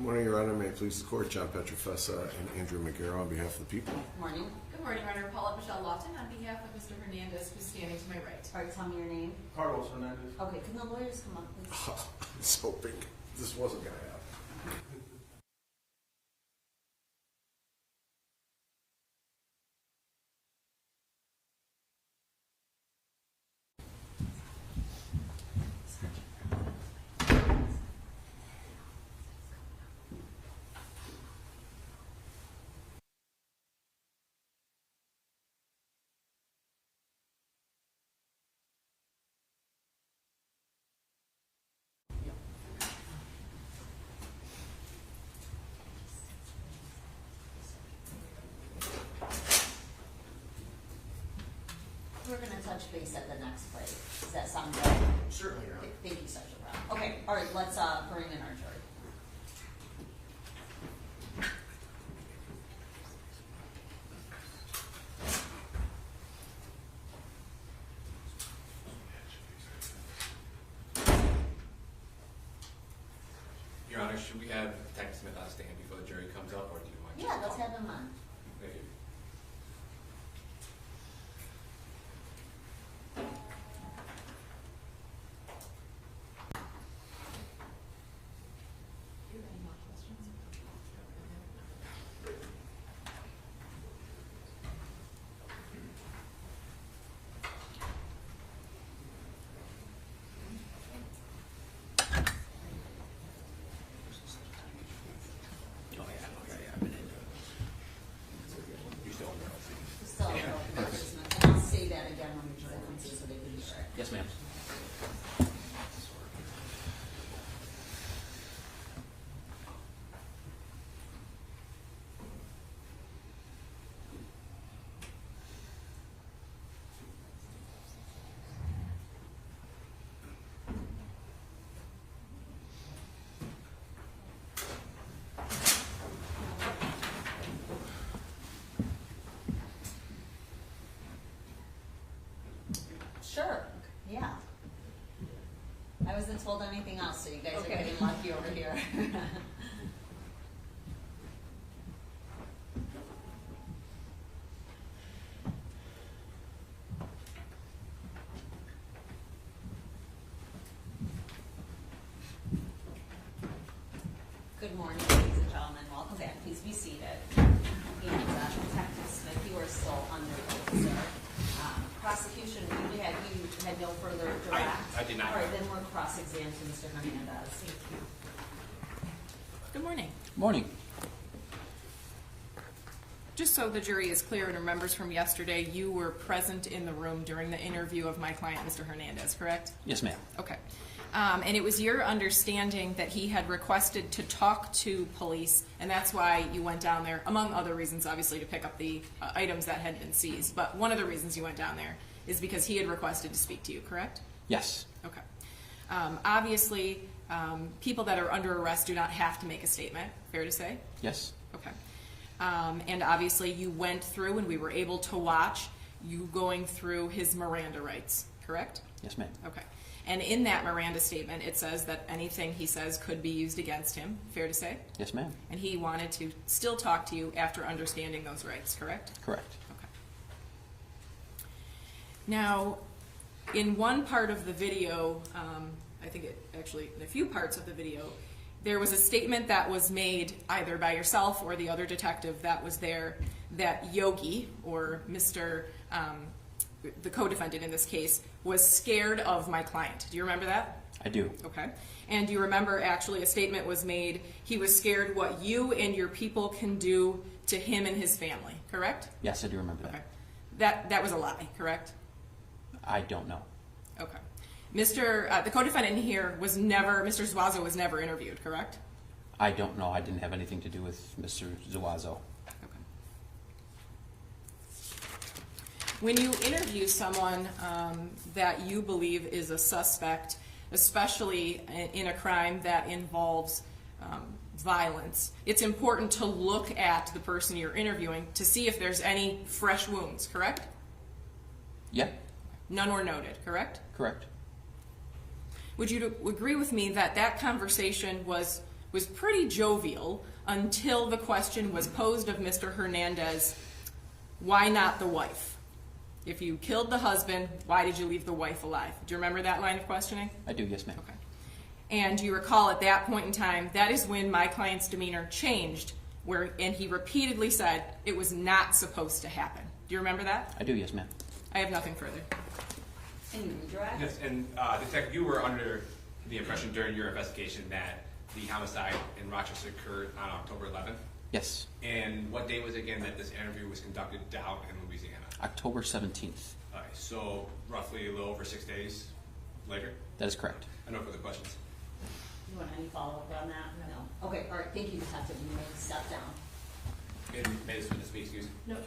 morning, Your Honor. May it please the Court, John Petrofessa and Andrew McGarrow on behalf of the people. Good morning. Good morning, Your Honor. Paula Michelle Lawton on behalf of Mr. Hernandez, who's standing to my right. All right, tell me your name. Carlos Hernandez. Okay, can the lawyers come up, please? I was hoping this wasn't going to happen. We're going to touch base at the next plate. Does that sound good? Certainly, Your Honor. Okay, thank you, Sergeant Brown. Okay, all right, let's bring in our jury. Your Honor, should we have Detective Smith on stand before the jury comes up, or do you want? Yeah, let's have them on. Thank you. Do you have any more questions? So, and I'll say that again when the jury comes in so they can hear it. Yes, ma'am. Sure, yeah. I wasn't told anything else, so you guys Okay. are getting lucky over here. Good morning, ladies and gentlemen. Welcome back. Please be seated. And Detective Smith, you are still under oath, sir. Prosecution, you had no further direct? I did not. All right, then we're cross-examined to Mr. Hernandez. Thank you. Good morning. Morning. Just so the jury is clear and remembers from yesterday, you were present in the room during the interview of my client, Mr. Hernandez, correct? Yes, ma'am. Okay. And it was your understanding that he had requested to talk to police, and that's why you went down there, among other reasons, obviously, to pick up the items that had been seized. But one of the reasons you went down there is because he had requested to speak to you, correct? Yes. Okay. Obviously, people that are under arrest do not have to make a statement, fair to say? Yes. Okay. And obviously, you went through, and we were able to watch you going through his Miranda rights, correct? Yes, ma'am. Okay. And in that Miranda statement, it says that anything he says could be used against him, fair to say? Yes, ma'am. And he wanted to still talk to you after understanding those rights, correct? Correct. Okay. Now, in one part of the video, I think actually in a few parts of the video, there was a statement that was made either by yourself or the other detective that was there that Yogi, or Mr. The co-defendant in this case, was scared of my client. Do you remember that? I do. Okay. And do you remember actually a statement was made, he was scared what you and your people can do to him and his family, correct? Yes, I do remember that. Okay. That was a lie, correct? I don't know. Okay. The co-defendant here was never, Mr. Zuazo was never interviewed, correct? I don't know. I didn't have anything to do with Mr. Zuazo. Okay. When you interview someone that you believe is a suspect, especially in a crime that involves violence, it's important to look at the person you're interviewing to see if there's any fresh wounds, correct? Yeah. None were noted, correct? Correct. Would you agree with me that that conversation was was pretty jovial until the question was posed of Mr. Hernandez, why not the wife? If you killed the husband, why did you leave the wife alive? Do you remember that line of questioning? I do, yes, ma'am. Okay. And you recall at that point in time, that is when my client's demeanor changed, and he repeatedly said it was not supposed to happen. Do you remember that? I do, yes, ma'am. I have nothing further. And you redirect? Yes, and Detective, you were under the impression during your investigation that the homicide in Rochester occurred on October 11th? Yes, And what day was it again that this interview was conducted down in Louisiana? October 17th. All right, so roughly a little over 6 days later? That is correct. I no further questions. You want any follow-up on that? No. Okay, all right, thank you, Detective. You may step down. And may this witness be excused? No, Judge.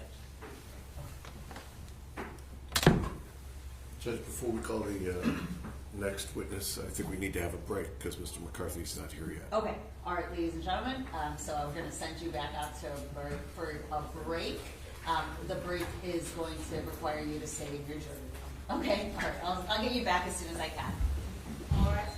Judge, before we call the next witness, I think we need to have a break because Mr. McCarthy's not here yet. Okay, all right, ladies and gentlemen, so I'm going to send you back out to for a break. The break is going to require you to stay in your jury room. Okay, all right, I'll get you back as soon as I can. All right.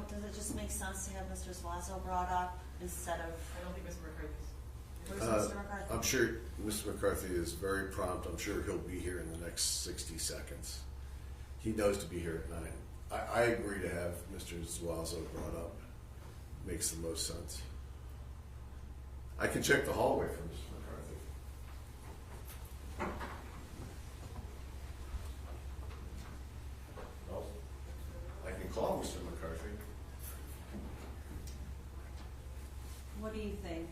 Does it just make sense to have Mr. Zuazo brought up instead of? I don't think Mr. McCarthy's. Where's Mr. McCarthy? I'm sure Mr. McCarthy is very prompt. I'm sure he'll be here in the next 60 seconds. He knows to be here at 9. I agree to have Mr. Zuazo brought up. Makes the most sense. I can check the hallway for Mr. McCarthy. No. I can call Mr. McCarthy. What do you think?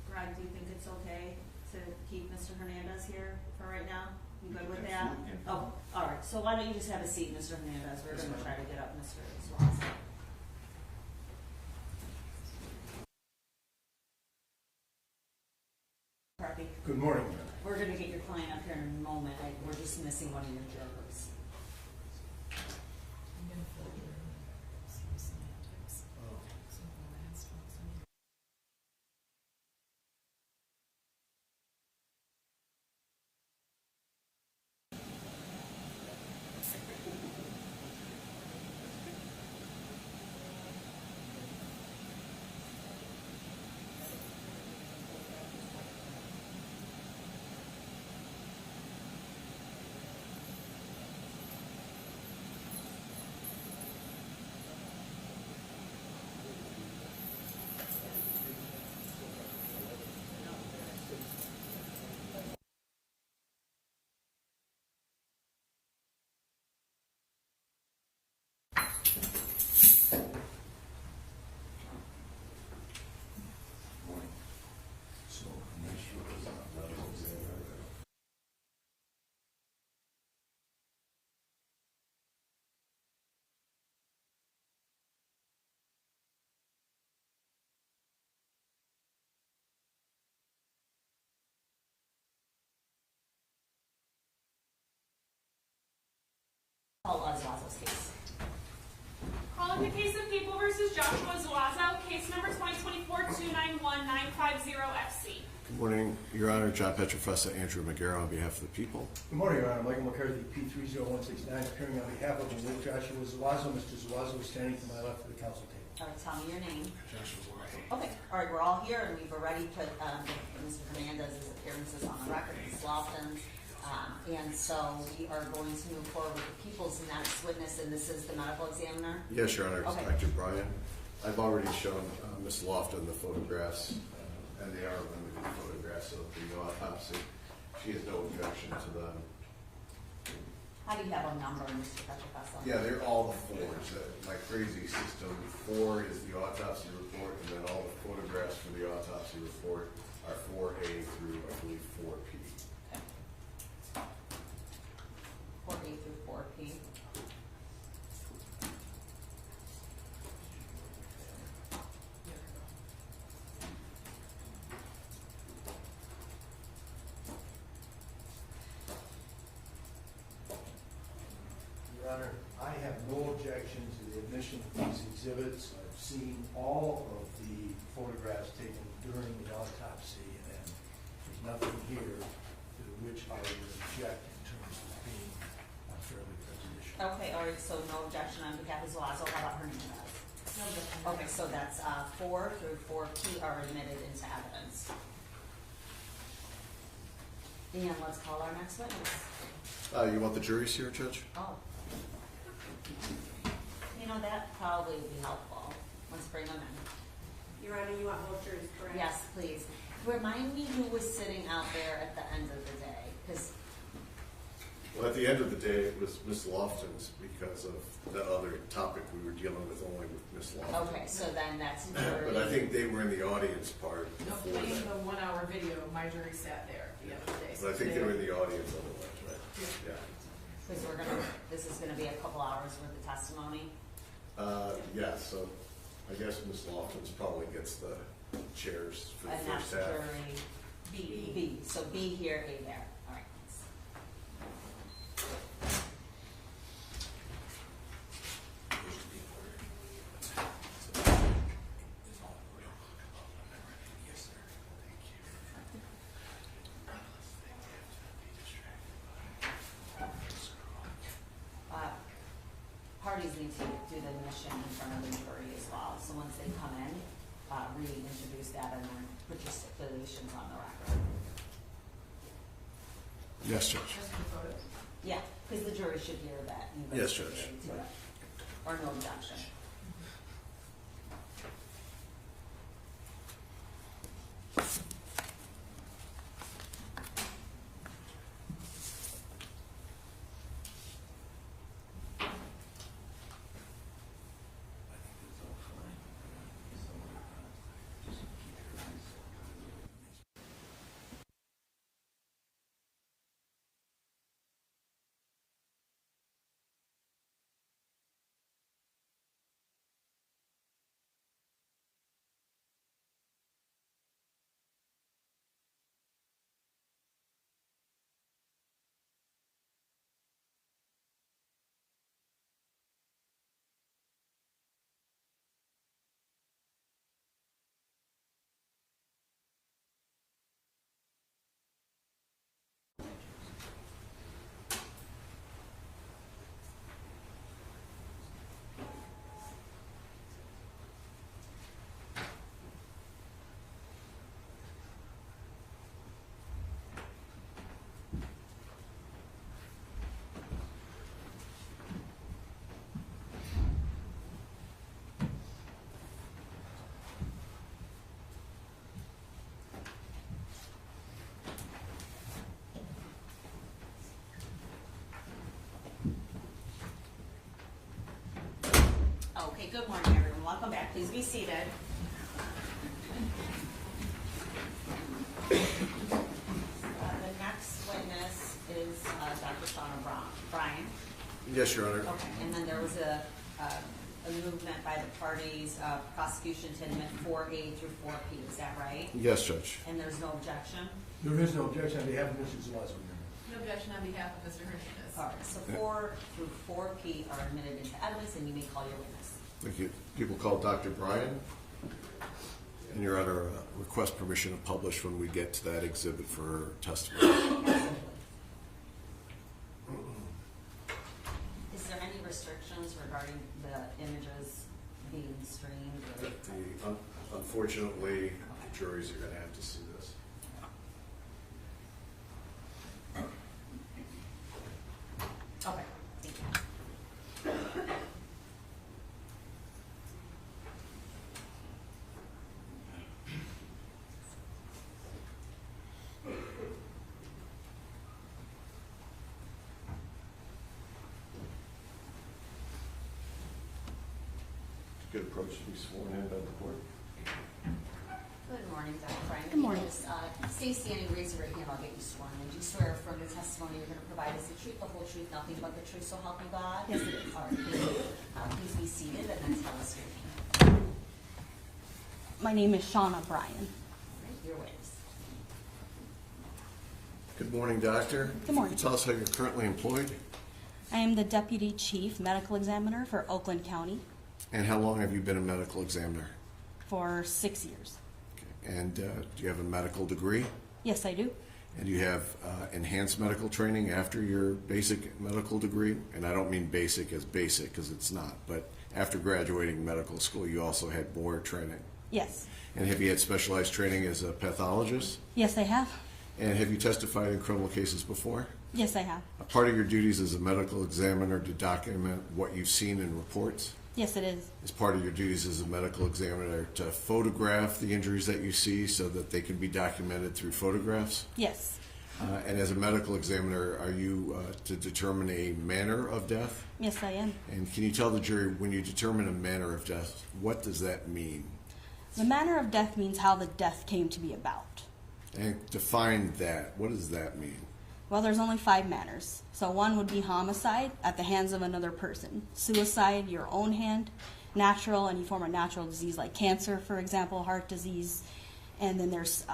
Greg, do you think it's okay to keep Mr. Hernandez here for right now? You good with that? Absolutely. Oh, all right. So why don't you just have a seat, Mr. Hernandez? We're going to try to get up Mr. Zuazo. McCarthy, Good morning. we're going to get your client up here in a moment. We're just missing one of your jurors. Call Zuazo's case. Calling the case of People versus Joshua Zuazo, case number 2024-291-950-FC. Good morning, Your Honor. John Petrofessa, Andrew McGarrett on behalf of the people. Good morning, Your Honor. Michael McCarthy, P30169, appearing on behalf of Mr. Joshua Zuazo. Mr. Zuazo is standing to my left of the council table. All right, tell me your name. Joshua Murray. Okay, all right, we're all here, and we've already put Mr. Hernandez's appearances on the record, Ms. Lofton. And so we are going to move forward with the people's next witness, and this is the medical examiner. Yes, Your Honor. It's Okay. Dr. Bryan. I've already shown Ms. Lofton the photographs, and they are limited photographs of the autopsy. She has no objection to them. How do you have a number, Mr. Petrofessa? Yeah, they're all the fours. My crazy system, 4 is the autopsy report, and then all the photographs for the autopsy report are 4A through, I believe, 4P. 4A through 4P. possession of these exhibits. I've seen all of the photographs taken during the autopsy, and there's nothing here to which I would object in terms of being unfairly prejudicial. Okay, all right, so no objection on behalf of Zuazo. How about Hernandez? No objection. Okay, so that's 4 through 4P are admitted into evidence. And let's call our next witness. You want the juries here, Judge? Oh. You know, that probably would be helpful. Let's bring them in. Your Honor, you want both juries, correct? Yes, please. Remind me who was sitting out there at the end of the day, because, Well, at the end of the day, it was Miss Lofton's because of the other topic we were dealing with only with Miss Lofton. okay, so then that's jury. But I think they were in the audience part No, before playing that. the 1 hour video, my jury sat there at the end of the day. But I think they were in the audience otherwise, right? Yeah. Because this is gonna be a couple hours worth of testimony. Yeah, so I guess Miss Lofton's probably gets the chairs for the And that's first half. jury B. So B here, A there. All right. Parties need to do the admission in front of the jury as well. So once they come in, reintroduce that and then put your stipulations on the record. Yes, Judge. Just the photos. Yeah, because the jury should hear that. and you Yes, guys should Judge. be able to- Or no objection. Okay, good morning, everyone. Welcome back. Please be seated. The next witness is Dr. Shauna Bryan. Yes, Your Honor. Okay, and then there was a movement by the parties, prosecution to admit 4A through 4P. Is that right? Yes, Judge. And there's no objection? There is no objection on behalf of Mr. Zuazo. No objection on behalf of Mr. Hernandez. All right, so 4 through 4P are admitted into evidence, and you may call your witness. Thank you. People call Dr. Bryan. And Your Honor, request permission to publish when we get to that exhibit for testimony. Is there any restrictions regarding the images being streamed? Or? Unfortunately, the juries are going to have to see this. Okay, thank you. Good approach to be sworn in by the court. Good morning, Dr. Bryan. Good morning. Stay standing, raise your right hand, I'll get you sworn in. Do you swear from the testimony you're going to provide us the truth, the whole truth, nothing but the truth, so help you God? Yes, it is. All right, please be seated and then tell us your name. My name is Shauna Bryan. All right, your witness. Good morning, Doctor. Good morning. Can you tell us how you're currently employed? I am the Deputy Chief Medical Examiner for Oakland County. And how long have you been a medical examiner? For 6 years. Okay. And do you have a medical degree? Yes, I do. And you have enhanced medical training after your basic medical degree? And I don't mean basic as basic, because it's not, but after graduating medical school, you also had more training. Yes. And have you had specialized training as a pathologist? Yes, I have. And have you testified in criminal cases before? Yes, I have. A part of your duties as a medical examiner to document what you've seen in reports? Yes, it is. Is part of your duties as a medical examiner to photograph the injuries that you see so that they can be documented through photographs? Yes. And as a medical examiner, are you to determine a manner of death? Yes, I am. And can you tell the jury, when you determine a manner of death, what does that mean? The manner of death means how the death came to be about. And define that. What does that mean? Well, there's only 5 manners. So one would be homicide at the hands of another person. Suicide, your own hand. Natural, any form of natural disease like cancer, for example, heart disease. And then there's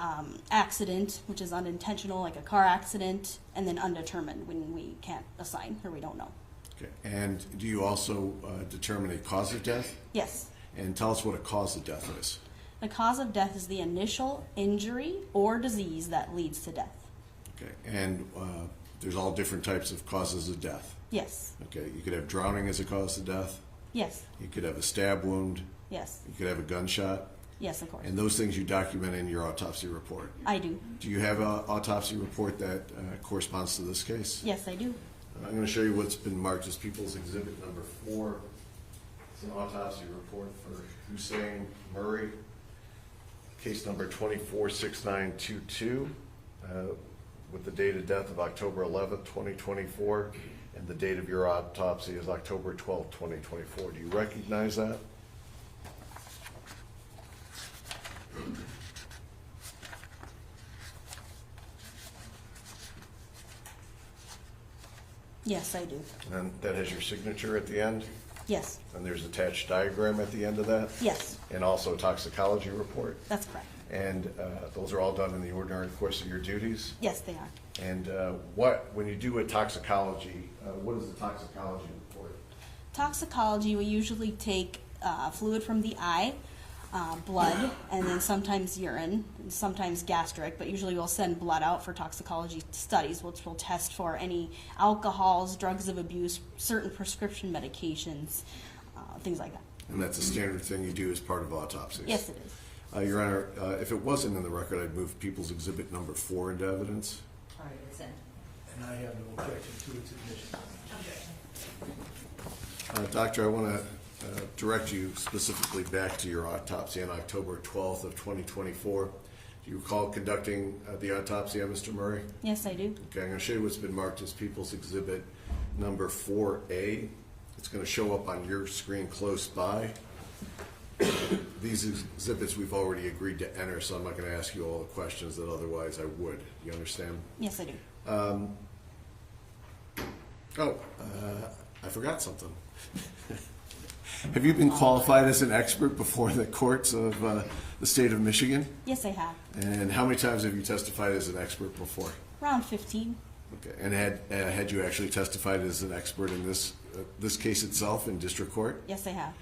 accident, which is unintentional, like a car accident. And then undetermined, when we can't assign or we don't know. Okay. And do you also determine a cause of death? Yes. And tell us what a cause of death is. The cause of death is the initial injury or disease that leads to death. Okay. And there's all different types of causes of death. Yes. Okay. You could have drowning as a cause of death. Yes. You could have a stab wound. Yes. You could have a gunshot. Yes, of course. And those things you document in your autopsy report. I do. Do you have an autopsy report that corresponds to this case? Yes, I do. I'm going to show you what's been marked as People's Exhibit number 4. It's an autopsy report for Hussein Murray, case number 246922, with the date of death of October 11th, 2024, and the date of your autopsy is October 12th, 2024. Do you recognize that? Yes, I do. And that has your signature at the end? Yes. And there's attached diagram at the end of that? Yes, And also a toxicology report? that's correct. And those are all done in the ordinary course of your duties? Yes, they are. And when you do a toxicology, what is the toxicology report? Toxicology, we usually take fluid from the eye, blood, and then sometimes urine, and sometimes gastric, but usually we'll send blood out for toxicology studies, which will test for any alcohols, drugs of abuse, certain prescription medications, things like that. And that's a standard thing you do as part of autopsies? Yes, it is. Your Honor, if it wasn't in the record, I'd move People's Exhibit number 4 into evidence. All right, it's in. And I have no objection to its admission. Doctor, I want to direct you specifically back to your autopsy on October 12th of 2024. Do you recall conducting the autopsy on Mr. Murray? Yes, I do. Okay, I'm going to show you what's been marked as People's Exhibit number 4A. It's going to show up on your screen close by. These exhibits we've already agreed to enter, so I'm not going to ask you all the questions that otherwise I would. You understand? Yes, I do. I forgot something. Have you been qualified as an expert before the courts of the state of Michigan? Yes, I have. And how many times have you testified as an expert before? Around 15. Okay. And had you actually testified as an expert in this case itself in district court? Yes, I have.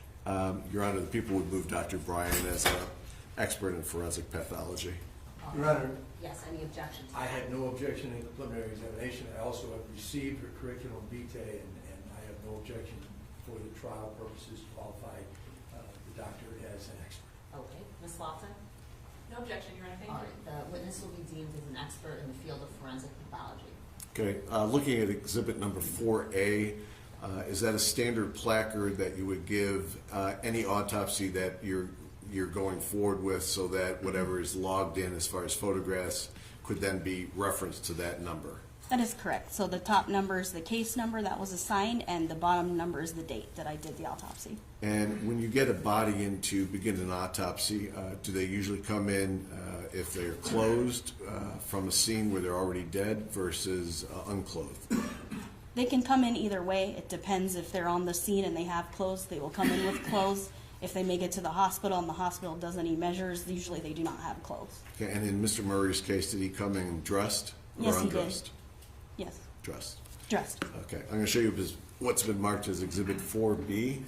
Your Honor, the people would move Dr. Bryan as an expert in forensic pathology. Your Honor, Yes, any objections? I had no objection in the preliminary examination. I also have received her curriculum vitae, and I have no objection for the trial purposes to qualify the doctor as an expert. Okay, Ms. Lawton? No objection, Your Honor, thank All you. right, the witness will be deemed as an expert in the field of forensic pathology. Okay, looking at exhibit number 4A, is that a standard placard that you would give any autopsy that you're going forward with, so that whatever is logged in as far as photographs could then be referenced to that number? That is correct. So the top number is the case number that was assigned, and the bottom number is the date that I did the autopsy. And when you get a body in to begin an autopsy, do they usually come in if they're closed from a scene where they're already dead versus unclothed? They can come in either way. It depends if they're on the scene and they have clothes, they will come in with clothes. If they make it to the hospital and the hospital does any measures, usually they do not have clothes. Okay, and in Mr. Murray's case, did he come in dressed or Yes, he did. undressed? Yes, Dressed. dressed. Okay, I'm going to show you what's been marked as Exhibit 4B.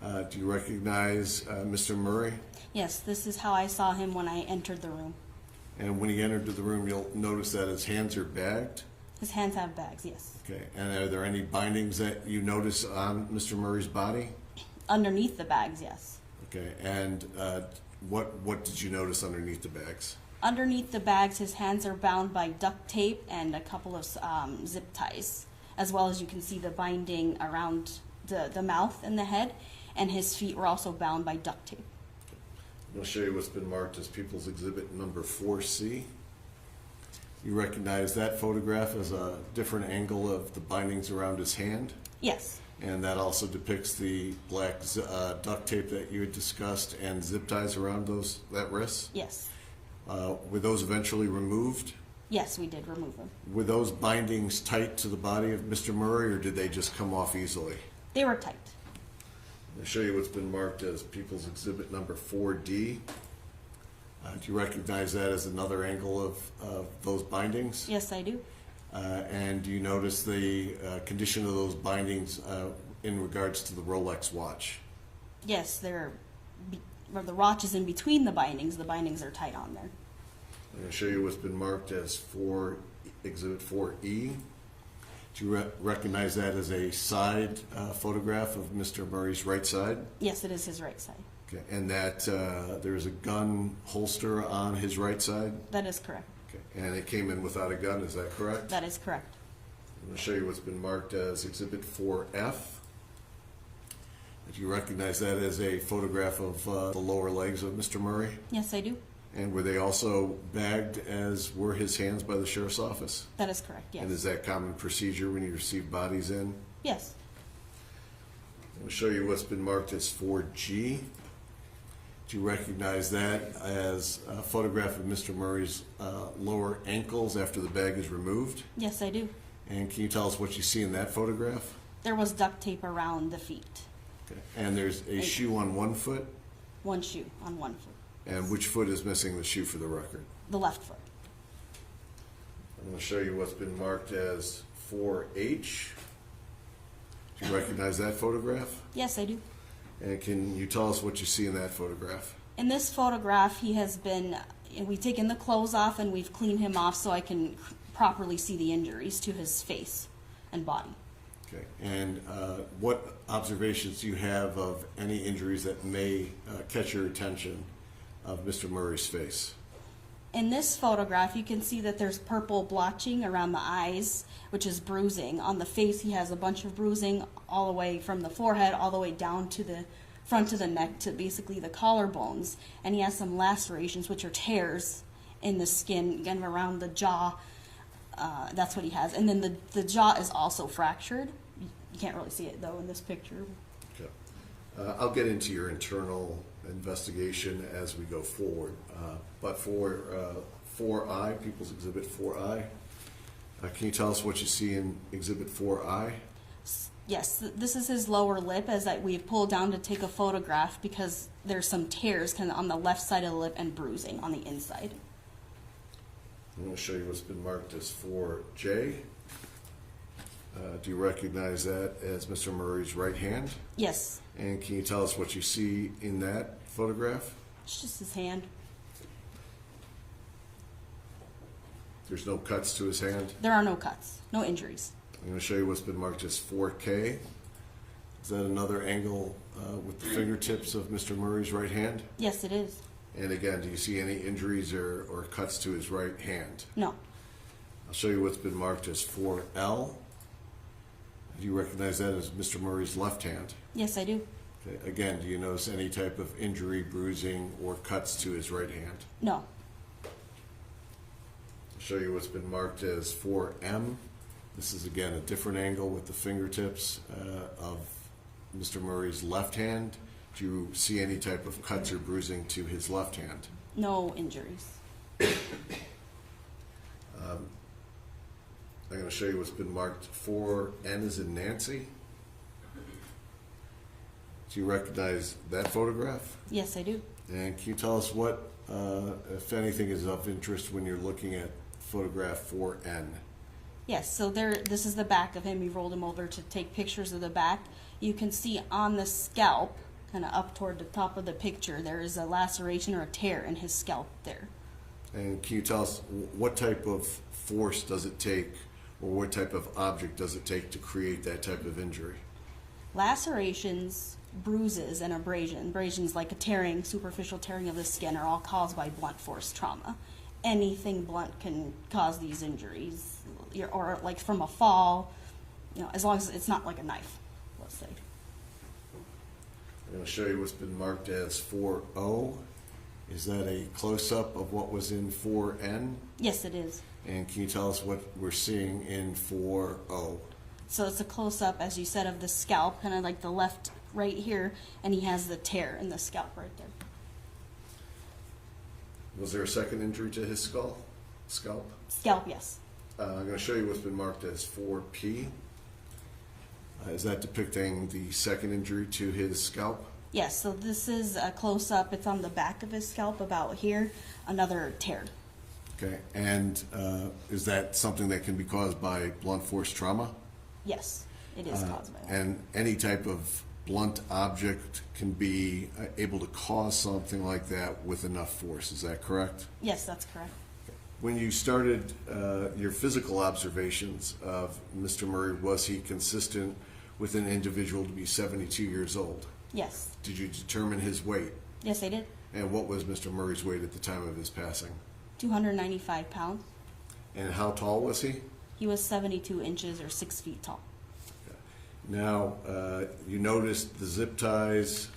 Do you recognize Mr. Murray? Yes, this is how I saw him when I entered the room. And when he entered the room, you'll notice that his hands are bagged. His hands have bags, yes. Okay. And are there any bindings that you notice on Mr. Murray's body? Underneath the bags, yes. Okay. And what did you notice underneath the bags? Underneath the bags, his hands are bound by duct tape and a couple of zip ties, as well as you can see the binding around the mouth and the head, and his feet were also bound by duct tape. I'm going to show you what's been marked as People's Exhibit number 4C. You recognize that photograph as a different angle of the bindings around his hand? Yes, And that also depicts the black duct tape that you had discussed and zip ties around that wrist? yes. Were those eventually removed? Yes, we did remove them. Were those bindings tight to the body of Mr. Murray, or did they just come off easily? They were tight. I'll show you what's been marked as People's Exhibit number 4D. Do you recognize that as another angle of those bindings? Yes, I do. And do you notice the condition of those bindings in regards to the Rolex watch? Yes, the watch is in between the bindings. The bindings are tight on there. I'm going to show you what's been marked as Exhibit 4E. Do you recognize that as a side photograph of Mr. Murray's right side? Yes, it is his right side. Okay. And that there is a gun holster on his right side? That is correct. Okay. And it came in without a gun, is that correct? That is correct. I'm going to show you what's been marked as Exhibit 4F. Do you recognize that as a photograph of the lower legs of Mr. Murray? Yes, I do. And were they also bagged as were his hands by the sheriff's office? That is correct, And is yes. that common procedure when you receive bodies in? Yes, I'm going to show you what's been marked as 4G. Do you recognize that as a photograph of Mr. Murray's lower ankles after the bag is removed? yes, I do. And can you tell us what you see in that photograph? There was duct tape around the feet. Okay. And there's a shoe on one foot? One shoe on one foot. And which foot is missing the shoe for the record? The left foot. I'm going to show you what's been marked as 4H. Do you recognize that photograph? Yes, I do. And can you tell us what you see in that photograph? In this photograph, he has been, we've taken the clothes off and we've cleaned him off so I can properly see the injuries to his face and body. Okay. And what observations do you have of any injuries that may catch your attention of Mr. Murray's face? In this photograph, you can see that there's purple blotching around the eyes, which is bruising. On the face, he has a bunch of bruising all the way from the forehead all the way down to the front of the neck to basically the collarbones. And he has some lacerations, which are tears in the skin, again, around the jaw. That's what he has. And then the jaw is also fractured. You can't really see it, though, in this picture. Okay. I'll get into your internal investigation as we go forward. But for 4I, People's Exhibit 4I, can you tell us what you see in Exhibit 4I? Yes, this is his lower lip as we've pulled down to take a photograph because there's some tears kind of on the left side of the lip and bruising on the inside. I'm going to show you what's been marked as 4J. Do you recognize that as Mr. Murray's right hand? Yes, And can you tell us what you see in that photograph? it's just his hand. There's no cuts to his hand. There are no cuts, no injuries. I'm going to show you what's been marked as 4K. Is that another angle with the fingertips of Mr. Murray's right hand? Yes, it is. And again, do you see any injuries or cuts to his right hand? No, I'll show you what's been marked as 4L. Do you recognize that as Mr. Murray's left hand? yes, I do. Okay. Again, do you notice any type of injury, bruising, or cuts to his right hand? No, I'll show you what's been marked as 4M. This is again a different angle with the fingertips of Mr. Murray's left hand. Do you see any type of cuts or bruising to his left hand? no injuries. I'm going to show you what's been marked 4N as in Nancy. Do you recognize that photograph? Yes, I do. And can you tell us what, if anything, is of interest when you're looking at photograph 4N? Yes, so this is the back of him. We rolled him over to take pictures of the back. You can see on the scalp kind of up toward the top of the picture, there is a laceration or a tear in his scalp there. And can you tell us what type of force does it take, or what type of object does it take to create that type of injury? Lacerations, bruises, and abrasions like a tearing, superficial tearing of the skin, are all caused by blunt force trauma. Anything blunt can cause these injuries, or like from a fall, as long as it's not like a knife, let's say. I'm going to show you what's been marked as 4O. Is that a close-up of what was in 4N? Yes, it is. And can you tell us what we're seeing in 4O? So it's a close-up, as you said, of the scalp, kind of like the left right here, and he has the tear in the scalp right there. Was there a second injury to his scalp? Scalp, yes. I'm going to show you what's been marked as 4P. Is that depicting the second injury to his scalp? Yes, so this is a close-up. It's on the back of his scalp, about here, another tear. Okay, and is that something that can be caused by blunt force trauma? Yes, it is caused by that. And any type of blunt object can be able to cause something like that with enough force, is that correct? Yes, that's correct. When you started your physical observations of Mr. Murray, was he consistent with an individual to be 72 years old? Yes. Did you determine his weight? Yes, I did. And what was Mr. Murray's weight at the time of his passing? 295 pounds. And how tall was he? He was 72 inches or 6 feet tall. Now, you noticed the zip ties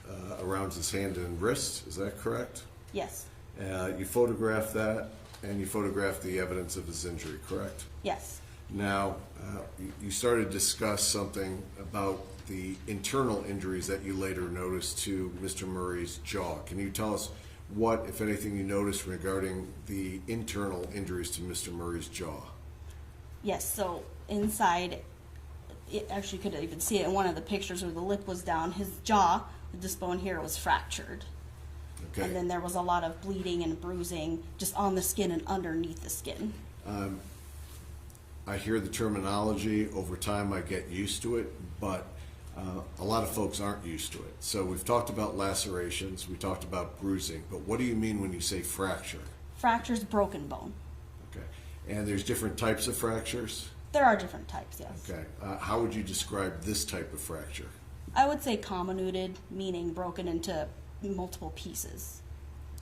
around his hand and wrist, is that correct? Yes. You photographed that, and you photographed the evidence of his injury, correct? Yes. Now, you started to discuss something about the internal injuries that you later noticed to Mr. Murray's jaw. Can you tell us what, if anything, you noticed regarding the internal injuries to Mr. Murray's jaw? Yes, so inside, it actually could even see it in one of the pictures where the lip was down. His jaw, this bone here, was fractured. Okay. And then there was a lot of bleeding and bruising just on the skin and underneath the skin. I hear the terminology. Over time, I get used to it, but a lot of folks aren't used to it. So we've talked about lacerations, we talked about bruising, but what do you mean when you say fracture? Fracture's broken bone. Okay. And there's different types of fractures? There are different types, yes. Okay. How would you describe this type of fracture? I would say comminuted, meaning broken into multiple pieces.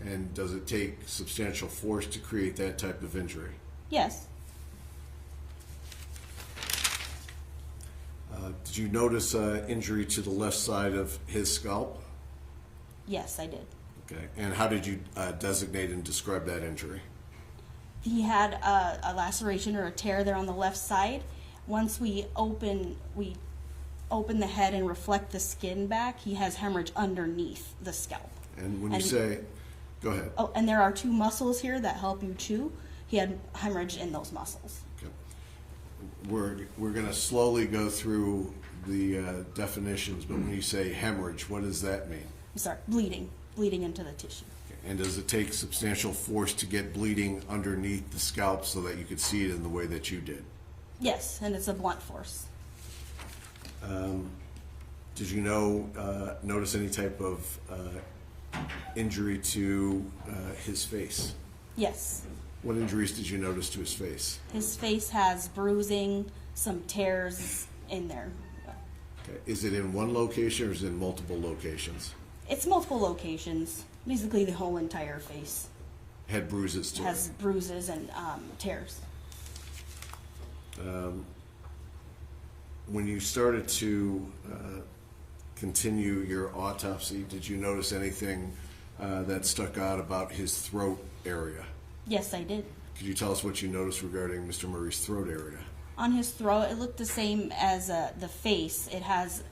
And does it take substantial force to create that type of injury? Yes. Did you notice injury to the left side of his scalp? Yes, I did. Okay. And how did you designate and describe that injury? He had a laceration or a tear there on the left side. Once we open the head and reflect the skin back, he has hemorrhage underneath the scalp. And when you say, go ahead. Oh, and there are two muscles here that help you chew. He had hemorrhage in those muscles. Okay. We're going to slowly go through the definitions, but when you say hemorrhage, what does that mean? I'm sorry, bleeding into the tissue. Okay. And does it take substantial force to get bleeding underneath the scalp so that you could see it in the way that you did? Yes, and it's a blunt force. Did you notice any type of injury to his face? Yes. What injuries did you notice to his face? His face has bruising, some tears in there. Okay. Is it in one location or is it in multiple locations? It's multiple locations. Basically, the whole entire face Had bruises to has bruises and tears. When you started to continue your autopsy, did you notice anything that stuck out about his throat area? Yes, I did. Could you tell us what you noticed regarding Mr. Murray's throat area? On his throat, it looked the same as the face. It has,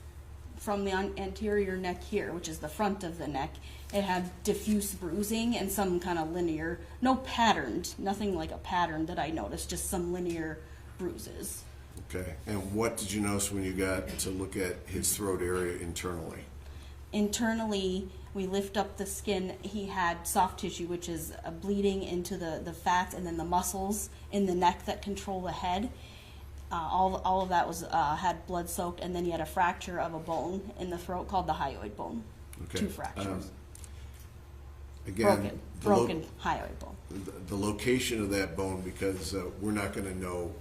from the anterior neck here, which is the front of the neck, it had diffuse bruising and some kind of linear, no patterned, nothing like a pattern that I noticed, just some linear bruises. Okay. And what did you notice when you got to look at his throat area internally? Internally, we lift up the skin. He had soft tissue, which is bleeding into the fat and then the muscles in the neck that control the head. All of that was had blood soaked, and then he had a fracture of a bone in the throat called the hyoid bone. Okay. 2 fractures. Again, Broken hyoid bone. the location of that bone, because we're not going to know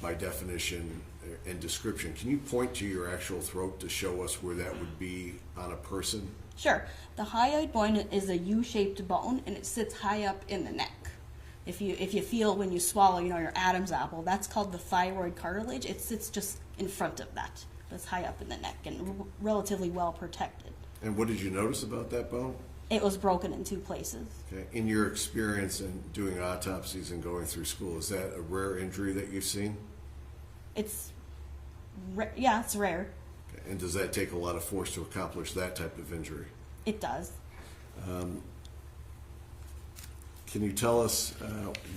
by definition and description. Can you point to your actual throat to show us where that would be on a person? Sure. The hyoid bone is a U-shaped bone, and it sits high up in the neck. If you feel when you swallow, your Adam's apple, that's called the thyroid cartilage. It sits just in front of that. That's high up in the neck and relatively well protected. And what did you notice about that bone? It was broken in 2 places. Okay. In your experience in doing autopsies and going through school, is that a rare injury that you've seen? It's rare. Okay. And does that take a lot of force to accomplish that type of injury? It does. Can you tell us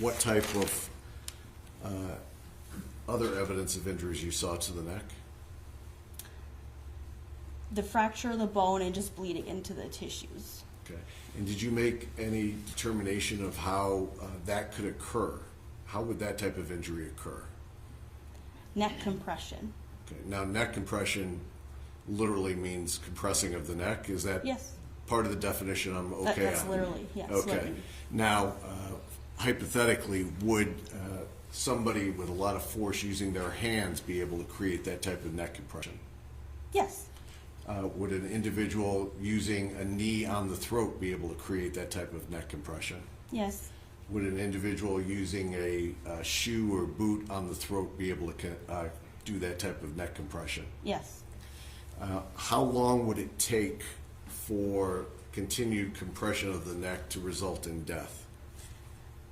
what type of other evidence of injuries you saw to the neck? The fracture of the bone and just bleeding into the tissues. Okay. And did you make any determination of how that could occur? How would that type of injury occur? Neck compression. Okay. Now, neck compression literally means compressing of the neck. Is that Yes. part of the definition I'm okay That's on? literally, yes. Okay. literally. Now, hypothetically, would somebody with a lot of force using their hands be able to create that type of neck compression? Yes. Would an individual using a knee on the throat be able to create that type of neck compression? Yes. Would an individual using a shoe or boot on the throat be able to do that type of neck compression? Yes. How long would it take for continued compression of the neck to result in death?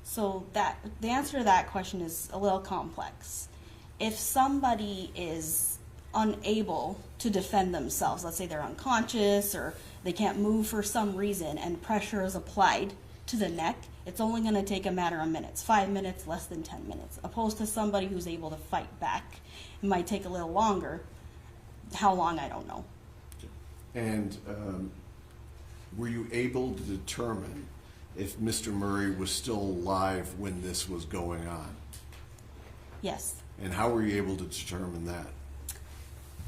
So the answer to that question is a little complex. If somebody is unable to defend themselves, let's say they're unconscious or they can't move for some reason and pressure is applied to the neck, it's only going to take a matter of minutes, 5 minutes, less than 10 minutes, opposed to somebody who's able to fight back. It might take a little longer. How long, I don't know. And were you able to determine if Mr. Murray was still alive when this was going on? Yes. And how were you able to determine that?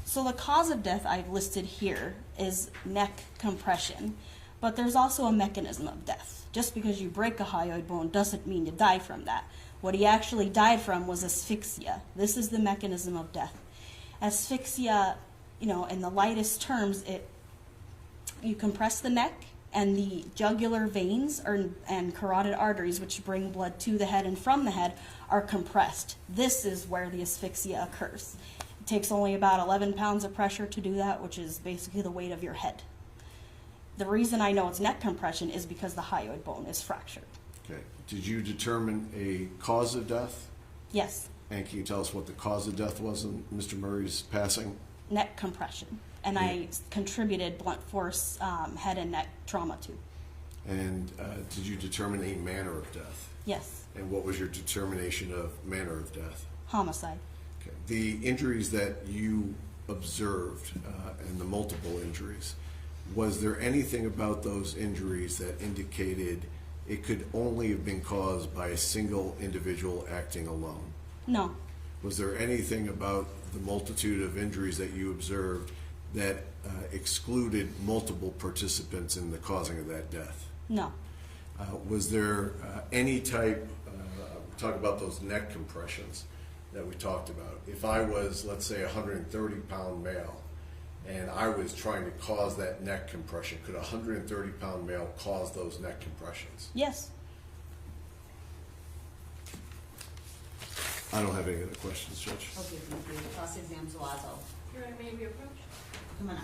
So the cause of death I've listed here is neck compression, but there's also a mechanism of death. Just because you break a hyoid bone doesn't mean you die from that. What he actually died from was asphyxia. This is the mechanism of death. Asphyxia, in the lightest terms, you compress the neck and the jugular veins and carotid arteries, which bring blood to the head and from the head, are compressed. This is where the asphyxia occurs. It takes only about 11 pounds of pressure to do that, which is basically the weight of your head. The reason I know it's neck compression is because the hyoid bone is fractured. Okay. Did you determine a cause of death? Yes, And can you tell us what the cause of death was in Mr. Murray's passing? neck compression. And I contributed blunt force head and neck trauma too. And did you determine a manner of death? Yes, And what was your determination of manner of death? homicide. Okay. The injuries that you observed and the multiple injuries, was there anything about those injuries that indicated it could only have been caused by a single individual acting alone? No, Was there anything about the multitude of injuries that you observed that excluded multiple participants in the causing of that death? no, Was there any type, talk about those neck compressions that we talked about. If I was, let's say, a 130-pound male, and I was trying to cause that neck compression, could a 130-pound male cause those neck compressions? yes. I don't have any other questions, Judge. Okay, thank you. Cross-exam Zuazo. Your Honor, may we approach? Come on up.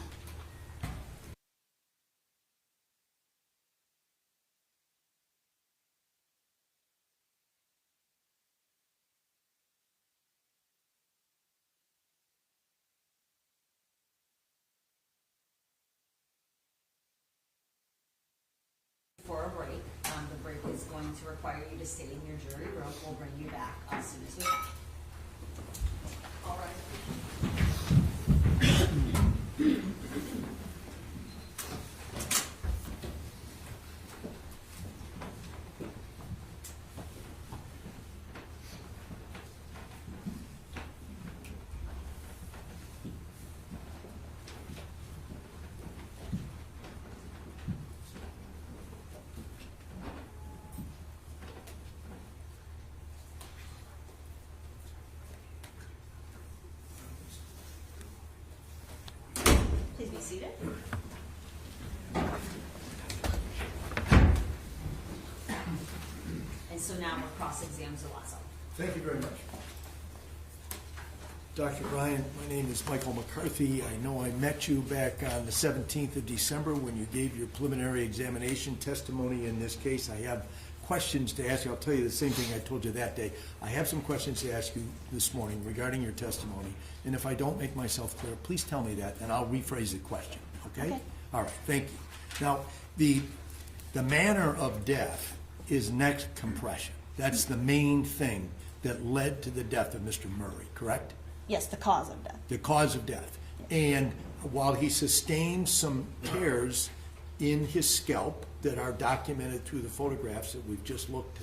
For a break, the break is going to require you to stay in your jury room. We'll bring you back as soon as we can. All right. seated. And so now we'll cross-examine Zuazo. Thank you very much. Dr. Bryant, my name is Michael McCarthy. I know I met you back on the 17th of December when you gave your preliminary examination testimony in this case. I have questions to ask you. I'll tell you the same thing I told you that day. I have some questions to ask you this morning regarding your testimony. And if I don't make myself clear, please tell me that, and I'll rephrase the question. Okay? Okay. All right. Thank you. Now, the manner of death is neck compression. That's the main thing that led to the death of Mr. Murray, correct? Yes, the cause of death. The cause of death. And while he sustained some tears in his scalp that are documented through the photographs that we've just looked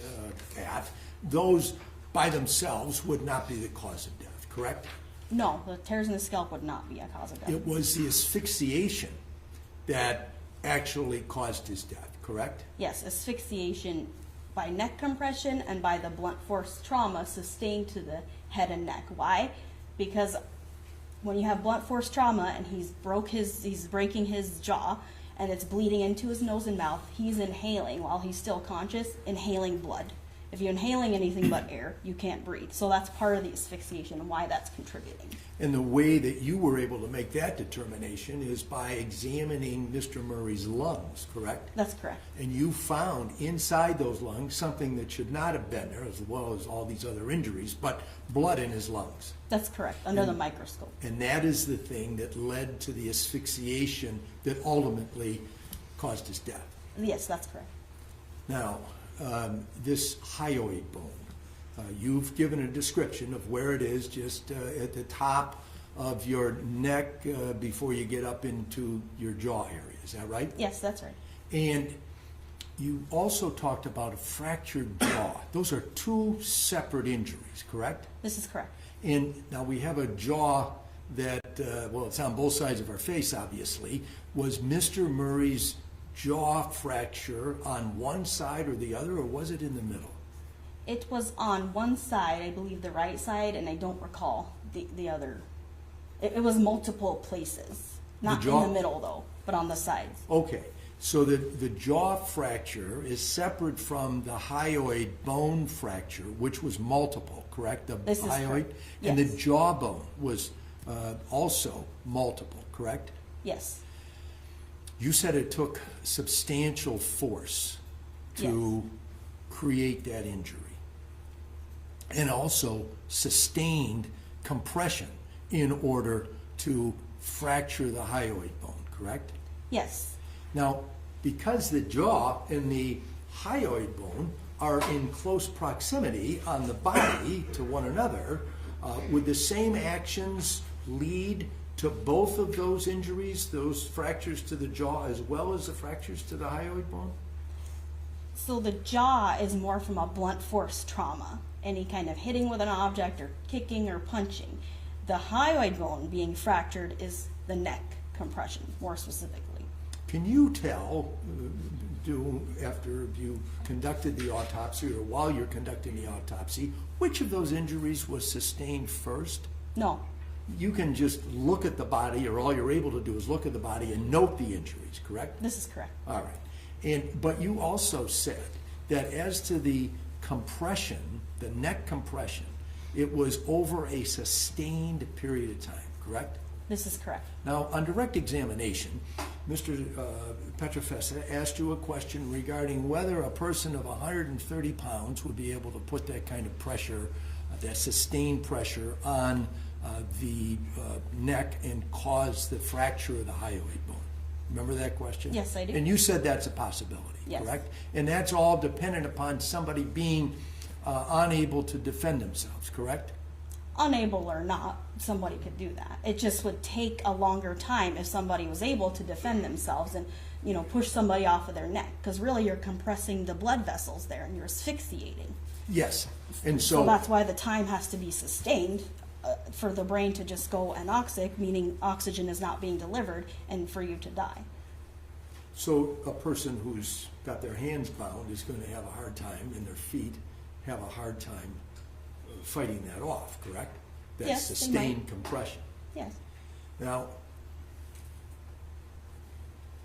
at, those by themselves would not be the cause of death, correct? No, the tears in the scalp would not be a cause of death. It was the asphyxiation that actually caused his death, correct? Yes, asphyxiation by neck compression and by the blunt force trauma sustained to the head and neck. Why? Because when you have blunt force trauma and he's breaking his jaw and it's bleeding into his nose and mouth, he's inhaling while he's still conscious, inhaling blood. If you're inhaling anything but air, you can't breathe. So that's part of the asphyxiation and why that's contributing. And the way that you were able to make that determination is by examining Mr. Murray's lungs, correct? That's correct. And you found inside those lungs something that should not have been there, as well as all these other injuries, but blood in his lungs. That's correct, under the microscope. And that is the thing that led to the asphyxiation that ultimately caused his death. Yes, that's correct. Now, this hyoid bone, you've given a description of where it is, just at the top of your neck before you get up into your jaw area. Is that right? Yes, that's right. And you also talked about a fractured jaw. Those are two separate injuries, correct? This is correct. And now we have a jaw that, well, it's on both sides of our face, obviously. Was Mr. Murray's jaw fracture on one side or the other, or was it in the middle? It was on one side, I believe the right side, and I don't recall the other. It was multiple places. Not in the middle, though, but on the sides. Okay, so the jaw fracture is separate from the hyoid bone fracture, which was multiple, correct? This is hyoid? correct. And the Yes. jawbone was also multiple, correct? Yes. You said it took substantial force to create that injury, and also sustained compression in order to fracture the hyoid bone, correct? Yes. Now, because the jaw and the hyoid bone are in close proximity on the body to one another, would the same actions lead to both of those injuries, those fractures to the jaw as well as the fractures to the hyoid bone? So the jaw is more from a blunt force trauma, any kind of hitting with an object or kicking or punching. The hyoid bone being fractured is the neck compression, more specifically. Can you tell, after you conducted the autopsy or while you're conducting the autopsy, which of those injuries was sustained first? No. You can just look at the body, or all you're able to do is look at the body and note the injuries, correct? This is correct. All right. But you also said that as to the compression, the neck compression, it was over a sustained period of time, correct? This is correct. Now, on direct examination, Mr. Petrofessa asked you a question regarding whether a person of 130 pounds would be able to put that kind of pressure, that sustained pressure on the neck and cause the fracture of the hyoid bone. Remember that question? Yes, I do. And you said that's a possibility, Yes. correct? And that's all dependent upon somebody being unable to defend themselves, correct? Unable or not, somebody could do that. It just would take a longer time if somebody was able to defend themselves and, push somebody off of their neck. Because really you're compressing the blood vessels there and you're asphyxiating. Yes. And So that's why the time has to be sustained for the brain to just go anoxic, meaning oxygen is not being delivered, and for you to die. So a person who's got their hands bound is going to have a hard time, and their feet have a hard time fighting that off, correct? That Yes, they sustained might. compression. Yes. Now,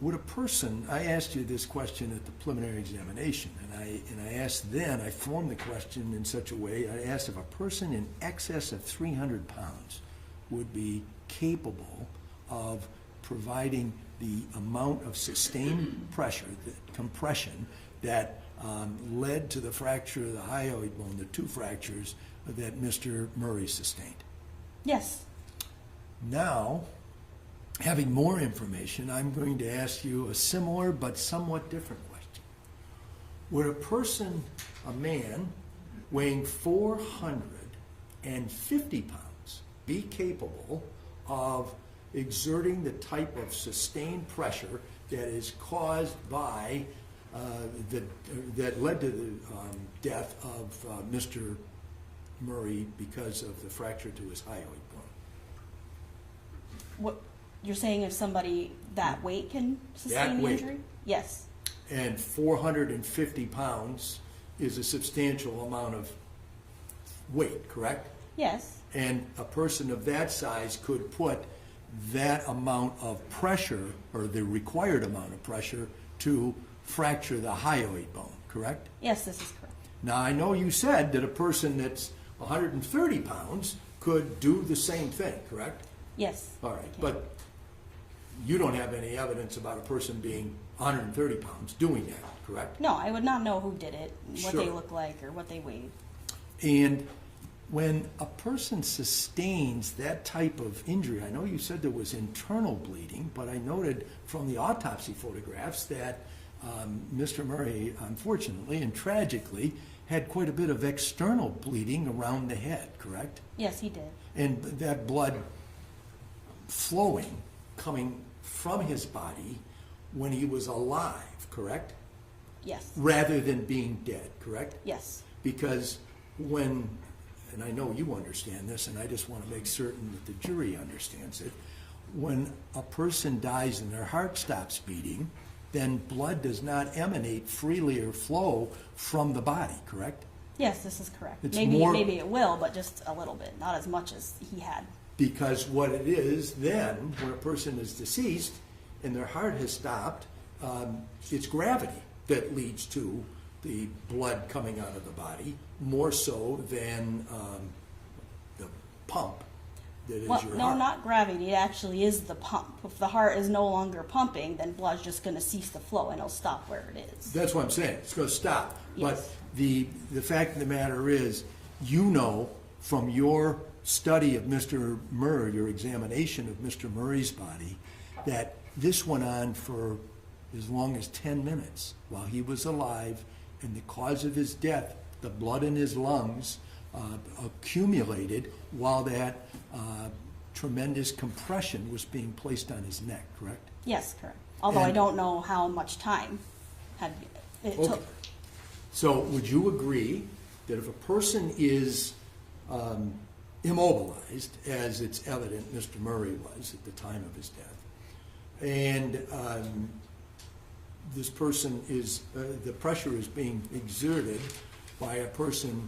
would a person, I asked you this question at the preliminary examination, and I asked then, I formed the question in such a way, I asked if a person in excess of 300 pounds would be capable of providing the amount of sustained pressure, the compression, that led to the fracture of the hyoid bone, the 2 fractures that Mr. Murray sustained. Yes. Now, having more information, I'm going to ask you a similar but somewhat different question. Would a person, a man, weighing 450 pounds be capable of exerting the type of sustained pressure that is caused by that led to the death of Mr. Murray because of the fracture to his hyoid bone? What you're saying, if somebody that weight can sustain That the weight. injury? Yes. And 450 pounds is a substantial amount of weight, correct? Yes. And a person of that size could put that amount of pressure, or the required amount of pressure, to fracture the hyoid bone, correct? Yes, this is correct. Now, I know you said that a person that's 130 pounds could do the same thing, correct? Yes. All right, Okay. but you don't have any evidence about a person being 130 pounds doing that, correct? No, I would not know who did it, what they Sure. look like, or what they weighed. And when a person sustains that type of injury, I know you said there was internal bleeding, but I noted from the autopsy photographs that Mr. Murray, unfortunately and tragically, had quite a bit of external bleeding around the head, correct? Yes, he did. And that blood flowing, coming from his body when he was alive, correct? Yes. Rather than being dead, correct? Yes. Because when, and I know you understand this, and I just want to make certain that the jury understands it, when a person dies and their heart stops beating, then blood does not emanate freely or flow from the body, correct? Yes, this is correct. It's Maybe more- maybe it will, but just a little bit, not as much as he had. Because what it is then, when a person is deceased and their heart has stopped, it's gravity that leads to the blood coming out of the body, more so than the pump that is Well, your no, heart. not gravity. It actually is the pump. If the heart is no longer pumping, then blood's just going to cease to flow and it'll stop where it is. That's what I'm saying. It's going to stop. Yes. But the fact of the matter is, you know from your study of Mr. Murray, your examination of Mr. Murray's body, that this went on for as long as 10 minutes while he was alive, and the cause of his death, the blood in his lungs, accumulated while that tremendous compression was being placed on his neck, correct? Yes, correct. Although I And- don't know how much time it Okay. took. So would you agree that if a person is immobilized, as it's evident Mr. Murray was at the time of his death, and this person is, the pressure is being exerted by a person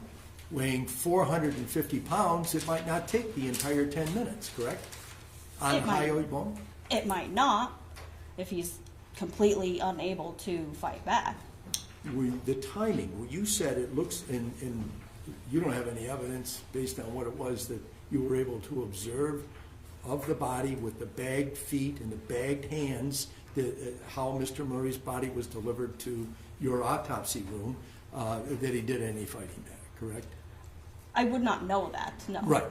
weighing 450 pounds, it might not take the entire 10 minutes, correct? On It might. hyoid bone? It might not if he's completely unable to fight back. The timing, well, you said it looks, and you don't have any evidence based on what it was that you were able to observe of the body with the bagged feet and the bagged hands, how Mr. Murray's body was delivered to your autopsy room, that he did any fighting back, correct? I would not know that, no. Right.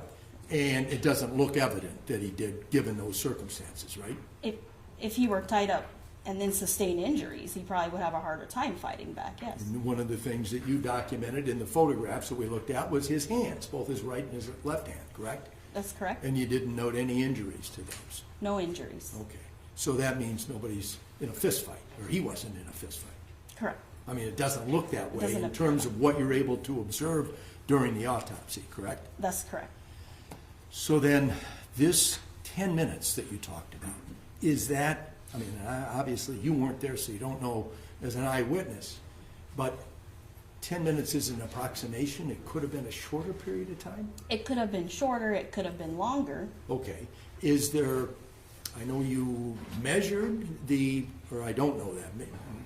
And it doesn't look evident that he did, given those circumstances, right? If he were tied up and then sustained injuries, he probably would have a harder time fighting back, yes. And one of the things that you documented in the photographs that we looked at was his hands, both his right and his left hand, correct? That's correct. And you didn't note any injuries to those? No injuries. Okay. So that means nobody's in a fist fight, or he wasn't in a fist fight. Correct. I mean, it doesn't look that way doesn't in appear terms that. of what you're able to observe during the autopsy, correct? That's correct. So then, this 10 minutes that you talked about, is that, I mean, obviously you weren't there, so you don't know as an eyewitness, but 10 minutes is an approximation. It could have been a shorter period of time? It could have been shorter, it could have been longer. Okay. Is there I know you measured or I don't know that,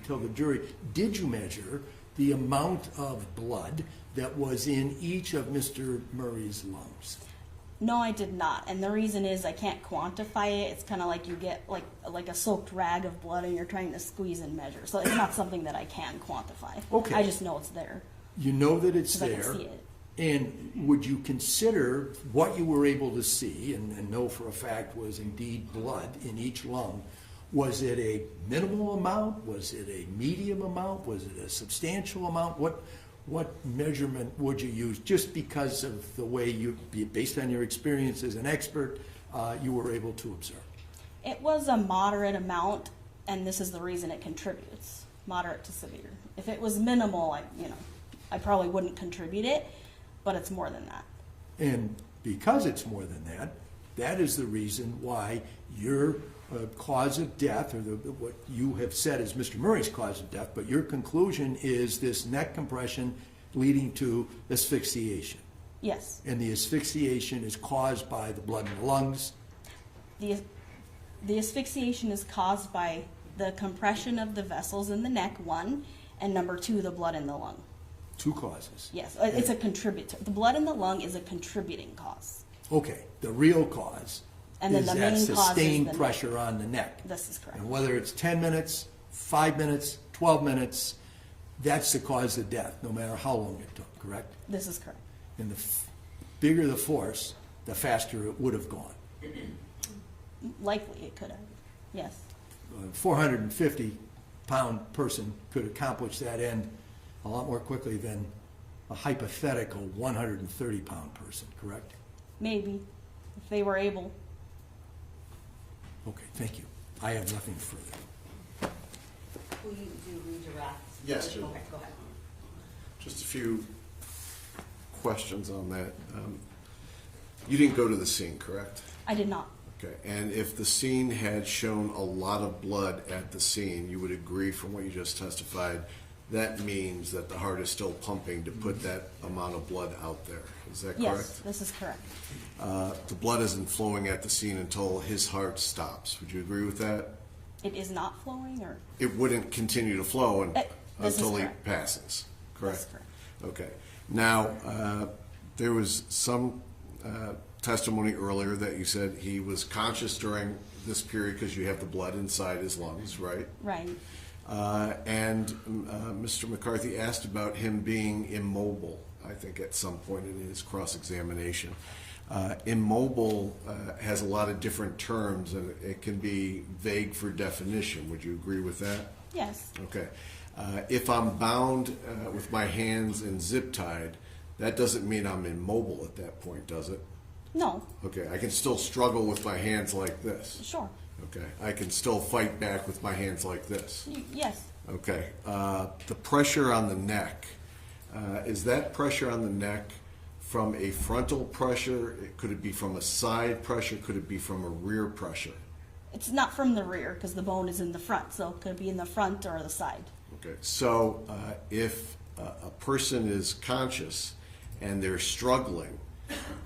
tell the jury, did you measure the amount of blood that was in each of Mr. Murray's lungs? No, I did not. And the reason is I can't quantify it. It's kind of like you get like a soaked rag of blood and you're trying to squeeze and measure. So it's not something that I can quantify. Okay. I just know it's there. You know that it's 'Cause I there. can see it. And would you consider what you were able to see and know for a fact was indeed blood in each lung? Was it a minimal amount? Was it a medium amount? Was it a substantial amount? What measurement would you use just because of the way based on your experience as an expert, you were able to observe? It was a moderate amount, and this is the reason it contributes, moderate to severe. If it was minimal, I probably wouldn't contribute it, but it's more than that. And because it's more than that, that is the reason why your cause of death, or what you have said is Mr. Murray's cause of death, but your conclusion is this neck compression leading to asphyxiation. Yes. And the asphyxiation is caused by the blood in the lungs. The asphyxiation is caused by the compression of the vessels in the neck, one, and number two, the blood in the lung. Two causes. Yes, it's a contributor. The blood in the lung is a contributing cause. Okay, the real cause And then is the that main cause is sustained the neck. pressure on the neck. This is correct. And whether it's 10 minutes, 5 minutes, 12 minutes, that's the cause of death, no matter how long it took, correct? This is correct. And the bigger the force, the faster it would have gone. Likely it could have. Yes. A 450-pound person could accomplish that end a lot more quickly than a hypothetical 130-pound person, correct? Maybe, if they were able. Okay, thank you. I have nothing further. Will you do redirect? Yes, Jim. Okay, go ahead. Just a few questions on that. You didn't go to the scene, correct? I did not. Okay, and if the scene had shown a lot of blood at the scene, you would agree from what you just testified, that means that the heart is still pumping to put that amount of blood out there. Is that correct? Yes, this is correct. The blood isn't flowing at the scene until his heart stops. Would you agree with that? It is not flowing, or? It wouldn't continue to flow This is until he correct. passes, correct? That's correct. Okay. Now, there was some testimony earlier that you said he was conscious during this period because you have the blood inside his lungs, right? Right. And Mr. McCarthy asked about him being immobile, I think, at some point in his cross-examination. Immobile has a lot of different terms, and it can be vague for definition. Would you agree with that? Yes. Okay. If I'm bound with my hands and zip-tied, that doesn't mean I'm immobile at that point, does it? No. Okay. I can still struggle with my hands like this. Sure. Okay. I can still fight back with my hands like this. Yes. Okay. The pressure on the neck, is that pressure on the neck from a frontal pressure? Could it be from a side pressure? Could it be from a rear pressure? It's not from the rear because the bone is in the front, so it could be in the front or the side. Okay. So if a person is conscious and they're struggling,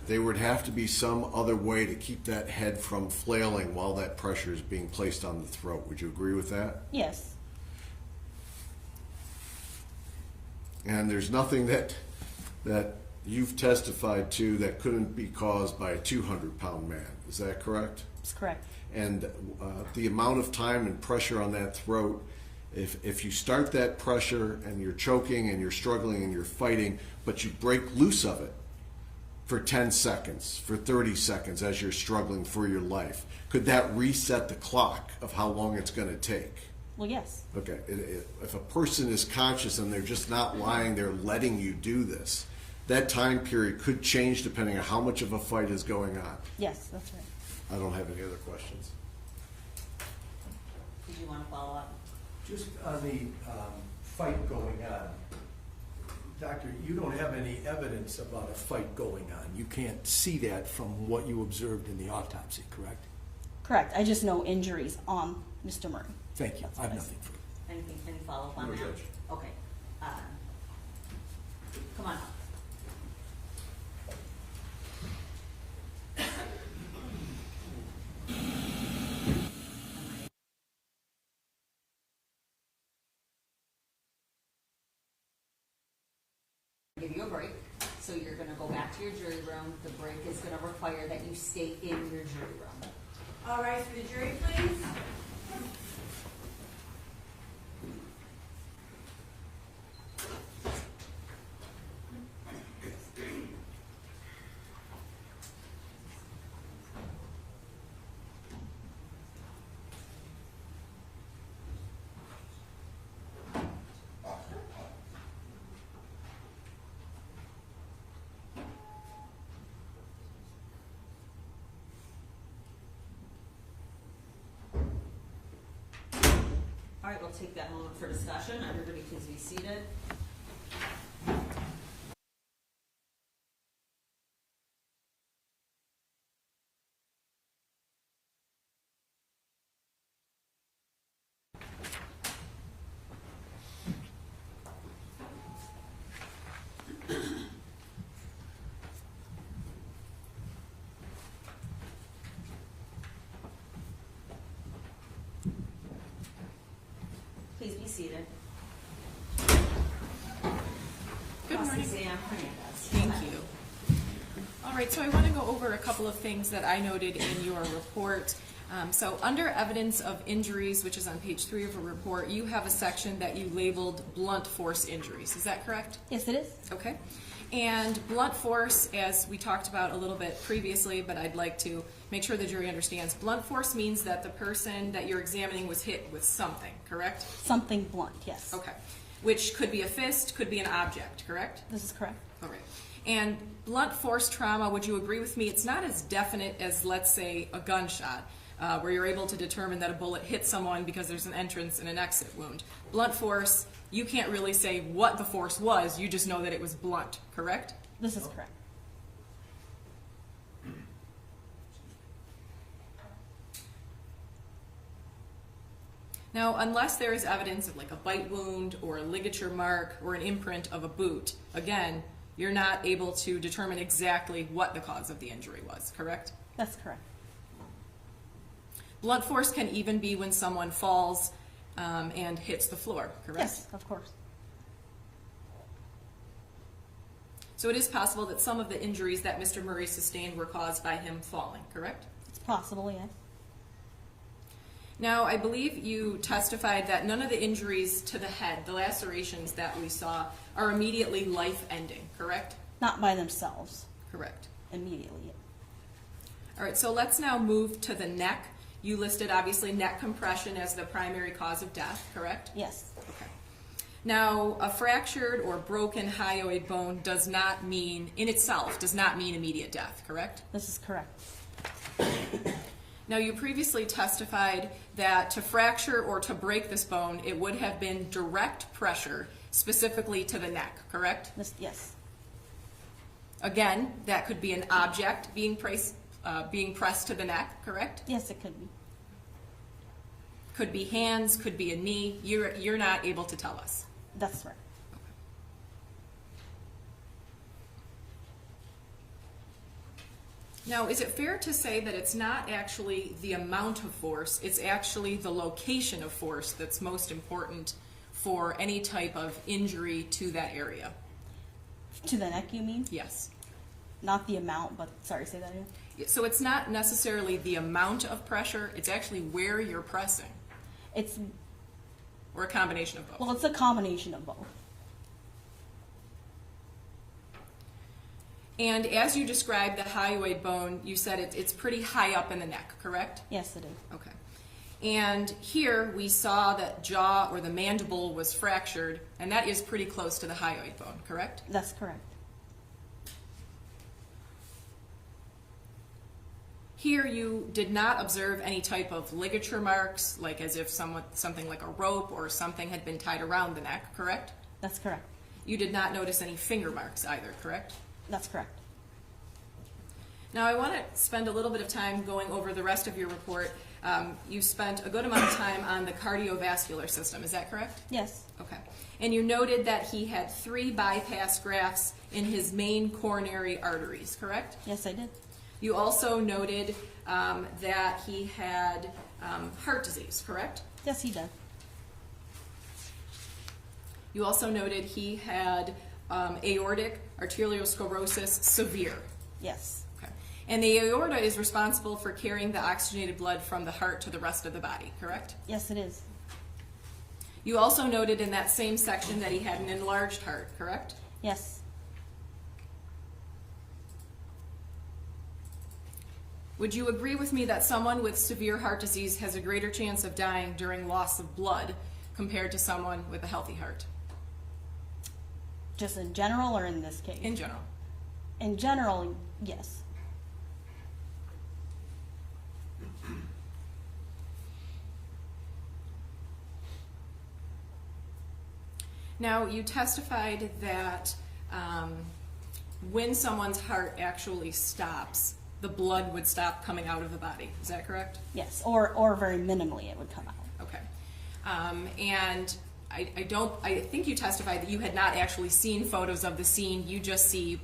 there would have to be some other way to keep that head from flailing while that pressure is being placed on the throat. Would you agree with that? Yes. And there's nothing that you've testified to that couldn't be caused by a 200-pound man. Is that correct? That's correct. And the amount of time and pressure on that throat, if you start that pressure and you're choking and you're struggling and you're fighting, but you break loose of it for 10 seconds, for 30 seconds as you're struggling for your life, could that reset the clock of how long it's going to take? Well, yes. Okay, if a person is conscious and they're just not lying there letting you do this, that time period could change depending on how much of a fight is going on. Yes, that's right. I don't have any other questions. Did you want to follow up? Just on the fight going on, Doctor, you don't have any evidence about a fight going on. You can't see that from what you observed in the autopsy, correct? Correct. I just know injuries on Mr. Murray. Any That's I have what I nothing further. Anything, any follow-up on No, that? Judge. Okay. Come on up. give you a break. So you're gonna go back to your jury room. The break is gonna require that you stay in your jury room. All right, for the jury, please. All right, we'll take that moment for discussion. Everybody please be seated. Please be seated. Good morning. Sam Hernandez. Thank you. All right, so I want to go over a couple of things that I noted in your report. So under evidence of injuries, which is on page 3 of the report, you have a section that you labeled blunt force injuries. Is that correct? Yes, it is. Okay. And blunt force, as we talked about a little bit previously, but I'd like to make sure the jury understands, blunt force means that the person that you're examining was hit with something, correct? Something blunt, yes. Okay. Which could be a fist, could be an object, correct? This is correct. All right. And blunt force trauma, would you agree with me, it's not as definite as, let's say, a gunshot, where you're able to determine that a bullet hit someone because there's an entrance and an exit wound. Blunt force, you can't really say what the force was, you just know that it was blunt, correct? This is correct. Now, unless there is evidence of like a bite wound or a ligature mark or an imprint of a boot, again, you're not able to determine exactly what the cause of the injury was, correct? That's correct. Blunt force can even be when someone falls and hits the floor, correct? Yes, of course. So it is possible that some of the injuries that Mr. Murray sustained were caused by him falling, correct? It's possible, yes. Now, I believe you testified that none of the injuries to the head, the lacerations that we saw, are immediately life-ending, correct? Not by themselves, Correct. immediately. All right, so let's now move to the neck. You listed, obviously, neck compression as the primary cause of death, correct? Yes. Okay. Now, a fractured or broken hyoid bone does not mean, in itself, does not mean immediate death, correct? This is correct. Now, you previously testified that to fracture or to break this bone, it would have been direct pressure, specifically to the neck, correct? Yes. Again, that could be an object being pressed to the neck, correct? Yes, it could be. Could be hands, could be a knee. You're not able to tell us. That's right. Now, is it fair to say that it's not actually the amount of force, it's actually the location of force that's most important for any type of injury to that area? To the neck, you mean? Yes. Not the amount, but sorry, say that again. So it's not necessarily the amount of pressure, it's actually where you're pressing, It's, or a combination of both. well, it's a combination of both. And as you described the hyoid bone, you said it's pretty high up in the neck, correct? Yes, it is. Okay. And here we saw that jaw or the mandible was fractured, and that is pretty close to the hyoid bone, correct? That's correct. Here you did not observe any type of ligature marks, like as if something like a rope or something had been tied around the neck, correct? That's correct. You did not notice any finger marks either, correct? That's correct. Now I want to spend a little bit of time going over the rest of your report. You spent a good amount of time on the cardiovascular system, is that correct? Yes. Okay. And you noted that he had 3 bypass grafts in his main coronary arteries, correct? Yes, I did. You also noted that he had heart disease, correct? Yes, he did. You also noted he had aortic arteriosclerosis severe. Yes. Okay. And the aorta is responsible for carrying the oxygenated blood from the heart to the rest of the body, correct? Yes, it is. You also noted in that same section that he had an enlarged heart, correct? Yes. Would you agree with me that someone with severe heart disease has a greater chance of dying during loss of blood compared to someone with a healthy heart? Just in general or in this case? In general. In general, yes. Now, you testified that when someone's heart actually stops, the blood would stop coming out of the body. Is that correct? Yes, or very minimally it would come out. Okay. And I think you testified that you had not actually seen photos of the scene. You just see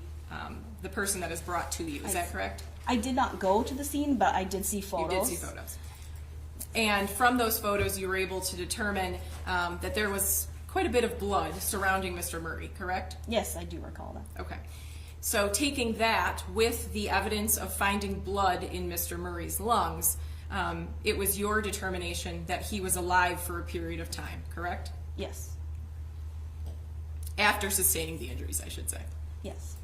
the person that is brought to you. Is that correct? I did not go to the scene, but I did see photos. You did see photos. And from those photos, you were able to determine that there was quite a bit of blood surrounding Mr. Murray, correct? Yes, I do recall that. Okay. So taking that with the evidence of finding blood in Mr. Murray's lungs, it was your determination that he was alive for a period of time, correct? Yes. After sustaining the injuries, I should say. Yes.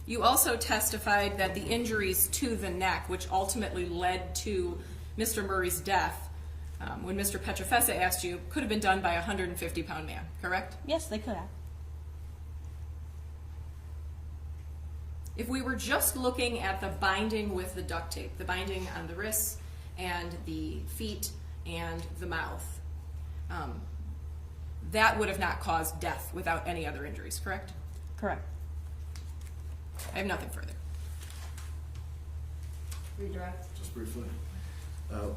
You also testified that the injuries to the neck, which ultimately led to Mr. Murray's death, when Mr. Petrofessa asked you, could have been done by a 150-pound man, correct? Yes, they could have. If we were just looking at the binding with the duct tape, the binding on the wrists and the feet and the mouth, that would have not caused death without any other injuries, correct? Correct. I have nothing further. Redirect. Just briefly.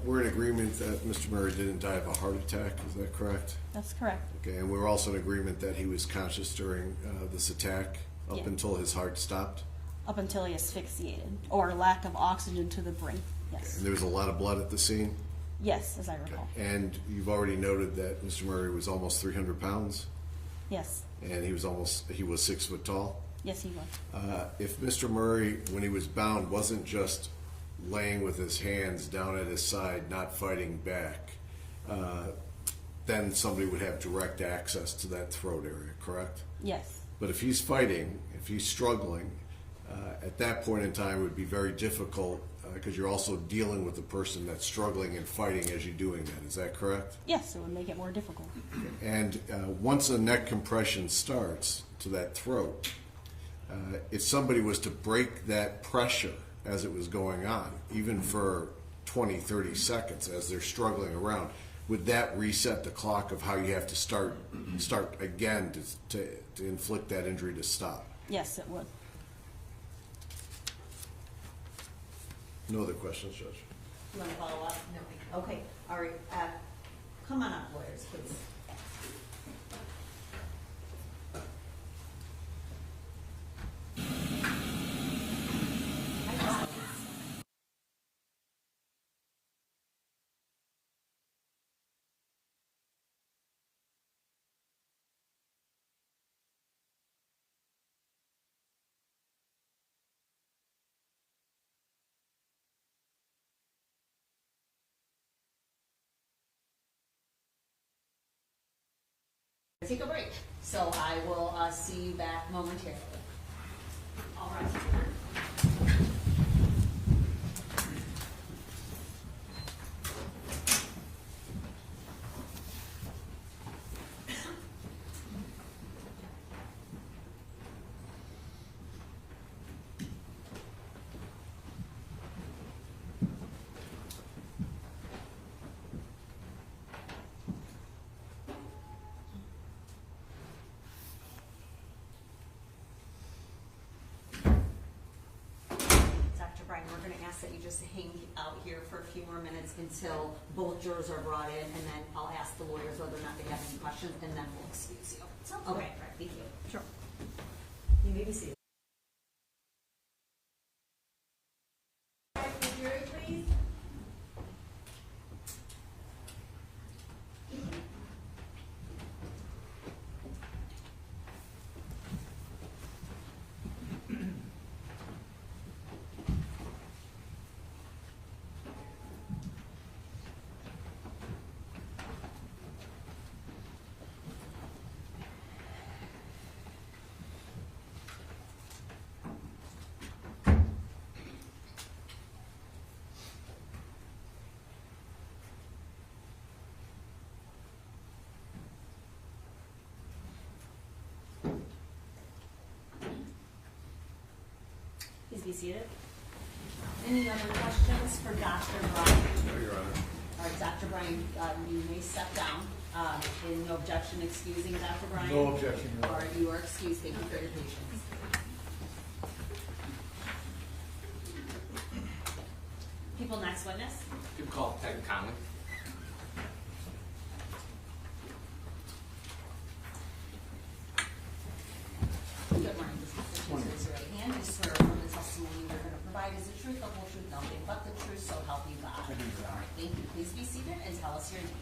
We're in agreement that Mr. Murray didn't die of a heart attack, is that correct? That's correct. Okay, and we're also in agreement that he was conscious during this attack up Yeah. until his heart stopped? Up until he asphyxiated, or lack of oxygen to the brain. Yes. And there was a lot of blood at the scene? Yes, as I recall. And you've already noted that Mr. Murray was almost 300 pounds, Yes. and he was 6 foot tall? Yes, he was. If Mr. Murray, when he was bound, wasn't just laying with his hands down at his side, not fighting back, then somebody would have direct access to that throat area, correct? Yes. But if he's fighting, if he's struggling, at that point in time it would be very difficult because you're also dealing with the person that's struggling and fighting as you're doing that. Is that correct? Yes, it would make it more difficult. And once a neck compression starts to that throat, if somebody was to break that pressure as it was going on, even for 20, 30 seconds as they're struggling around, would that reset the clock of how you have to start again to inflict that injury to stop? Yes, it would. No other questions, Judge? You want to follow up? No. Okay, all right. Come on up, lawyers, please. Take a break, so I will see you back momentarily. All right. We're going to ask that you just hang out here for a few more minutes until both jurors are brought in, and then I'll ask the lawyers whether or not they have any questions, and then we'll excuse you. Okay, thank you. Sure. You may be seated. The jury, please. be seated. Any other questions for Dr. Bryan? No, Your Honor. All right, Dr. Bryan, you may step down. In no objection excusing Dr. Bryan? No objection, Your Honor. All right, you are excused. Thank you for your patience. People next witness? You can call Detective Conley. Good morning. This is the raise your right hand. You swear affirm the testimony you're going to provide is the truth, the whole truth, nothing but the truth, so help you God. I do, Your All right, thank you. Please be seated and tell us your name.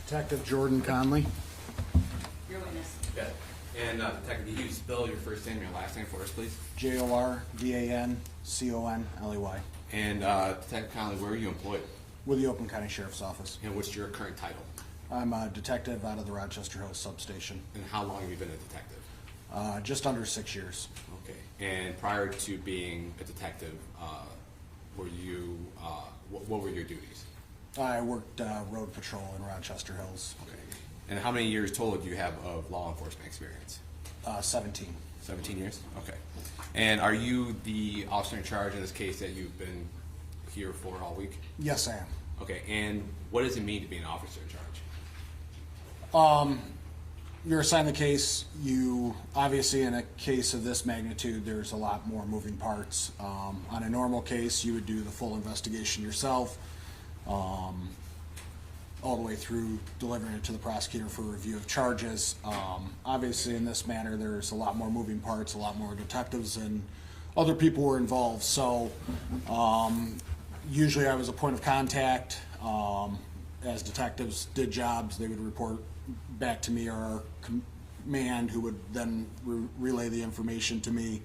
Detective Jordan Conley. Your witness. Yeah. And Detective, can you spell your first name and your last name for us, please? Jordanconley. And Detective Conley, where are you employed? With the Oakland County Sheriff's Office. And what's your current title? I'm a detective out of the Rochester Hills substation. And how long have you been a detective? Just under 6 years. Okay. And prior to being a detective, were you what were your duties? I worked road patrol in Rochester Hills. Okay. And how many years total do you have of law enforcement experience? 17. 17 years? Okay. And are you the officer in charge in this case that you've been here for all week? Yes, I am. Okay. And what does it mean to be an officer in charge? You're assigned the case. You obviously, in a case of this magnitude, there's a lot more moving parts. On a normal case, you would do the full investigation yourself, all the way through delivering it to the prosecutor for review of charges. Obviously, in this matter, there's a lot more moving parts, a lot more detectives, and other people were involved. So, usually, I was a point of contact. As detectives did jobs, they would report back to me or our command, who would then relay the information to me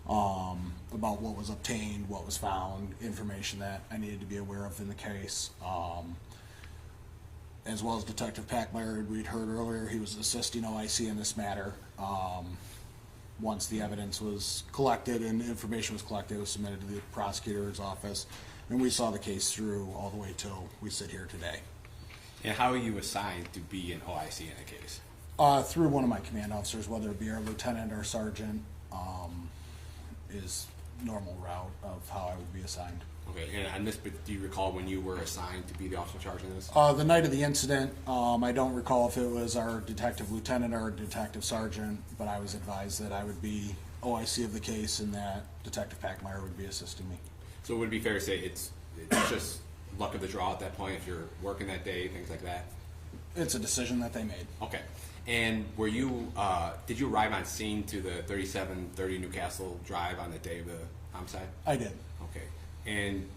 about what was obtained, what was found, information that I needed to be aware of in the case. As well as Detective Packmeyer, we'd heard earlier, he was assisting OIC in this matter. Once the evidence was collected and information was collected, it was submitted to the prosecutor's office, and we saw the case through all the way till we sit here today. And how are you assigned to be an OIC in a case? Through one of my command officers, whether it be our lieutenant or sergeant, is normal route of how I would be assigned. Okay, and on this, but do you recall when you were assigned to be the officer in charge in this? The night of the incident, I don't recall if it was our detective lieutenant or detective sergeant, but I was advised that I would be OIC of the case and that Detective Packmeyer would be assisting me. So would it be fair to say it's just luck of the draw at that point if you're working that day, things like that? It's a decision that they made. Okay. And were you, did you arrive on scene to the 3730 Newcastle Drive on the day of the homicide? I did. Okay. And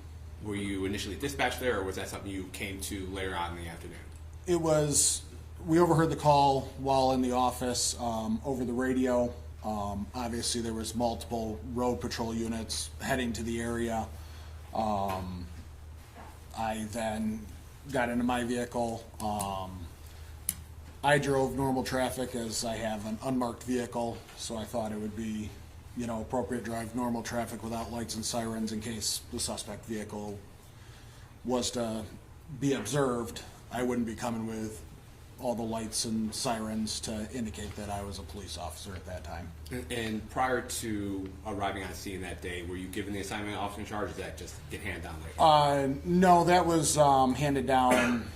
were you initially dispatched there, or was that something you came to later on in the afternoon? It was, we overheard the call while in the office over the radio. Obviously, there was multiple road patrol units heading to the area. I then got into my vehicle. I drove normal traffic as I have an unmarked vehicle, so I thought it would be, appropriate to drive normal traffic without lights and sirens in case the suspect vehicle was to be observed. I wouldn't be coming with all the lights and sirens to indicate that I was a police officer at that time. And prior to arriving on scene that day, were you given the assignment of officer in charge, or did that just get handed down later? No, that was handed down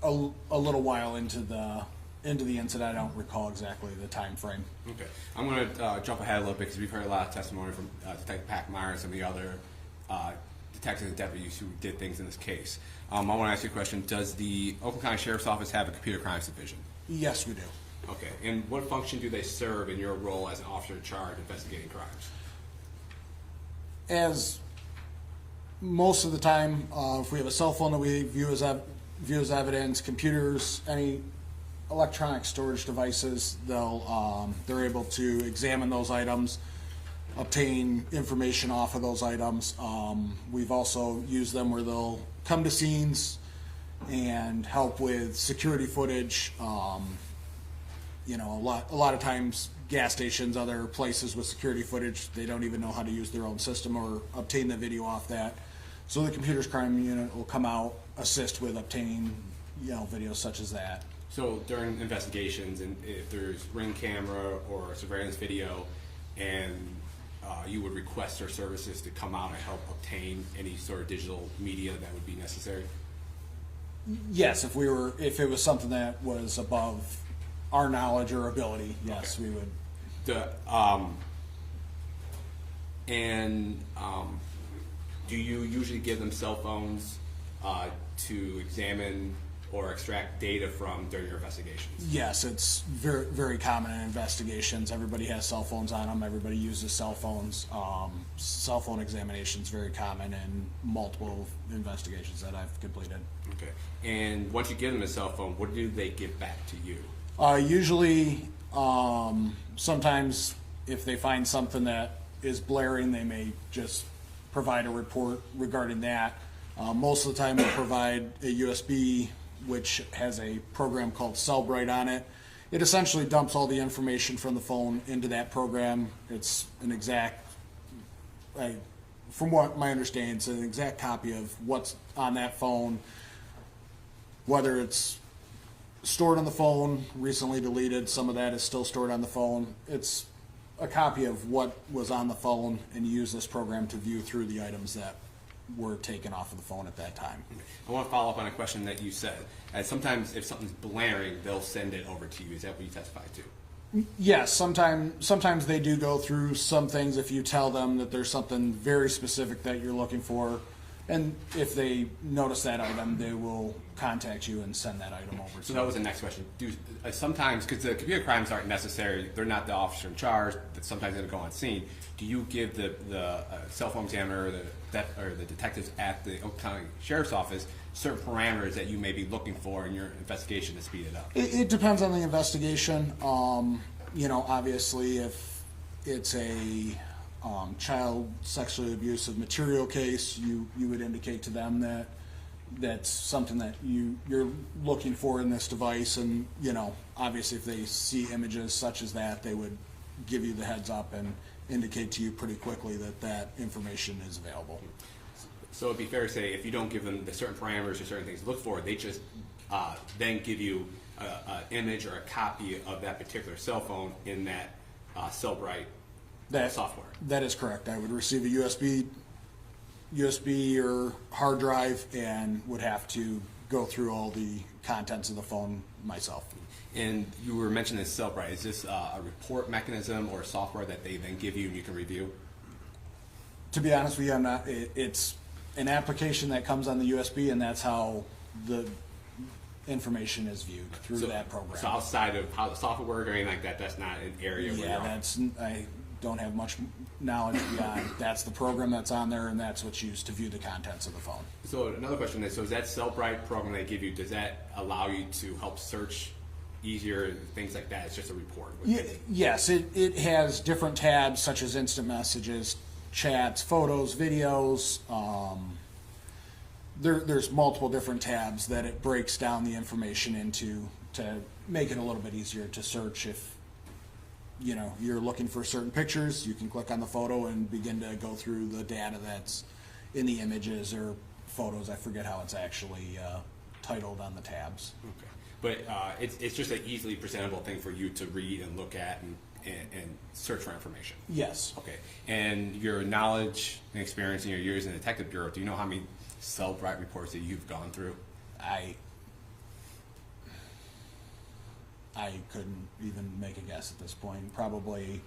a little while into the incident. I don't recall exactly the time frame. Okay. I'm going to jump ahead a little bit because we've heard a lot of testimony from Detective Packmeyer and some of the other detectives and deputies who did things in this case. I want to ask you a question. Does the Oakland County Sheriff's Office have a computer crimes division? Yes, we do. Okay. And what function do they serve in your role as an officer in charge investigating crimes? As most of the time, if we have a cell phone that we view as evidence, computers, any electronic storage devices, they're able to examine those items, obtain information off of those items. We've also used them where they'll come to scenes and help with security footage. A lot of times gas stations, other places with security footage, they don't even know how to use their own system or obtain the video off that. So the computers crime unit will come out, assist with obtaining, videos such as that. So during investigations, and if there's ring camera or surveillance video, and you would request our services to come out and help obtain any sort of digital media that would be necessary? Yes, if it was something that was above our knowledge or ability, yes, we would. Do you usually give them cell phones to examine or extract data from during your investigations? Yes, it's very, very common in investigations. Everybody has cell phones on them. Everybody uses cell phones. Cell phone examinations very common in multiple investigations that I've completed. Okay. And once you give them a cell phone, what do they give back to you? Usually, sometimes if they find something that is blaring, they may just provide a report regarding that. Most of the time, we'll provide a USB, which has a program called Cellbrite on it. It essentially dumps all the information from the phone into that program. It's an exact, from what my understanding, it's an exact copy of what's on that phone, whether it's stored on the phone, recently deleted, some of that is still stored on the phone. It's a copy of what was on the phone, and you use this program to view through the items that were taken off of the phone at that time. I want to follow up on a question that you said. Sometimes if something's blaring, they'll send it over to you. Is that what you testified to? Yes, sometimes they do go through some things if you tell them that there's something very specific that you're looking for. And if they notice that item, they will contact you and send that item over to you. So that was the next question. Sometimes, because the computer crimes aren't necessary, they're not the officer in charge, sometimes they don't go on scene. Do you give the cell phone examiner or the detectives at the Oakland County Sheriff's Office certain parameters that you may be looking for in your investigation to speed it up? It depends on the investigation. Obviously, if it's a child sexually abusive material case, you would indicate to them that that's something that you're looking for in this device, and obviously if they see images such as that, they would give you the heads up and indicate to you pretty quickly that that information is available. So it'd be fair to say if you don't give them the certain parameters or certain things to look for, they just then give you an image or a copy of that particular cell phone in that Cellbrite software. That is correct. I would receive a USB or hard drive and would have to go through all the contents of the phone myself. And you were mentioning this Cellbrite. Is this a report mechanism or software that they then give you and you can review? To be honest with you, I'm not. It's an application that comes on the USB, and that's how the information is viewed through that program. So outside of how the software works or anything like that, that's not an area where you're on. I don't have much knowledge beyond. That's the program that's on there, and that's what's used to view the contents of the phone. So another question is, so is that Cellbrite program they give you, does that allow you to help search easier, things like that? It's just a report. Yes, it has different tabs such as instant messages, chats, photos, videos. There's multiple different tabs that it breaks down the information into to make it a little bit easier to search. If you're looking for certain pictures, you can click on the photo and begin to go through the data that's in the images or photos. I forget how it's actually titled on the tabs. Okay. But it's just an easily presentable thing for you to read and look at and search for information. Yes. Okay. And your knowledge and experience in your years in the Detective Bureau, do you know how many Cellbrite reports that you've gone through? I couldn't even make a guess at this point. Probably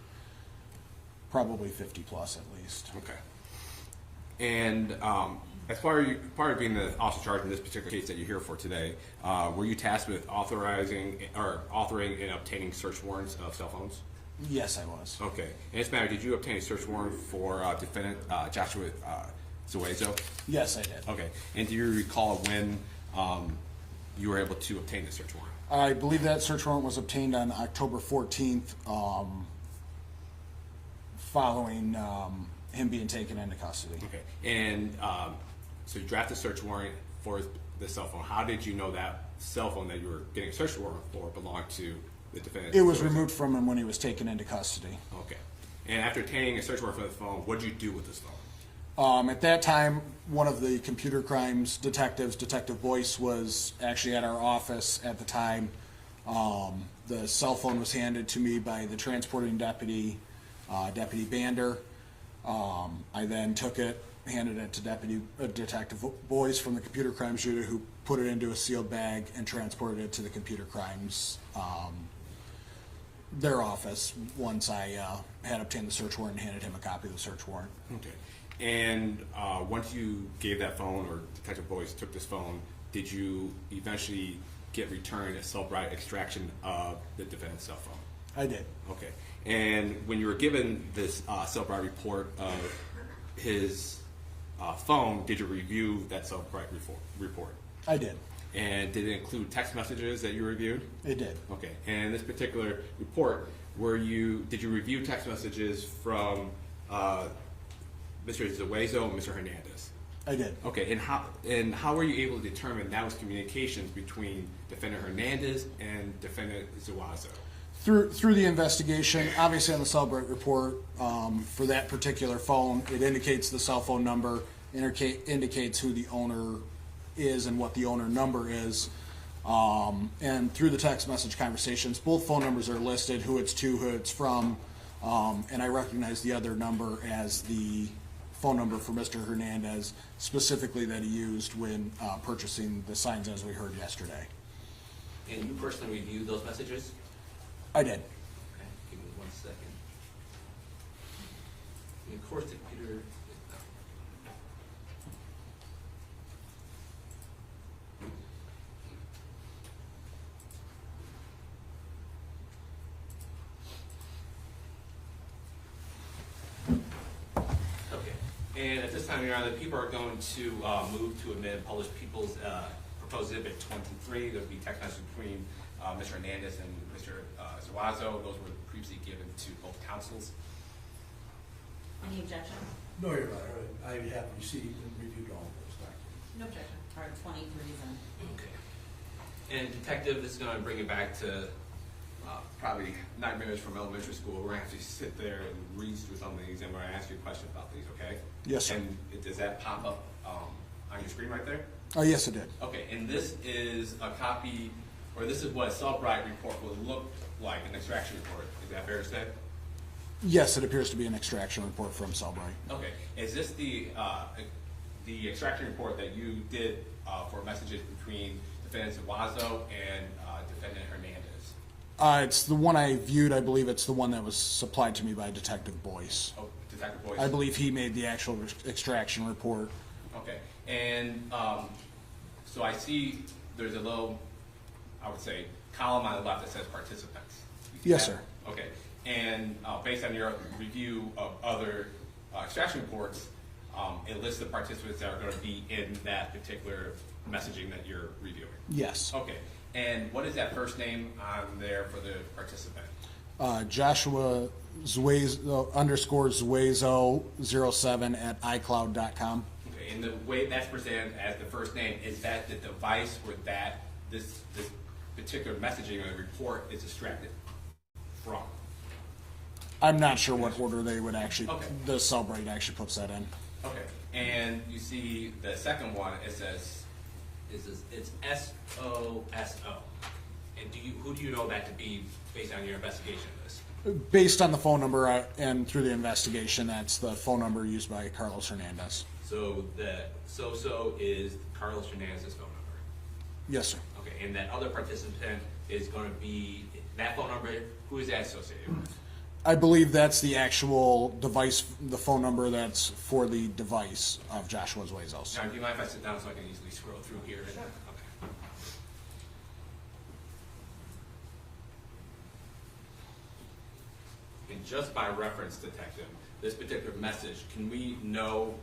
50 plus at least. Okay. And as part of being the officer charged in this particular case that you're here for today, were you tasked with authoring and obtaining search warrants of cell phones? Yes, I was. Okay. In this matter, did you obtain a search warrant for defendant Joshua Zuazo? Yes, I did. Okay. And do you recall when you were able to obtain the search warrant? I believe that search warrant was obtained on October 14th, following him being taken into custody. Okay. And so you drafted a search warrant for the cell phone. How did you know that cell phone that you were getting a search warrant for belonged to the defendant? It was removed from him when he was taken into custody. Okay. And after obtaining a search warrant for the phone, what did you do with this phone? At that time, one of the computer crimes detectives, Detective Boyce, was actually at our office at the time. The cell phone was handed to me by the transporting deputy. Deputy Bander. I then took it, handed it to Detective Boyce from the Computer Crimes Unit, who put it into a sealed bag and transported it to the Computer Crimes, their office, once I had obtained the search warrant and handed him a copy of the search warrant. Okay. And once you gave that phone, or Detective Boyce took this phone, did you eventually get returned a Cellbrite extraction of the defendant's cell phone? I did. Okay. And when you were given this Cellbrite report of his phone, did you review that Cellbrite report? I did. And did it include text messages that you reviewed? It did. Okay. And this particular report, did you review text messages from Mr. Zuazo and Mr. Hernandez? I did. Okay. And how were you able to determine that was communications between Defendant Hernandez and Defendant Zuazo? Through the investigation, obviously on the Cellbrite report, for that particular phone, it indicates the cell phone number, indicates who the owner is and what the owner number is. And through the text message conversations, both phone numbers are listed, who it's to, who it's from, and I recognize the other number as the phone number for Mr. Hernandez, specifically that he used when purchasing the signs, as we heard yesterday. And you personally reviewed those messages? I did. Okay, give me 1 second. And of course, the computer. Okay, and at this time, Your Honor, the people are going to move to amend published People's Proposed Exhibit 23. There will be text message between Mr. Hernandez and Mr. Zuazo. Those were previously given to both counsels. Any objection? No, Your Honor, I have received and reviewed all of those documents. No objection. Part 23 is in. Okay. And Detective, this is going to bring it back to probably 9 minutes from elementary school. We're going to actually sit there and read through some of these, and we're going to ask you a question about these, okay? Yes, sir. And does that pop up on your screen right there? Oh, yes, it did. Okay, and this is a copy, or this is what a Cellbrite report would look like, an extraction report. Is that fair to say? Yes, it appears to be an extraction report from Cellbrite. Okay, is this the extraction report that you did for messages between Defendant Zuazo and Defendant Hernandez? It's the one I viewed. I believe it's the one that was supplied to me by Detective Boyce. Oh, Detective Boyce? I believe he made the actual extraction report. Okay, and so I see there's a little, I would say, column on the left that says participants. Yes, sir. Okay, and based on your review of other extraction reports, it lists the participants that are going to be in that particular messaging that you're reviewing. Yes. Okay, and what is that first name on there for the participant? Joshua Zuazo _ Zuazo 07 at iCloud.com. Okay, and the way that's presented as the first name, is that the device where this particular messaging or report is extracted from? I'm not sure what order they would actually, Okay. the Cellbrite actually puts that in. Okay, and you see the second one, it says, it's SOSO. And who do you know that to be based on your investigation of this? Based on the phone number and through the investigation, that's the phone number used by Carlos Hernandez. So the SOSO is Carlos Hernandez's phone number? Yes, sir. Okay, and that other participant is going to be, that phone number, who is that associated with? I believe that's the actual device, the phone number that's for the device of Joshua Zuazo. Now, do you mind if I sit down so I can easily scroll through here? Sure. Okay. And just by reference, Detective, this particular message, can we know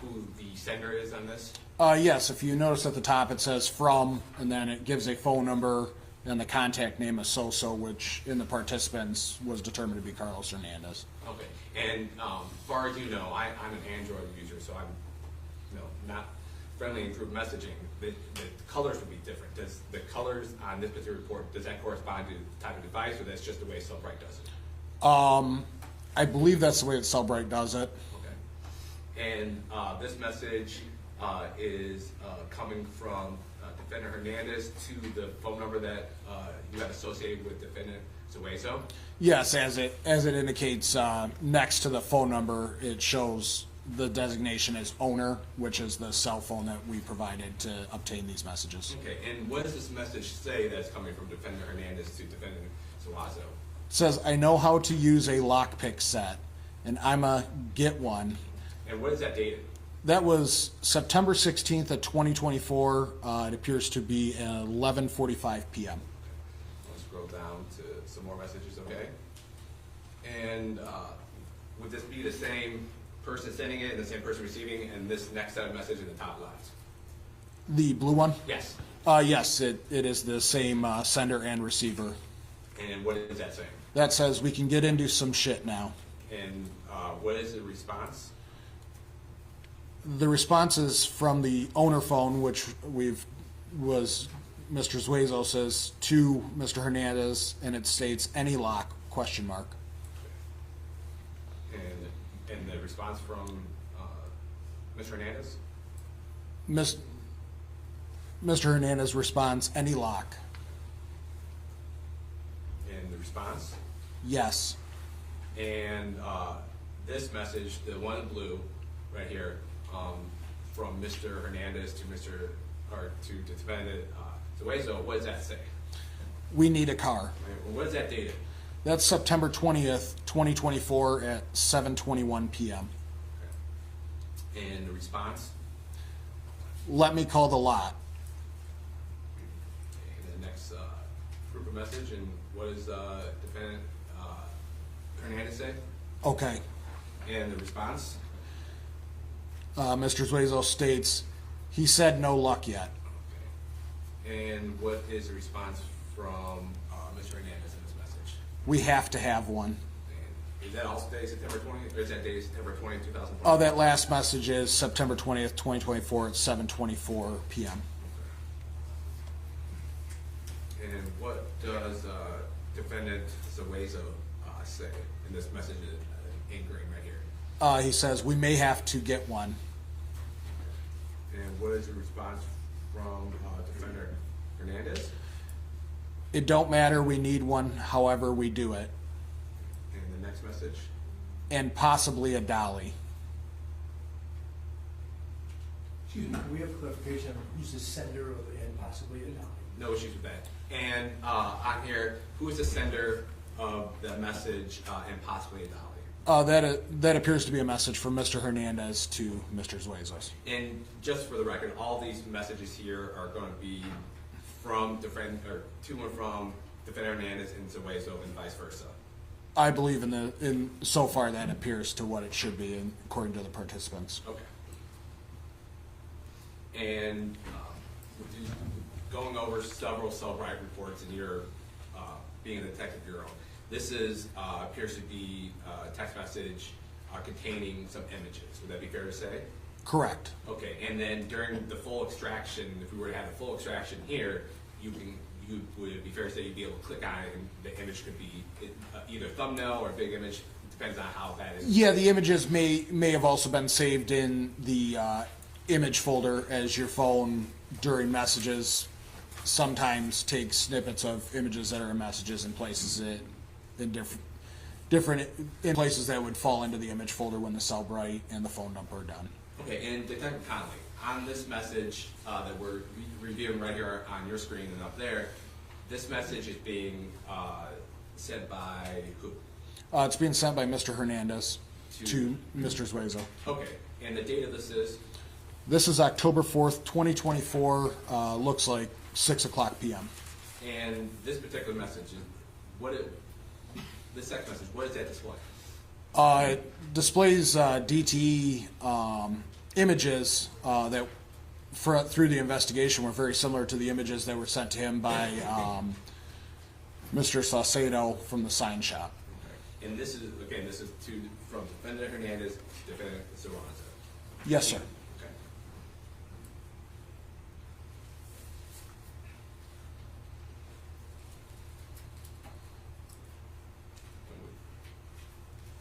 who the sender is on this? Yes, if you notice at the top it says from, and then it gives a phone number and the contact name is Soso, which in the participants was determined to be Carlos Hernandez. Okay, and as far as you know, I'm an Android user, so I'm not friendly in group messaging. The colors would be different. Does the colors on this particular report, does that correspond to the type of device, or that's just the way Cellbrite does it? I believe that's the way that Cellbrite does it. Okay, and this message is coming from Defendant Hernandez to the phone number that you have associated with Defendant Zuazo? Yes, as it indicates next to the phone number, it shows the designation as owner, which is the cell phone that we provided to obtain these messages. Okay, and what does this message say that's coming from Defendant Hernandez to Defendant Zuazo? It says, "I know how to use a lockpick set, and I'ma get one." And what is that dated? That was September 16th of 2024. It appears to be 11:45 p.m. Let's scroll down to some more messages, okay? And would this be the same person sending it and the same person receiving it, and this next set of messages in the top left? The blue one? Yes. Yes, it is the same sender and receiver. And what is that saying? That says we can get into some shit now. And what is the response? The response is from the owner phone, which was Mr. Zuazo says to Mr. Hernandez, and it states any lock ? And the response from Mr. Hernandez? Mr. Hernandez responds any lock. And the response? Yes. And this message, the one in blue, right here, from Mr. Hernandez to Defendant Zuazo, what does that say? We need a car. Well, what is that dated? That's September 20th, 2024 at 7:21 p.m. Okay. And the response? Let me call the lot. And the next group of message, and what does Defendant Hernandez say? Okay. And the response? Mr. Zuazo states, he said no luck yet. Okay. And what is the response from Mr. Hernandez in this message? We have to have one. And is that also dated September 20th, or is that dated September 20th, 2020? That last message is September 20th, 2024 at 7:24 p.m. And what does Defendant Zuazo say in this message in green right here? He says, we may have to get one. And what is the response from Defendant Hernandez? It don't matter, we need one, however we do it. And the next message? And possibly a dolly. Excuse me, can we have clarification on who's the sender of and possibly a dolly? No issues with that. And on here, who is the sender of the message and possibly a dolly? That appears to be a message from Mr. Hernandez to Mr. Zuazo. And just for the record, all these messages here are going to be from to and from Defendant Hernandez and Zuazo and vice versa. I believe in so far that appears to what it should be, according to the participants. Okay. And going over several cell-right reports in your being a detective bureau, this appears to be a text message containing some images. Would that be fair to say? Correct. Okay, and then during the full extraction, if we were to have a full extraction here, would it be fair to say you'd be able to click on it and the image could be either thumbnail or a big image, depends on how that is. Yeah, the images may have also been saved in the image folder, as your phone during messages sometimes takes snippets of images that are in messages and places it in different places that would fall into the image folder when the cell bright and the phone number are done. Okay, and Detective Conley, on this message that we're reviewing right here on your screen and up there, this message is being sent by who? It's being sent by Mr. Hernandez to Mr. Zuazo. Okay, and the date of this is? This is October 4th, 2024, looks like 6 o'clock p.m. And this particular message, this text message, what does that display? It displays DTE images that through the investigation were very similar to the images that were sent to him by Mr. Saucedo from the sign shop. Okay. And this is from Defendant Hernandez to Defendant Zuazo. Yes, sir. Okay.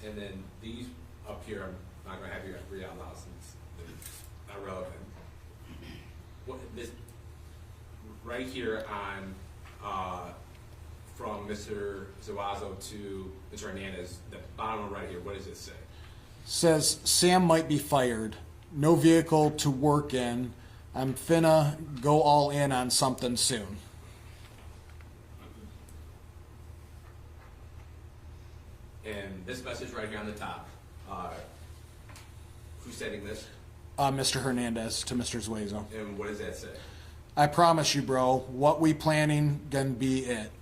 And then these up here, I'm not going to have you read out loud since they're not relevant. What this right here on from Mr. Zuazo to Mr. Hernandez, the bottom one right here, what does it say? Says Sam might be fired. No vehicle to work in. I'm finna go all in on something soon. And this message right here on the top, who's sending this? Mr. Hernandez to Mr. Zuazo. And what does that say? I promise you, bro, what we planning gonna be it.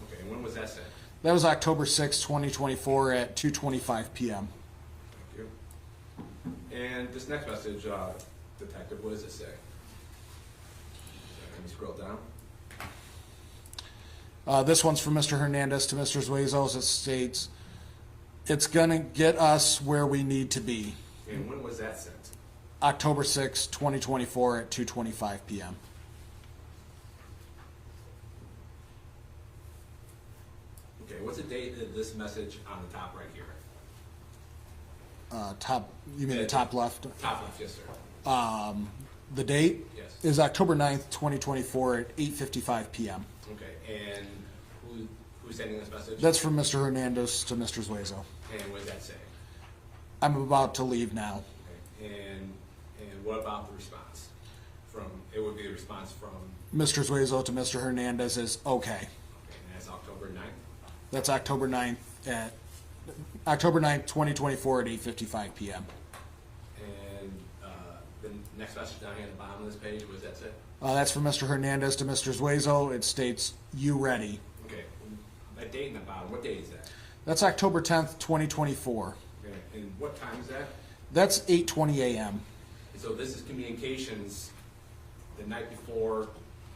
Okay, and when was that sent? That was October 6, 2024 at 2:25 p.m. Thank you. And this next message, Detective, what does it say? Can you scroll down? This one's from Mr. Hernandez to Mr. Zuazo. It states, it's gonna get us where we need to be. And when was that sent? October 6, 2024 at 2:25 p.m. Okay, what's the date of this message on the top right here? You mean the top left? Top left, yes, sir. The date Yes. is October 9th, 2024 at 8:55 p.m. Okay, and who's sending this message? That's from Mr. Hernandez to Mr. Zuazo. And what does that say? I'm about to leave now. Okay, and what about the response? It would be the response from, Mr. Zuazo to Mr. Hernandez is okay. okay, and that's October 9th? That's October 9th, 2024 at 8:55 p.m. And the next message down here at the bottom of this page, what does that say? That's from Mr. Hernandez to Mr. Zuazo. It states, you ready. Okay, that date in the bottom, what date is that? That's October 10th, 2024. Okay, and what time is that? That's 8:20 a.m. And so this is communications the night before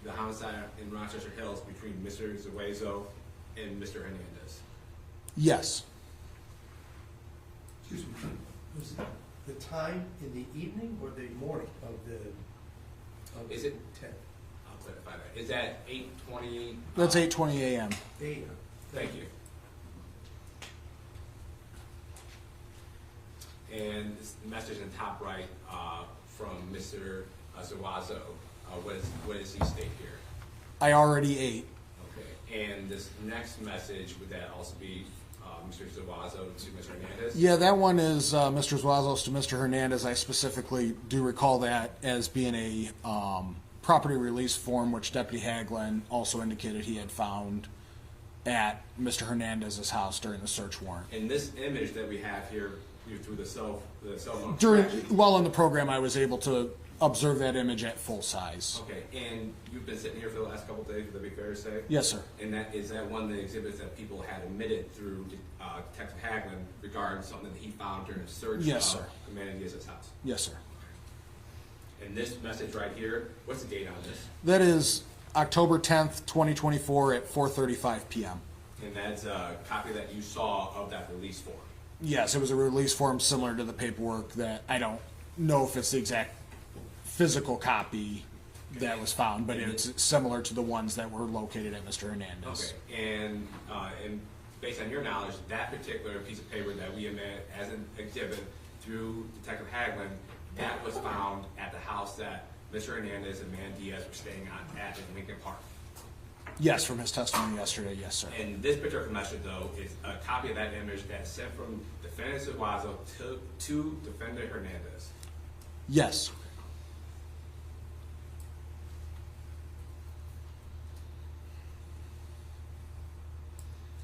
the homicide in Rochester Hills between Mr. Zuazo and Mr. Hernandez. Yes. Excuse me, was the time in the evening or the morning of the? Is it? 10 I'll clarify that. Is that 8:20? That's 8:20 a.m. a.m.? Thank you. And this message in the top right from Mr. Zuazo, what does he state here? I already ate. Okay, and this next message, would that also be Mr. Zuazo to Mr. Hernandez? Yeah, that one is Mr. Zuazo's to Mr. Hernandez. I specifically do recall that as being a property release form, which Deputy Haglin also indicated he had found at Mr. Hernandez's house during the search warrant. And this image that we have here through the cell phone. While in the program, I was able to observe that image at full size. Okay, and you've been sitting here for the last couple of days, would that be fair to say? Yes, sir. And is that one of the exhibits that people had admitted through Detective Haglin regarding something that he found during a search Yes, of sir. Hernandez's house? Yes, sir. And this message right here, what's the date on this? That is October 10th, 2024 at 4:35 p.m. And that's a copy that you saw of that release form. Yes, it was a release form similar to the paperwork that I don't know if it's the exact physical copy that was found, but it's similar to the ones that were located at Mr. Hernandez. Okay, and based on your knowledge, that particular piece of paper that we admit as an exhibit through Detective Haglin, that was found at the house that Mr. Hernandez and Man Diaz were staying at in Lincoln Park. Yes, from his testimony yesterday, yes, sir. And this particular message, though, is a copy of that image that's sent from Defendant Zuazo to Defendant Hernandez. Yes.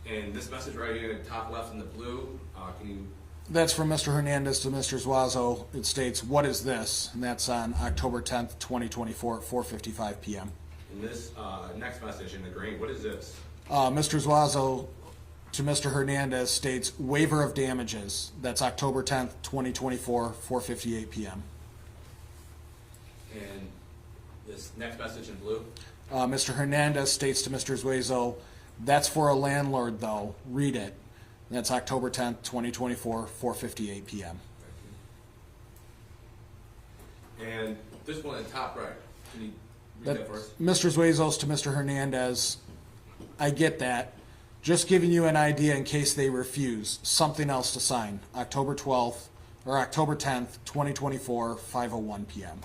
And this message right here in the top left in the blue, can you? That's from Mr. Hernandez to Mr. Zuazo. It states, what is this? And that's on October 10th, 2024 at 4:55 p.m. And this next message in the green, what is this? Mr. Zuazo to Mr. Hernandez states, waiver of damages. That's October 10th, 2024, 4:58 p.m. And this next message in blue? Mr. Hernandez states to Mr. Zuazo, that's for a landlord, though. Read it. That's October 10th, 2024, 4:58 p.m. And this one in the top right, can you read that for us? Mr. Zuazo's to Mr. Hernandez. I get that. Just giving you an idea in case they refuse. Something else to sign. October 12th, or October 10th, 2024, 5:01 p.m.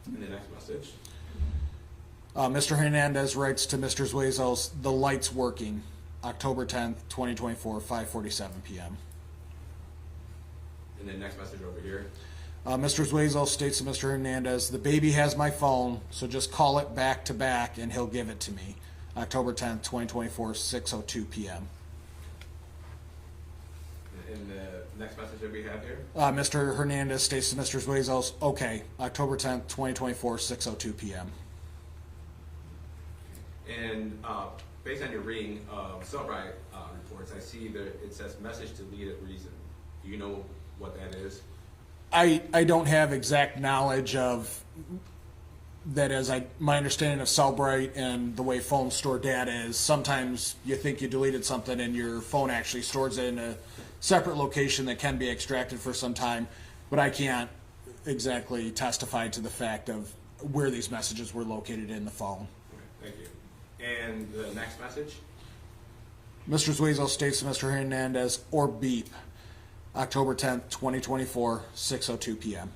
And the next message? Mr. Hernandez writes to Mr. Zuazo, the light's working, October 10th, 2024, 5:47 p.m. And then next message over here. Mr. Zuazo states to Mr. Hernandez, the baby has my phone, so just call it back to back and he'll give it to me, October 10th, 2024, 6:02 p.m. And the next message that we have here. Mr. Hernandez states to Mr. Zuazo, okay, October 10th, 2024, 6:02 p.m. And based on your reading of Cellbrite reports, I see that it says message deleted reason. Do you know what that is? I don't have exact knowledge of that. As my understanding of Cellbrite and the way phones store data is, sometimes you think you deleted something and your phone actually stores it in a separate location that can be extracted for some time, but I can't exactly testify to the fact of where these messages were located in the phone. Okay, thank you. And the next message? Mr. Zuazo states to Mr. Hernandez, or beep, October 10th, 2024, 6:02 p.m.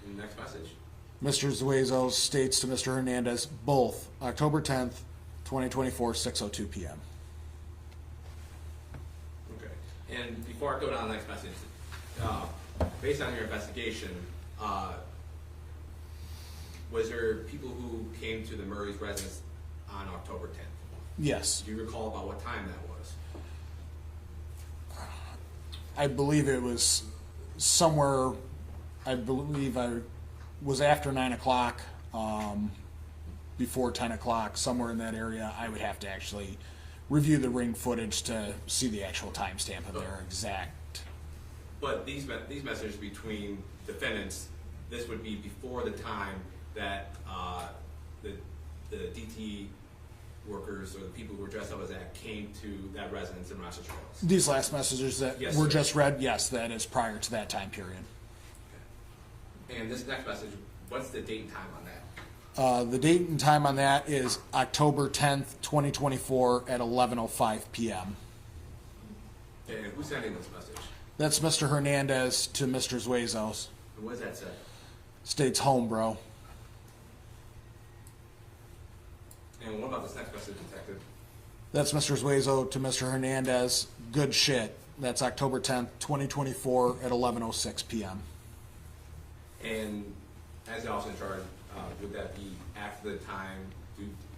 And the next message? Mr. Zuazo states to Mr. Hernandez, both, October 10th, 2024, 6:02 p.m. Okay. And before I go down to the next message, based on your investigation, was there people who came to the Murray's residence on October 10th? Yes. Do you recall about what time that was? I believe it was somewhere, I believe I was after 9 o'clock, before 10 o'clock, somewhere in that area. I would have to actually review the ring footage to see the actual timestamp of their exact. But these messages between defendants, this would be before the time that the DTE workers or the people who were dressed up as that came to that residence in Rochester Hills. These last messages that Yes, were sir. just read, yes, that is prior to that time period. Okay. And this next message, what's the date and time on that? The date and time on that is October 10th, 2024 at 11:05 p.m. And who's sending this message? That's Mr. Hernandez to Mr. Zuazo. And what does that say? States home, bro. And what about this next message, detective? That's Mr. Zuazo to Mr. Hernandez. Good shit. That's October 10th, 2024 at 11:06 p.m. And as the officer in charge, would that be after the time?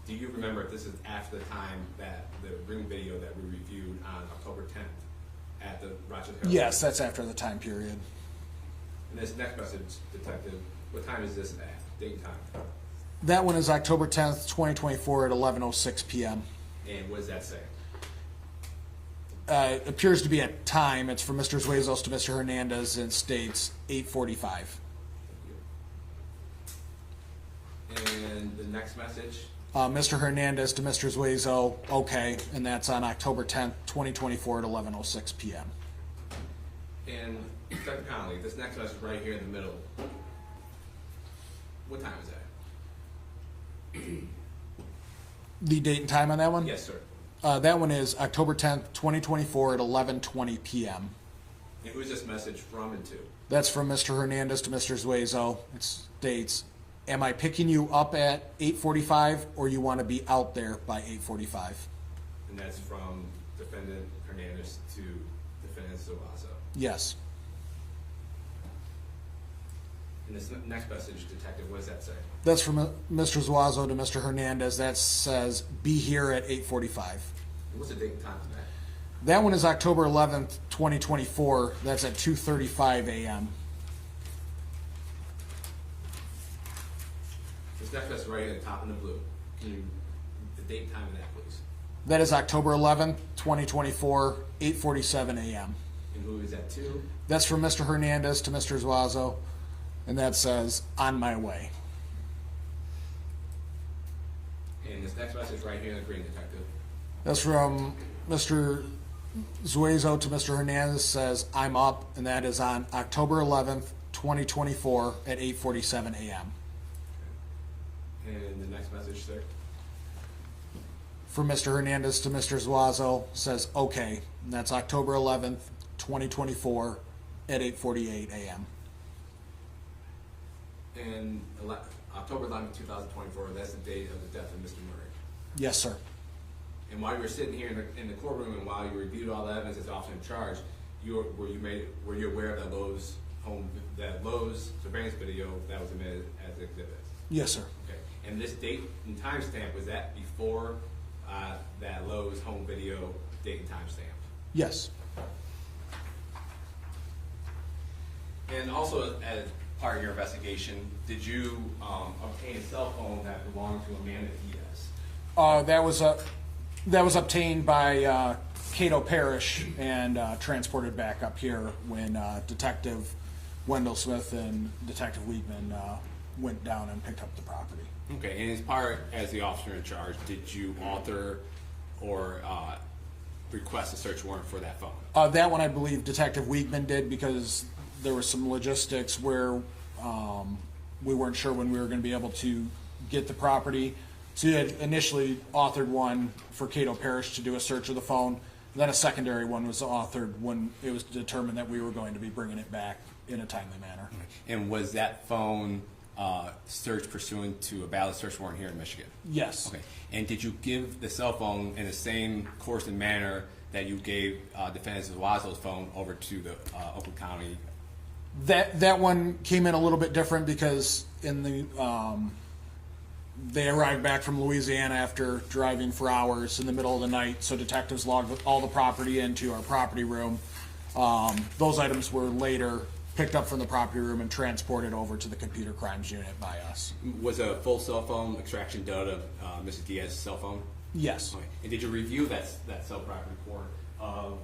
Do you remember if this is after the time that the ring video that we reviewed on October 10th at the Rochester Hills? Yes, that's after the time period. And this next message, detective, what time is this at? Date and time? That one is October 10th, 2024 at 11:06 p.m. And what does that say? It appears to be a time. It's from Mr. Zuazo to Mr. Hernandez and states 8:45. And the next message? Mr. Hernandez to Mr. Zuazo, okay, and that's on October 10th, 2024 at 11:06 p.m. And Detective Connolly, this next message right here in the middle, what time is that? The date and time on that one? Yes, sir. That one is October 10th, 2024 at 11:20 p.m. And who is this message from and to? That's from Mr. Hernandez to Mr. Zuazo. It states, am I picking you up at 8:45 or you want to be out there by 8:45? And that's from Defendant Hernandez to Defendant Zuazo. Yes. And this next message, Detective, what does that say? That's from Mr. Zuazo to Mr. Hernandez. That says, be here at 8:45. And what's the date and time on that? That one is October 11th, 2024. That's at 2:35 a.m. This next message right at the top in the blue. Can you, the date and time of that, please? That is October 11th, 2024, 8:47 a.m. And who is that to? That's from Mr. Hernandez to Mr. Zuazo, and that says, on my way. And this next message right here in the green, Detective. That's from Mr. Zuazo to Mr. Hernandez, says, I'm up, and that is on October 11th, 2024 at 8:47 a.m. And the next message, sir? From Mr. Hernandez to Mr. Zuazo, says, okay, and that's October 11th, 2024 at 8:48 a.m. And October 11th, 2024, that's the date of the death of Mr. Murray. Yes, sir. And while you were sitting here in the courtroom and while you reviewed all the evidence as officer in charge, were you aware of that Lowe's surveillance video that was admitted as an exhibit? Yes, sir. Okay. And this date and timestamp, was that before that Lowe's home video date and timestamp? Yes. And also, as part of your investigation, did you obtain a cell phone that belonged to Amanda Diaz? That was obtained by Cato Parish and transported back up here when Detective Wendell Smith and Detective Weidman went down and picked up the property. Okay, and as part as the officer in charge, did you author or request a search warrant for that phone? That one I believe Detective Weidman did because there was some logistics where we weren't sure when we were going to be able to get the property. So he had initially authored one for Cato Parish to do a search of the phone. Then a secondary one was authored when it was determined that we were going to be bringing it back in a timely manner. And was that phone searched pursuant to a valid search warrant here in Michigan? Yes. Okay. And did you give the cell phone in the same course and manner that you gave Defendant Zuazo's phone over to the Oakland County? That one came in a little bit different because in the they arrived back from Louisiana after driving for hours in the middle of the night, so detectives logged all the property into our property room. Those items were later picked up from the property room and transported over to the computer crimes unit by us. Was a full cell phone extraction done of Mrs. Diaz's cell phone? Yes. Okay. And did you review that cell property report of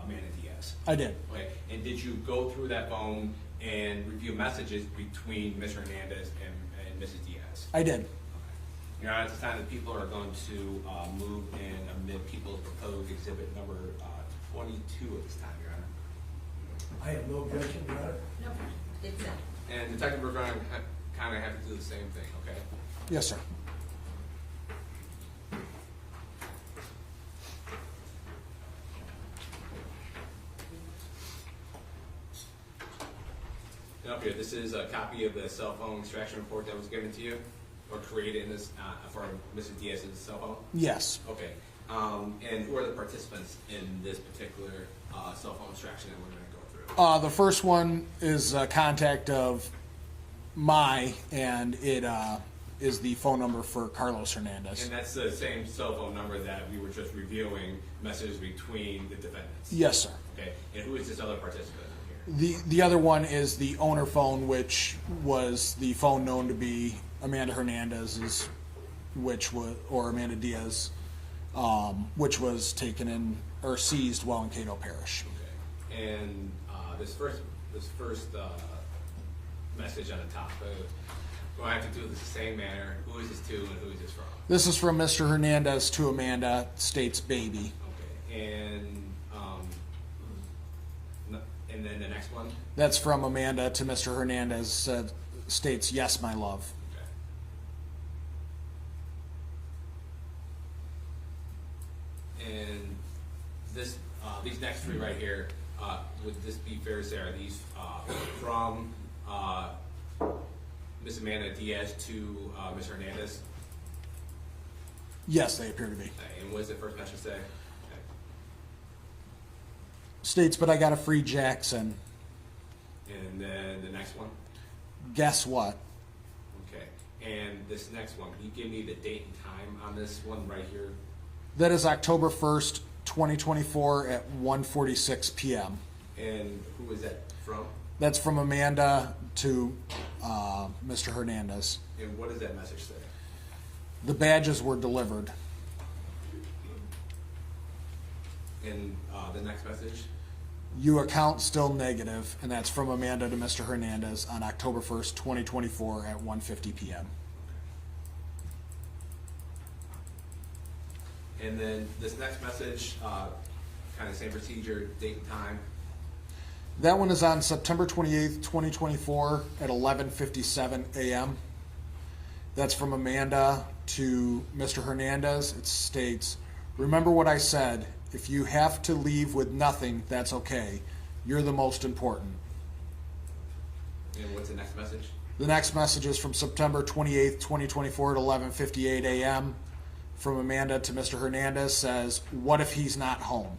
Amanda Diaz? I did. Okay. And did you go through that phone and review messages between Mr. Hernandez and Mrs. Diaz? I did. Your Honor, at this time, the people are going to move and admit people's proposed exhibit number 22 at this time, Your Honor. I have no objection, Your Honor. Nope, it's in. And Detective, we're going to kind of have to do the same thing, okay? Yes, sir. And up here, this is a copy of the cell phone extraction report that was given to you or created in this for Mrs. Diaz's cell phone? Yes. Okay. And who are the participants in this particular cell phone extraction that we're going to go through? The first one is a contact of and it is the phone number for Carlos Hernandez. And that's the same cell phone number that we were just reviewing messages between the defendants? Yes, sir. Okay. And who is this other participant here? The other one is the owner phone, which was the phone known to be Amanda Hernandez's, or Amanda Diaz, which was taken in or seized while in Cato Parish. Okay. And this first message on the top, we'll have to do this the same manner. Who is this to and who is this from? This is from Mr. Hernandez to Amanda, states baby. Okay. And then the next one? That's from Amanda to Mr. Hernandez, states yes, my love. Okay. And this, these next three right here, would this be fair to say, are these from Miss Amanda Diaz to Ms. Hernandez? Yes, they appear to be. And what does the first message say? Okay. States, but I got a free Jackson. And then the next one? Guess what? Okay. And this next one, can you give me the date and time on this one right here? That is October 1st, 2024 at 1:46 p.m. And who is that from? That's from Amanda to Mr. Hernandez. And what does that message say? The badges were delivered. And the next message? You account still negative, and that's from Amanda to Mr. Hernandez on October 1st, 2024 at 1:50 p.m. And then this next message, kind of same procedure, date and time. That one is on September 28th, 2024 at 11:57 a.m. That's from Amanda to Mr. Hernandez. It states, remember what I said. If you have to leave with nothing, that's okay. You're the most important. And what's the next message? The next message is from September 28th, 2024 at 11:58 a.m. from Amanda to Mr. Hernandez, says, "What if he's not home?"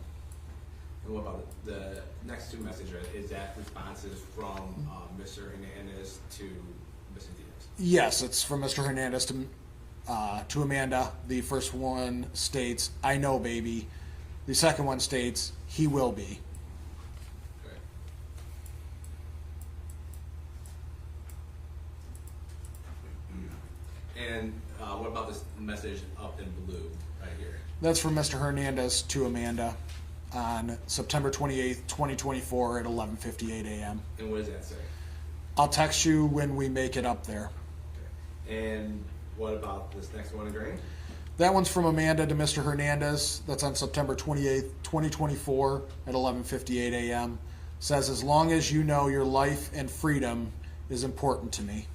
And what about the next two messages? Is that responses from Mr. Hernandez to Mrs. Diaz? Yes, it's from Mr. Hernandez to Amanda. The first one states, "I know, baby." The second one states, "He will be." Okay. And what about this message up in blue right here? That's from Mr. Hernandez to Amanda on September 28th, 2024 at 11:58 a.m. And what does that say? I'll text you when we make it up there. Okay. And what about this next one in green? That one's from Amanda to Mr. Hernandez. That's on September 28th, 2024 at 11:58 a.m. Says, "As long as you know your life and freedom is important to me."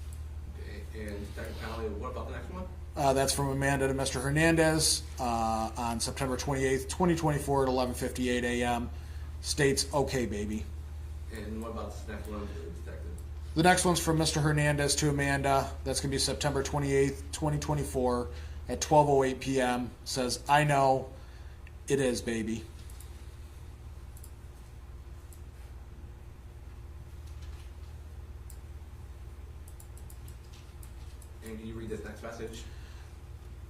Okay. And second penalty, what about the next one? That's from Amanda to Mr. Hernandez on September 28th, 2024 at 11:58 a.m. States, "Okay, baby." And what about this next one, detective? The next one's from Mr. Hernandez to Amanda. That's going to be September 28th, 2024 at 12:08 p.m. Says, "I know, it is, baby." And can you read this next message?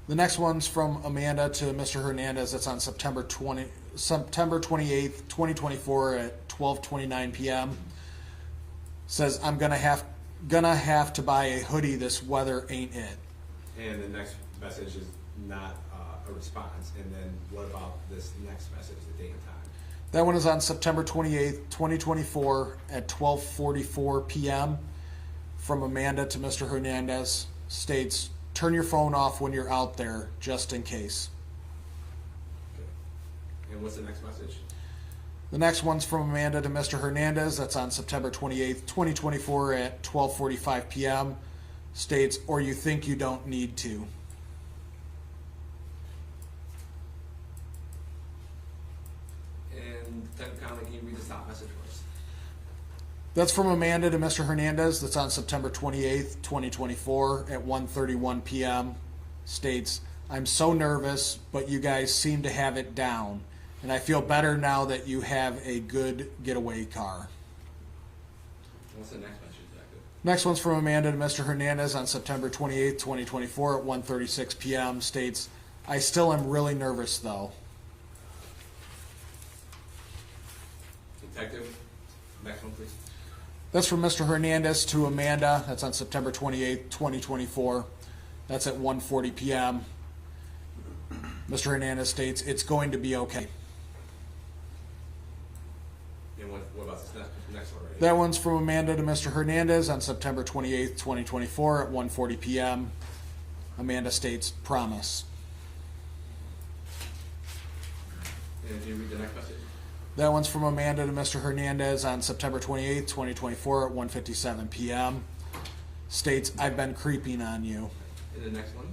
The next one's from Amanda to Mr. Hernandez. That's on September 28th, 2024 at 12:29 p.m. Says, "I'm gonna have to buy a hoodie. This weather ain't it." And the next message is not a response. And then what about this next message, the date and time? That one is on September 28th, 2024 at 12:44 p.m. from Amanda to Mr. Hernandez. States, "Turn your phone off when you're out there, just in case." Okay. And what's the next message? The next one's from Amanda to Mr. Hernandez. That's on September 28th, 2024 at 12:45 p.m. States, "Or you think you don't need to." And Detective Conley, can you read the stop message for us? That's from Amanda to Mr. Hernandez. That's on September 28th, 2024 at 1:31 p.m. States, "I'm so nervous, but you guys seem to have it down. And I feel better now that you have a good getaway car." What's the next message, Detective? Next one's from Amanda to Mr. Hernandez on September 28th, 2024 at 1:36 p.m. States, "I still am really nervous though." Detective, next one, please. That's from Mr. Hernandez to Amanda. That's on September 28th, 2024. That's at 1:40 p.m. Mr. Hernandez states, "It's going to be okay." And what about this next one right here? That one's from Amanda to Mr. Hernandez on September 28th, 2024 at 1:40 p.m. Amanda states, "Promise." And can you read the next message? That one's from Amanda to Mr. Hernandez on September 28th, 2024 at 1:57 p.m. States, "I've been creeping on you." And the next one?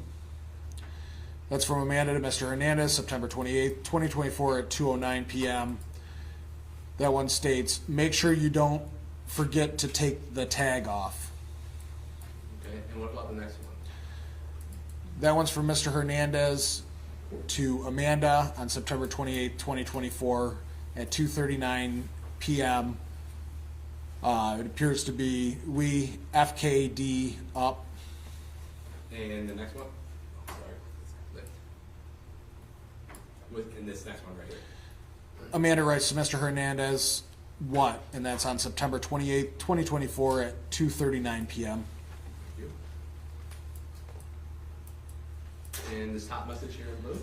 That's from Amanda to Mr. Hernandez, September 28th, 2024 at 2:09 p.m. That one states, "Make sure you don't forget to take the tag off." Okay, and what about the next one? That one's from Mr. Hernandez to Amanda on September 28th, 2024 at 2:39 p.m. It appears to be "We FKD up." And the next one? Oh, sorry. In this next one right here. Amanda writes to Mr. Hernandez, "What?" And that's on September 28th, 2024 at 2:39 p.m. Thank you. And this top message here in blue?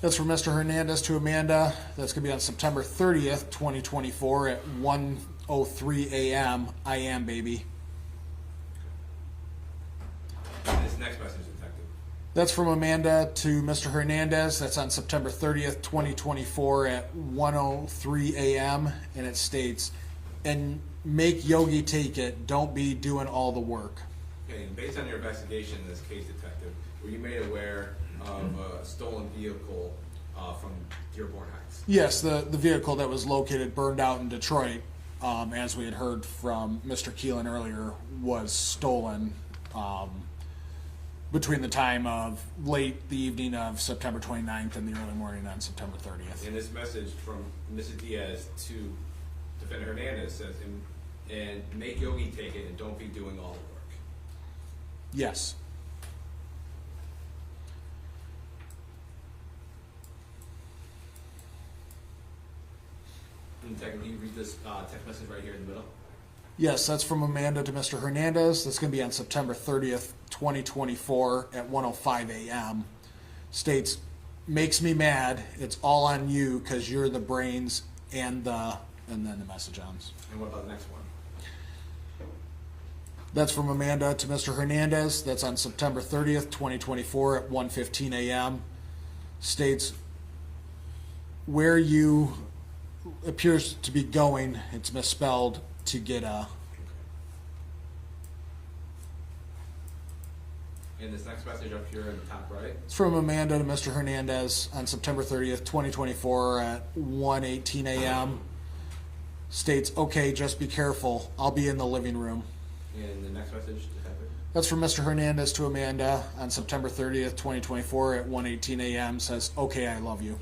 That's from Mr. Hernandez to Amanda. That's going to be on September 30th, 2024 at 1:03 a.m. "I am, baby." And this next message, Detective? That's from Amanda to Mr. Hernandez. That's on September 30th, 2024 at 1:03 a.m. And it states, "And make Yogi take it. Don't be doing all the work." Okay, and based on your investigation in this case, Detective, were you made aware of a stolen vehicle from Dearborn Heights? Yes, the vehicle that was located burned out in Detroit as we had heard from Mr. Keelan earlier, was stolen between the time of late the evening of September 29th and the early morning on September 30th. And this message from Mrs. Diaz to Defendant Hernandez says, and make Yogi take it and don't be doing all the work. Yes. And Detective, can you read this text message right here in the middle? Yes, that's from Amanda to Mr. Hernandez. That's going to be on September 30th, 2024 at 1:05 a.m. States, makes me mad. It's all on you because you're the brains and then the message ends. And what about the next one? That's from Amanda to Mr. Hernandez. That's on September 30th, 2024 at 1:15 a.m. States, where you appears to be going, it's misspelled, to get a. And this next message up here in the top right? It's from Amanda to Mr. Hernandez on September 30th, 2024 at 1:18 a.m. States, okay, just be careful. I'll be in the living room. And the next message, Detective? That's from Mr. Hernandez to Amanda on September 30th, 2024 at 1:18 a.m. Says, okay, I love you.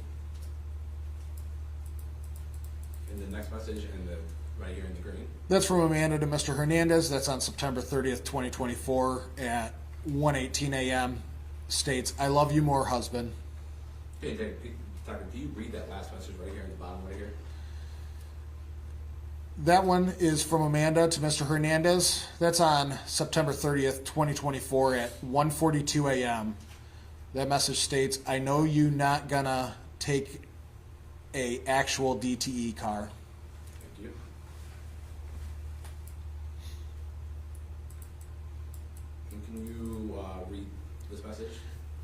And the next message and the right here in the green? That's from Amanda to Mr. Hernandez. That's on September 30th, 2024 at 1:18 a.m. States, I love you more, husband. Hey, Detective, do you read that last message right here in the bottom right here? That one is from Amanda to Mr. Hernandez. That's on September 30th, 2024 at 1:42 a.m. That message states, I know you not gonna take a actual DTE car. Thank you. And can you read this message?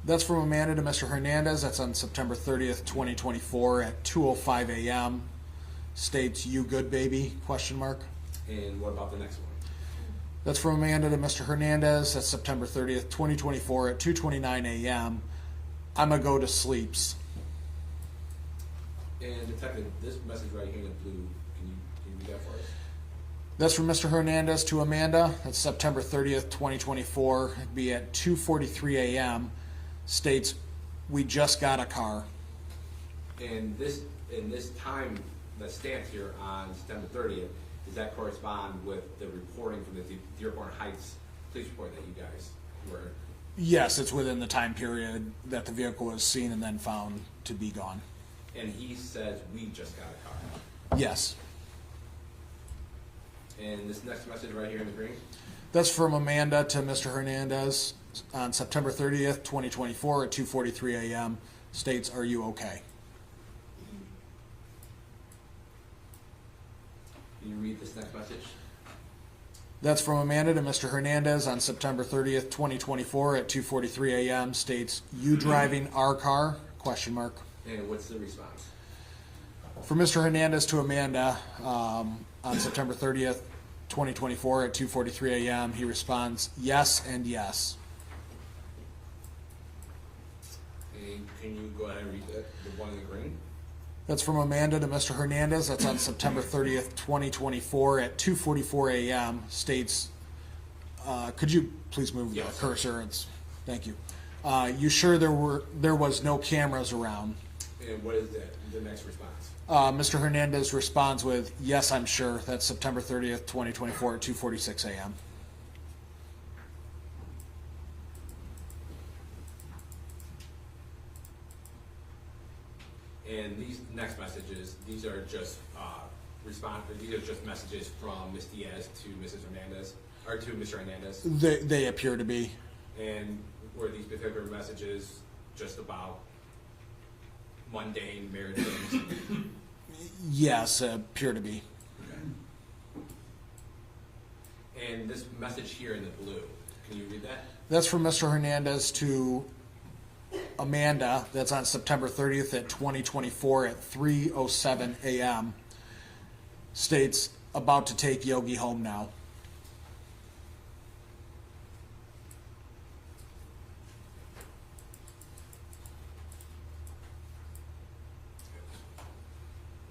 That's from Amanda to Mr. Hernandez. That's on September 30th, 2024 at 2:05 a.m. States, you good, baby? Question mark. And what about the next one? That's from Amanda to Mr. Hernandez. That's September 30th, 2024 at 2:29 a.m. I'ma go to sleeps. And Detective, this message right here in blue, can you read that for us? That's from Mr. Hernandez to Amanda. That's September 30th, 2024. It'd be at 2:43 a.m. States, we just got a car. And this time that's stamped here on September 30th, does that correspond with the reporting from the Dearborn Heights police report that you guys were? Yes, it's within the time period that the vehicle was seen and then found to be gone. And he says, we just got a car. Yes. And this next message right here in the green? That's from Amanda to Mr. Hernandez on September 30th, 2024 at 2:43 a.m. States, are you okay? Can you read this next message? That's from Amanda to Mr. Hernandez on September 30th, 2024 at 2:43 a.m. States, you driving our car? Question mark. And what's the response? For Mr. Hernandez to Amanda on September 30th, 2024 at 2:43 a.m. He responds, yes and yes. And can you go ahead and read the one in the green? That's from Amanda to Mr. Hernandez. That's on September 30th, 2024 at 2:44 a.m. States, could you please move the cursor? Thank you. You sure there was no cameras around? And what is the next response? Mr. Hernandez responds with, yes, I'm sure. That's September 30th, 2024 at 2:46 a.m. And these next messages, these are just these are just messages from Ms. Diaz to Mrs. Hernandez, or to Mr. Hernandez. They appear to be. And were these particular messages just about mundane marriage things? Yes, appear to be. Okay. And this message here in the blue, can you read that? That's from Mr. Hernandez to Amanda. That's on September 30th at 2024 at 3:07 a.m. States, about to take Yogi home now.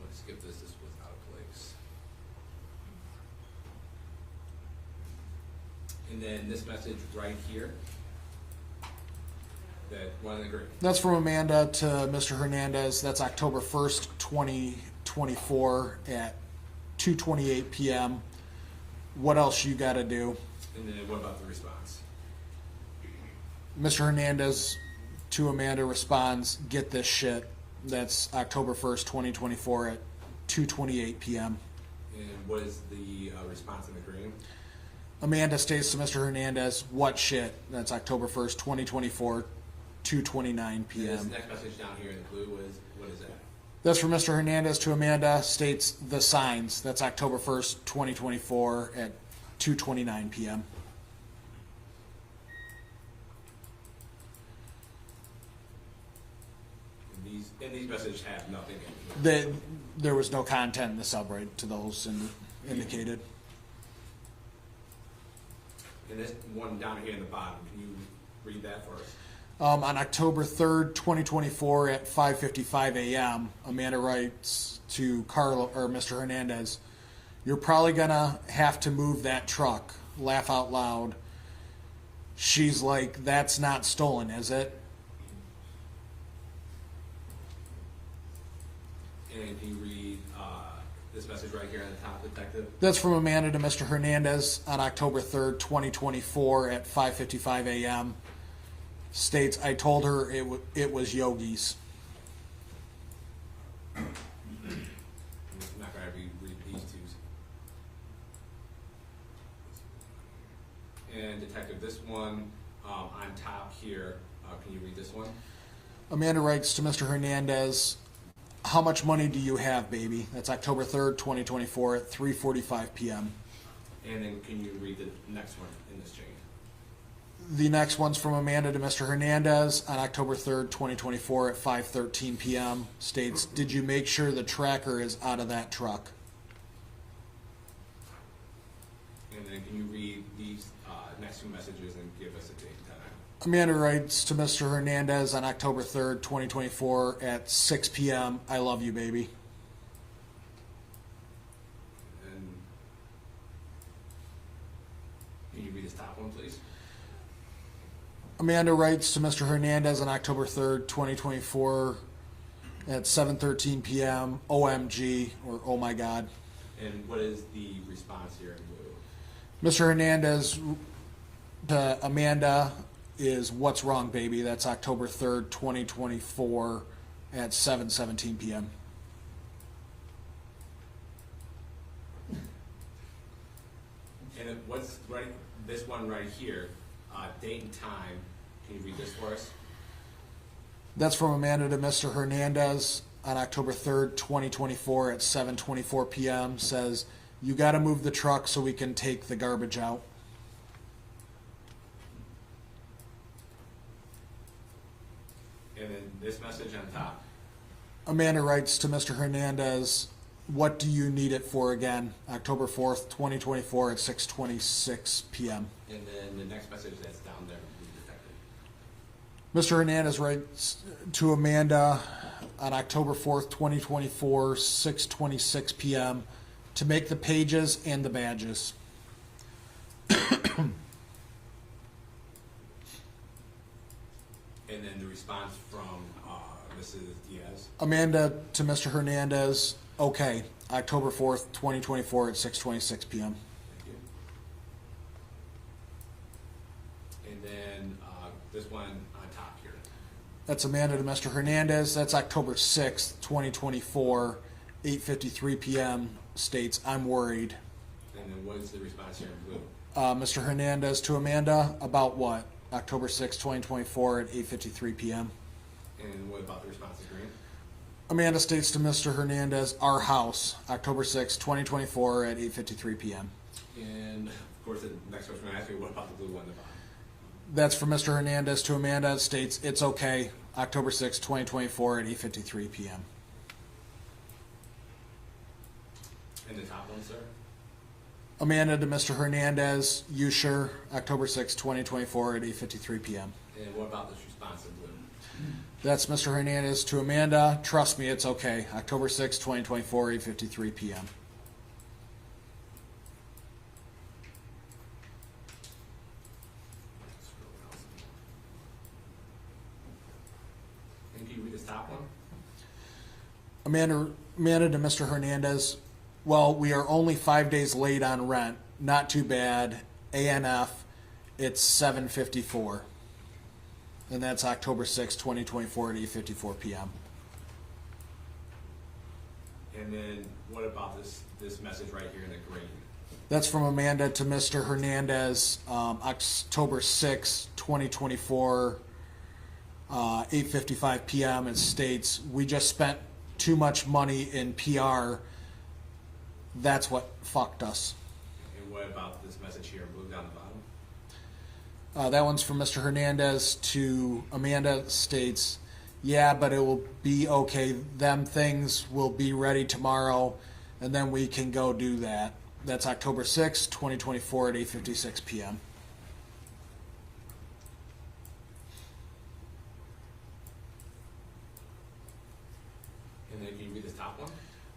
Let's skip this. This was out of place. And then this message right here, that one in the green. That's from Amanda to Mr. Hernandez. That's October 1st, 2024 at 2:28 p.m. What else you got to do? And then what about the response? Mr. Hernandez to Amanda responds, "Get this shit." That's October 1st, 2024 at 2:28 p.m. And what is the response in the green? Amanda states to Mr. Hernandez, "What shit?" That's October 1st, 2024, 2:29 And this p.m. next message down here in the blue was, what is that? That's from Mr. Hernandez to Amanda, states the signs. That's October 1st, 2024 at 2:29 p.m. And these messages have nothing in them. There was no content in the subreddit to those indicated. And this one down here in the bottom, can you read that for us? On October 3rd, 2024 at 5:55 a.m., Amanda writes to Carlo or Mr. Hernandez, "You're probably gonna have to move that truck." Laugh out loud. She's like, "That's not stolen, is it?" And can you read this message right here on the top, Detective? That's from Amanda to Mr. Hernandez on October 3rd, 2024 at 5:55 a.m. States, "I told her it was Yogi's." I'm not going to read these two. And Detective, this one on top here, can you read this one? Amanda writes to Mr. Hernandez, "How much money do you have, baby?" That's October 3rd, 2024 at 3:45 p.m. And then can you read the next one in this chain? The next one's from Amanda to Mr. Hernandez on October 3rd, 2024 at 5:13 p.m. States, "Did you make sure the tracker is out of that truck?" And then can you read these next two messages and give us a date and time? Amanda writes to Mr. Hernandez on October 3rd, 2024 at 6 p.m. "I love you, baby." And can you read this top one, please? Amanda writes to Mr. Hernandez on October 3rd, 2024 at 7:13 p.m. "OMG," or "Oh my God." And what is the response here in blue? Mr. Hernandez to Amanda is "What's wrong, baby?" That's October 3rd, 2024 at 7:17 p.m. And then what's right, this one right here, date and time, can you read this for us? That's from Amanda to Mr. Hernandez on October 3rd, 2024 at 7:24 p.m. Says, "You got to move the truck so we can take the garbage out." And then this message on top. Amanda writes to Mr. Hernandez, "What do you need it for again?" October 4th, 2024 at 6:26 p.m. And then the next message that's down there, Detective. Mr. Hernandez writes to Amanda on October 4th, 2024, 6:26 p.m. to make the pages and the badges. And then the response from Mrs. Diaz. Amanda to Mr. Hernandez, "Okay, October 4th, 2024 at 6:26 p.m. Thank you. And then this one on top here. That's Amanda to Mr. Hernandez. That's October 6th, 2024, 8:53 p.m. States, "I'm worried." And then what is the response here in blue? Mr. Hernandez to Amanda, "About what?" October 6th, 2024 at 8:53 p.m. And what about the response in green? Amanda states to Mr. Hernandez, "Our house," October 6th, 2024 at 8:53 p.m. And of course, the next question I'm going to ask you, what about the blue one at the bottom? That's from Mr. Hernandez to Amanda, states, "It's okay," October 6th, 2024 at 8:53 p.m. And the top one, sir? Amanda to Mr. Hernandez, "You sure?" October 6th, 2024 at 8:53 p.m. And what about this response in blue? That's Mr. Hernandez to Amanda, "Trust me, it's okay," October 6th, 2024 8:53 p.m. Amanda to Mr. Hernandez, well, we are only 5 days late on rent. Not too bad. ANF, it's 7:54. And that's October 6, 2024 at 8:54 p.m. And then what about this message right here in the green? That's from Amanda to Mr. Hernandez, October 6, 2024, 8:55 p.m. It states, we just spent too much money in PR. That's what fucked us. And what about this message here in blue down the bottom? That one's from Mr. Hernandez to Amanda, states, yeah, but it will be okay. Them things will be ready tomorrow, and then we can go do that. That's October 6, 2024 at 8:56 p.m. And then can you read this top one?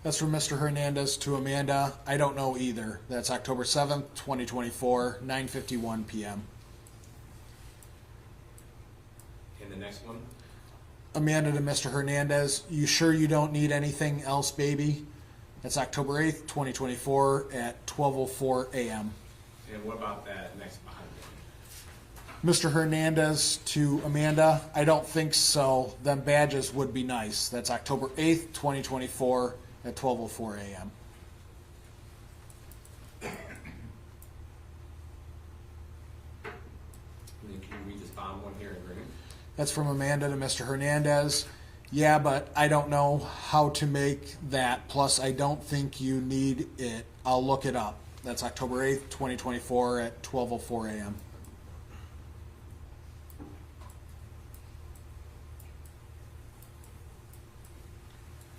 That's from Mr. Hernandez to Amanda. I don't know either. That's October 7th, 2024, 9:51 p.m. And the next one? Amanda to Mr. Hernandez. You sure you don't need anything else, baby? That's October 8th, 2024 at 12:04 a.m. And what about that next bottom one? Mr. Hernandez to Amanda. I don't think so. Them badges would be nice. That's October 8th, 2024 at 12:04 a.m. And then can you read this bottom one here in green? That's from Amanda to Mr. Hernandez. Yeah, but I don't know how to make that. Plus, I don't think you need it. I'll look it up. That's October 8th, 2024 at 12:04 a.m.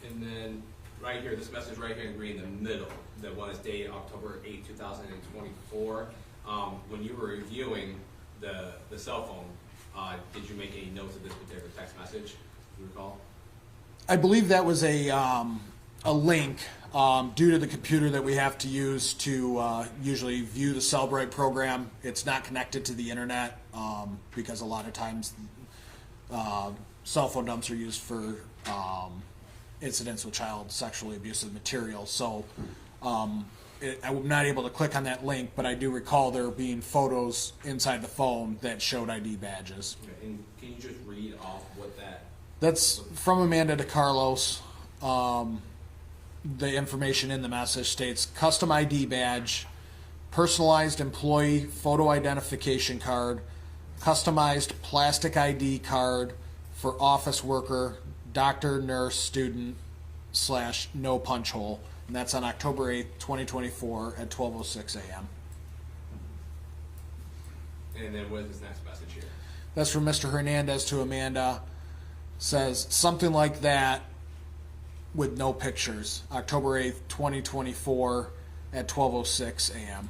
And then right here, this message right here in green, the middle, the one is dated October 8, 2024. When you were reviewing the cell phone, did you make any notes of this particular text message? Do you recall? I believe that was a link due to the computer that we have to use to usually view the Cellbrite program. It's not connected to the internet because a lot of times cell phone dumps are used for incidents with child sexually abusive material. So I'm not able to click on that link, but I do recall there being photos inside the phone that showed ID badges. Okay, and can you just read off what that? That's from Amanda to Carlos. The information in the message states custom ID badge, personalized employee photo identification card, customized plastic ID card for office worker, doctor, nurse, student / no punch hole. And that's on October 8th, 2024 at 12:06 a.m. And then what is this next message here? That's from Mr. Hernandez to Amanda. Says something like that with no pictures. October 8th, 2024 at 12:06 a.m.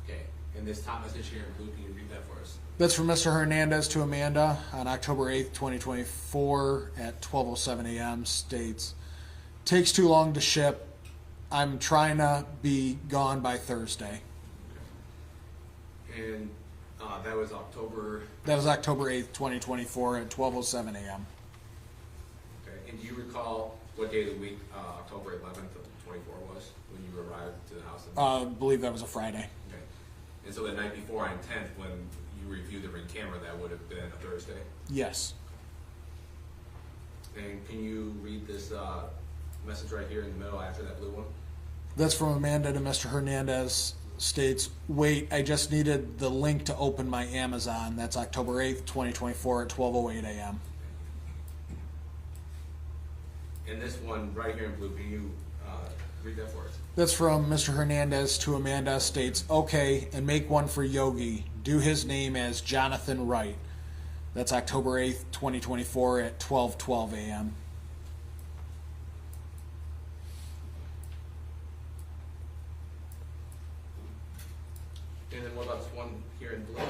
Okay, and this top message here in blue, can you read that for us? That's from Mr. Hernandez to Amanda on October 8th, 2024 at 12:07 a.m. States, takes too long to ship. I'm trying to be gone by Thursday. And that was October. That was October 8th, 2024 at 12:07 a.m. Okay, and do you recall what day of the week October 11th of 24 was when you arrived to the house? I believe that was a Friday. Okay, and so the night before on 10th, when you reviewed the ring camera, that would have been a Thursday. Yes. And can you read this message right here in the middle after that blue one? That's from Amanda to Mr. Hernandez. States, wait, I just needed the link to open my Amazon. That's October 8th, 2024 at 12:08 a.m. And this one right here in blue, can you read that for us? That's from Mr. Hernandez to Amanda. States, okay, and make one for Yogi. Do his name as Jonathan Wright. That's October 8th, 2024 at 12:12 a.m. And then what about this one here in blue?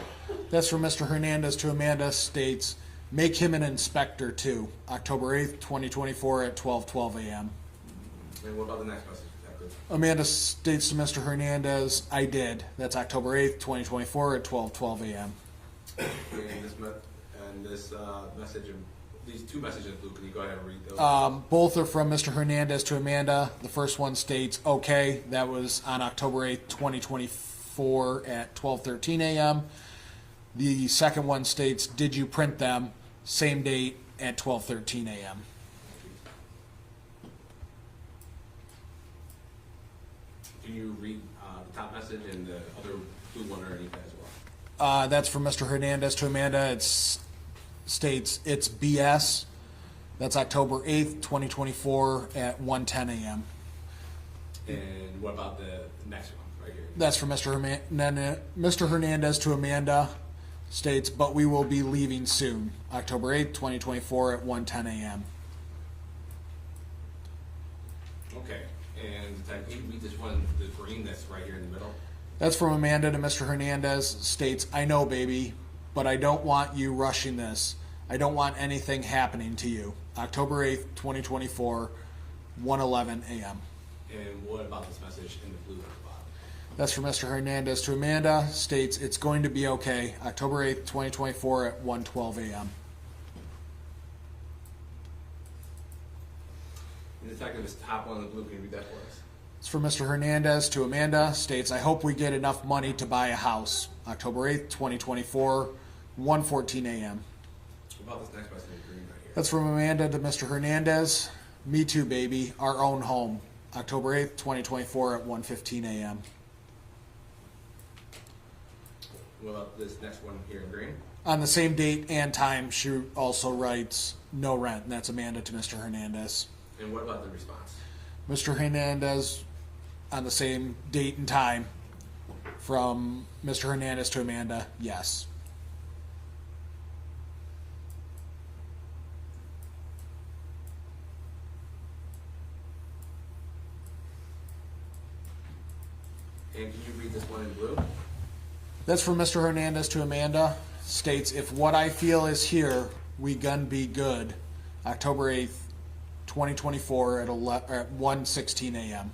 That's from Mr. Hernandez to Amanda. States, make him an inspector too. October 8th, 2024 at 12:12 a.m. And what about the next message? Amanda states to Mr. Hernandez, I did. That's October 8th, 2024 at 12:12 a.m. And this then this message, these two messages in blue, can you go ahead and read those? Both are from Mr. Hernandez to Amanda. The first one states, okay, that was on October 8th, 2024 at 12:13 a.m. The second one states, did you print them? Same date at 12:13 a.m. Can you read the top message and the other blue one underneath that as well? That's from Mr. Hernandez to Amanda. It states, it's BS. That's October 8th, 2024 at 1:10 a.m. And what about the next one right here? That's from Mr. Hernandez to Amanda. States, but we will be leaving soon. October 8th, 2024 at 1:10 a.m. Okay, and can you read this one, the green that's right here in the middle? That's from Amanda to Mr. Hernandez. States, I know, baby, but I don't want you rushing this. I don't want anything happening to you. October 8th, 2024, 1:11 a.m. And what about this message in the blue at the bottom? That's from Mr. Hernandez to Amanda. States, it's going to be okay. October 8th, 2024 at 1:12 a.m. And detective, this top one in the blue, can you read that for us? It's from Mr. Hernandez to Amanda. States, I hope we get enough money to buy a house. October 8th, 2024, 1:14 a.m. What about this next message in green right here? That's from Amanda to Mr. Hernandez. Me too, baby. Our own home. October 8th, 2024 at 1:15 a.m. What about this next one here in green? On the same date and time, she also writes no rent, and that's Amanda to Mr. Hernandez. And what about the response? Mr. Hernandez, on the same date and time, from Mr. Hernandez to Amanda, yes. And can you read this one in blue? That's from Mr. Hernandez to Amanda. States, if what I feel is here, we gun be good. October 8th, 2024 at 1:16 a.m.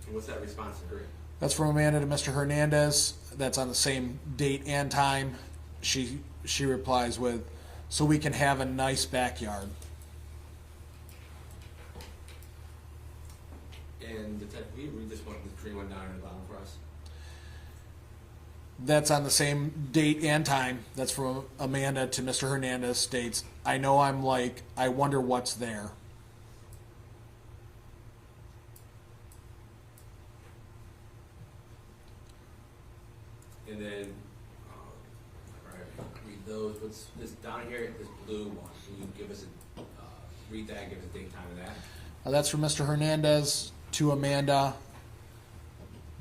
And what's that response in green? That's from Amanda to Mr. Hernandez. That's on the same date and time. She replies with, so we can have a nice backyard. And detective, can you read this one, the green one down in the bottom for us? That's on the same date and time. That's from Amanda to Mr. Hernandez. States, I know I'm like, I wonder what's there. And then, read those. What's this down here, this blue one? Can you give us a, read that, give us a date time of that? That's from Mr. Hernandez to Amanda.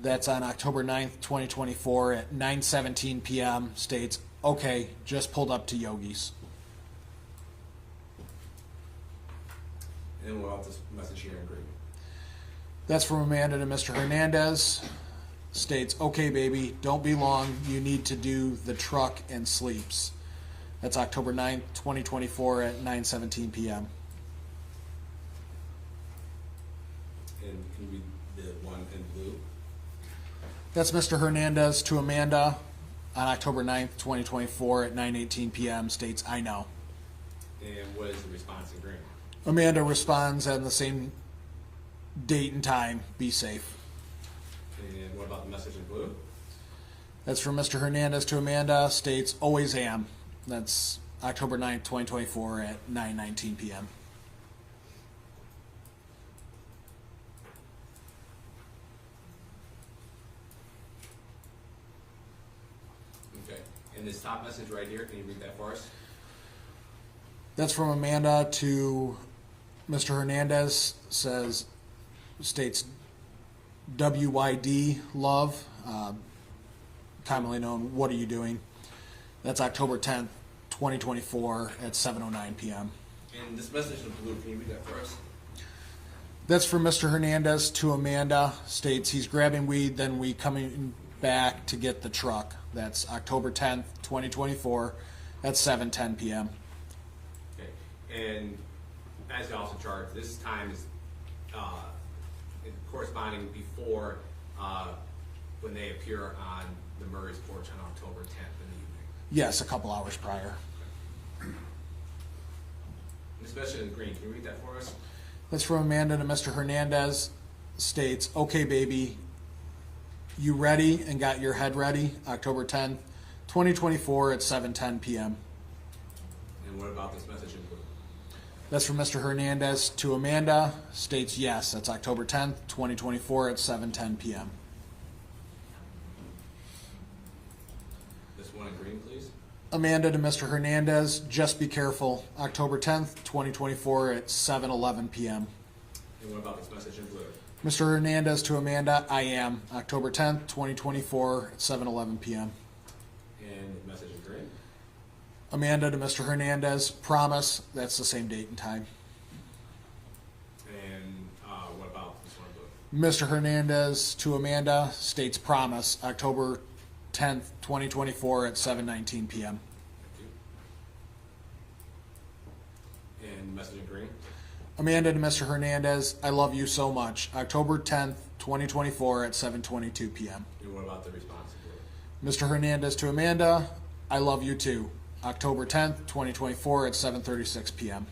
That's on October 9th, 2024 at 9:17 p.m. States, okay, just pulled up to Yogi's. And then what about this message here in green? That's from Amanda to Mr. Hernandez. States, okay, baby, don't be long. You need to do the truck and sleeps. That's October 9th, 2024 at 9:17 p.m. And can you read the one in blue? That's Mr. Hernandez to Amanda on October 9th, 2024 at 9:18 p.m. States, I know. And what is the response in green? Amanda responds on the same date and time, be safe. And what about the message in blue? That's from Mr. Hernandez to Amanda, states, always am. That's October 9th, 2024 at 9:19 p.m. Okay. And this top message right here, can you read that for us? That's from Amanda to Mr. Hernandez, states WYD, love, commonly known, what are you doing? That's October 10th, 2024 at 7:09 p.m. And this message in blue, can you read that for us? That's from Mr. Hernandez to Amanda, states he's grabbing weed, then we coming back to get the truck. That's October 10th, 2024 at 7:10 p.m. Okay. And as you also chart, this time is corresponding before when they appear on the Murray's porch on October 10th in the evening. Yes, a couple hours prior. This message in green, can you read that for us? That's from Amanda to Mr. Hernandez. States, okay, baby, you ready and got your head ready? October 10th, 2024 at 7:10 p.m. And what about this message in blue? That's from Mr. Hernandez to Amanda. States, yes, that's October 10th, 2024 at 7:10 p.m. This one in green, please. Amanda to Mr. Hernandez, just be careful. October 10th, 2024 at 7:11 p.m. And what about this message in blue? Mr. Hernandez to Amanda, I am. October 10th, 2024 at 7:11 p.m. And the message in green? Amanda to Mr. Hernandez, promise, that's the same date and time. And what about this one in blue? Mr. Hernandez to Amanda states promise, October 10th, 2024 at 7:19 p.m. Thank you. And message in green? Amanda to Mr. Hernandez, I love you so much. October 10th, 2024 at 7:22 p.m. And what about the response in blue? Mr. Hernandez to Amanda, I love you too. October 10th, 2024 at 7:36 p.m.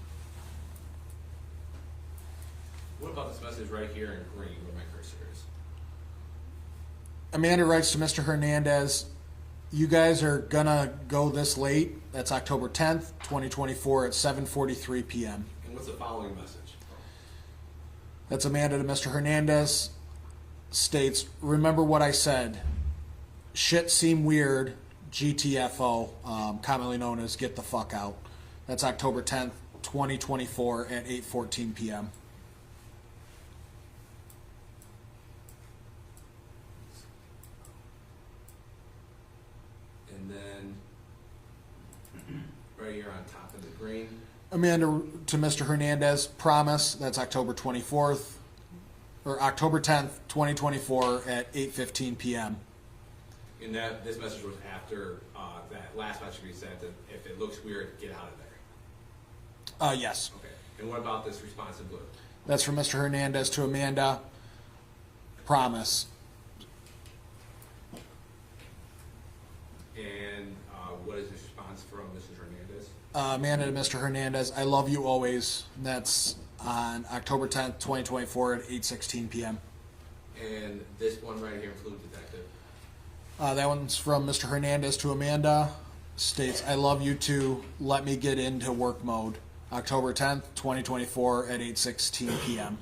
What about this message right here in green where my cursor is? Amanda writes to Mr. Hernandez, you guys are gonna go this late. That's October 10th, 2024 at 7:43 p.m. And what's the following message? That's Amanda to Mr. Hernandez. States, remember what I said. Shit seem weird. GTFO, commonly known as get the fuck out. That's October 10th, 2024 at 8:14 p.m. And then right here on top of the green. Amanda to Mr. Hernandez, promise, that's October 24th, or October 10th, 2024 at 8:15 p.m. And that this message was after that last message we sent that if it looks weird, get out of there. Yes. Okay. And what about this response in blue? That's from Mr. Hernandez to Amanda, promise. And what is the response from Mrs. Hernandez? Amanda to Mr. Hernandez, I love you always. That's on October 10th, 2024 at 8:16 p.m. And this one right here, Fluid Detective. That one's from Mr. Hernandez to Amanda. States, I love you too. Let me get into work mode. October 10th, 2024 at 8:16 p.m.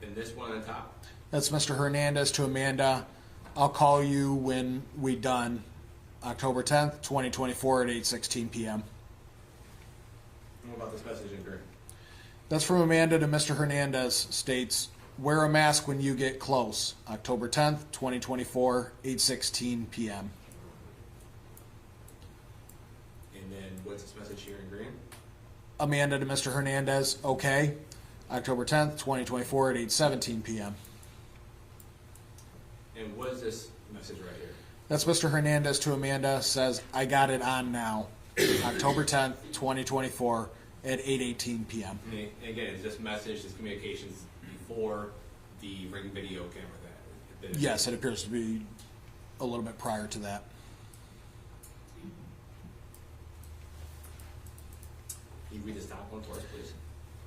And this one on top. That's Mr. Hernandez to Amanda. I'll call you when we done. October 10th, 2024 at 8:16 p.m. And what about this message in green? That's from Amanda to Mr. Hernandez. States, wear a mask when you get close. October 10th, 2024, 8:16 p.m. And then what's this message here in green? Amanda to Mr. Hernandez, okay. October 10th, 2024 at 8:17 p.m. And what is this message right here? That's Mr. Hernandez to Amanda, says, I got it on now. October 10th, 2024 at 8:18 p.m. And again, is this message, this communications before the Ring video camera that Yes, it appears to be a little bit prior to that. Can you read this top one for us, please?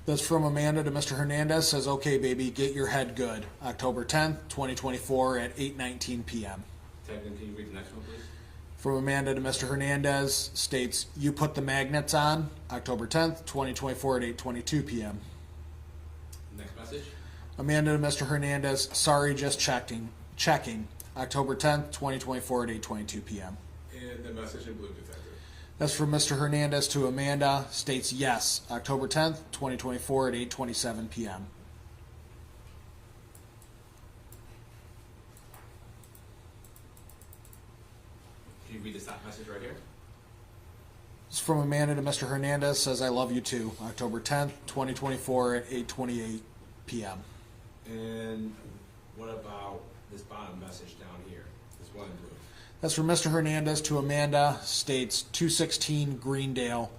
That's from Amanda to Mr. Hernandez, says, okay, baby, get your head good. October 10th, 2024 at 8:19 p.m. Tevin, can you read the next one, please? From Amanda to Mr. Hernandez, states, you put the magnets on. October 10th, 2024 at 8:22 p.m. Next message. Amanda to Mr. Hernandez, sorry, just checking. October 10th, 2024 at 8:22 p.m. And the message in blue, detective. That's from Mr. Hernandez to Amanda, states yes. October 10th, 2024 at 8:27 p.m. Can you read this top message right here? It's from Amanda to Mr. Hernandez, says I love you too. October 10th, 2024 at 8:28 p.m. And what about this bottom message down here? This one in blue. That's from Mr. Hernandez to Amanda, states 216 Greendale,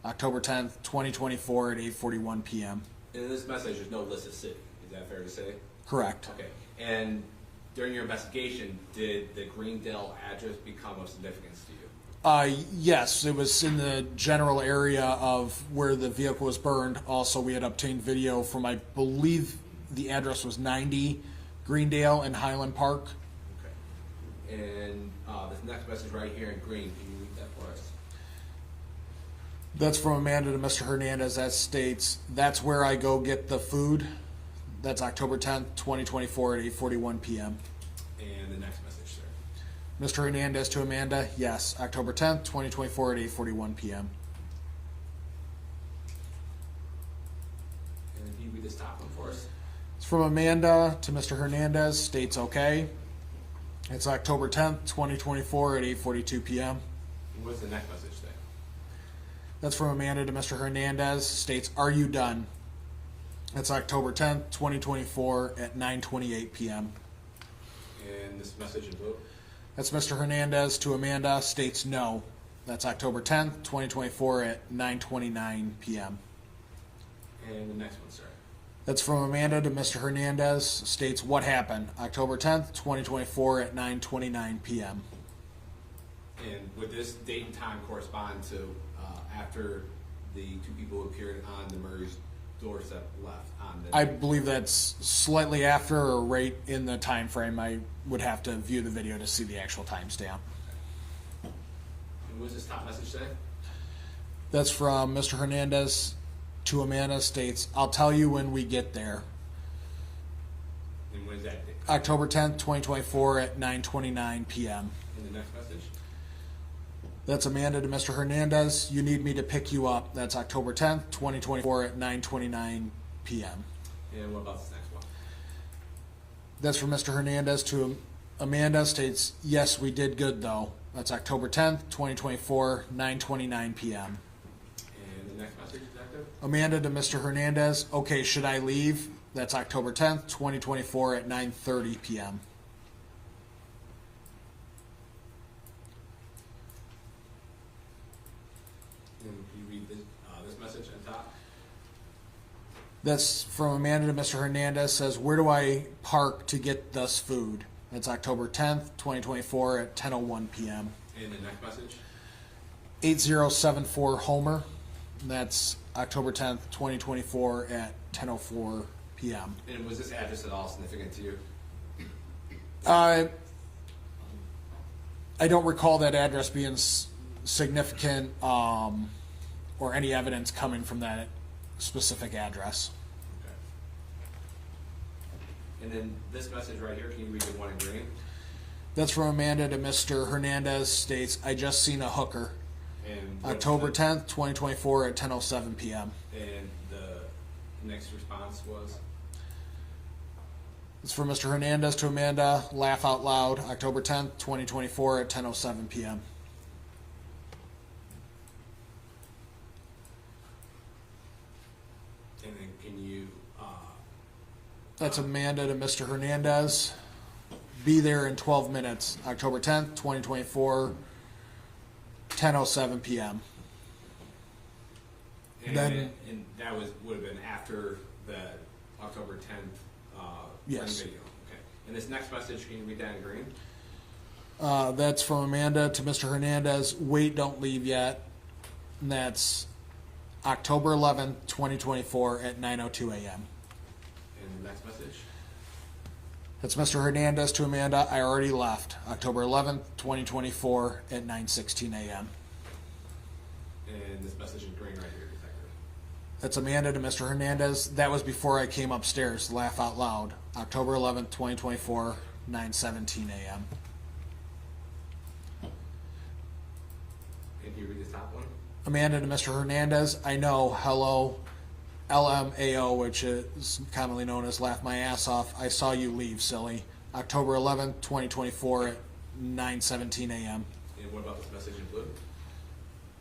October 10th, 2024 at 8:41 p.m. In this message, there's no list of city. Is that fair to say? Correct. Okay. And during your investigation, did the Greendale address become of significance to you? Yes, it was in the general area of where the vehicle was burned. Also, we had obtained video from, I believe the address was 90 Greendale in Highland Park. Okay. And this next message right here in green, can you read that for us? That's from Amanda to Mr. Hernandez. That states, "That's where I go get the food." That's October 10th, 2024 at 8:41 p.m. And the next message, sir. Mr. Hernandez to Amanda, yes, October 10th, 2024 at 8:41 p.m. And can you read this top one for us? It's from Amanda to Mr. Hernandez, states okay. It's October 10th, 2024 at 8:42 p.m. And what's the next message say? That's from Amanda to Mr. Hernandez, states, "Are you done?" That's October 10th, 2024 at 9:28 p.m. And this message in blue? That's Mr. Hernandez to Amanda, states no. That's October 10th, 2024 at 9:29 p.m. And the next one, sir. That's from Amanda to Mr. Hernandez, states, "What happened?" October 10th, 2024 at 9:29 p.m. And would this date and time correspond to after the two people who appeared on the Murray's doorstep left on the... I believe that's slightly after or right in the time frame. I would have to view the video to see the actual timestamp. And what does this top message say? That's from Mr. Hernandez to Amanda, states, "I'll tell you when we get there." And when is that date? October 10th, 2024 at 9:29 p.m. And the next message? That's Amanda to Mr. Hernandez, "You need me to pick you up." That's October 10th, 2024 at 9:29 p.m. And what about this next one? That's from Mr. Hernandez to Amanda, states, "Yes, we did good though." That's October 10th, 2024, 9:29 p.m. And the next message, Detective? Amanda to Mr. Hernandez, "Okay, should I leave?" That's October 10th, 2024 at 9:30 p.m. And can you read this message on top? That's from Amanda to Mr. Hernandez, says, "Where do I park to get this food?" That's October 10th, 2024 at 10:01 p.m. And the next message? 8074 Homer. That's October 10th, 2024 at 10:04 p.m. And was this address at all significant to you? I don't recall that address being significant or any evidence coming from that specific address. Okay. And then this message right here, can you read the one in green? That's from Amanda to Mr. Hernandez, states, "I just seen a hooker." And what October was 10th, 2024 at 10:07 p.m. and the next response was? It's from Mr. Hernandez to Amanda, laugh out loud, October 10th, 2024 at 10:07 p.m. And then can you, That's Amanda to Mr. Hernandez. Be there in 12 minutes, October 10th, 2024, 10:07 p.m. and, Then- and that would have been after the October 10th Yes. video. Okay. And this next message, can you read that in green? That's from Amanda to Mr. Hernandez. Wait, don't leave yet. And that's October 11th, 2024 at 9:02 a.m. And the next message? That's Mr. Hernandez to Amanda. I already left. October 11th, 2024 at 9:16 a.m. And this message in green right here, Detective. That's Amanda to Mr. Hernandez. That was before I came upstairs. Laugh out loud. October 11th, 2024, 9:17 a.m. And can you read the top one? Amanda to Mr. Hernandez. I know. Hello. LMAO, which is commonly known as laugh my ass off. I saw you leave, silly. October 11th, 2024 at 9:17 a.m. And what about this message in blue?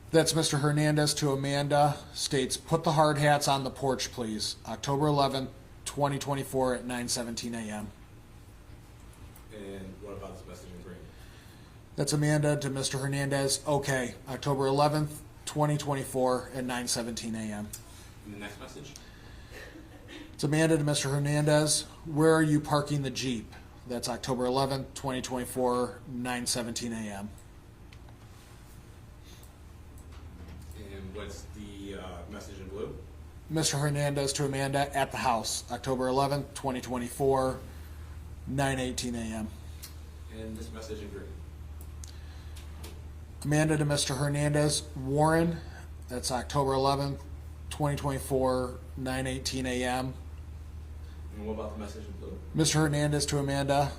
That's Mr. Hernandez to Amanda. States, put the hard hats on the porch, please. October 11th, 2024 at 9:17 a.m. And what about this message in green? That's Amanda to Mr. Hernandez. Okay. October 11th, 2024 at 9:17 a.m. And the next message? It's Amanda to Mr. Hernandez. Where are you parking the Jeep? That's October 11th, 2024, 9:17 a.m. And what's the message in blue? Mr. Hernandez to Amanda at the house, October 11th, 2024, 9:18 a.m. And this message in green? Amanda to Mr. Hernandez, Warren, that's October 11th, 2024, 9:18 a.m. And what about the message in blue? Mr. Hernandez to Amanda,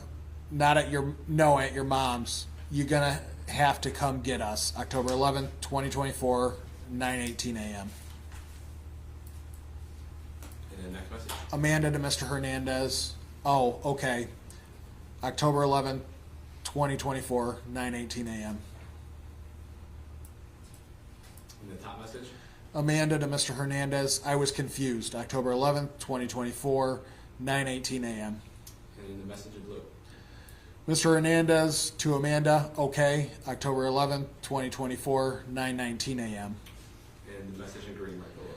at your mom's. You're gonna have to come get us, October 11th, 2024, 9:18 a.m. And then next message? Amanda to Mr. Hernandez, oh, okay, October 11th, 2024, 9:18 a.m. And the top message? Amanda to Mr. Hernandez, I was confused, October 11th, 2024, 9:18 a.m. And the message in blue? Mr. Hernandez to Amanda, okay, October 11th, 2024, 9:19 a.m. And the message in green right below?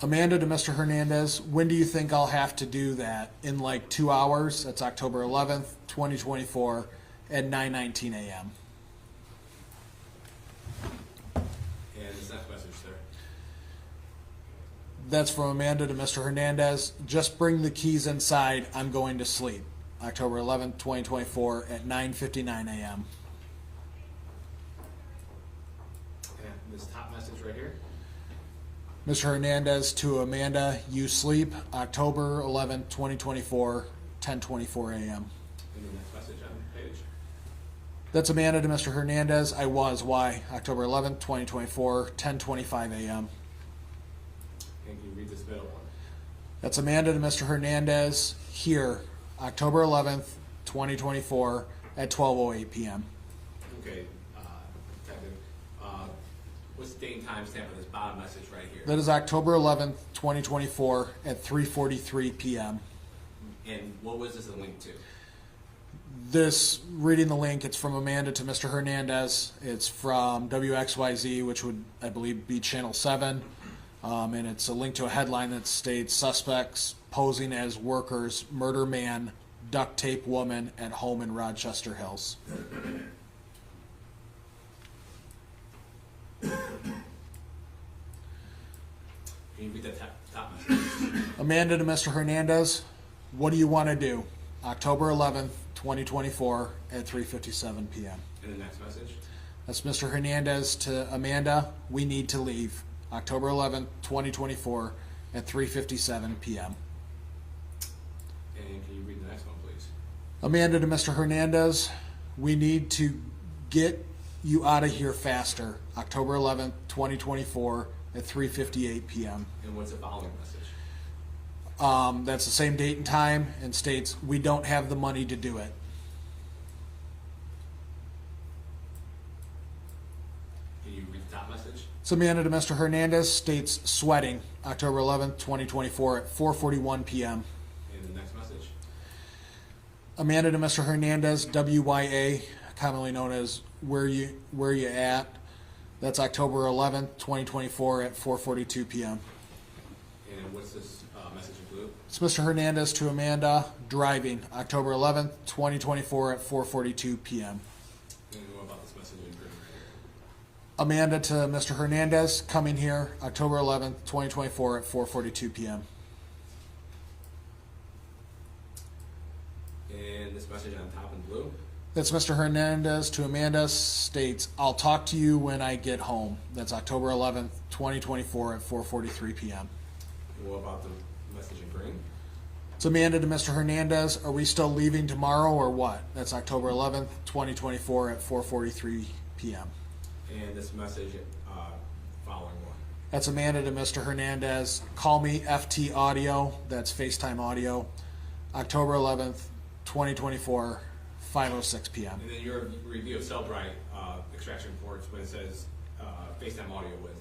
Amanda to Mr. Hernandez, when do you think I'll have to do that? In like 2 hours, that's October 11th, 2024, at 9:19 a.m. And this next message, sir? That's from Amanda to Mr. Hernandez, just bring the keys inside, I'm going to sleep. October 11th, 2024, at 9:59 a.m. And this top message right here? Mr. Hernandez to Amanda, you sleep, October 11th, 2024, 10:24 a.m. And the next message on the page? That's Amanda to Mr. Hernandez, I was, why? October 11th, 2024, 10:25 a.m. And can you read this middle one? That's Amanda to Mr. Hernandez, here, October 11th, 2024, at 12:08 p.m. Okay, Detective, what's the date and time stamp on this bottom message right here? That is October 11th, 2024, at 3:43 p.m. And what was this a link to? This, reading the link, it's from Amanda to Mr. Hernandez. It's from WXYZ, which would, I believe, be Channel 7. And it's a link to a headline that states, suspects posing as workers, murder man, duct tape woman at home in Rochester Hills. Can you read that top message? Amanda to Mr. Hernandez, what do you want to do? October 11th, 2024, at 3:57 p.m. And the next message? That's Mr. Hernandez to Amanda, we need to leave. October 11th, 2024, at 3:57 p.m. And can you read the next one, please? Amanda to Mr. Hernandez, we need to get you out of here faster. October 11th, 2024, at 3:58 p.m. And what's the following message? That's the same date and time, and states, we don't have the money to do it. Can you read the top message? So Amanda to Mr. Hernandez states, sweating, October 11th, 2024, at 4:41 p.m. And the next message? Amanda to Mr. Hernandez, WYA, commonly known as where you at. That's October 11th, 2024, at 4:42 p.m. And what's this message in blue? It's Mr. Hernandez to Amanda, driving, October 11th, 2024, at 4:42 p.m. And what about this message in green right here? Amanda to Mr. Hernandez, coming here, October 11th, 2024, at 4:42 p.m. And this message on top in blue? That's Mr. Hernandez to Amanda, states, I'll talk to you when I get home. That's October 11th, 2024, at 4:43 p.m. And what about the message in green? It's Amanda to Mr. Hernandez, are we still leaving tomorrow or what? That's October 11th, 2024, at 4:43 p.m. And this message following one? That's Amanda to Mr. Hernandez, call me FT audio, that's FaceTime audio, October 11th, 2024, 5:06 p.m. And then your review of cell bright extraction reports, when it says FaceTime audio, what does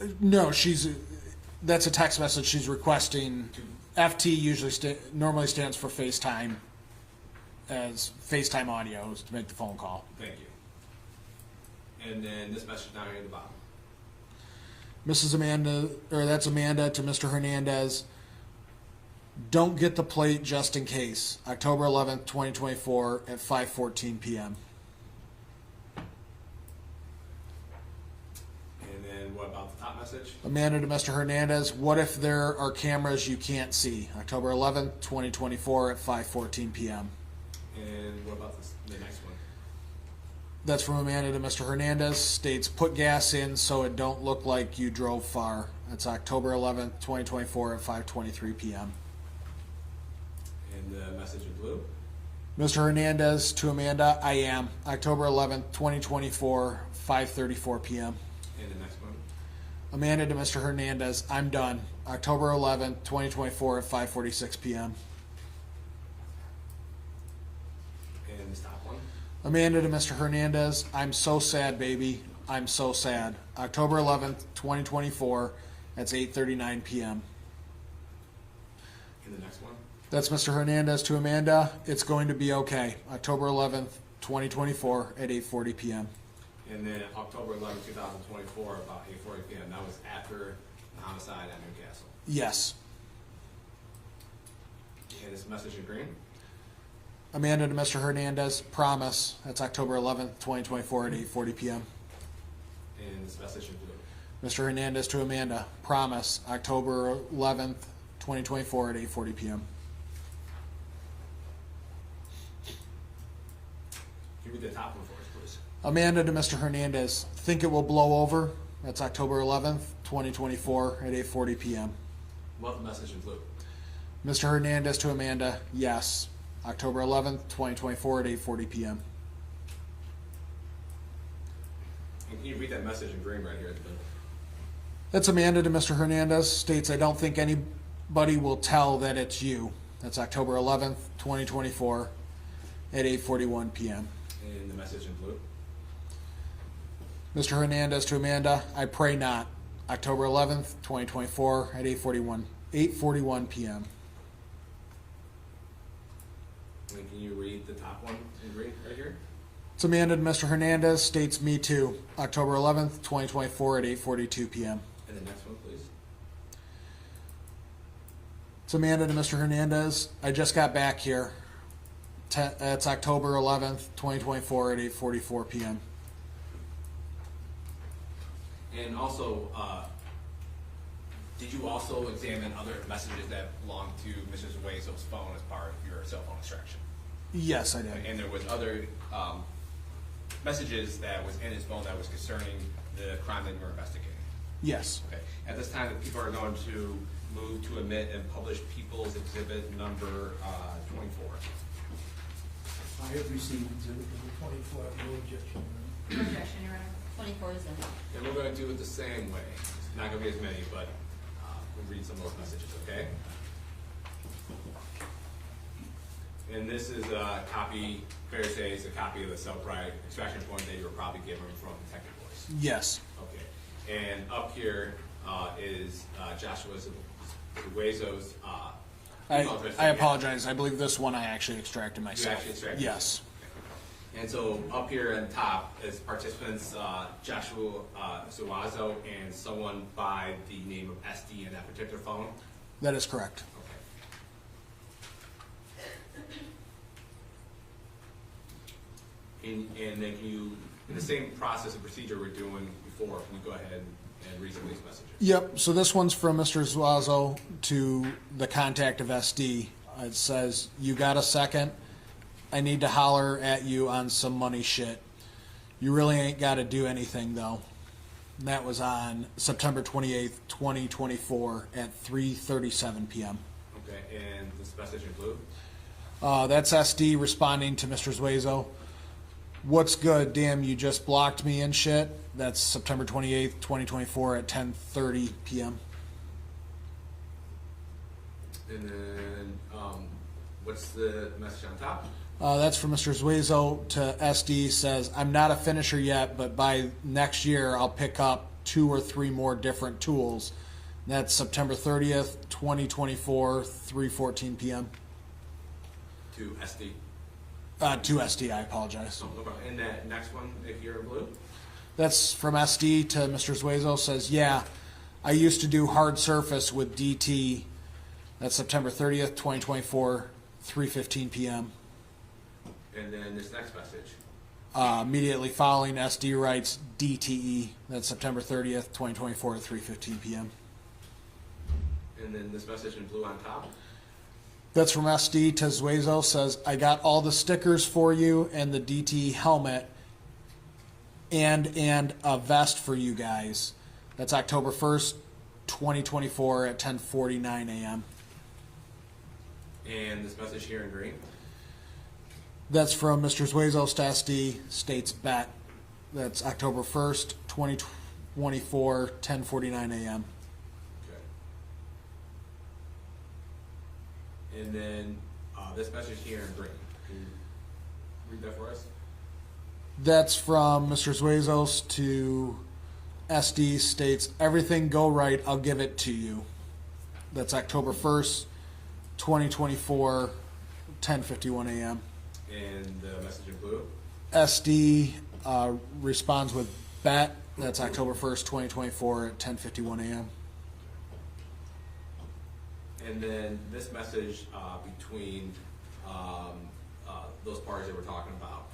that mean? No, that's a text message she's requesting. FT usually normally stands for FaceTime, as FaceTime audio to make the phone call. Thank you. And then this message down here at the bottom. Mrs. Amanda, or that's Amanda to Mr. Hernandez. Don't get the plate just in case. October 11th, 2024 at 5:14 p.m. And then what about the top message? Amanda to Mr. Hernandez, what if there are cameras you can't see? October 11th, 2024 at 5:14 p.m. And what about the next one? That's from Amanda to Mr. Hernandez. States, put gas in so it don't look like you drove far. That's October 11th, 2024 at 5:23 p.m. And the message in blue? Mr. Hernandez to Amanda, I am. October 11th, 2024, 5:34 p.m. And the next one? Amanda to Mr. Hernandez, I'm done. October 11th, 2024 at 5:46 p.m. And the top one? Amanda to Mr. Hernandez, I'm so sad, baby. I'm so sad. October 11th, 2024, that's 8:39 p.m. And the next one? That's Mr. Hernandez to Amanda, it's going to be okay. October 11th, 2024 at 8:40 p.m. And then October 11, 2024, about 8:40 p.m. That was after the homicide at Newcastle. Yes. And this message in green? Amanda to Mr. Hernandez, promise. That's October 11th, 2024 at 8:40 p.m. And this message in blue? Mr. Hernandez to Amanda, promise. October 11th, 2024 at 8:40 p.m. Give me the top one for us, please. Amanda to Mr. Hernandez, think it will blow over. That's October 11th, 2024 at 8:40 p.m. What message in blue? Mr. Hernandez to Amanda, yes. October 11th, 2024 at 8:40 p.m. And can you read that message in green right here at the middle? That's Amanda to Mr. Hernandez, states, I don't think anybody will tell that it's you. That's October 11th, 2024 at 8:41 p.m. And the message in blue? Mr. Hernandez to Amanda, I pray not. October 11th, 2024 at 8:41 p.m. And can you read the top one in green right here? It's Amanda to Mr. Hernandez, states, me too. October 11th, 2024 at 8:42 p.m. And the next one, please. It's Amanda to Mr. Hernandez, I just got back here. It's October 11th, 2024 at 8:44 p.m. And also, did you also examine other messages that belonged to Mr. Zuazo's phone as part of your cell phone extraction? Yes, I did. And there was other messages that was in his phone that was concerning the crime that you were investigating? Yes. Okay. At this time, the people are going to move to admit and publish People's Exhibit number 24. I have received exhibit number 24, no objection. No objection, Your Honor. 24 is in. And we're going to do it the same way. It's not going to be as many, but we'll read some of those messages, okay? And this is a copy, fair to say, it's a copy of the self-pride extraction form that you were probably given from Detective Boyce. Yes. Okay. And up here is Joshua Zuazo's email address. I apologize. I believe this one I actually extracted You myself. actually extracted? Yes. Okay. And so up here on top is participants Joshua Zuazo and someone by the name of SD in that particular phone. That is correct. Okay. And then can you, in the same process and procedure we're doing before, can you go ahead and read some of these messages? Yep. So this one's from Mr. Zuazo to the contact of SD. It says, you got a second? I need to holler at you on some money shit. You really ain't got to do anything, though. And that was on September 28th, 2024 at 3:37 p.m. Okay, and this message in blue? That's SD responding to Mr. Zuazo. What's good? Damn, you just blocked me and shit. That's September 28th, 2024 at 10:30 p.m. And then what's the message on top? That's from Mr. Zuazo to SD. Says, I'm not a finisher yet, but by next year I'll pick up 2 or 3 more different tools. That's September 30th, 2024, 3:14 p.m. To SD. To SD, I apologize. No problem. And that next one, if you're in blue? That's from SD to Mr. Zuazo. Says, yeah, I used to do hard surface with DTE That's September 30th, 2024, 3:15 p.m. And then this next message. Immediately following, SD writes DTE. That's September 30th, 2024 at 3:15 p.m. And then this message in blue on top. That's from SD to Zuazo, says, I got all the stickers for you and the DTE helmet and a vest for you guys. That's October 1st, 2024 at 10:49 a.m. And this message here in green. That's from Mr. Zuazo to SD, states bet. That's October 1st, 2024, 10:49 a.m. Okay. And then this message here in green. Can you read that for us? That's from Mr. Zuazo to SD, states, everything go right, I'll give it to you. That's October 1st, 2024, 10:51 a.m. And the message in blue. SD responds with bet. That's October 1st, 2024 at 10:51 a.m. And then this message between those parties that we're talking about.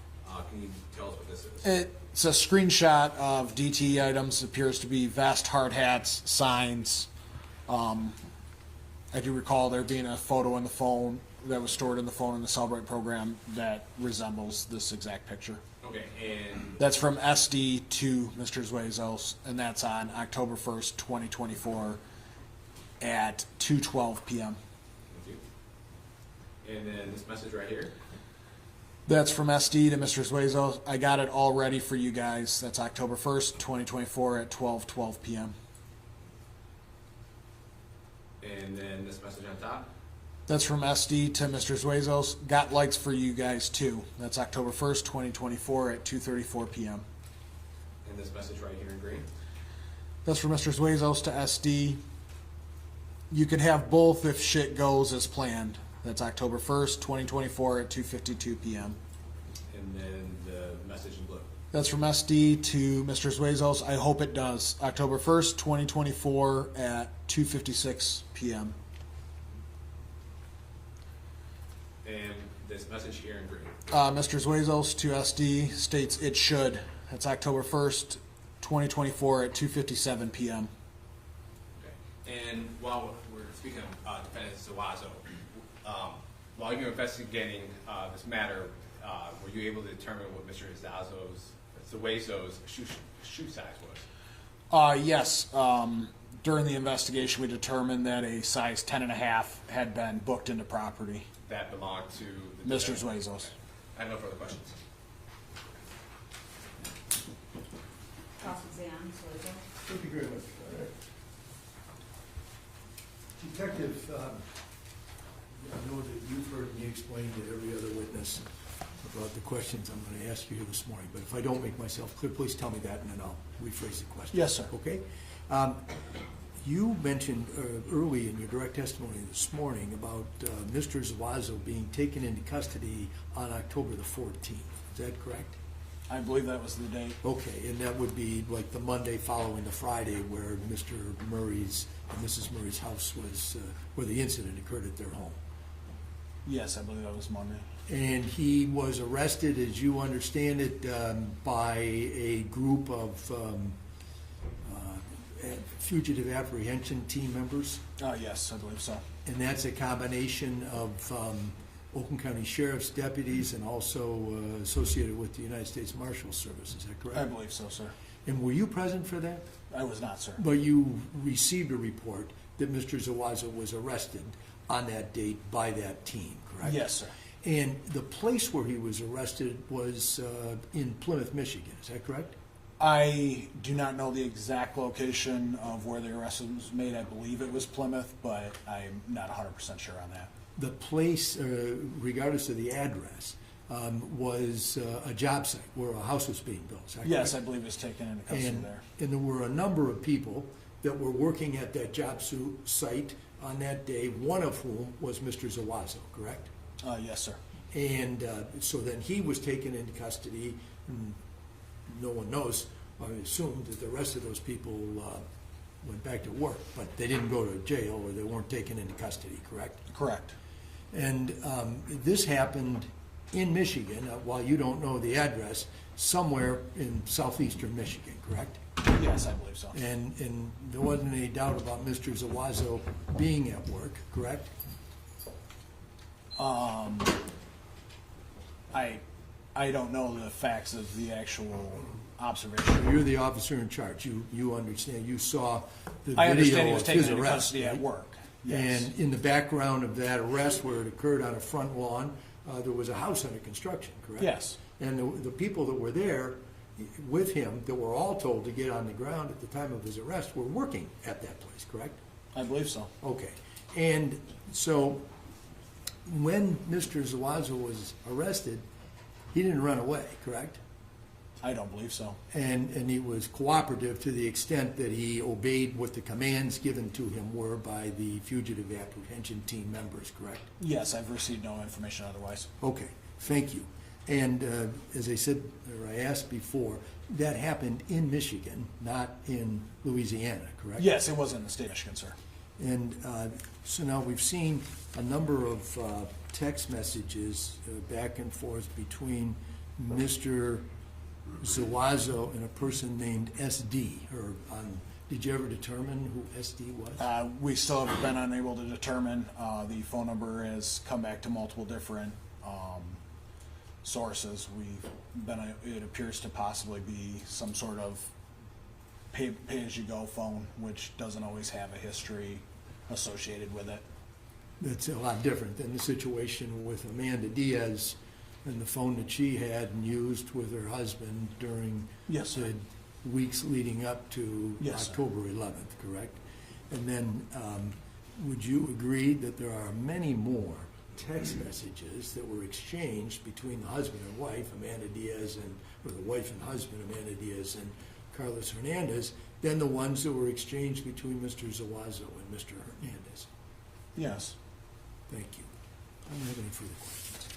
Can you tell us what this is? It's a screenshot of DTE items. It appears to be vest, hard hats, signs. I do recall there being a photo in the phone that was stored in the phone in the Celebrate program that resembles this exact picture. Okay, and That's from SD to Mr. Zuazo, and that's on October 1st, 2024 at 2:12 p.m. thank you. And then this message right here. That's from SD to Mr. Zuazo. I got it all ready for you guys. That's October 1st, 2024 at 12:12 p.m. And then this message on top. That's from SD to Mr. Zuazo. Got lights for you guys too. That's October 1st, 2024 at 2:34 p.m. And this message right here in green. That's from Mr. Zuazo to SD. You can have both if shit goes as planned. That's October 1st, 2024 at 2:52 p.m. And then the message in blue. That's from SD to Mr. Zuazo. I hope it does. October 1st, 2024 at 2:56 p.m. And this message here in green. Mr. Zuazo to SD states it should. That's October 1st, 2024 at 2:57 p.m. Okay. And while we're speaking of defendant Zuazo, while you're investigating this matter, were you able to determine what Mr. Zuazo's shoe size was? Yes. During the investigation, we determined that a size 10.5 had been booked into property. That belonged to the Mr. defendant? Zuazo. Okay. I have no further questions. Cross-exam, Zuazo. Thank you very much. Detective, I know that you've heard me explain to every other witness about the questions I'm going to ask you here this morning, but if I don't make myself clear, please tell me that and then I'll rephrase the question. Yes, sir. Okay? You mentioned early in your direct testimony this morning about Mr. Zuazo being taken into custody on October the 14th. Is that correct? I believe that was the date. Okay, and that would be like the Monday following the Friday where Mr. Murray's and Mrs. Murray's house was, where the incident occurred at their home. Yes, I believe that was Monday. And he was arrested, as you understand it, by a group of fugitive apprehension team members. Yes, I believe so. And that's a combination of Oakland County Sheriff's deputies and also associated with the United States Marshal Service. Is that correct? I believe so, sir. And were you present for that? I was not, sir. But you received a report that Mr. Zuazo was arrested on that date by that team, correct? Yes, sir. And the place where he was arrested was in Plymouth, Michigan. Is that correct? I do not know the exact location of where the arrest was made. I believe it was Plymouth, but I'm not 100% sure on that. The place, regardless of the address, was a job site where a house was being built. Is that Yes, correct? I believe it was taken into custody there. And there were a number of people that were working at that job site on that day, one of whom was Mr. Zuazo, correct? Yes, sir. And so then he was taken into custody. And no one knows, I assume, that the rest of those people went back to work, but they didn't go to jail or they weren't taken into custody, correct? Correct. And this happened in Michigan, while you don't know the address, somewhere in southeastern Michigan, correct? Yes, I believe so. And there wasn't any doubt about Mr. Zuazo being at work, correct? I don't know the facts of the actual observation. You're the officer in charge. You understand. You saw the I understand video he was of taken his into arrest, custody right? at work. Yes. And in the background of that arrest, where it occurred on a front lawn, there was a house under construction, correct? Yes. And the people that were there with him, that were all told to get on the ground at the time of his arrest, were working at that place, correct? I believe so. Okay. And so when Mr. Zuazo was arrested, he didn't run away, correct? I don't believe so. And he was cooperative to the extent that he obeyed what the commands given to him were by the fugitive apprehension team members, correct? Yes, I've received no information otherwise. Okay, thank you. And as I said, or I asked before, that happened in Michigan, not in Louisiana, correct? Yes, it was in the state of Michigan, sir. And so now we've seen a number of text messages back and forth between Mr. Zuazo and a person named SD. Did you ever determine who SD was? We still have been unable to determine. The phone number has come back to multiple different sources. It appears to possibly be some sort of pay-as-you-go phone, which doesn't always have a history associated with it. That's a lot different than the situation with Amanda Diaz and the phone that she had and used with her husband during Yes, sir. the weeks leading up to Yes, sir. October 11th, correct? And then would you agree that there are many more text messages that were exchanged between the husband and wife, Amanda Diaz, or the wife and husband, Amanda Diaz and Carlos Hernandez, than the ones that were exchanged between Mr. Zuazo and Mr. Hernandez? Yes. Thank you. I don't have any further questions.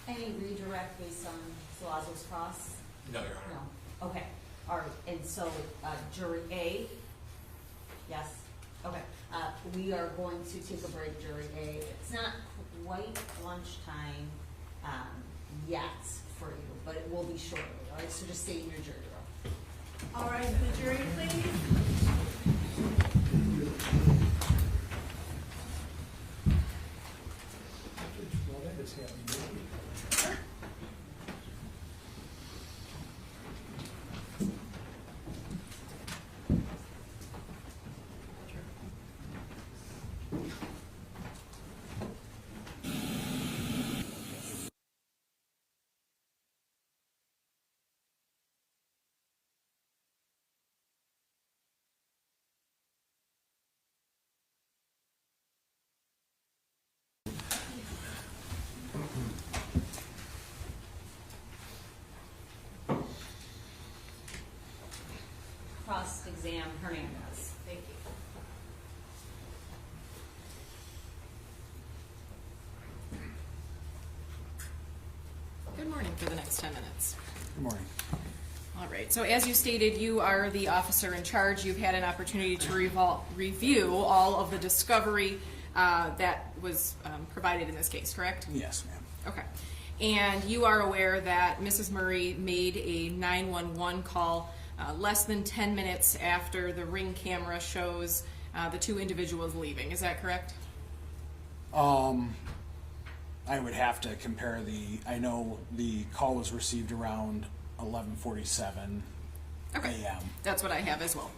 Any redirect based on Zuazo's cross? No, Your Honor. No. Okay. All right. And so jury A, yes. Okay. We are going to take a break, jury A. It's not quite lunchtime yet for you, but it will be shortly. All right. So just stay in your jury room. All right, the jury, please. Cross-exam Hernandez. Thank you. Good morning for the next 10 minutes. Good morning. All right, so as you stated, you are the officer in charge. You've had an opportunity to review all of the discovery that was provided in this case, correct? Yes, ma'am. Okay. And you are aware that Mrs. Murray made a 911 call less than 10 minutes after the Ring camera shows the two individuals leaving. Is that correct? I would have to compare I know the call was received around 11:47 a.m. That's what I have as well.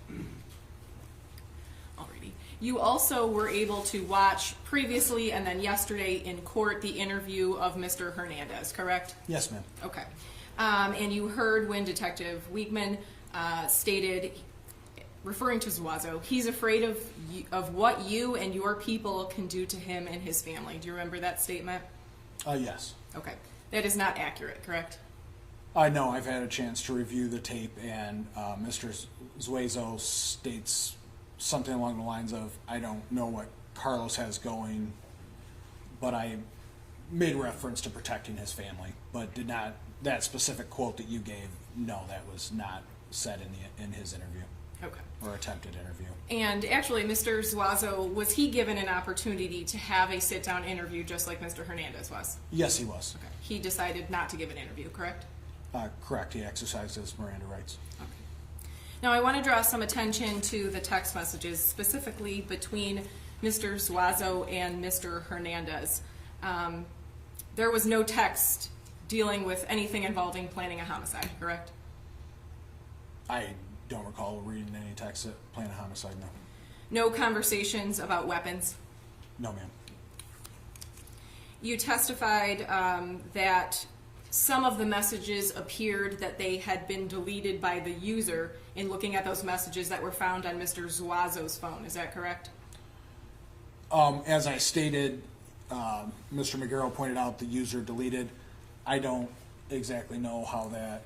Alrighty. You also were able to watch previously and then yesterday in court the interview of Mr. Hernandez, correct? Yes, ma'am. Okay. And you heard when Detective Weekman stated, referring to Zuazo, he's afraid of what you and your people can do to him and his family. Do you remember that statement? Yes. Okay. That is not accurate, correct? I know. I've had a chance to review the tape, and Mr. Zuazo states something along the lines of, I don't know what Carlos has going, but I made reference to protecting his family, but did not, that specific quote that you gave, no, that was not said in his interview. Okay. or attempted interview. And actually, Mr. Zuazo, was he given an opportunity to have a sit-down interview just like Mr. Hernandez was? Yes, he was. Okay. He decided not to give an interview, correct? Correct. He exercised his Miranda rights. Okay. Now, I want to draw some attention to the text messages, specifically between Mr. Zuazo and Mr. Hernandez. There was no text dealing with anything involving planning a homicide, correct? I don't recall reading any text that plan a homicide, no. No conversations about weapons? No, ma'am. You testified that some of the messages appeared that they had been deleted by the user in looking at those messages that were found on Mr. Zuazo's phone. Is that correct? As I stated, Mr. McGarrell pointed out the user deleted. I don't exactly know how that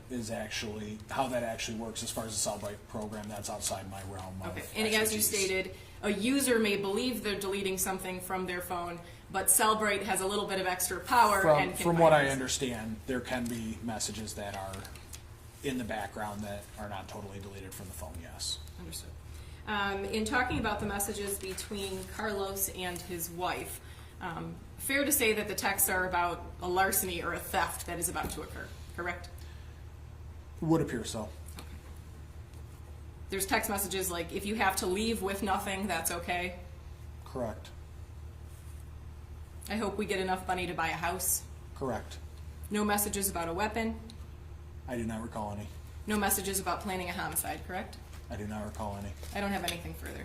actually works as far as the Cellbrite program. That's outside my realm of Okay. And as you expertise. stated, a user may believe they're deleting something from their phone, but Cellbrite has a little bit of extra power. And can From what I find understand, there can be messages that are in the background that are not totally deleted from the phone, yes. Understood. In talking about the messages between Carlos and his wife, fair to say that the texts are about a larceny or a theft that is about to occur, correct? Would appear so. There's text messages like, if you have to leave with nothing, that's okay. Correct. I hope we get enough money to buy a house. Correct. No messages about a weapon. I do not recall any. No messages about planning a homicide, correct? I do not recall any. I don't have anything further.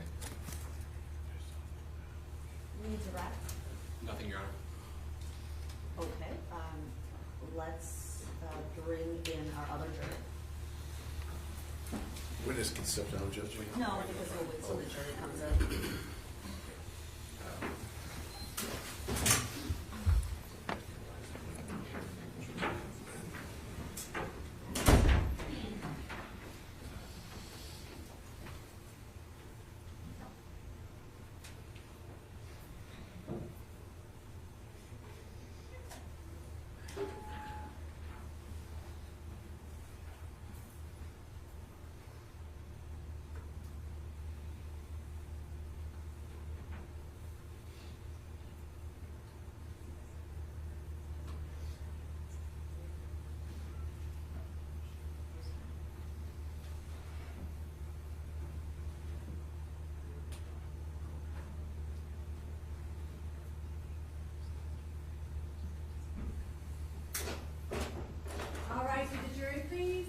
We need to wrap. Nothing, Your Honor. Okay, let's bring in our other jury. Witness can step down, Judge. No, because we'll wait till the jury comes in. All right, to the jury, please.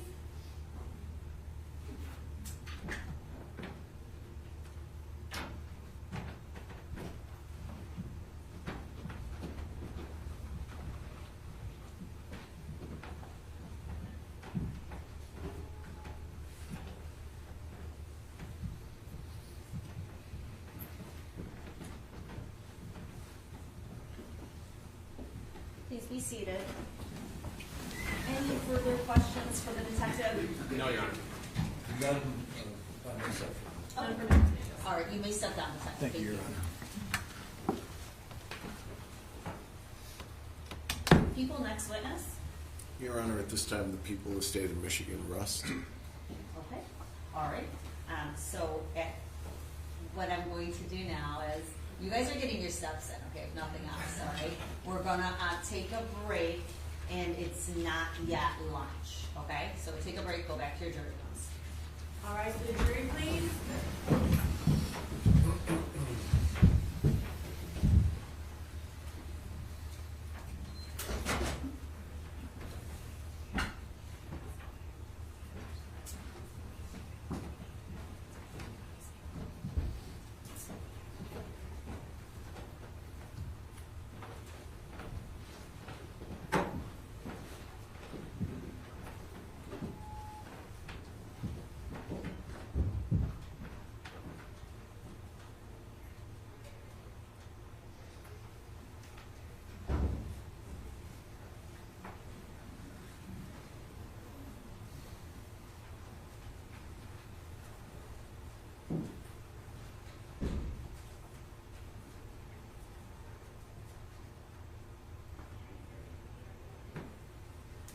Please be seated. Any further questions for the detective? No, Your Honor. None by myself. All right, you may step down, detective. Thank you, Your Honor. People, next witness. Your Honor, at this time, the people of the state of Michigan rest. Okay, all right. What I'm going to do now is, you guys are getting your steps in, okay, if nothing else, all right? We're gonna take a break, and it's not yet lunch, okay? So take a break, go back to your jury rooms. All right, to the jury, please.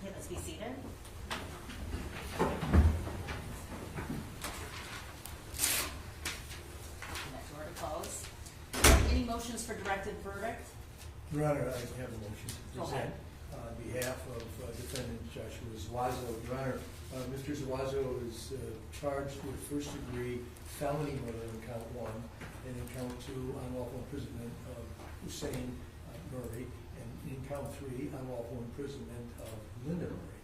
Okay, let's be seated. motions for directed verdict? Your Honor, I have a motion to Go ahead. present on behalf of defendant Joshua Zuazo. Your Honor, Mr. Zuazo is charged with first-degree felony murder in count 1, and in count 2, unlawful imprisonment of Hussein Murray, and in count 3, unlawful imprisonment of Linda Murray.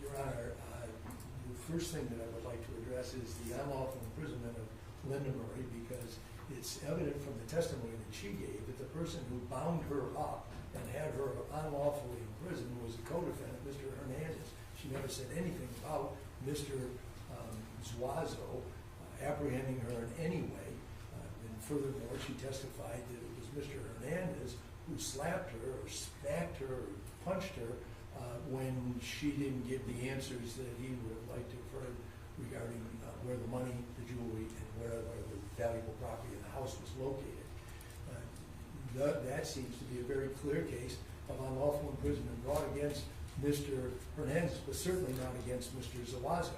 Your Honor, the first thing that I would like to address is the unlawful imprisonment of Linda Murray, because it's evident from the testimony that she gave that the person who bound her up and had her unlawfully imprisoned was the co-defendant, Mr. Hernandez. She never said anything about Mr. Zuazo apprehending her in any way. And furthermore, she testified that it was Mr. Hernandez who slapped her or smacked her or punched her when she didn't give the answers that he would have liked to have heard regarding where the money, the jewelry, and where the valuable property in the house was located. That seems to be a very clear case of unlawful imprisonment brought against Mr. Hernandez, but certainly not against Mr. Zuazo.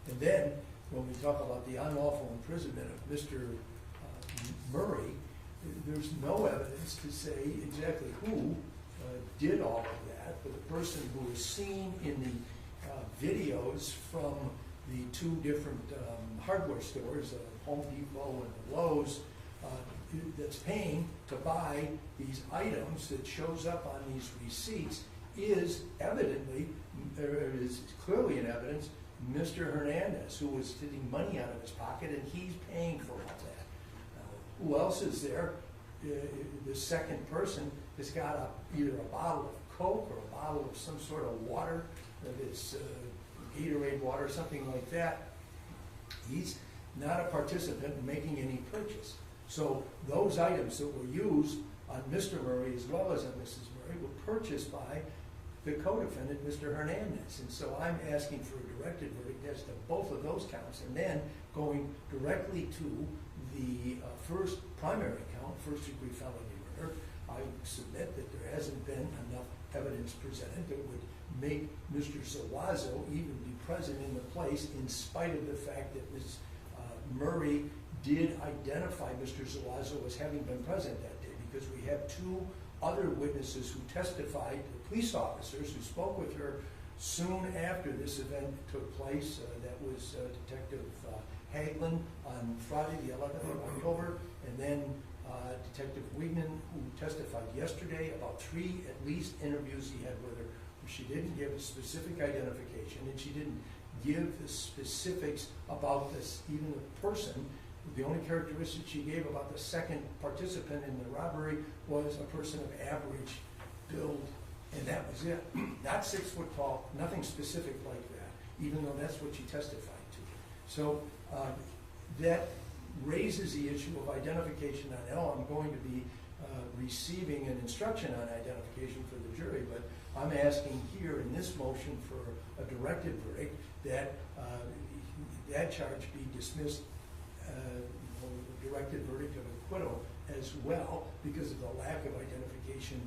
And then, when we talk about the unlawful imprisonment of Mr. Murray, there's no evidence to say exactly who did all of that, but the person who was seen in the videos from the two different hardware stores, Home Depot and Lowe's, that's paying to buy these items that shows up on these receipts is evidently, there is clearly in evidence, Mr. Hernandez, who was taking money out of his pocket, and he's paying for all that. Who else is there? The second person has got either a bottle of Coke or a bottle of some sort of water, this Gatorade water, something like that. He's not a participant in making any purchase. So those items that were used on Mr. Murray as well as on Mrs. Murray were purchased by the co-defendant, Mr. Hernandez. And so I'm asking for a directed verdict as to both of those counts, and then going directly to the first primary count, first-degree felony murder. I submit that there hasn't been enough evidence presented that would make Mr. Zuazo even be present in the place, in spite of the fact that Ms. Murray did identify Mr. Zuazo as having been present that day, because we have two other witnesses who testified, police officers who spoke with her soon after this event took place. That was Detective Hagelin on Friday, the 11th of October, and then Detective Wiegman, who testified yesterday, about 3 at least interviews he had with her. She didn't give a specific identification, and she didn't give the specifics about this, even the person. The only characteristic she gave about the second participant in the robbery was a person of average build, and that was it. Not 6 foot tall, nothing specific like that, even though that's what she testified to. So that raises the issue of identification. I know I'm going to be receiving an instruction on identification for the jury, but I'm asking here in this motion for a directed verdict that that charge be dismissed, directed verdict of acquittal as well, because of the lack of identification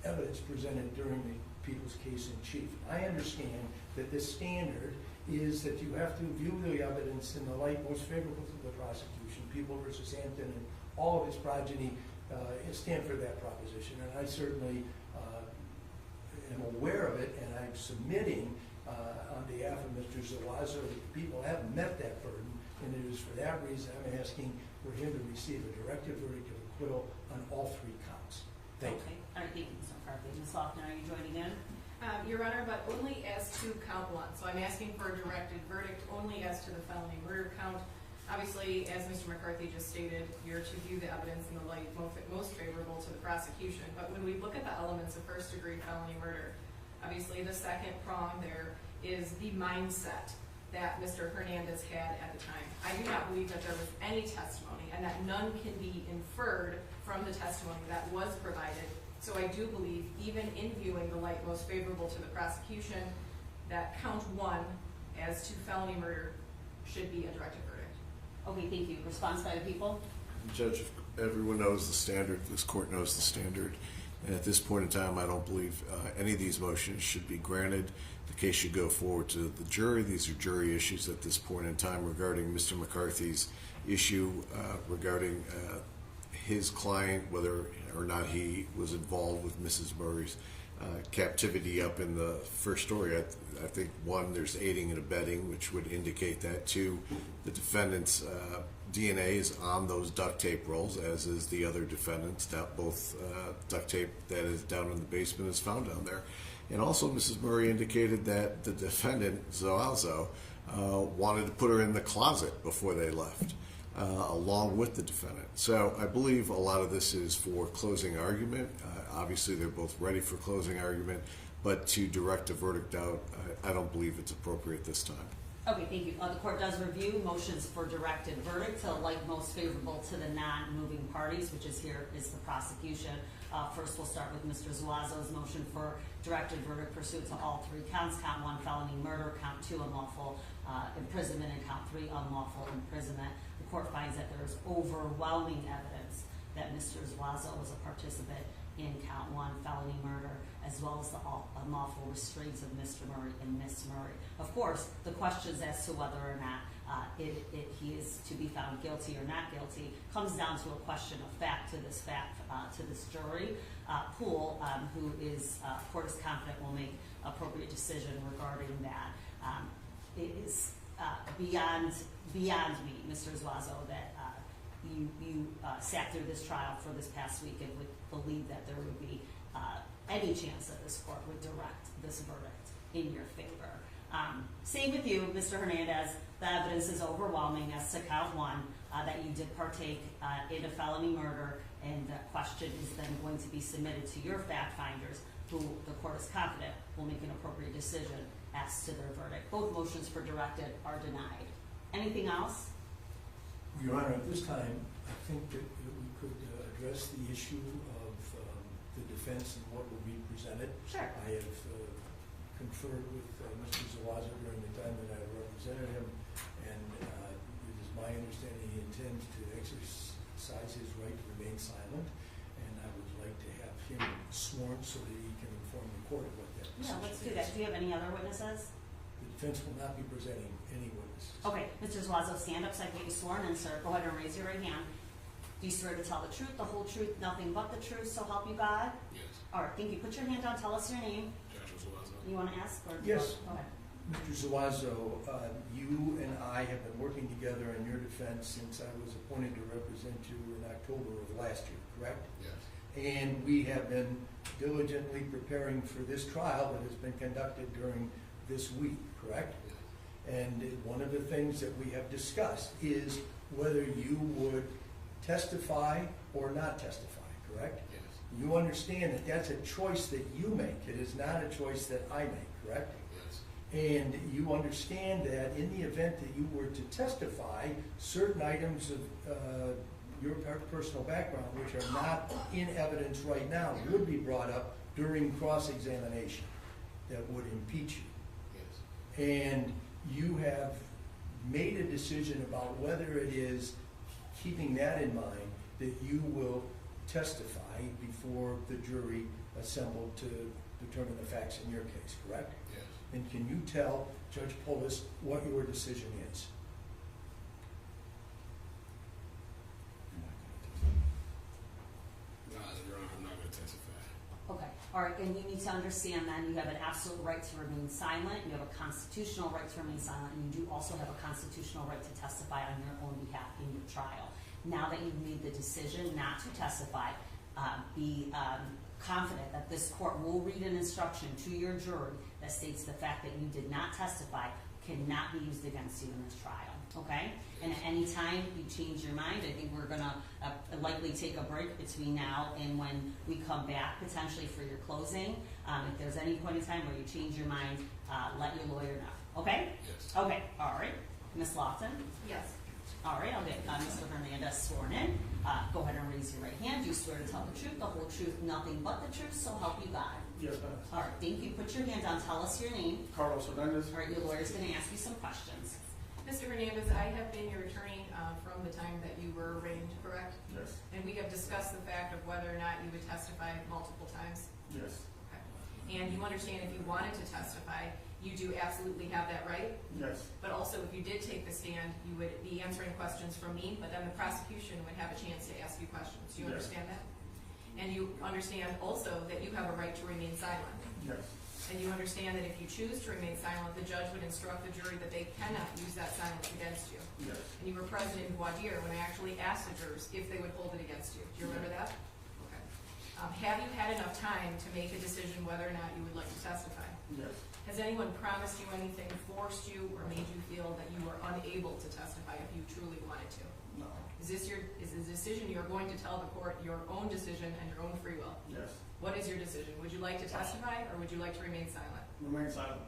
evidence presented during the people's case in chief. I understand that the standard is that you have to view the evidence in the light most favorable to the prosecution. People versus Hampton and all of his progeny stand for that proposition, and I certainly am aware of it, and I'm submitting on behalf of Mr. Zuazo that people haven't met that burden, and it is for that reason I'm asking for him to receive a directed verdict of acquittal on all 3 counts. Thank you. All right, thank you, Mr. McCarthy. Ms. Faulkner, are you joining in? Your Honor, but only as to count 1. So I'm asking for a directed verdict only as to the felony murder count. Obviously, as Mr. McCarthy just stated, you're to view the evidence in the light most favorable to the prosecution. But when we look at the elements of first-degree felony murder, obviously the second prong there is the mindset that Mr. Hernandez had at the time. I do not believe that there was any testimony, and that none can be inferred from the testimony that was provided. So I do believe, even in viewing the light most favorable to the prosecution, that count 1 as to felony murder should be a directed verdict. Okay, thank you. Response by the people? Judge, everyone knows the standard. This court knows the standard. And at this point in time, I don't believe any of these motions should be granted. The case should go forward to the jury. These are jury issues at this point in time regarding Mr. McCarthy's issue regarding his client, whether or not he was involved with Mrs. Murray's captivity up in the first story. I think, one, there's aiding and abetting, which would indicate that. Two, the defendant's DNA is on those duct tape rolls, as is the other defendants. Both duct tape that is down in the basement is found down there. And also, Mrs. Murray indicated that the defendant, Zuazo, wanted to put her in the closet before they left, along with the defendant. So I believe a lot of this is for closing argument. Obviously, they're both ready for closing argument, but to direct a verdict out, I don't believe it's appropriate this time. Okay, thank you. The court does review motions for directed verdict to like most favorable to the non-moving parties, which is here is the prosecution. First, we'll start with Mr. Zuazo's motion for directed verdict pursuant to all three counts. Count 1, felony murder. Count 2, unlawful imprisonment. And count 3, unlawful imprisonment. The court finds that there is overwhelming evidence that Mr. Zuazo was a participant in count 1, felony murder, as well as the unlawful restraints of Mr. Murray and Miss Murray. Of course, the questions as to whether or not he is to be found guilty or not guilty comes down to a question of fact to this jury pool, who is court is confident will make appropriate decision regarding that. It is beyond me, Mr. Zuazo, that you sat through this trial for this past week and would believe that there would be any chance that this court would direct this verdict in your favor. Same with you, Mr. Hernandez. The evidence is overwhelming as to count 1 that you did partake in a felony murder, and the question is then going to be submitted to your fact finders, who the court is confident will make an appropriate decision as to their verdict. Both motions for directed are denied. Anything else? Your Honor, at this time, I think that we could address the issue of the defense and what will be presented. Sure. I have conferred with Mr. Zuazo during the time that I represented him, and it is my understanding he intends to exercise his right to remain silent, and I would like to have him sworn so that he can inform the court of what that decision is. Yeah, let's do that. Do you have any other witnesses? The defense will not be presenting any witnesses. Okay, Mr. Zuazo, stand up so I can get you sworn in, sir. Go ahead and raise your right hand. Do you swear to tell the truth, the whole truth, nothing but the truth, so help you God? Yes. All right, thank you. Put your hand down. Tell us your name. Joshua Zuazo. You want to ask? Or Yes. Go ahead. Mr. Zuazo, you and I have been working together in your defense since I was appointed to represent you in October of last year, correct? Yes. And we have been diligently preparing for this trial that has been conducted during this week, correct? Yes. And one of the things that we have discussed is whether you would testify or not testify, correct? Yes. You understand that that's a choice that you make. It is not a choice that I make, correct? Yes. And you understand that in the event that you were to testify, certain items of your personal background, which are not in evidence right now, would be brought up during cross-examination that would impeach you. Yes. And you have made a decision about whether it is, keeping that in mind, that you will testify before the jury assembled to determine the facts in your case, correct? Yes. And can you tell Judge Polis what your decision is? No, Your Honor, I'm not going to testify. Okay. All right. And you need to understand then you have an absolute right to remain silent. You have a constitutional right to remain silent. And you do also have a constitutional right to testify on your own behalf in your trial. Now that you've made the decision not to testify, be confident that this court will read an instruction to your jury that states the fact that you did not testify cannot be used against you in this trial. Okay? And at any time you change your mind, I think we're going to likely take a break between now and when we come back potentially for your closing. If there's any point in time where you change your mind, let your lawyer know. Okay? Yes. Okay. All right. Ms. Lofton? Yes. All right, I'll get Mr. Hernandez sworn in. Go ahead and raise your right hand. Do you swear to tell the truth, the whole truth, nothing but the truth, so help you God? Yes, ma'am. All right, thank you. Put your hand down. Tell us your name. Carlos Hernandez. All right, your lawyer's going to ask you some questions. Mr. Hernandez, I have been your attorney from the time that you were arraigned, correct? Yes. And we have discussed the fact of whether or not you would testify multiple times. Yes. Okay. and you understand if you wanted to testify, you do absolutely have that right. Yes. But also, if you did take the stand, you would be answering questions from me, but then the prosecution would have a chance to ask you questions. Do you Yes. understand that? And you understand also that you have a right to remain silent. Yes. And you understand that if you choose to remain silent, the judge would instruct the jury that they cannot use that silence against you. Yes. And you were present in voir dire when I actually asked the jurors if they would hold it against you. Do you remember that? Okay. Have you had enough time to make a decision whether or not you would like to testify? Yes. Has anyone promised you anything, forced you, or made you feel that you were unable to testify if you truly wanted to? No. Is the decision you're going to tell the court your own decision and your own free will? Yes. What is your decision? Would you like to testify, or would you like to remain silent? Remain silent.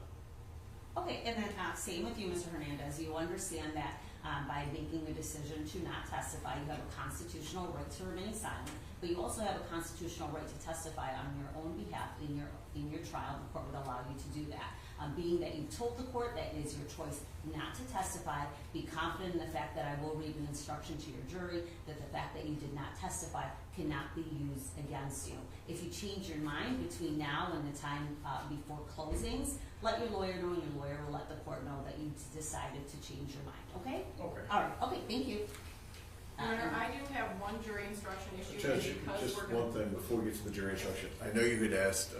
Okay, and then same with you, Mr. Hernandez. You understand that by making a decision to not testify, you have a constitutional right to remain silent, but you also have a constitutional right to testify on your own behalf in your trial. The court would allow you to do that. Being that you told the court that it is your choice not to testify, be confident in the fact that I will read an instruction to your jury that the fact that you did not testify cannot be used against you. If you change your mind between now and the time before closings, let your lawyer know, and your lawyer will let the court know that you decided to change your mind, okay? Okay. All right, okay, thank you. Your Honor, I do have one jury instruction issue, Judge, and because just we're one going thing before we get to the jury instruction. I know you had asked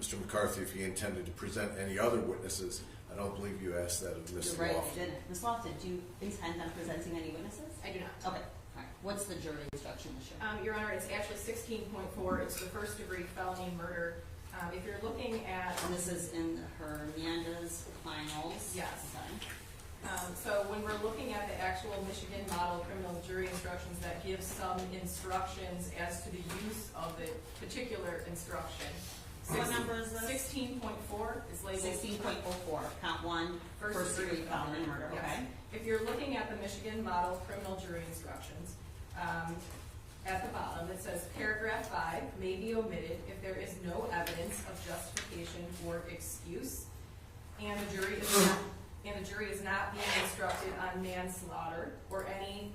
Mr. McCarthy if he intended to present any other witnesses. I don't believe you asked that of Ms. You're right, I Lofton. didn't. Ms. Lofton, do you intend on presenting any witnesses? I do not. Okay, all right. What's the jury instruction issue? Your Honor, it's actually 16.4. It's the first degree felony murder. If you're looking at, And this is in Hernandez finals? Yes. Okay. so when we're looking at the actual Michigan model criminal jury instructions, that gives some instructions as to the use of the particular instruction. What number is this? 16.4 is labeled 16.04, count one, first degree felony murder, Yes. okay? If you're looking at the Michigan model criminal jury instructions, at the bottom it says paragraph 5 may be omitted if there is no evidence of justification or excuse, and the jury is not being instructed on manslaughter or any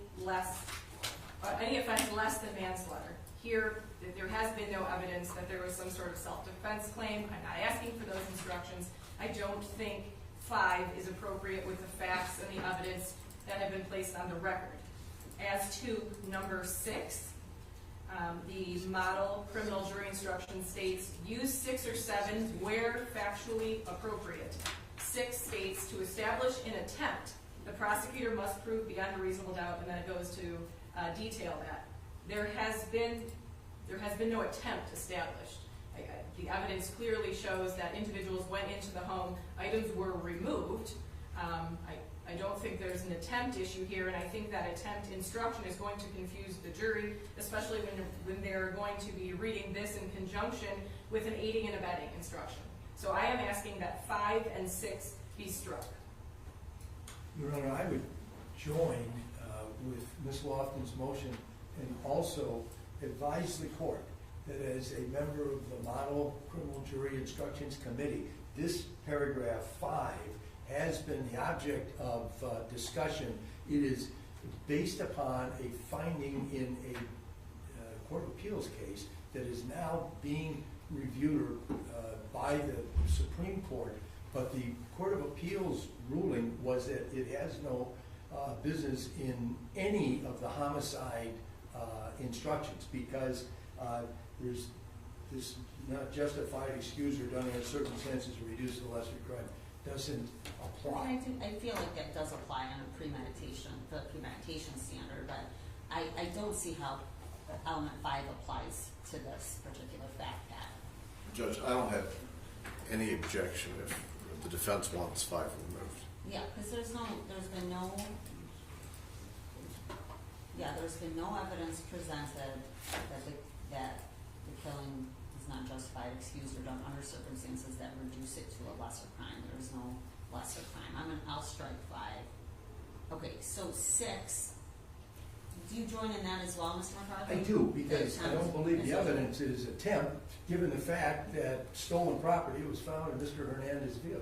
offense less than manslaughter. Here, there has been no evidence that there was some sort of self-defense claim. I'm not asking for those instructions. I don't think 5 is appropriate with the facts and the evidence that have been placed on the record. As to number 6, the model criminal jury instruction states, use 6 or 7 where factually appropriate. 6 states, to establish an attempt, the prosecutor must prove beyond a reasonable doubt, and then it goes to detail that. There has been no attempt established. The evidence clearly shows that individuals went into the home, items were removed. I don't think there's an attempt issue here, and I think that attempt instruction is going to confuse the jury, especially when they're going to be reading this in conjunction with an aiding and abetting instruction. So I am asking that 5 and 6 be struck. Your Honor, I would join with Ms. Lofton's motion and also advise the court that as a member of the Model Criminal Jury Instructions Committee, this paragraph 5 has been the object of discussion. It is based upon a finding in a Court of Appeals case that is now being reviewed by the Supreme Court, but the Court of Appeals ruling was that it has no business in any of the homicide instructions because there's this not justified excuse or done in circumstances to reduce the lesser crime doesn't apply. I feel like that does apply on the premeditation standard, but I don't see how element 5 applies to this particular fact pattern. Judge, I don't have any objection if the defense wants 5 removed. Yeah, because there's been no evidence presented that the killing is not justified, excused, or done under circumstances that reduce it to a lesser crime. There is no lesser crime. I'll strike 5. Okay, so 6. Do you join in that as well, Mr. McCarthy? I do, because I don't believe the evidence is attempt, given the fact that stolen property was found in Mr. Hernandez's vehicle.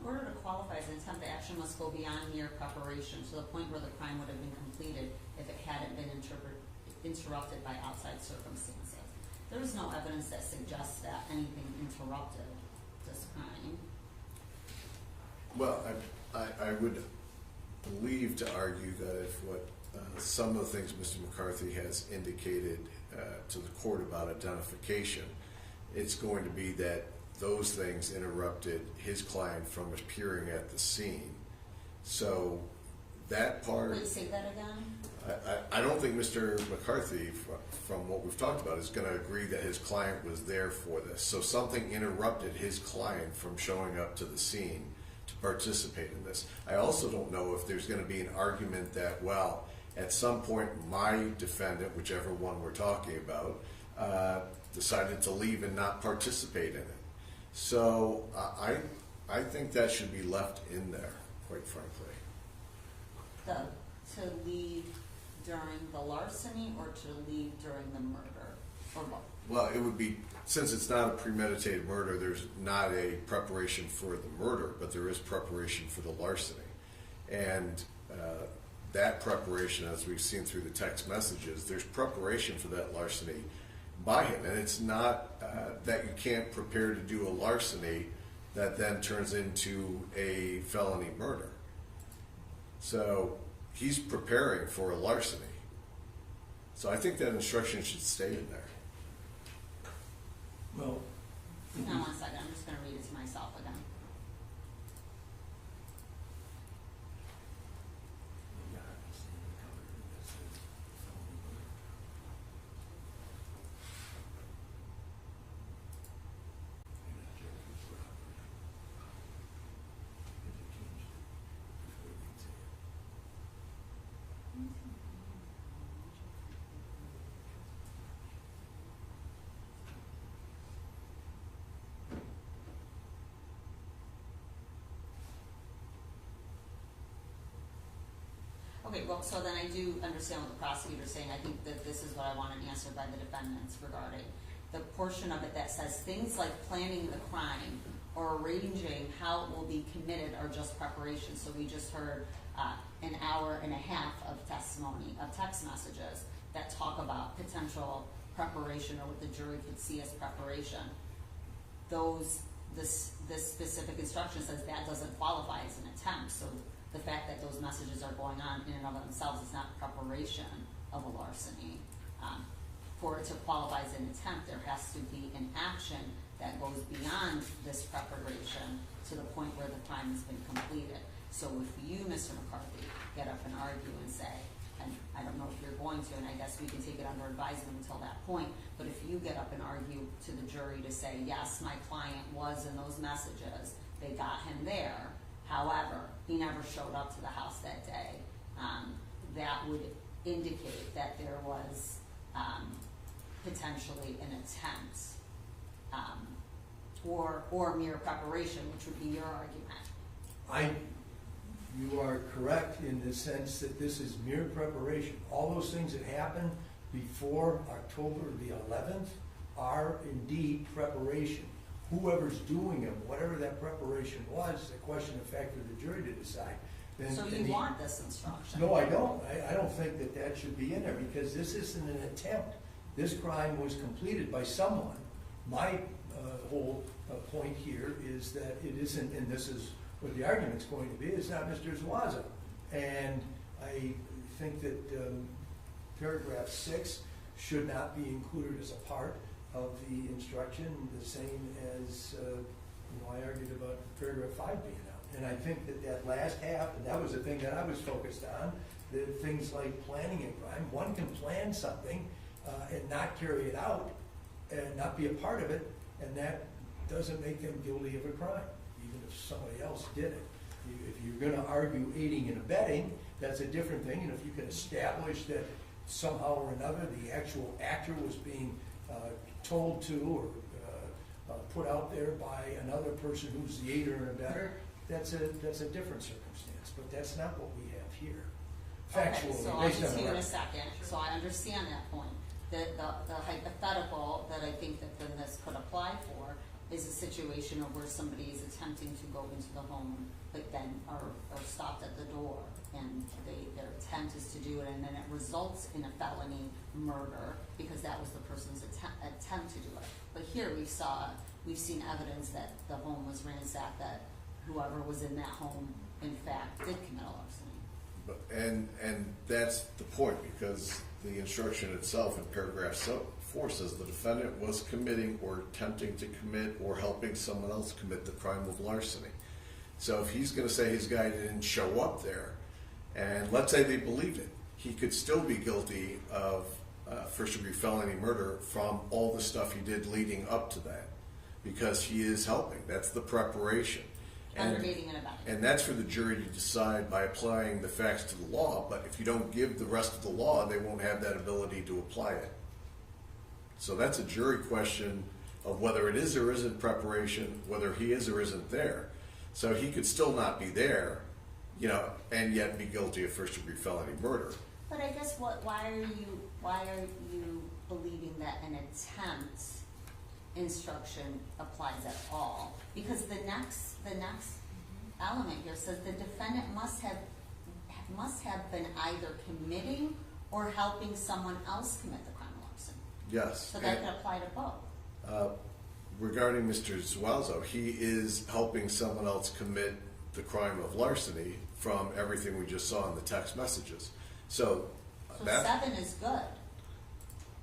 In order to qualify as an attempt action must go beyond mere preparation to the point where the crime would have been completed if it hadn't been interrupted by outside circumstances. There is no evidence that suggests that anything interrupted this crime. Well, I would believe to argue that if what some of the things Mr. McCarthy has indicated to the court about identification, it's going to be that those things interrupted his client from appearing at the scene. So that part... Wait, say that again? I don't think Mr. McCarthy, from what we've talked about, is going to agree that his client was there for this. So something interrupted his client from showing up to the scene to participate in this. I also don't know if there's going to be an argument that, well, at some point my defendant, whichever one we're talking about, decided to leave and not participate in it. So I think that should be left in there, quite frankly. To leave during the larceny or to leave during the murder, or both? Well, it would be, since it's not a premeditated murder, there's not a preparation for the murder, but there is preparation for the larceny. And that preparation, as we've seen through the text messages, there's preparation for that larceny by him. And it's not that you can't prepare to do a larceny that then turns into a felony murder. So he's preparing for a larceny. So I think that instruction should stay in there. Well, Hang on 1 second, I'm just going to read it to myself again. Okay, well, so then I do understand what the prosecutor's saying. I think that this is what I want answered by the defendants regarding the portion of it that says things like planning the crime or arranging how it will be committed are just preparation. So we just heard an hour and a half of testimony, of text messages that talk about potential preparation or what the jury could see as preparation. This specific instruction says that doesn't qualify as an attempt. So the fact that those messages are going on in and of themselves is not preparation of a larceny. For it to qualify as an attempt, there has to be an action that goes beyond this preparation to the point where the crime has been completed. So if you, Mr. McCarthy, get up and argue and say, and I don't know if you're going to, and I guess we can take it under advisement until that point, but if you get up and argue to the jury to say, yes, my client was in those messages, they got him there, however, he never showed up to the house that day, that would indicate that there was potentially an attempt or mere preparation, which would be your argument. You are correct in the sense that this is mere preparation. All those things that happened before October the 11th are indeed preparation. Whoever's doing them, whatever that preparation was, is a question of fact for the jury to decide. So you want this instruction? No, I don't. I don't think that that should be in there because this isn't an attempt. This crime was completed by someone. My whole point here is that it isn't, and this is what the argument's going to be, it's not Mr. Zuazo. And I think that paragraph 6 should not be included as a part of the instruction, the same as I argued about paragraph 5 being out. And I think that last half, and that was the thing that I was focused on, the things like planning a crime. One can plan something and not carry it out and not be a part of it, and that doesn't make them guilty of a crime, even if somebody else did it. If you're going to argue aiding and abetting, that's a different thing, and if you can establish that somehow or another the actual actor was being told to or put out there by another person who's the aider and abetter, that's a different circumstance, but that's not what we have here. Factually, okay, so I'll based on just the you in a record. second. So I understand that point. The hypothetical that I think that then this could apply for is a situation of where somebody is attempting to go into the home, but then are stopped at the door, and their attempt is to do it, and then it results in a felony murder because that was the person's attempt to do it. But here we've seen evidence that the home was ransacked, that whoever was in that home, in fact, did commit a larceny. And that's the point, because the instruction itself in paragraph 4 says the defendant was committing or attempting to commit or helping someone else commit the crime of larceny. So if he's going to say his guy didn't show up there, and let's say they believed it, he could still be guilty of first-degree felony murder from all the stuff he did leading up to that, because he is helping. That's the preparation. Underrating and abetting. And that's for the jury to decide by applying the facts to the law, but if you don't give the rest of the law, they won't have that ability to apply it. So that's a jury question of whether it is or isn't preparation, whether he is or isn't there. So he could still not be there, and yet be guilty of first-degree felony murder. But I guess why are you believing that an attempt instruction applies at all? Because the next element here says the defendant must have been either committing or helping someone else commit the crime of larceny. Yes. So that could apply to both. Regarding Mr. Zuazo, he is helping someone else commit the crime of larceny from everything we just saw in the text messages. So 7 is good.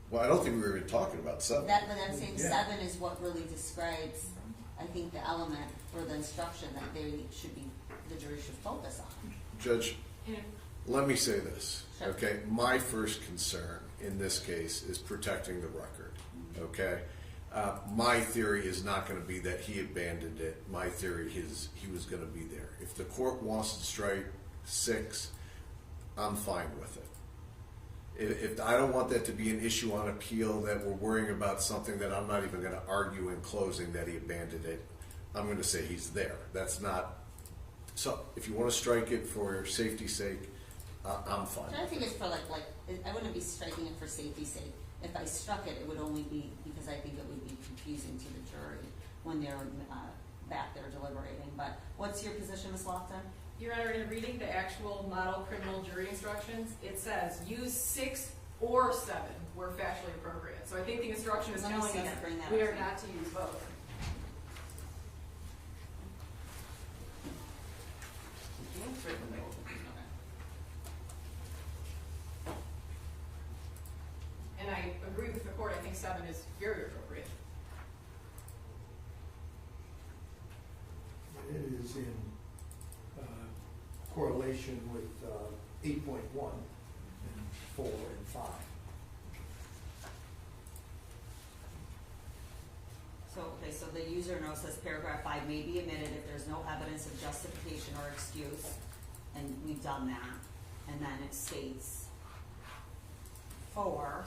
Well, I don't think we were even talking about 7. But I'm saying 7 is what really describes, I think, the element or the instruction that the jury should focus on. Judge, let me say this, Sure. okay? My first concern in this case is protecting the record, okay? My theory is not going to be that he abandoned it. My theory is he was going to be there. If the court wants to strike 6, I'm fine with it. If I don't want that to be an issue on appeal, that we're worrying about something that I'm not even going to argue in closing that he abandoned it, I'm going to say he's there. That's not. So if you want to strike it for safety's sake, I'm fine. I think it's for I wouldn't be striking it for safety's sake. If I struck it, it would only be because I think it would be confusing to the jury when they're back there deliberating. But what's your position, Ms. Lofton? Your Honor, in reading the actual model criminal jury instructions, it says use 6 or 7 where factually appropriate. So I think the instruction is telling us we are not to use both. And I agree with the court. I think 7 is very appropriate. It is in correlation with 8.1 and 4 and 5. So the user note says paragraph 5 may be omitted if there's no evidence of justification or excuse, and we've done that. And then it states 4.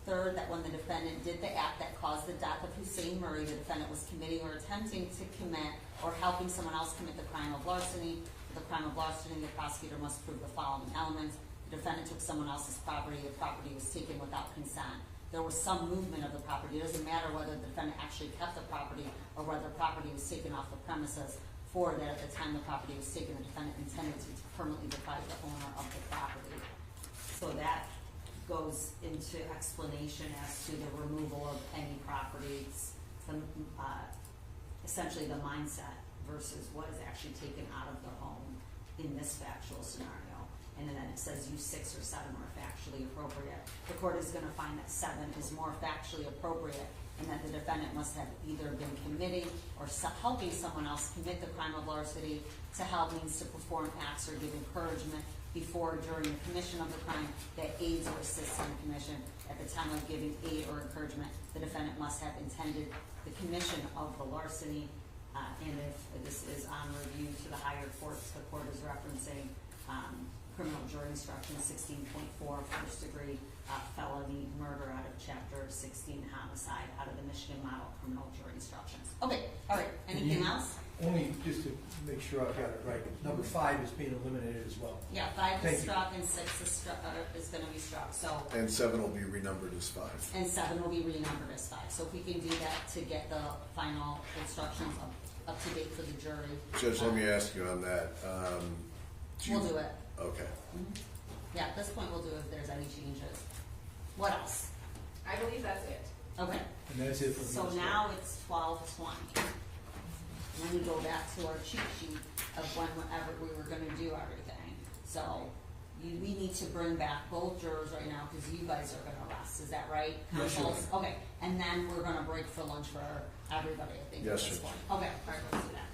Third, that when the defendant did the act that caused the death of Hussein Murray, the defendant was committing or attempting to commit or helping someone else commit the crime of larceny. For the crime of larceny, the prosecutor must prove the following elements. The defendant took someone else's property. The property was taken without consent. There was some movement of the property. It doesn't matter whether the defendant actually kept the property or whether the property was taken off the premises. For that, at the time the property was taken, the defendant intended to permanently deprive the owner of the property. So that goes into explanation as to the removal of any properties, essentially the mindset versus what is actually taken out of the home in this factual scenario. And then it says use 6 or 7 are factually appropriate. The court is going to find that 7 is more factually appropriate and that the defendant must have either been committing or helping someone else commit the crime of larceny. To help means to perform acts or give encouragement before or during the commission of the crime that aids or assists in the commission. At the time of giving aid or encouragement, the defendant must have intended the commission of the larceny. And if this is on review to the higher courts, the court is referencing criminal jury instruction 16.4, first degree felony murder out of chapter 16 homicide out of the Michigan Model Criminal Jury Instructions. Okay, all right, anything else? Only just to make sure I've got it right, number 5 is being eliminated as well. Yeah, 5 Thank is you. struck and 6 is going to be struck, so. And 7 will be renumbered as 5. And 7 will be renumbered as 5. So if we can do that to get the final instructions up to date for the jury. Judge, let me ask you on that. We'll do it. Okay. Yeah, at this point we'll do it if there's any changes. What else? I believe that's it. Okay. And that's it for me. So as well. now it's 12:20. And then we go back to our cheat sheet of whenever we were gonna do everything. So we need to bring back both jurors right now because you guys are gonna rest. Is that right? Yes, Your Counsels? Okay, and then we're gonna break for lunch for everybody, I think, at Yes, this sir. point. Okay, all right, let's do that.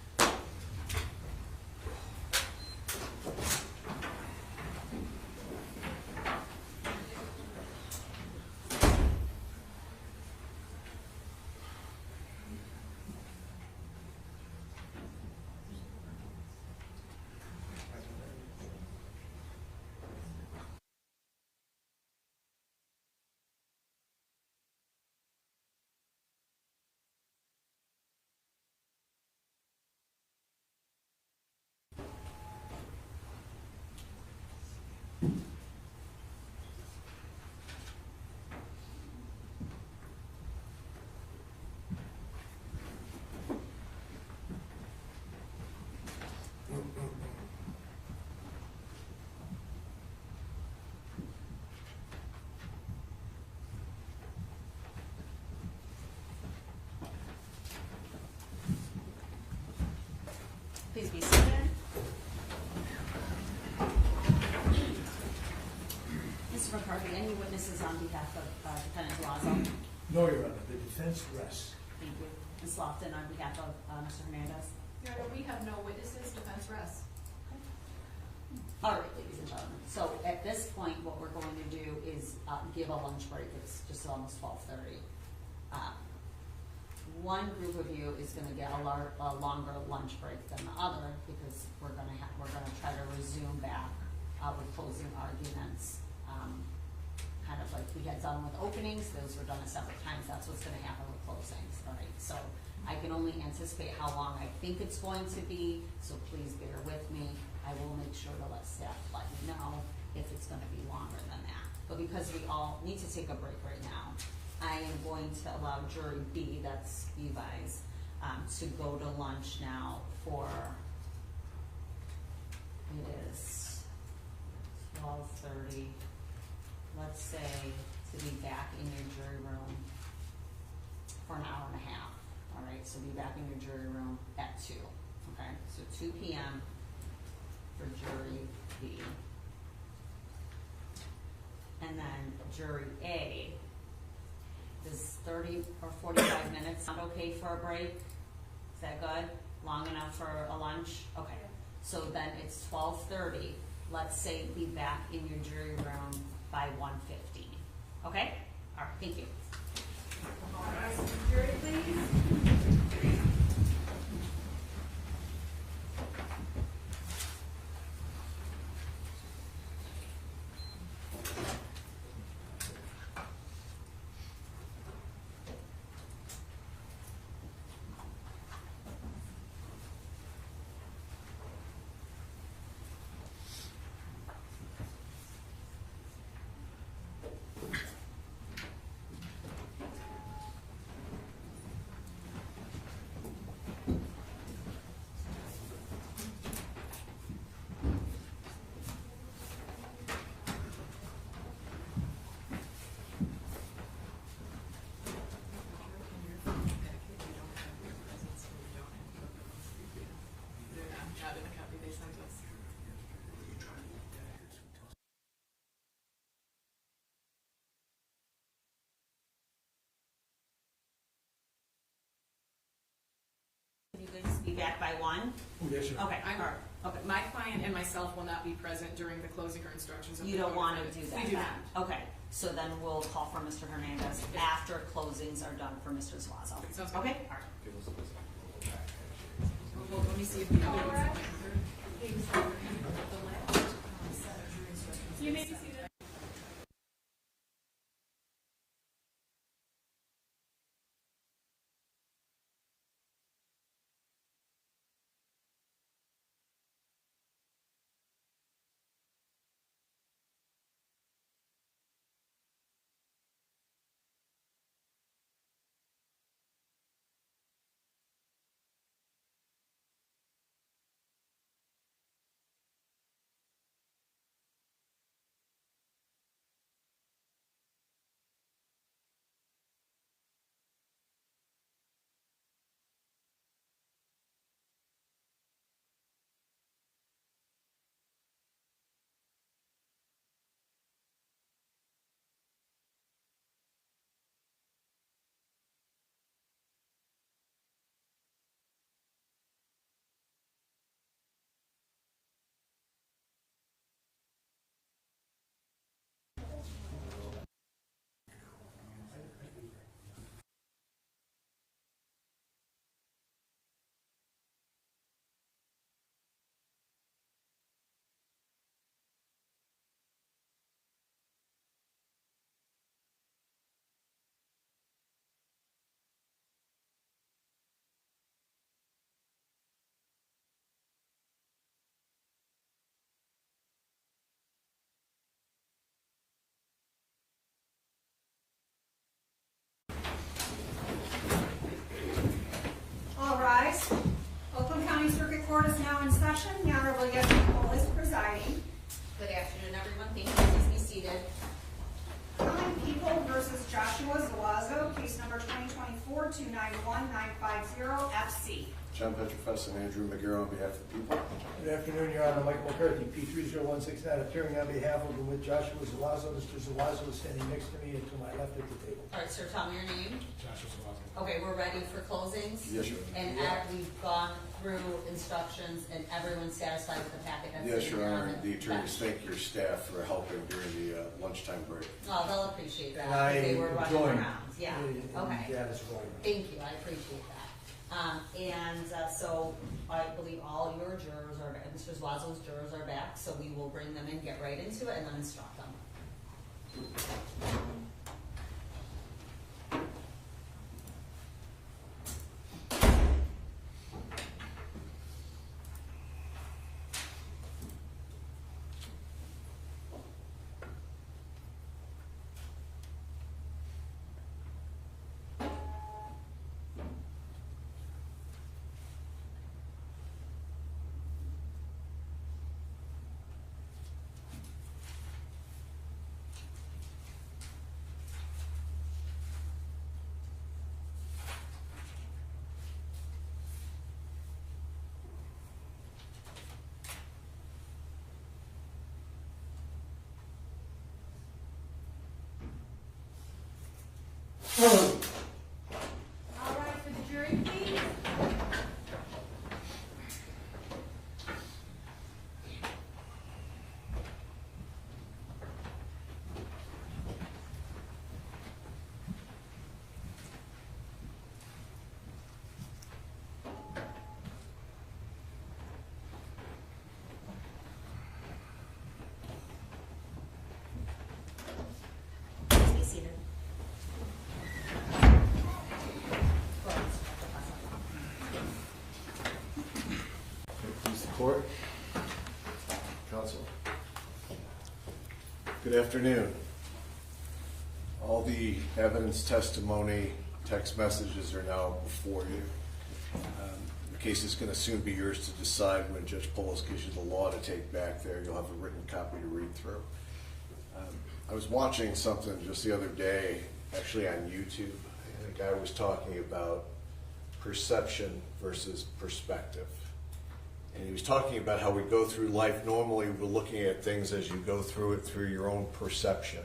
Please be seated. Mr. McCarthy, any witnesses on behalf of Defendant Zuazo? No, Your Honor, the defense rests. Thank you. Ms. Lofton, on behalf of Mr. Hernandez? Your Honor, we have no witnesses, defense rests. All right, ladies and gentlemen. So at this point, what we're going to do is give a lunch break. It's just almost 12:30. One group of you is going to get a longer lunch break than the other because we're going to try to resume back with closing arguments, kind of like we had done with openings. Those were done at separate times. That's what's going to happen with closings. All right. So I can only anticipate how long I think it's going to be. So please bear with me. I will make sure to let staff let you know if it's going to be longer than that. But because we all need to take a break right now, I am going to allow jury B, that's you guys, to go to lunch now for, it is 12:30, let's say, to be back in your jury room for an hour and a half. All right, so be back in your jury room at 2, okay? So 2 p.m. for jury B. And then jury A, does 30 or 45 minutes sound okay for a break? Is that good? Long enough for a lunch? Okay. So then it's 12:30. Let's say be back in your jury room by 1:15. Okay? All right, thank you. All right, jury, please. Not in the copy they sent us. Can you guys be back by 1? Oh, yes, sir. Okay, I'm, all right. Okay. my client and myself will not be present during the closing or instructions. Of You the don't want to defendant. do that We do then? not. Okay, so then we'll call for Mr. Hernandez after closings are done for Mr. Zuazo. Sounds good. Okay, all right. Well, let me see if the All other right. one's. The last set of You may be seated. All rise. Oakland County Circuit Court is now in session. The Honorable Yessie Cole is presiding. Good afternoon, everyone. Thank you. Please be seated. Calling People versus Joshua Zuazo, case number 2024-291950 FC. John Petrofess and Andrew McGarrett on behalf of the people. Good afternoon, Your Honor. Michael McCarthy, P30169, appearing on behalf of and with Joshua Zuazo. Mr. Zuazo is standing next to me and to my left at the table. All right, sir, tell me your name. Joshua Zuazo. Okay, we're ready for closings? Yes, Your Honor. And we've gone through instructions and everyone's satisfied with the packet that's Yes, sitting Your there Honor. on The attorneys bench? thank your staff for helping during the lunchtime break. Oh, they'll appreciate that. And I They were running join around. Yeah, okay. That is right. Thank you, I appreciate that. So I believe all your jurors are, Mr. Zuazo's jurors are back, so we will bring them in, get right into it, and then instruct them. All right, for the jury, please. Please be seated. Please the court. Counsel. Good afternoon. All the evidence, testimony, text messages are now before you. The case is going to soon be yours to decide when Judge Polis gives you the law to take back there. You'll have a written copy to read through. I was watching something just the other day, actually on YouTube, and a guy was talking about perception versus perspective. And he was talking about how we go through life. Normally, we're looking at things as you go through it through your own perception.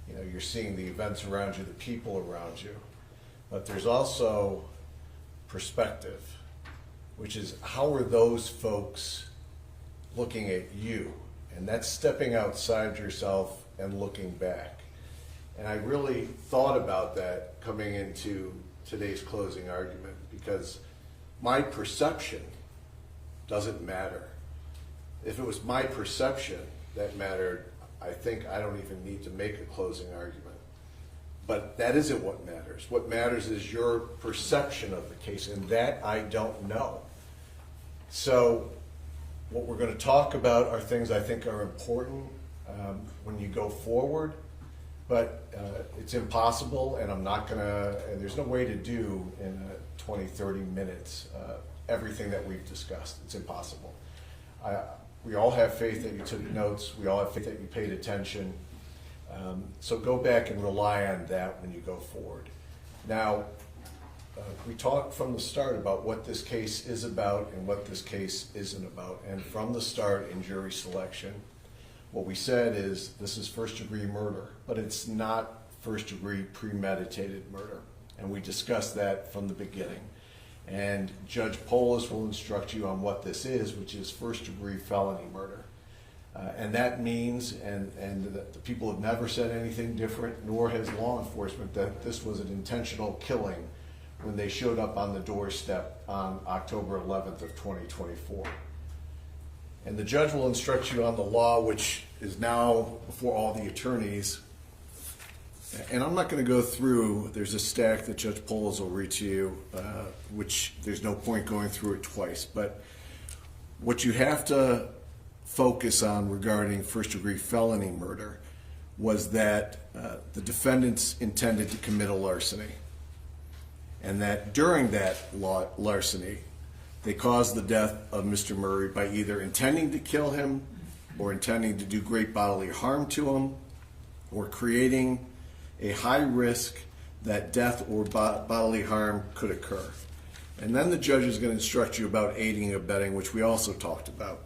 You know, you're seeing the events around you, the people around you. But there's also perspective, which is how are those folks looking at you? And that's stepping outside yourself and looking back. And I really thought about that coming into today's closing argument, because my perception doesn't matter. If it was my perception that mattered, I think I don't even need to make a closing argument. But that isn't what matters. What matters is your perception of the case, and that I don't know. So what we're going to talk about are things I think are important when you go forward, but it's impossible, and I'm not going to, and there's no way to do in 20, 30 minutes everything that we've discussed. It's impossible. We all have faith that you took notes. We all have faith that you paid attention. So go back and rely on that when you go forward. Now, we talked from the start about what this case is about and what this case isn't about. And from the start in jury selection, what we said is this is first-degree murder, but it's not first-degree premeditated murder. And we discussed that from the beginning. And Judge Polis will instruct you on what this is, which is first-degree felony murder. And that means, and the people have never said anything different, nor has law enforcement, that this was an intentional killing when they showed up on the doorstep on October 11th of 2024. And the judge will instruct you on the law, which is now before all the attorneys. And I'm not going to go through, there's a stack that Judge Polis will read to you, which there's no point going through it twice. But what you have to focus on regarding first-degree felony murder was that the defendants intended to commit a larceny, and that during that larceny, they caused the death of Mr. Murray by either intending to kill him or intending to do great bodily harm to him or creating a high risk that death or bodily harm could occur. And then the judge is going to instruct you about aiding and abetting, which we also talked about.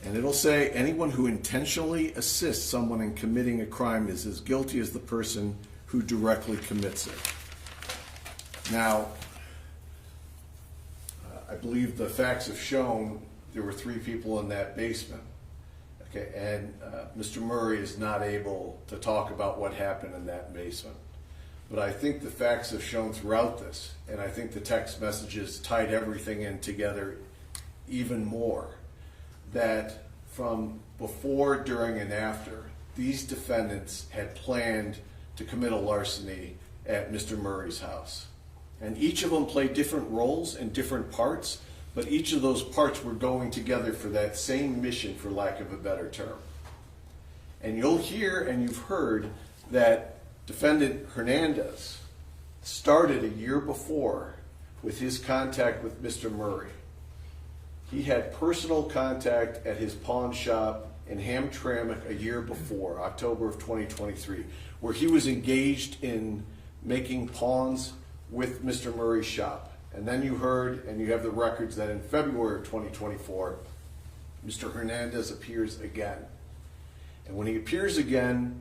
And it'll say anyone who intentionally assists someone in committing a crime is as guilty as the person who directly commits it. Now, I believe the facts have shown there were 3 people in that basement. Okay, and Mr. Murray is not able to talk about what happened in that basement. But I think the facts have shown throughout this, and I think the text messages tied everything in together even more, that from before, during, and after, these defendants had planned to commit a larceny at Mr. Murray's house. And each of them played different roles and different parts, but each of those parts were going together for that same mission, for lack of a better term. And you'll hear and you've heard that defendant Hernandez started a year before with his contact with Mr. Murray. He had personal contact at his pawn shop in Hamtramck a year before, October of 2023, where he was engaged in making pawns with Mr. Murray's shop. And then you heard, and you have the records, that in February of 2024, Mr. Hernandez appears again. And when he appears again,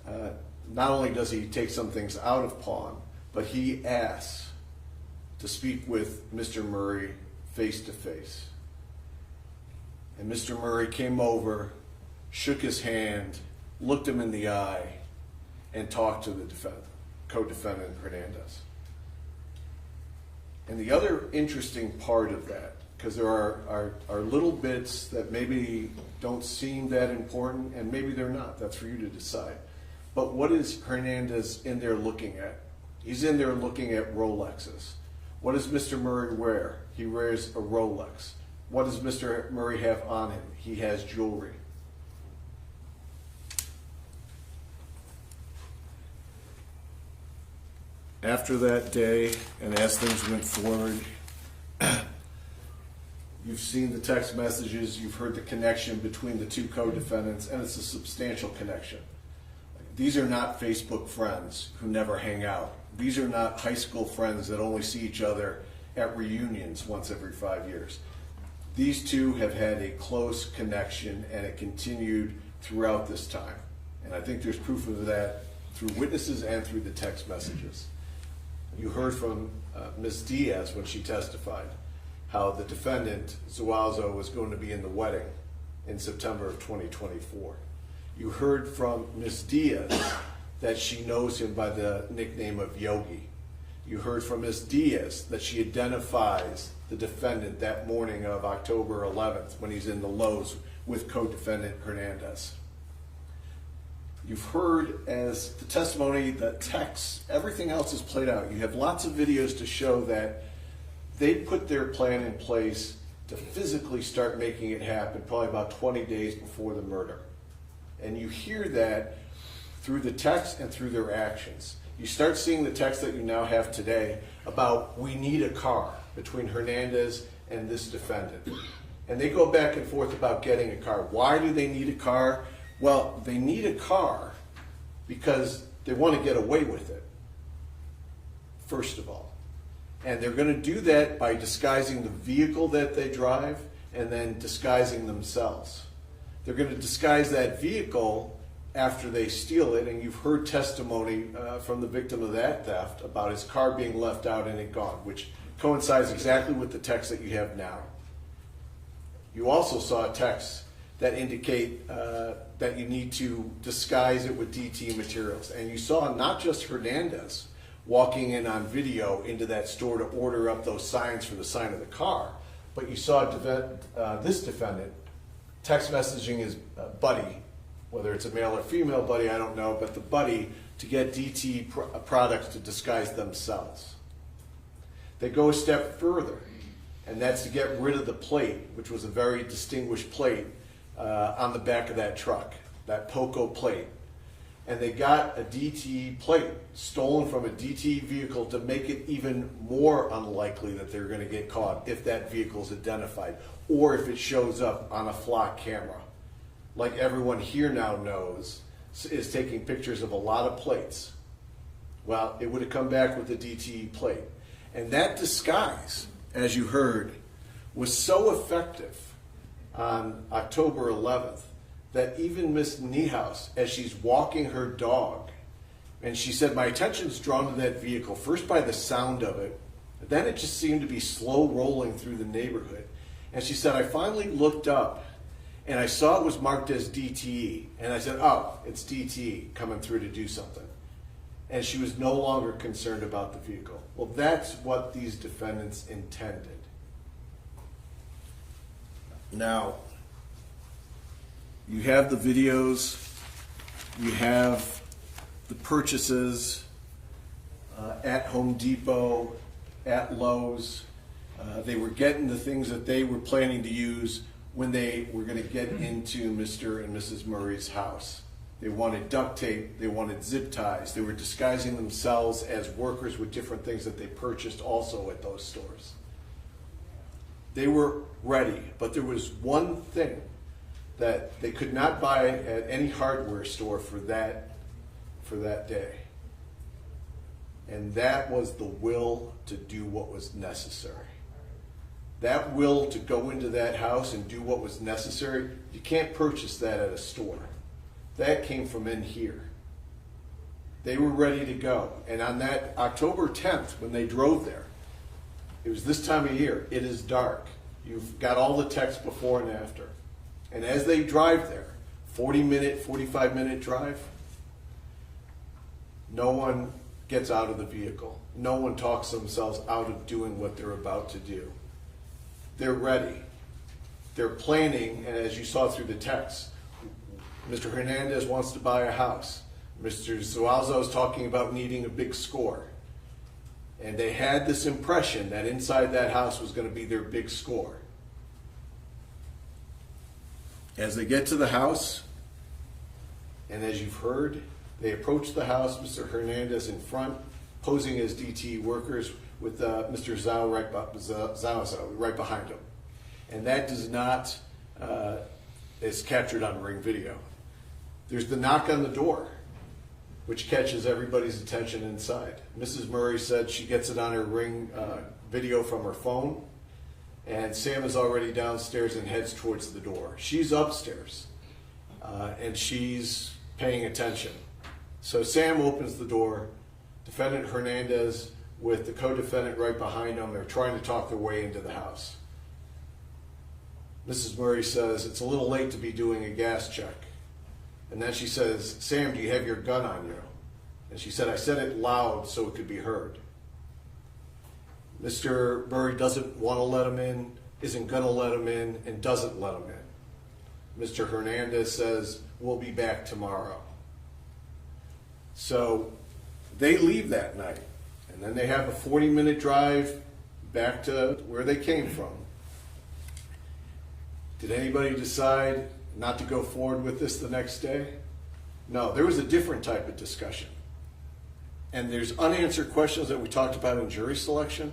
not only does he take some things out of pawn, but he asks to speak with Mr. Murray face to face. And Mr. Murray came over, shook his hand, looked him in the eye, and talked to the co-defendant Hernandez. And the other interesting part of that, because there are little bits that maybe don't seem that important, and maybe they're not, that's for you to decide. But what is Hernandez in there looking at? He's in there looking at Rolexes. What does Mr. Murray wear? He wears a Rolex. What does Mr. Murray have on him? He has jewelry. After that day, and as things went forward, you've seen the text messages, you've heard the connection between the 2 co-defendants, and it's a substantial connection. These are not Facebook friends who never hang out. These are not high school friends that only see each other at reunions once every 5 years. These 2 have had a close connection, and it continued throughout this time. And I think there's proof of that through witnesses and through the text messages. You heard from Ms. Diaz when she testified how the defendant, Zuazo, was going to be in the wedding in September of 2024. You heard from Ms. Diaz that she knows him by the nickname of Yogi. You heard from Ms. Diaz that she identifies the defendant that morning of October 11th when he's in the Lowe's with co-defendant Hernandez. You've heard as the testimony, the text, everything else is played out. You have lots of videos to show that they put their plan in place to physically start making it happen probably about 20 days before the murder. And you hear that through the text and through their actions. You start seeing the text that you now have today about we need a car between Hernandez and this defendant. And they go back and forth about getting a car. Why do they need a car? Well, they need a car because they want to get away with it, first of all. And they're going to do that by disguising the vehicle that they drive and then disguising themselves. They're going to disguise that vehicle after they steal it, and you've heard testimony from the victim of that theft about his car being left out and it gone, which coincides exactly with the text that you have now. You also saw a text that indicate that you need to disguise it with DTE materials. And you saw not just Hernandez walking in on video into that store to order up those signs for the sign of the car, but you saw this defendant text messaging his buddy, whether it's a male or female buddy, I don't know, but the buddy to get DTE products to disguise themselves. They go a step further, and that's to get rid of the plate, which was a very distinguished plate on the back of that truck, that POCO plate. And they got a DTE plate stolen from a DTE vehicle to make it even more unlikely that they're going to get caught if that vehicle is identified or if it shows up on a flock camera. Like everyone here now knows, is taking pictures of a lot of plates. Well, it would have come back with a DTE plate. And that disguise, as you heard, was so effective on October 11th that even Miss Niehaus, as she's walking her dog, and she said, my attention's drawn to that vehicle, first by the sound of it, then it just seemed to be slow rolling through the neighborhood. And she said, I finally looked up and I saw it was marked as DTE. And I said, oh, it's DTE coming through to do something. And she was no longer concerned about the vehicle. Well, that's what these defendants intended. Now, you have the videos, you have the purchases at Home Depot, at Lowe's. They were getting the things that they were planning to use when they were going to get into Mr. and Mrs. Murray's house. They wanted duct tape, they wanted zip ties, they were disguising themselves as workers with different things that they purchased also at those stores. They were ready, but there was one thing that they could not buy at any hardware store for that day. And that was the will to do what was necessary. That will to go into that house and do what was necessary, you can't purchase that at a store. That came from in here. They were ready to go. And on that October 10th, when they drove there, it was this time of year, it is dark. You've got all the text before and after. And as they drive there, 40-minute, 45-minute drive, no one gets out of the vehicle. No one talks themselves out of doing what they're about to do. They're ready. They're planning, and as you saw through the text, Mr. Hernandez wants to buy a house. Mr. Zuazo is talking about needing a big score. And they had this impression that inside that house was going to be their big score. As they get to the house, and as you've heard, they approach the house, Mr. Hernandez in front, posing as DTE workers with Mr. Zuazo right behind him. And that does not, is captured on Ring video. There's the knock on the door, which catches everybody's attention inside. Mrs. Murray said she gets it on her Ring video from her phone, and Sam is already downstairs and heads towards the door. She's upstairs, and she's paying attention. So Sam opens the door. Defendant Hernandez with the co-defendant right behind him. They're trying to talk their way into the house. Mrs. Murray says, it's a little late to be doing a gas check. And then she says, Sam, do you have your gun on you? And she said, I said it loud so it could be heard. Mr. Murray doesn't want to let him in, isn't going to let him in, and doesn't let him in. Mr. Hernandez says, we'll be back tomorrow. So they leave that night, and then they have a 40-minute drive back to where they came from. Did anybody decide not to go forward with this the next day? No, there was a different type of discussion. And there's unanswered questions that we talked about in jury selection.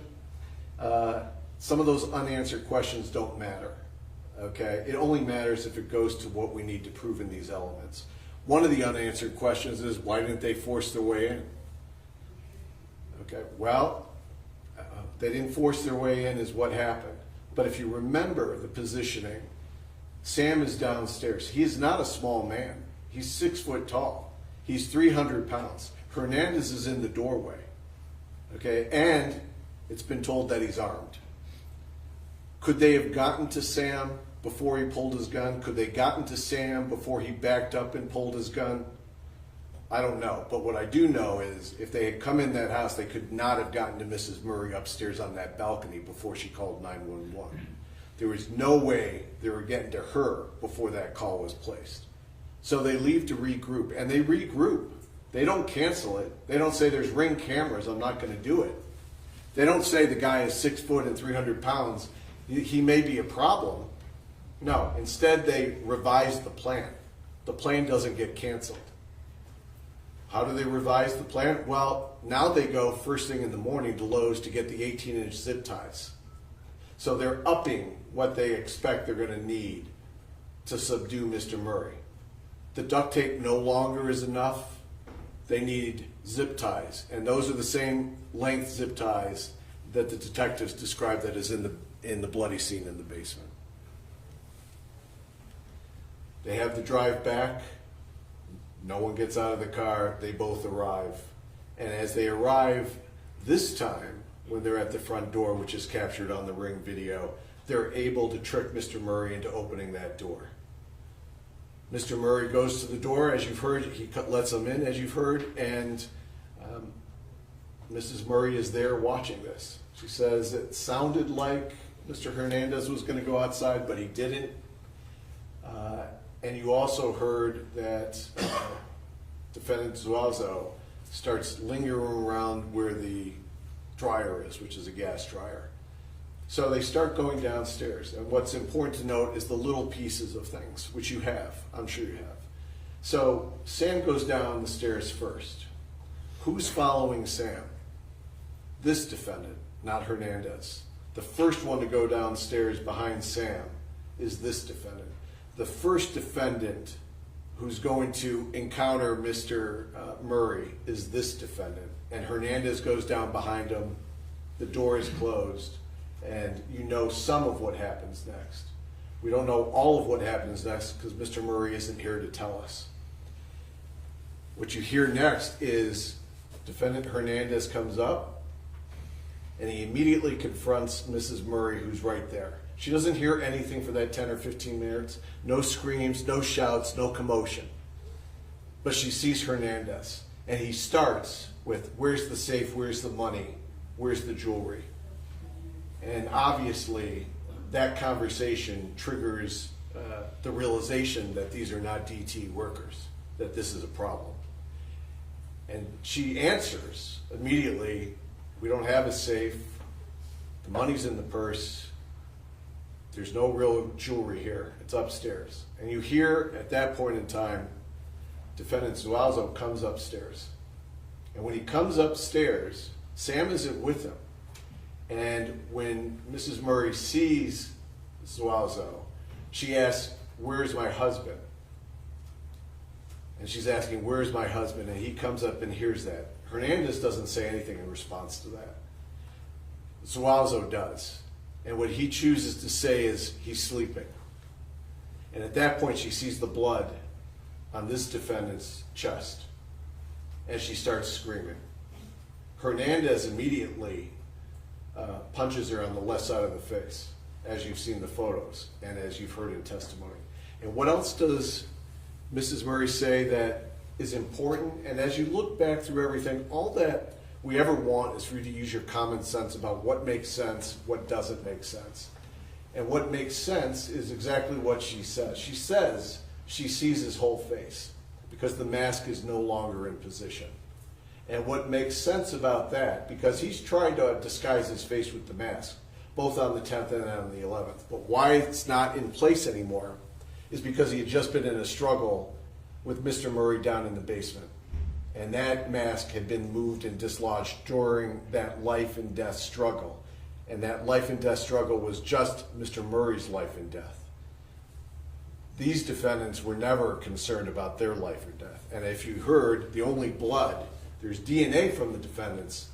Some of those unanswered questions don't matter, okay? It only matters if it goes to what we need to prove in these elements. One of the unanswered questions is, why didn't they force their way in? Okay, well, they didn't force their way in is what happened. But if you remember the positioning, Sam is downstairs. He is not a small man. He's 6 foot tall. He's 300 pounds. Hernandez is in the doorway, okay? And it's been told that he's armed. Could they have gotten to Sam before he pulled his gun? Could they gotten to Sam before he backed up and pulled his gun? I don't know. But what I do know is if they had come in that house, they could not have gotten to Mrs. Murray upstairs on that balcony before she called 911. There was no way they were getting to her before that call was placed. So they leave to regroup, and they regroup. They don't cancel it. They don't say there's Ring cameras, I'm not going to do it. They don't say the guy is 6 foot and 300 pounds, he may be a problem. No, instead they revise the plan. The plan doesn't get canceled. How do they revise the plan? Well, now they go first thing in the morning to Lowe's to get the 18-inch zip ties. So they're upping what they expect they're going to need to subdue Mr. Murray. The duct tape no longer is enough. They need zip ties, and those are the same length zip ties that the detectives described that is in the bloody scene in the basement. They have the drive back. No one gets out of the car. They both arrive. And as they arrive this time, when they're at the front door, which is captured on the Ring video, they're able to trick Mr. Murray into opening that door. Mr. Murray goes to the door, as you've heard. He lets them in, as you've heard, and Mrs. Murray is there watching this. She says it sounded like Mr. Hernandez was going to go outside, but he didn't. And you also heard that defendant Zuazo starts lingering around where the dryer is, which is a gas dryer. So they start going downstairs, and what's important to note is the little pieces of things, which you have, I'm sure you have. So Sam goes down the stairs first. Who's following Sam? This defendant, not Hernandez. The first one to go downstairs behind Sam is this defendant. The first defendant who's going to encounter Mr. Murray is this defendant, and Hernandez goes down behind him. The door is closed. And you know some of what happens next. We don't know all of what happens next because Mr. Murray isn't here to tell us. What you hear next is defendant Hernandez comes up and he immediately confronts Mrs. Murray, who's right there. She doesn't hear anything for that 10 or 15 minutes. No screams, no shouts, no commotion. But she sees Hernandez, and he starts with, where's the safe, where's the money, where's the jewelry? And obviously, that conversation triggers the realization that these are not DTE workers, that this is a problem. And she answers immediately, we don't have a safe, the money's in the purse, there's no real jewelry here, it's upstairs. And you hear at that point in time, defendant Zuazo comes upstairs. And when he comes upstairs, Sam isn't with him. And when Mrs. Murray sees Zuazo, she asks, where's my husband? And she's asking, where's my husband? And he comes up and hears that. Hernandez doesn't say anything in response to that. Zuazo does. And what he chooses to say is, he's sleeping. And at that point, she sees the blood on this defendant's chest. And she starts screaming. Hernandez immediately punches her on the left side of the face, as you've seen the photos and as you've heard in testimony. And what else does Mrs. Murray say that is important? And as you look back through everything, all that we ever want is for you to use your common sense about what makes sense, what doesn't make sense. And what makes sense is exactly what she says. She says she sees his whole face. because the mask is no longer in position. And what makes sense about that, because he's trying to disguise his face with the mask, both on the 10th and on the 11th, but why it's not in place anymore is because he had just been in a struggle with Mr. Murray down in the basement. And that mask had been moved and dislodged during that life and death struggle. And that life and death struggle was just Mr. Murray's life and death. These defendants were never concerned about their life or death. And if you heard, the only blood, there's DNA from the defendants,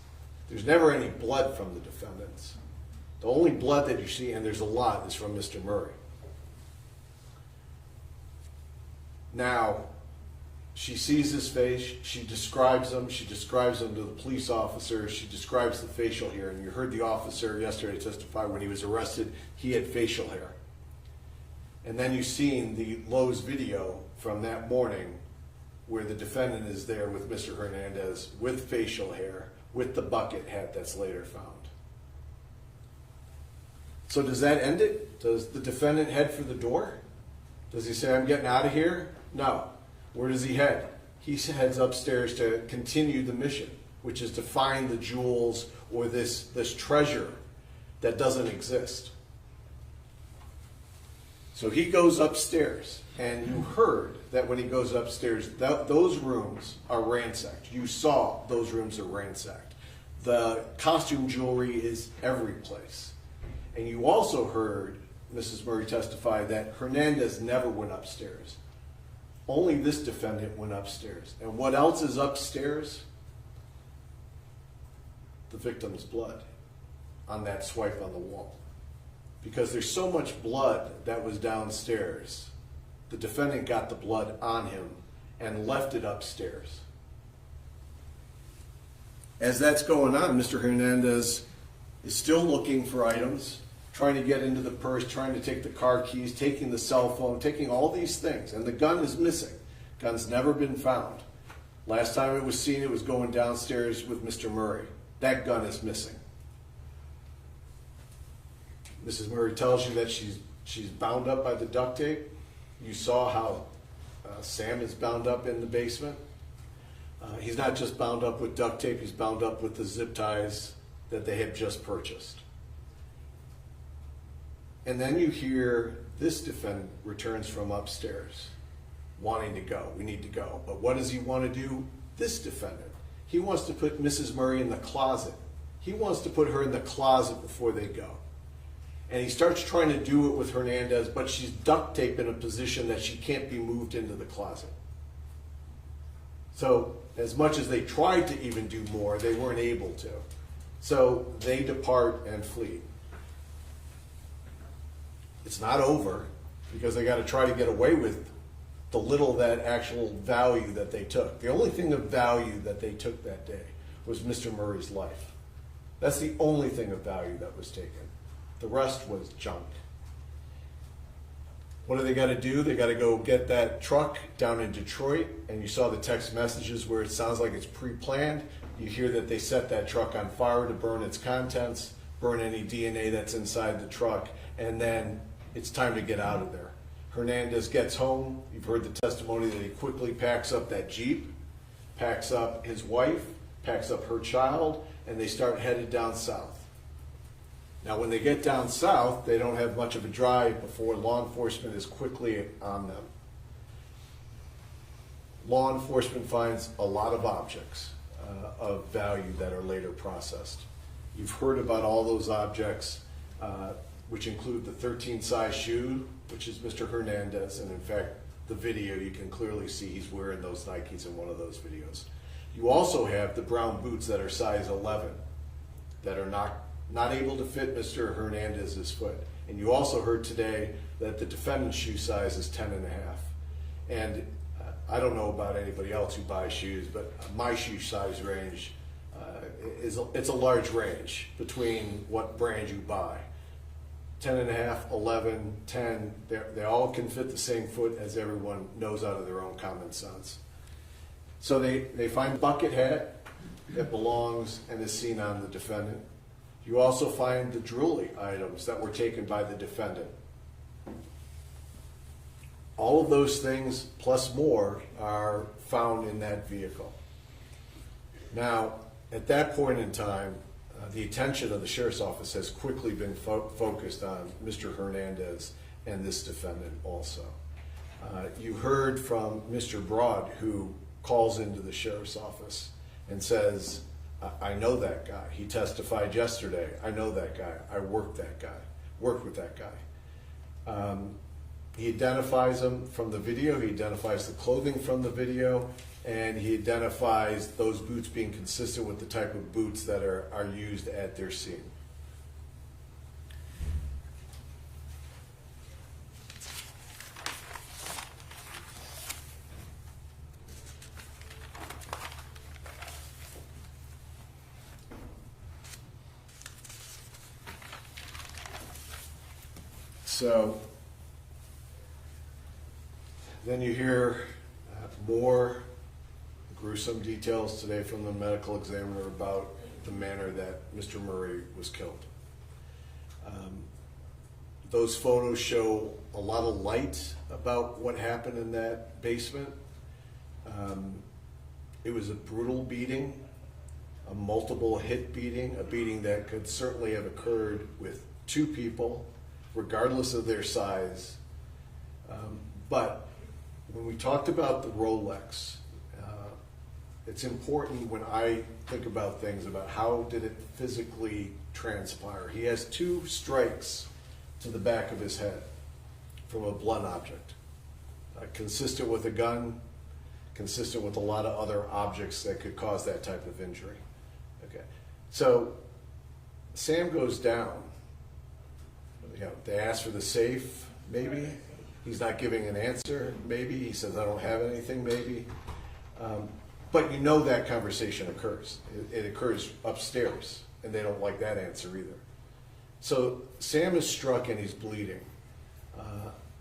there's never any blood from the defendants. The only blood that you see, and there's a lot, is from Mr. Murray. Now, she sees his face, she describes him to the police officer, she describes the facial hair, and you heard the officer yesterday testify when he was arrested, he had facial hair. And then you've seen the Lowe's video from that morning where the defendant is there with Mr. Hernandez with facial hair, with the bucket hat that's later found. So does that end it? Does the defendant head for the door? Does he say, I'm getting out of here? No. Where does he head? He heads upstairs to continue the mission, which is to find the jewels or this treasure that doesn't exist. So he goes upstairs, and you heard that when he goes upstairs, those rooms are ransacked. You saw those rooms are ransacked. The costume jewelry is every place. And you also heard Mrs. Murray testify that Hernandez never went upstairs. Only this defendant went upstairs. And what else is upstairs? The victim's blood on that swipe on the wall. Because there's so much blood that was downstairs, the defendant got the blood on him and left it upstairs. As that's going on, Mr. Hernandez is still looking for items, trying to get into the purse, trying to take the car keys, taking the cell phone, taking all these things. And the gun is missing. Gun's never been found. Last time it was seen, it was going downstairs with Mr. Murray. That gun is missing. Mrs. Murray tells you that she's bound up by the duct tape. You saw how Sam is bound up in the basement. He's not just bound up with duct tape, he's bound up with the zip ties that they have just purchased. And then you hear this defendant returns from upstairs, wanting to go. We need to go. But what does he want to do? This defendant. He wants to put Mrs. Murray in the closet. He wants to put her in the closet before they go. And he starts trying to do it with Hernandez, but she's duct taped in a position that she can't be moved into the closet. So as much as they tried to even do more, they weren't able to. So they depart and flee. It's not over, because they got to try to get away with the little that actual value that they took. The only thing of value that they took that day was Mr. Murray's life. That's the only thing of value that was taken. The rest was junk. What do they got to do? They got to go get that truck down in Detroit, and you saw the text messages where it sounds like it's pre-planned. You hear that they set that truck on fire to burn its contents, burn any DNA that's inside the truck, and then it's time to get out of there. Hernandez gets home. You've heard the testimony that he quickly packs up that Jeep, packs up his wife, packs up her child, and they start headed down south. Now, when they get down south, they don't have much of a drive before law enforcement is quickly on them. Law enforcement finds a lot of objects of value that are later processed. You've heard about all those objects, which include the 13 size shoe, which is Mr. Hernandez, and in fact, the video, you can clearly see he's wearing those Nikes in one of those videos. You also have the brown boots that are size 11 that are not able to fit Mr. Hernandez's foot. And you also heard today that the defendant's shoe size is 10 and a half. And I don't know about anybody else who buys shoes, but my shoe size range it's a large range between what brand you buy. 10 and a half, 11, 10, they all can fit the same foot, as everyone knows out of their own common sense. So they find a bucket hat that belongs and is seen on the defendant. You also find the jewelry items that were taken by the defendant. all of those things plus more are found in that vehicle. Now, at that point in time, the attention of the sheriff's office has quickly been focused on Mr. Hernandez and this defendant also. You heard from Mr. Broad, who calls into the sheriff's office and says, I know that guy. He testified yesterday. I know that guy. I worked with that guy. He identifies him from the video. He identifies the clothing from the video, and he identifies those boots being consistent with the type of boots that are used at their scene. So then you hear more gruesome details today from the medical examiner about the manner that Mr. Murray was killed. Those photos show a lot of light about what happened in that basement. It was a brutal beating, a multiple hit beating, a beating that could certainly have occurred with two people, regardless of their size. But when we talked about the Rolex, it's important when I think about things about how did it physically transpire. He has 2 strikes to the back of his head from a blunt object, consistent with a gun, consistent with a lot of other objects that could cause that type of injury. Okay, so Sam goes down. They ask for the safe, maybe. He's not giving an answer, maybe. He says, I don't have anything, maybe. But you know that conversation occurs. It occurs upstairs, and they don't like that answer either. So Sam is struck and he's bleeding.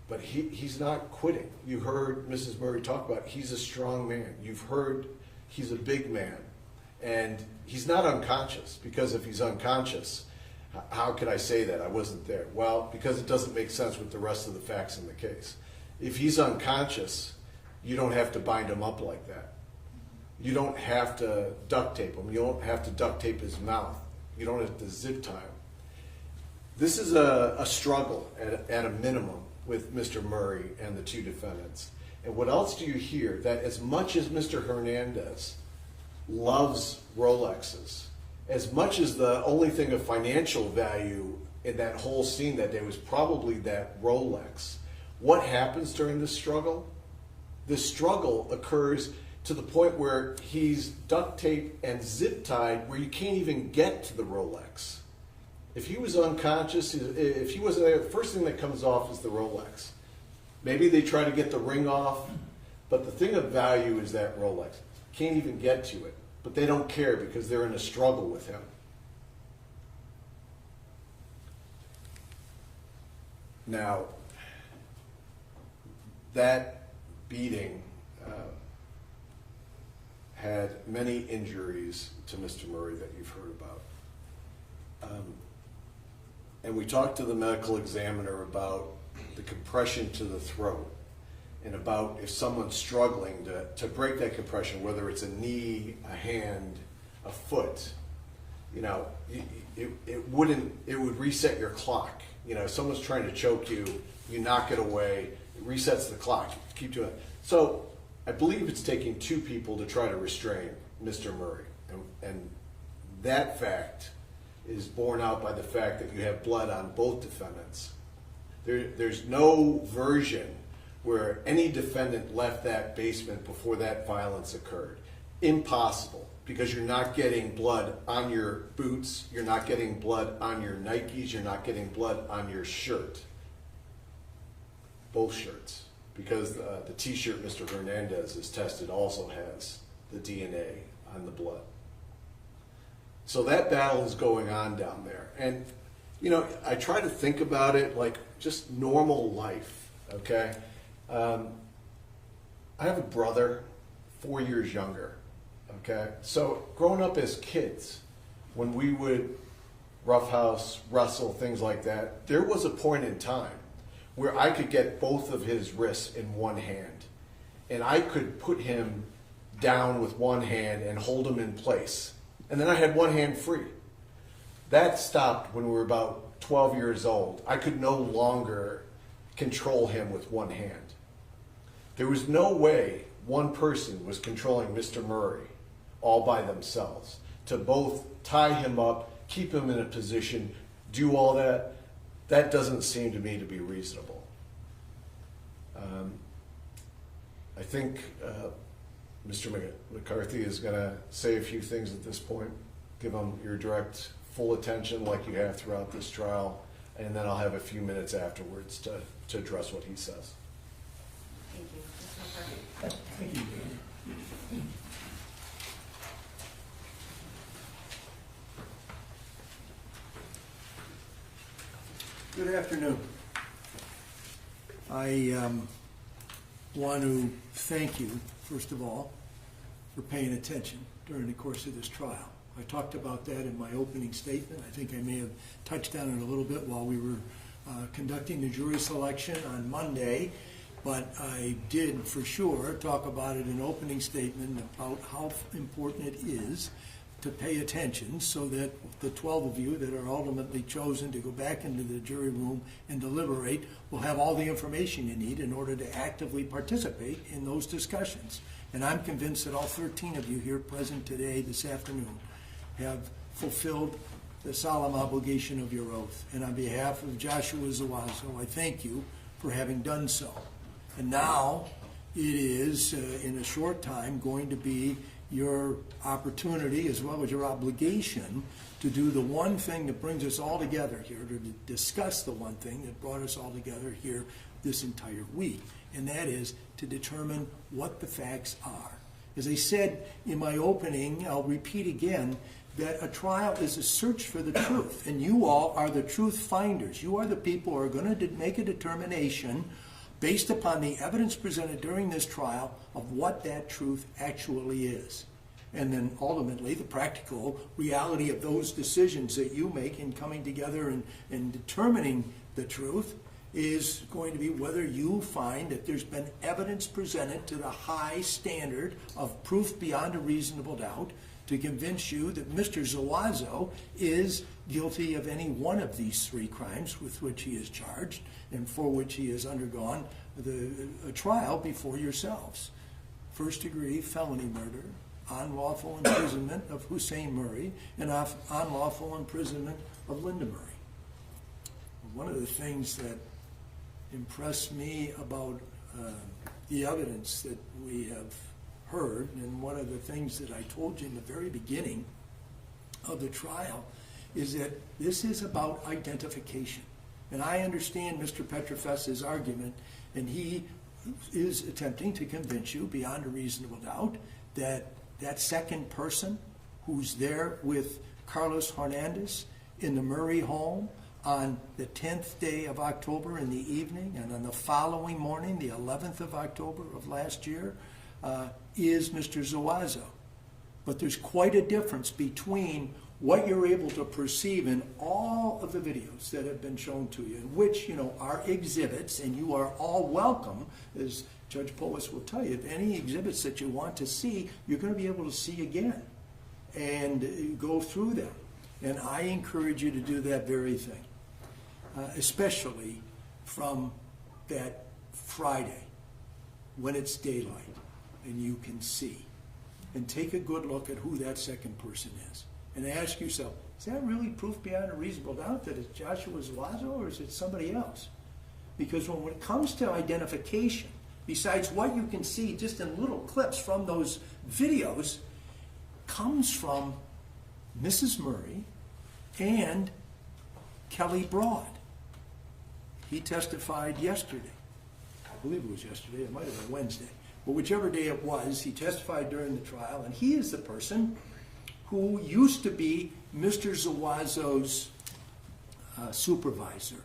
But he's not quitting. You heard Mrs. Murray talk about he's a strong man. You've heard he's a big man. And he's not unconscious, because if he's unconscious, how could I say that? I wasn't there. Well, because it doesn't make sense with the rest of the facts in the case. If he's unconscious, you don't have to bind him up like that. You don't have to duct tape him. You don't have to duct tape his mouth. You don't have to zip tie him. This is a struggle at a minimum with Mr. Murray and the 2 defendants. And what else do you hear? That as much as Mr. Hernandez loves Rolexes, as much as the only thing of financial value in that whole scene that day was probably that Rolex, what happens during this struggle? This struggle occurs to the point where he's duct taped and zip tied where you can't even get to the Rolex. If he was unconscious, if he wasn't there, the first thing that comes off is the Rolex. Maybe they try to get the ring off, but the thing of value is that Rolex. Can't even get to it. But they don't care because they're in a struggle with him. Now, that beating had many injuries to Mr. Murray that you've heard about. And we talked to the medical examiner about the compression to the throat and about if someone's struggling to break that compression, whether it's a knee, a hand, a foot, it would reset your clock. If someone's trying to choke you, you knock it away, it resets the clock. Keep doing it. So I believe it's taking 2 people to try to restrain Mr. Murray. And that fact is borne out by the fact that you have blood on both defendants. There's no version where any defendant left that basement before that violence occurred. Impossible, because you're not getting blood on your boots, you're not getting blood on your Nikes, you're not getting blood on your shirt. Both shirts. Because the t-shirt Mr. Hernandez has tested also has the DNA on the blood. So that battle is going on down there. And, I try to think about it like just normal life, okay? I have a brother 4 years younger, okay? So growing up as kids, when we would roughhouse, wrestle, things like that, there was a point in time where I could get both of his wrists in one hand, and I could put him down with one hand and hold him in place. And then I had one hand free. That stopped when we were about 12 years old. I could no longer control him with one hand. There was no way one person was controlling Mr. Murray all by themselves. To both tie him up, keep him in a position, do all that, that doesn't seem to me to be reasonable. I think Mr. McCarthy is going to say a few things at this point. Give him your direct, full attention like you have throughout this trial, and then I'll have a few minutes afterwards to address what he says. Thank you. Mr. McCarthy? Thank you. Good afternoon. I want to thank you, first of all, for paying attention during the course of this trial. I talked about that in my opening statement. I think I may have touched on it a little bit while we were conducting the jury selection on Monday, but I did for sure talk about it in opening statement about how important it is to pay attention so that the 12 of you that are ultimately chosen to go back into the jury room and deliberate will have all the information you need in order to actively participate in those discussions. And I'm convinced that all 13 of you here present today, this afternoon, have fulfilled the solemn obligation of your oath. And on behalf of Joshua Zuazo, I thank you for having done so. And now it is, in a short time, going to be your opportunity as well as your obligation to do the one thing that brings us all together here, to discuss the one thing that brought us all together here this entire week, and that is to determine what the facts are. As I said in my opening, I'll repeat again, that a trial is a search for the truth, and you all are the truth finders. You are the people who are going to make a determination based upon the evidence presented during this trial of what that truth actually is. And then ultimately the practical reality of those decisions that you make in coming together and determining the truth is going to be whether you find that there's been evidence presented to the high standard of proof beyond a reasonable doubt to convince you that Mr. Zuazo is guilty of any one of these three crimes with which he is charged and for which he has undergone a trial before yourselves. First-degree felony murder, unlawful imprisonment of Hussein Murray, and unlawful imprisonment of Linda Murray. One of the things that impressed me about the evidence that we have heard, and one of the things that I told you in the very beginning of the trial, is that this is about identification. And I understand Mr. Petrofess's argument, and he is attempting to convince you beyond a reasonable doubt that that second person who's there with Carlos Hernandez in the Murray home on the 10th day of October in the evening, and on the following morning, the 11th of October of last year, is Mr. Zuazo. But there's quite a difference between what you're able to perceive in all of the videos that have been shown to you, which, are exhibits, and you are all welcome, as Judge Polis will tell you, any exhibits that you want to see, you're going to be able to see again and go through them. And I encourage you to do that very thing, especially from that Friday when it's daylight and you can see. And take a good look at who that second person is. And ask yourself, is that really proof beyond a reasonable doubt that it's Joshua Zuazo, or is it somebody else? Because when it comes to identification, besides what you can see just in little clips from those videos, comes from Mrs. Murray and Kelly Broad. He testified yesterday. I believe it was yesterday. It might have been Wednesday. But whichever day it was, he testified during the trial, and he is the person who used to be Mr. Zuazo's supervisor,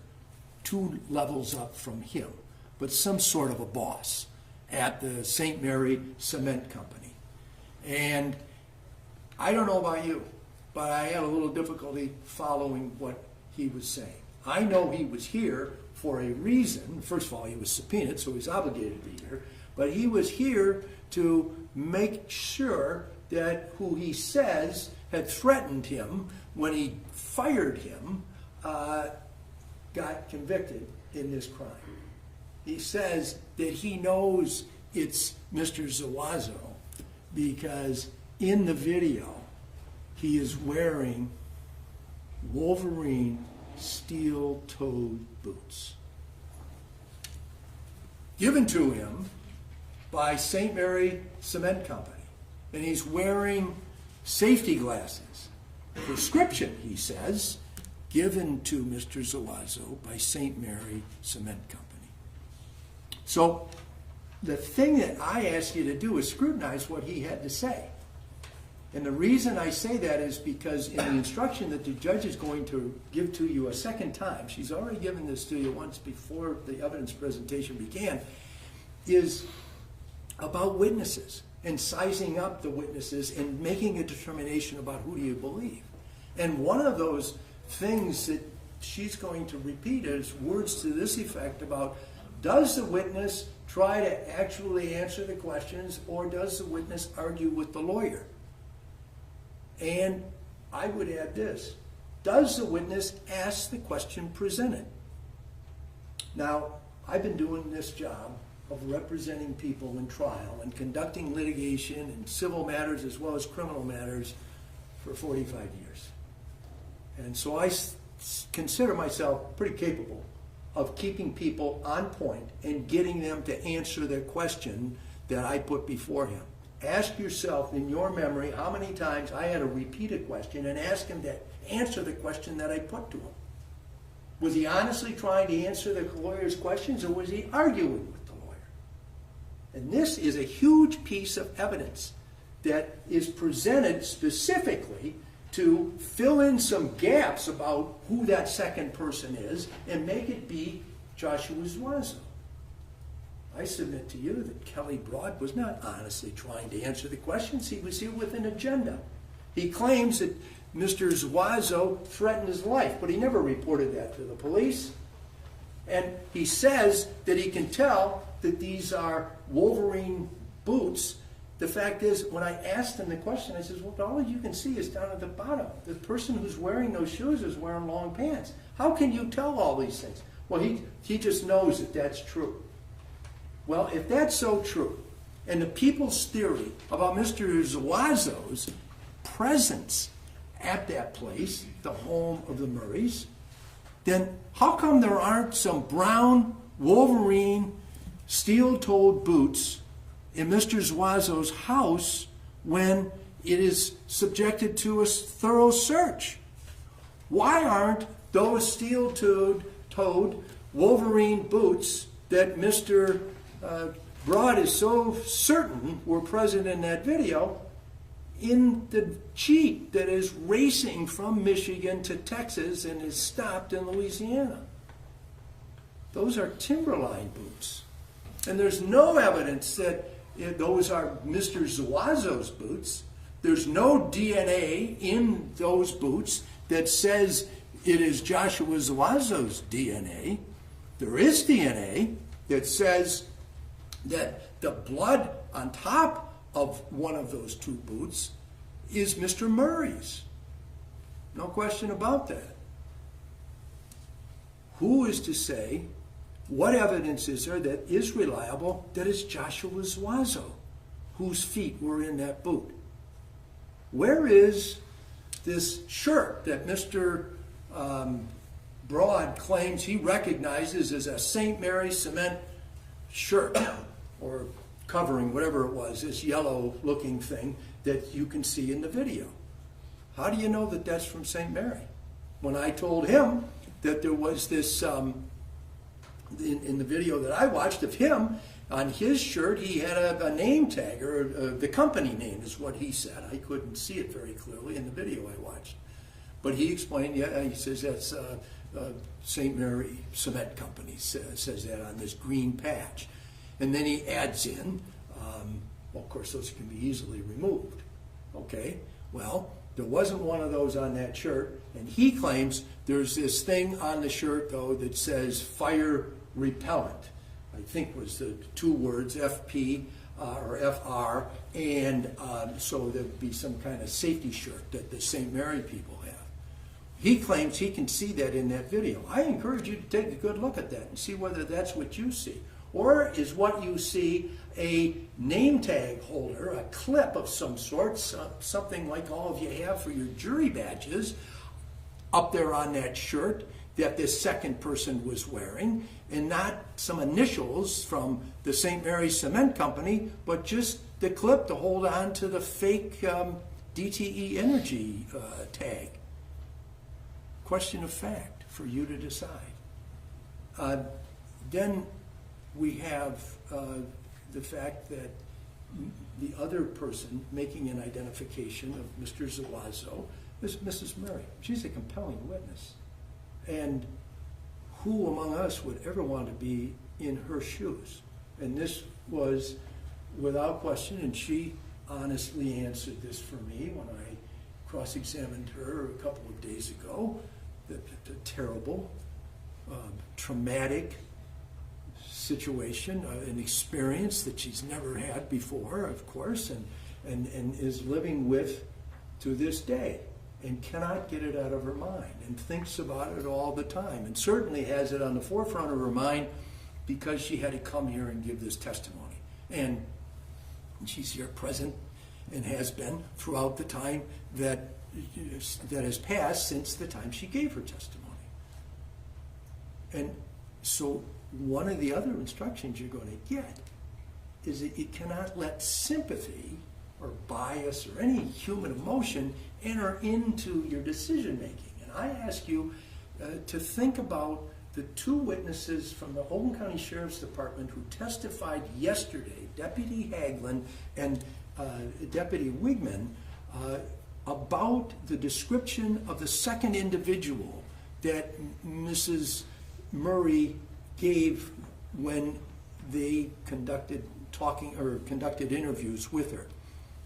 2 levels up from him, but some sort of a boss at the St. Mary Cement Company. And I don't know about you, but I had a little difficulty following what he was saying. I know he was here for a reason. First of all, he was subpoenaed, so he's obligated to be here. But he was here to make sure that who he says had threatened him when he fired him got convicted in this crime. He says that he knows it's Mr. Zuazo because in the video he is wearing Wolverine steel-toed boots given to him by St. Mary Cement Company. And he's wearing safety glasses. Prescription, he says, given to Mr. Zuazo by St. Mary Cement Company. So the thing that I ask you to do is scrutinize what he had to say. And the reason I say that is because in the instruction that the judge is going to give to you a second time, she's already given this to you once before the evidence presentation began, is about witnesses and sizing up the witnesses and making a determination about who do you believe. And one of those things that she's going to repeat is words to this effect about, does the witness try to actually answer the questions, or does the witness argue with the lawyer? And I would add this, does the witness ask the question presented? Now, I've been doing this job of representing people in trial and conducting litigation in civil matters as well as criminal matters for 45 years. And so I consider myself pretty capable of keeping people on point and getting them to answer the question that I put before him. Ask yourself in your memory how many times I had to repeat a question and ask him to answer the question that I put to him. Was he honestly trying to answer the lawyer's questions, or was he arguing with the lawyer? And this is a huge piece of evidence that is presented specifically to fill in some gaps about who that second person is and make it be Joshua Zuazo. I submit to you that Kelly Broad was not honestly trying to answer the questions. He was here with an agenda. He claims that Mr. Zuazo threatened his life, but he never reported that to the police. And he says that he can tell that these are Wolverine boots. The fact is, when I asked him the question, I said, well, all you can see is down at the bottom. The person who's wearing those shoes is wearing long pants. How can you tell all these things? Well, he just knows that that's true. Well, if that's so true, and the people's theory about Mr. Zuazo's presence at that place, the home of the Murrays, then how come there aren't some brown Wolverine steel-toed boots in Mr. Zuazo's house when it is subjected to a thorough search? Why aren't those steel-toed Wolverine boots that Mr. Broad is so certain were present in that video in the Jeep that is racing from Michigan to Texas and is stopped in Louisiana? Those are Timberline boots. And there's no evidence that those are Mr. Zuazo's boots. There's no DNA in those boots that says it is Joshua Zuazo's DNA. There is DNA that says that the blood on top of one of those two boots is Mr. Murray's. No question about that. Who is to say, what evidence is there that is reliable that it's Joshua Zuazo whose feet were in that boot? Where is this shirt that Mr. Broad claims he recognizes as a St. Mary Cement shirt or covering, whatever it was, this yellow-looking thing that you can see in the video? How do you know that that's from St. Mary? When I told him that there was this, in the video that I watched of him, on his shirt he had a name tag, or the company name is what he said. I couldn't see it very clearly in the video I watched. But he explained, yeah, he says that's St. Mary Cement Company says that on this green patch. And then he adds in, well, of course, those can be easily removed. Okay, well, There wasn't one of those on that shirt, and he claims there's this thing on the shirt, though, that says fire repellent. I think was the two words, FP or FR, and so there would be some kind of safety shirt that the St. Mary people have. He claims he can see that in that video. I encourage you to take a good look at that and see whether that's what you see. Or is what you see a name tag holder, a clip of some sort, something like all of you have for your jury badges, up there on that shirt that this second person was wearing, and not some initials from the St. Mary's Cement Company, but just the clip to hold on to the fake DTE Energy tag. Question of fact for you to decide. Then we have the fact that the other person making an identification of Mr. Zuazo is Mrs. Murray. She's a compelling witness. And who among us would ever want to be in her shoes? And this was without question, and she honestly answered this for me when I cross-examined her a couple of days ago. The terrible, traumatic situation, an experience that she's never had before, of course, and is living with to this day, and cannot get it out of her mind, and thinks about it all the time, and certainly has it on the forefront of her mind because she had to come here and give this testimony. And she's here present and has been throughout the time that has passed since the time she gave her testimony. And so one of the other instructions you're going to get is that you cannot let sympathy or bias or any human emotion enter into your decision making. And I ask you to think about the two witnesses from the Holden County Sheriff's Department who testified yesterday, Deputy Hagelin and Deputy Wigman, about the description of the second individual that Mrs. Murray gave when they conducted interviews with her.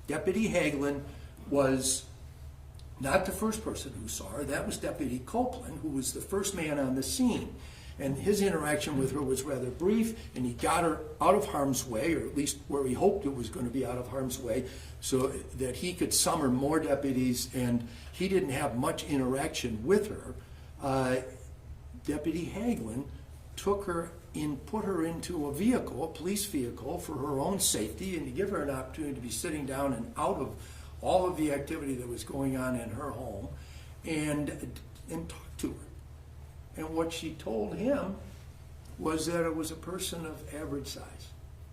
Deputy Hagelin was not the first person who saw her. That was Deputy Copeland, who was the first man on the scene. And his interaction with her was rather brief, and he got her out of harm's way, or at least where he hoped it was going to be out of harm's way, so that he could summon more deputies, and he didn't have much interaction with her. Deputy Hagelin took her and put her into a vehicle, a police vehicle, for her own safety and to give her an opportunity to be sitting down and out of all of the activity that was going on in her home, and talk to her. And what she told him was that it was a person of average size.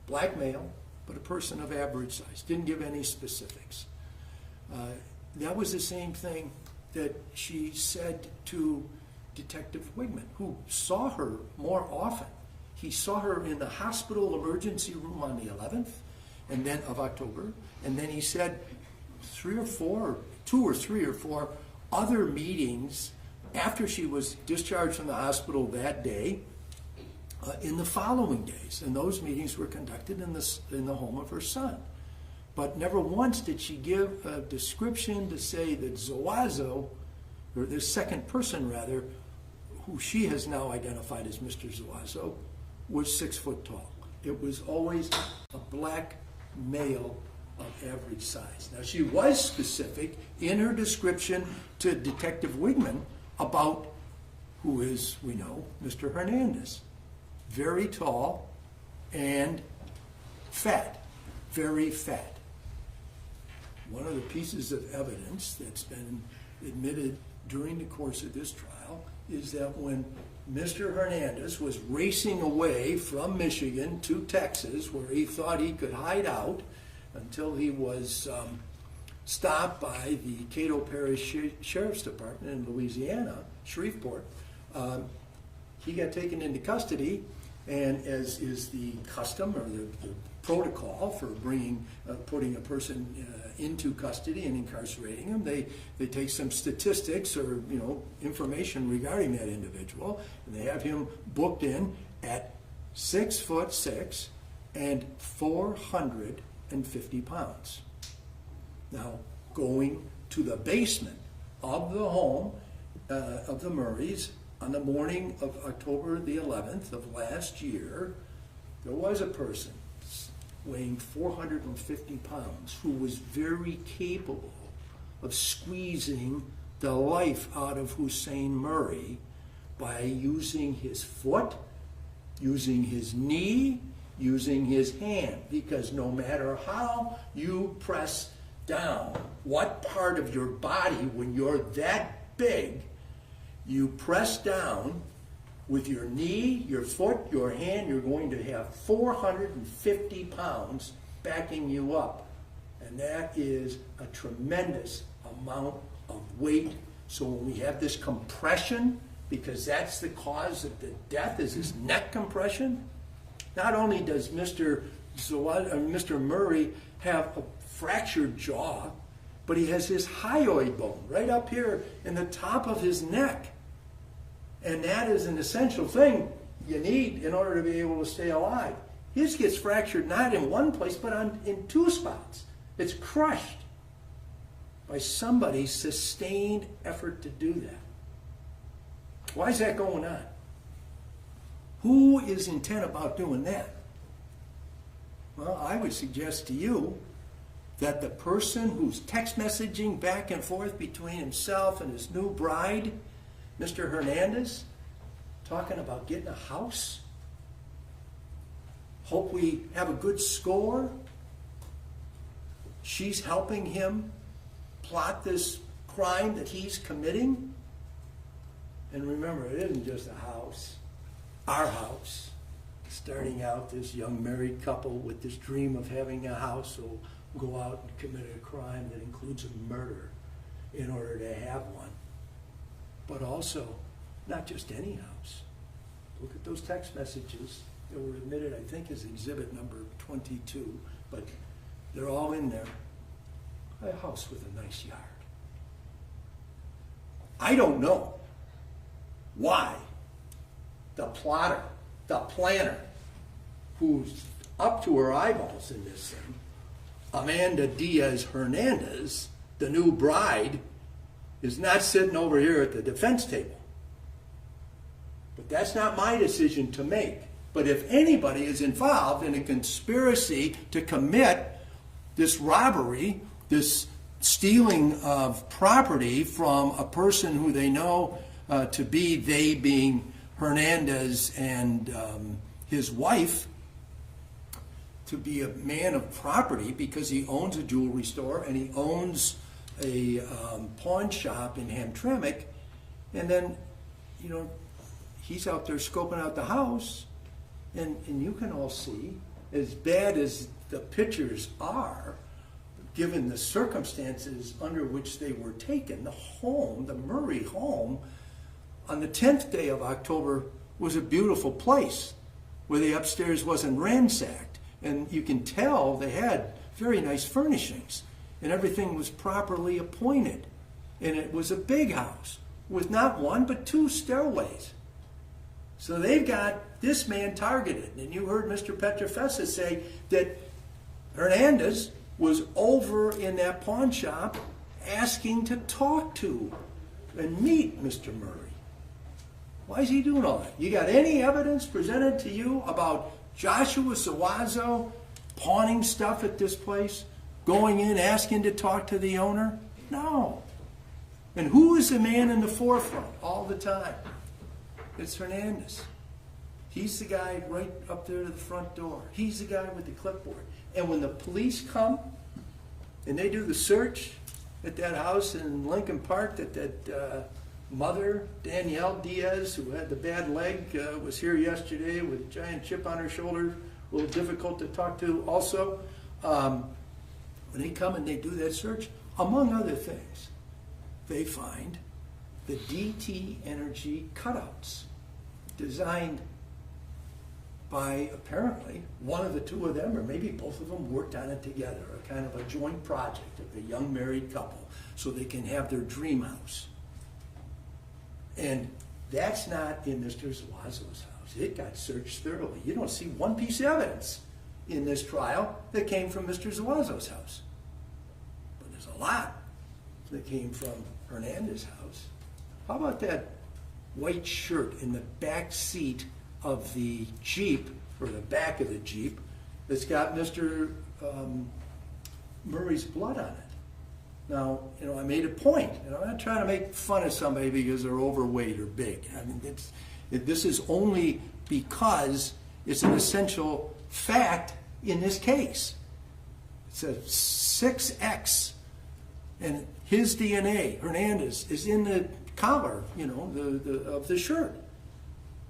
Black male, but a person of average size. Didn't give any specifics. That was the same thing that she said to Detective Wigman, who saw her more often. He saw her in the hospital emergency room on the 11th of October, and then he said 2 or 3 or 4 other meetings after she was discharged from the hospital that day, in the following days. And those meetings were conducted in the home of her son. But never once did she give a description to say that Zuazo, or this second person rather, who she has now identified as Mr. Zuazo, was 6 foot tall. It was always a black male of average size. Now, she was specific in her description to Detective Wigman about who is, we know, Mr. Hernandez. Very tall and fat, very fat. One of the pieces of evidence that's been admitted during the course of this trial is that when Mr. Hernandez was racing away from Michigan to Texas, where he thought he could hide out until he was stopped by the Cato Parish Sheriff's Department in Louisiana, Shreveport, he got taken into custody, and as is the custom or the protocol for putting a person into custody and incarcerating him, they take some statistics or information regarding that individual, and they have him booked in at 6'6" and 450 pounds. Now, going to the basement of the home of the Murrays on the morning of October the 11th of last year, there was a person weighing 450 pounds who was very capable of squeezing the life out of Hussein Murray by using his foot, using his knee, using his hand, because no matter how you press down, what part of your body, when you're that big, you press down with your knee, your foot, your hand, you're going to have 450 pounds backing you up. And that is a tremendous amount of weight. So when we have this compression, because that's the cause of the death, is this neck compression, not only does Mr. Murray have a fractured jaw, but he has his hyoid bone right up here in the top of his neck. And that is an essential thing you need in order to be able to stay alive. His gets fractured not in one place, but in two spots. It's crushed by somebody's sustained effort to do that. Why is that going on? Who is intent about doing that? Well, I would suggest to you that the person who's text messaging back and forth between himself and his new bride, Mr. Hernandez, talking about getting a house, hope we have a good score, she's helping him plot this crime that he's committing. And remember, it isn't just a house, our house. Starting out, this young married couple with this dream of having a house will go out and commit a crime that includes a murder in order to have one. But also, not just any house. Look at those text messages that were admitted, I think, as exhibit number 22, but they're all in there. A house with a nice yard. I don't know why the plotter, the planner, who's up to her eyeballs in this thing, Amanda Diaz Hernandez, the new bride, is not sitting over here at the defense table. But that's not my decision to make. But if anybody is involved in a conspiracy to commit this robbery, this stealing of property from a person who they know to be, they being Hernandez and his wife, to be a man of property because he owns a jewelry store and he owns a pawn shop in Hamtramck, and then, you know, he's out there scoping out the house, and you can all see, as bad as the pictures are, given the circumstances under which they were taken, the home, the Murray home, on the 10th day of October was a beautiful place where the upstairs wasn't ransacked. And you can tell they had very nice furnishings and everything was properly appointed. And it was a big house with not one but two stairways. So they've got this man targeted. And you heard Mr. Petrofessa say that Hernandez was over in that pawn shop asking to talk to and meet Mr. Murray. Why is he doing all that? You got any evidence presented to you about Joshua Zuazo pawning stuff at this place? Going in, asking to talk to the owner? No. And who is the man in the forefront all the time? It's Hernandez. He's the guy right up there to the front door. He's the guy with the clipboard. And when the police come and they do the search at that house in Lincoln Park that mother, Danielle Diaz, who had the bad leg, was here yesterday with a giant chip on her shoulder, a little difficult to talk to also. When they come and they do that search, among other things, they find the DTE Energy cutouts designed by, apparently, one of the two of them, or maybe both of them, worked on it together, a kind of a joint project of a young married couple, so they can have their dream house. And that's not in Mr. Zuazo's house. It got searched thoroughly. You don't see one piece of evidence in this trial that came from Mr. Zuazo's house. But there's a lot that came from Hernandez's house. How about that white shirt in the back seat of the Jeep, or the back of the Jeep, that's got Mr. Murray's blood on it? Now, I made a point, and I'm not trying to make fun of somebody because they're overweight or big. I mean, this is only because it's an essential fact in this case. It's a 6X, and his DNA, Hernandez, is in the collar, of the shirt.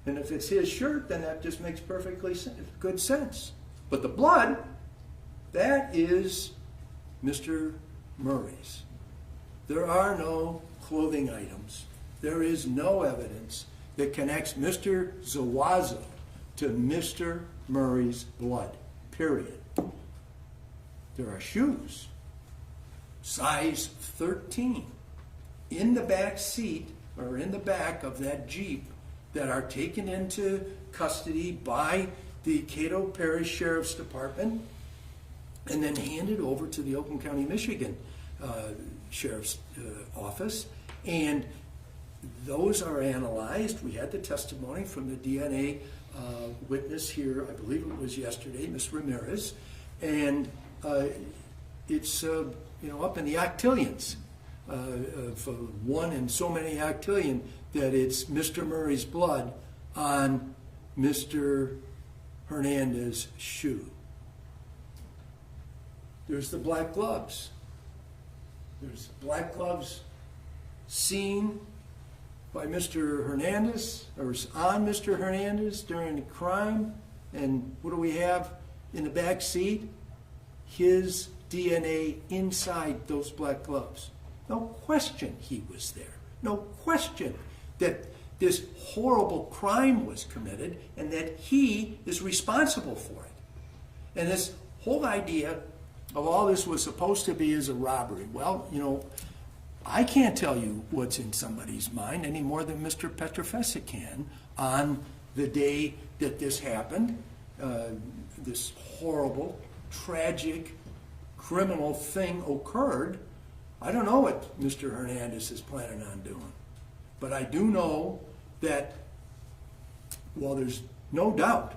And if it's his shirt, then that just makes perfectly good sense. But the blood, that is Mr. Murray's. There are no clothing items. There is no evidence that connects Mr. Zuazo to Mr. Murray's blood, period. There are shoes, size 13, in the back seat, or in the back of that Jeep, that are taken into custody by the Cato Parish Sheriff's Department and then handed over to the Oakland County, Michigan Sheriff's Office. And those are analyzed. We had the testimony from the DNA witness here, I believe it was yesterday, Ms. Ramirez, and it's up in the octillions, for 1 in so many octillion, that it's Mr. Murray's blood on Mr. Hernandez's shoe. There's the black gloves. There's black gloves seen by Mr. Hernandez, or on Mr. Hernandez during the crime. And what do we have in the back seat? His DNA inside those black gloves. No question he was there. No question that this horrible crime was committed and that he is responsible for it. And this whole idea of all this was supposed to be as a robbery. Well, I can't tell you what's in somebody's mind any more than Mr. Petrofesa can on the day that this happened, this horrible, tragic, criminal thing occurred. I don't know what Mr. Hernandez is planning on doing. But I do know that, well, there's no doubt,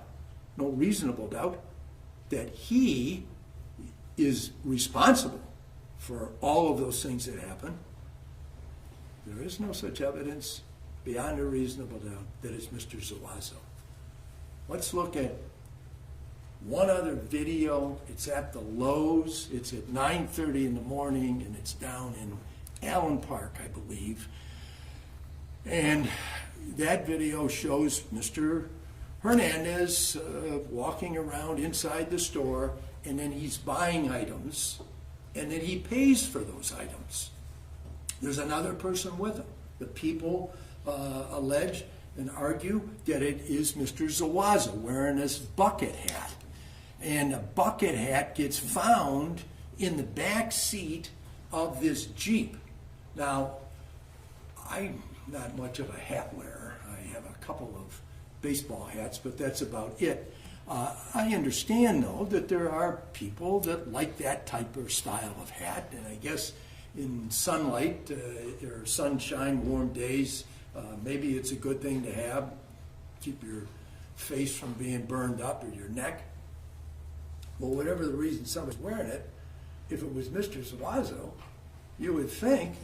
no reasonable doubt, that he is responsible for all of those things that happen. There is no such evidence beyond a reasonable doubt that it's Mr. Zuazo. Let's look at one other video. It's at the Lowe's. It's at 9:30 in the morning, and it's down in Allen Park, I believe. And that video shows Mr. Hernandez walking around inside the store, and then he's buying items, and then he pays for those items. There's another person with him. The people allege and argue that it is Mr. Zuazo wearing this bucket hat. And the bucket hat gets found in the back seat of this Jeep. Now, I'm not much of a hat wearer. I have a couple of baseball hats, but that's about it. I understand, though, that there are people that like that type of style of hat, and I guess in sunlight or sunshine, warm days, maybe it's a good thing to have. Keep your face from being burned up, or your neck. Well, whatever the reason someone's wearing it, if it was Mr. Zuazo, you would think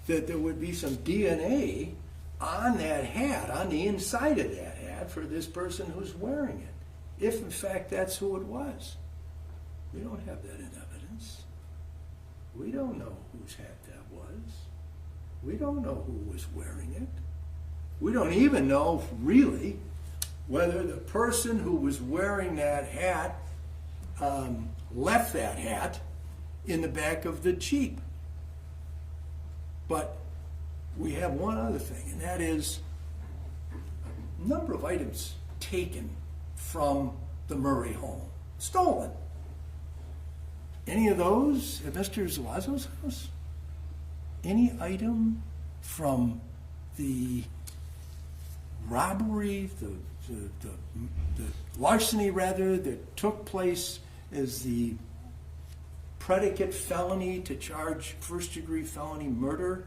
that there would be some DNA on that hat, on the inside of that hat, for this person who's wearing it, if in fact that's who it was. We don't have that in evidence. We don't know whose hat that was. We don't know who was wearing it. We don't even know, really, whether the person who was wearing that hat left that hat in the back of the Jeep. But we have one other thing, and that is a number of items taken from the Murray home, stolen. Any of those at Mr. Zuazo's house? Any item from the robbery, the larceny rather, that took place as the predicate felony to charge first-degree felony murder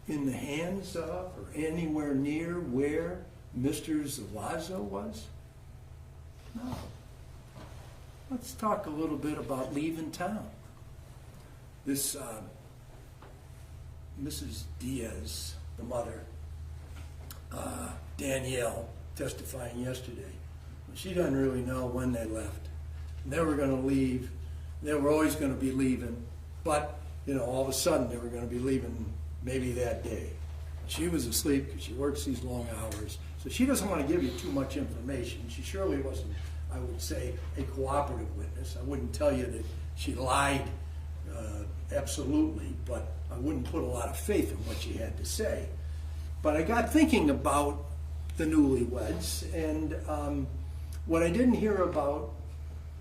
in the hands of or anywhere near where Mr. Zuazo was? No. Let's talk a little bit about leaving town. This Mrs. Diaz, the mother, Danielle, testifying yesterday, she doesn't really know when they left. They were going to leave. They were always going to be leaving. But, all of a sudden they were going to be leaving maybe that day. She was asleep because she works these long hours. So she doesn't want to give you too much information. She surely wasn't, I would say, a cooperative witness. I wouldn't tell you that she lied absolutely, but I wouldn't put a lot of faith in what she had to say. But I got thinking about the newlyweds, and what I didn't hear about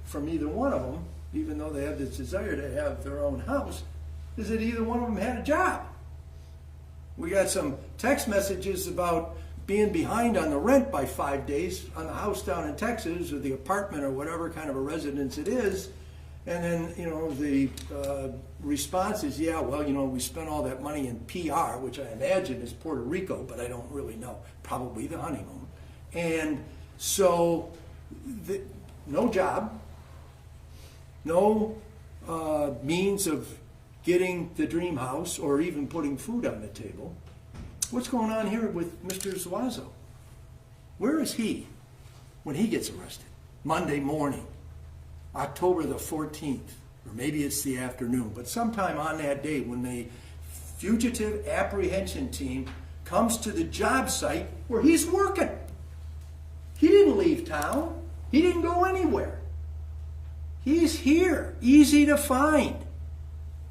from either one of them, even though they have this desire to have their own house, is that either one of them had a job. We got some text messages about being behind on the rent by 5 days on the house down in Texas, or the apartment, or whatever kind of a residence it is. And then, the response is, yeah, well, we spent all that money in PR, which I imagine is Puerto Rico, but I don't really know. Probably the honeymoon. And so, no job, no means of getting the dream house or even putting food on the table. What's going on here with Mr. Zuazo? Where is he when he gets arrested? Monday morning, October the 14th, or maybe it's the afternoon, but sometime on that day when the fugitive apprehension team comes to the job site where he's working. He didn't leave town. He didn't go anywhere. He's here, easy to find.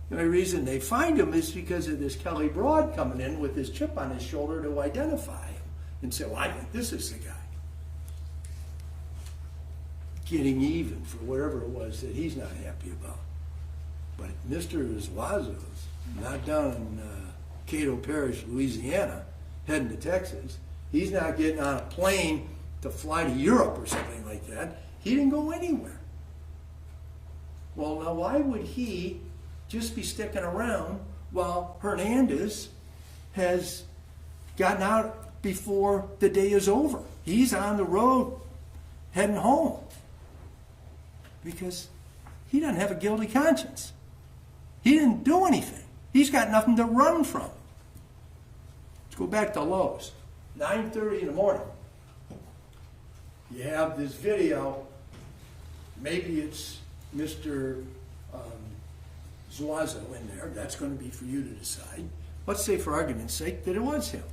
The only reason they find him is because of this Kelly Broad coming in with his chip on his shoulder to identify him and say, well, I think this is the guy. Getting even for whatever it was that he's not happy about. But Mr. Zuazo's not down in Cato Parish, Louisiana, heading to Texas. He's not getting on a plane to fly to Europe or something like that. He didn't go anywhere. Well, now why would he just be sticking around while Hernandez has gotten out before the day is over? He's on the road heading home because he doesn't have a guilty conscience. He didn't do anything. He's got nothing to run from. Let's go back to Lowe's. 9:30 in the morning. You have this video. Maybe it's Mr. Zuazo in there. That's going to be for you to decide. Let's say, for argument's sake, that it was him.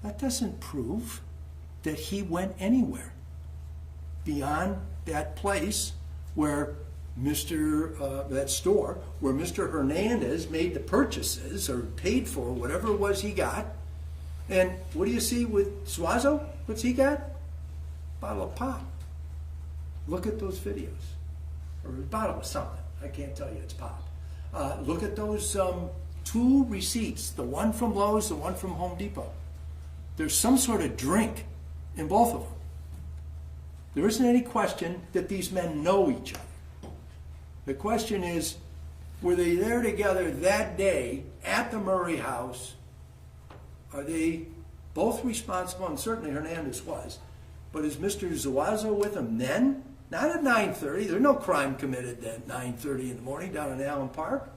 That doesn't prove that he went anywhere beyond that place where that store where Mr. Hernandez made the purchases or paid for whatever it was he got. And what do you see with Zuazo? What's he got? Bottle of pop. Look at those videos. Or a bottle of something. I can't tell you it's pop. Look at those two receipts, the one from Lowe's, the one from Home Depot. There's some sort of drink in both of them. There isn't any question that these men know each other. The question is, were they there together that day at the Murray house? Are they both responsible? And certainly Hernandez was. But is Mr. Zuazo with them then? Not at 9:30. There's no crime committed at 9:30 in the morning down in Allen Park.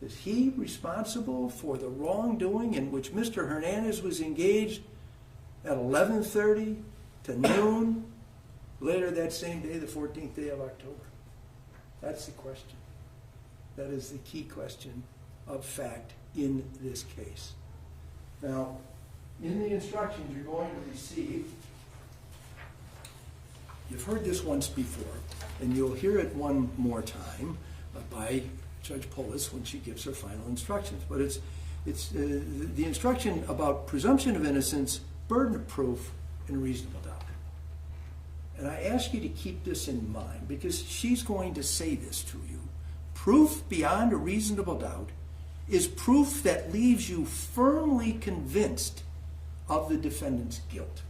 Is he responsible for the wrongdoing in which Mr. Hernandez was engaged at 11:30 to noon later that same day, the 14th day of October? That's the question. That is the key question of fact in this case. Now, in the instructions you're going to receive, you've heard this once before, and you'll hear it one more time by Judge Polis when she gives her final instructions. But it's the instruction about presumption of innocence, burden of proof, and reasonable doubt. And I ask you to keep this in mind because she's going to say this to you. Proof beyond a reasonable doubt is proof that leaves you firmly convinced of the defendant's guilt.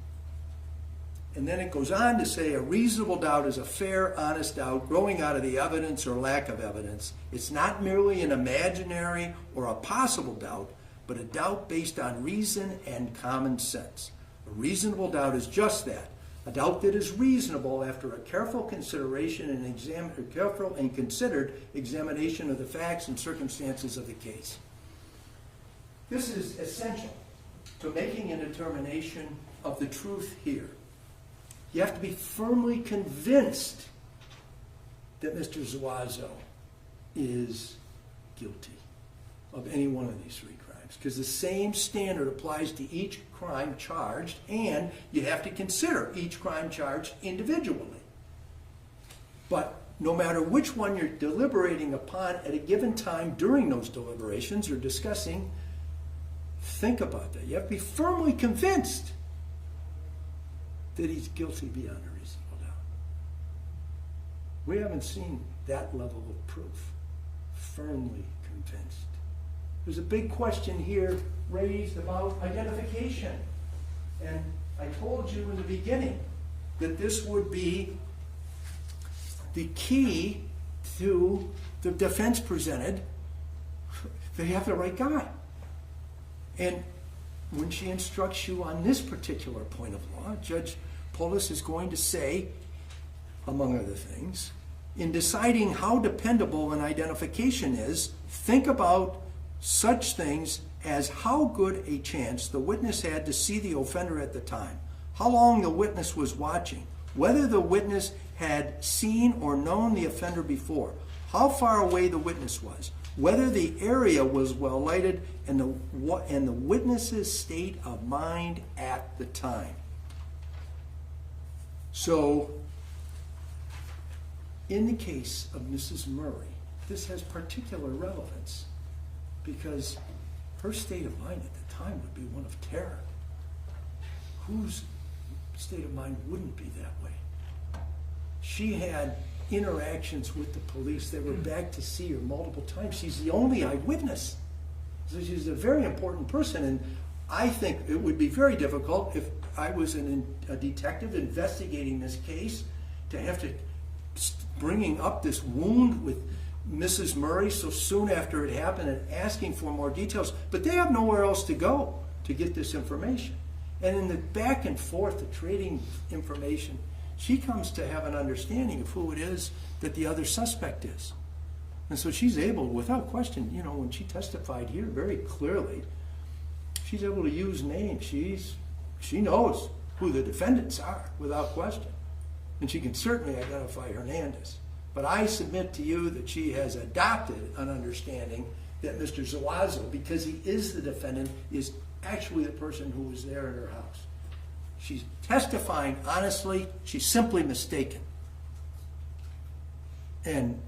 And then it goes on to say a reasonable doubt is a fair, honest doubt growing out of the evidence or lack of evidence. It's not merely an imaginary or a possible doubt, but a doubt based on reason and common sense. A reasonable doubt is just that, a doubt that is reasonable after a careful consideration and careful and considered examination of the facts and circumstances of the case. This is essential to making a determination of the truth here. You have to be firmly convinced that Mr. Zuazo is guilty of any one of these three crimes, because the same standard applies to each crime charged, and you have to consider each crime charged individually. But no matter which one you're deliberating upon at a given time during those deliberations or discussing, think about that. You have to be firmly convinced that he's guilty beyond a reasonable doubt. We haven't seen that level of proof. Firmly convinced. There's a big question here raised about identification. And I told you in the beginning that this would be the key to the defense presented. They have the right guy. And when she instructs you on this particular point of law, Judge Polis is going to say, among other things, in deciding how dependable an identification is, think about such things as how good a chance the witness had to see the offender at the time, how long the witness was watching, whether the witness had seen or known the offender before, how far away the witness was, whether the area was well lighted, and the witness's state of mind at the time. So, in the case of Mrs. Murray, this has particular relevance because her state of mind at the time would be one of terror. Whose state of mind wouldn't be that way? She had interactions with the police. They were back to see her multiple times. She's the only eyewitness. So she's a very important person, and I think it would be very difficult if I was a detective investigating this case to have to bringing up this wound with Mrs. Murray so soon after it happened and asking for more details. But they have nowhere else to go to get this information. And in the back and forth, the trading information, she comes to have an understanding of who it is that the other suspect is. And so she's able, without question, you know, when she testified here very clearly, she's able to use names. She knows who the defendants are, without question. And she can certainly identify Hernandez. But I submit to you that she has adopted an understanding that Mr. Zuazo, because he is the defendant, is actually the person who was there in her house. She's testifying honestly. She's simply mistaken. And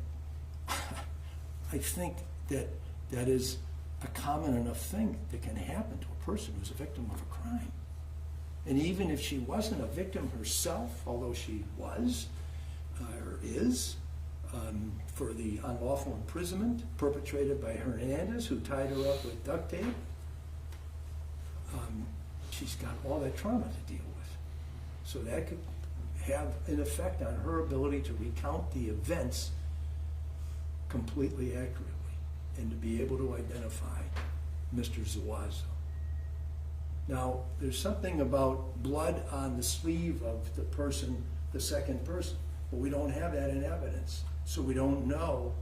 I think that that is a common enough thing that can happen to a person who's a victim of a crime. And even if she wasn't a victim herself, although she was or is, for the unlawful imprisonment perpetrated by Hernandez, who tied her up with duct tape, she's got all that trauma to deal with. So that could have an effect on her ability to recount the events completely accurately and to be able to identify Mr. Zuazo. Now, there's something about blood on the sleeve of the person, the second person, but we don't have that in evidence. So we don't know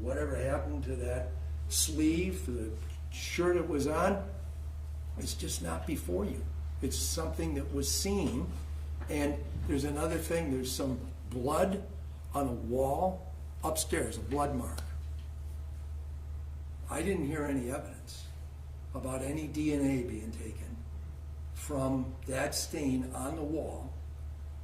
whatever happened to that sleeve, the shirt it was on. It's just not before you. It's something that was seen. And there's another thing, there's some blood on a wall upstairs, a blood mark. I didn't hear any evidence about any DNA being taken from that stain on the wall.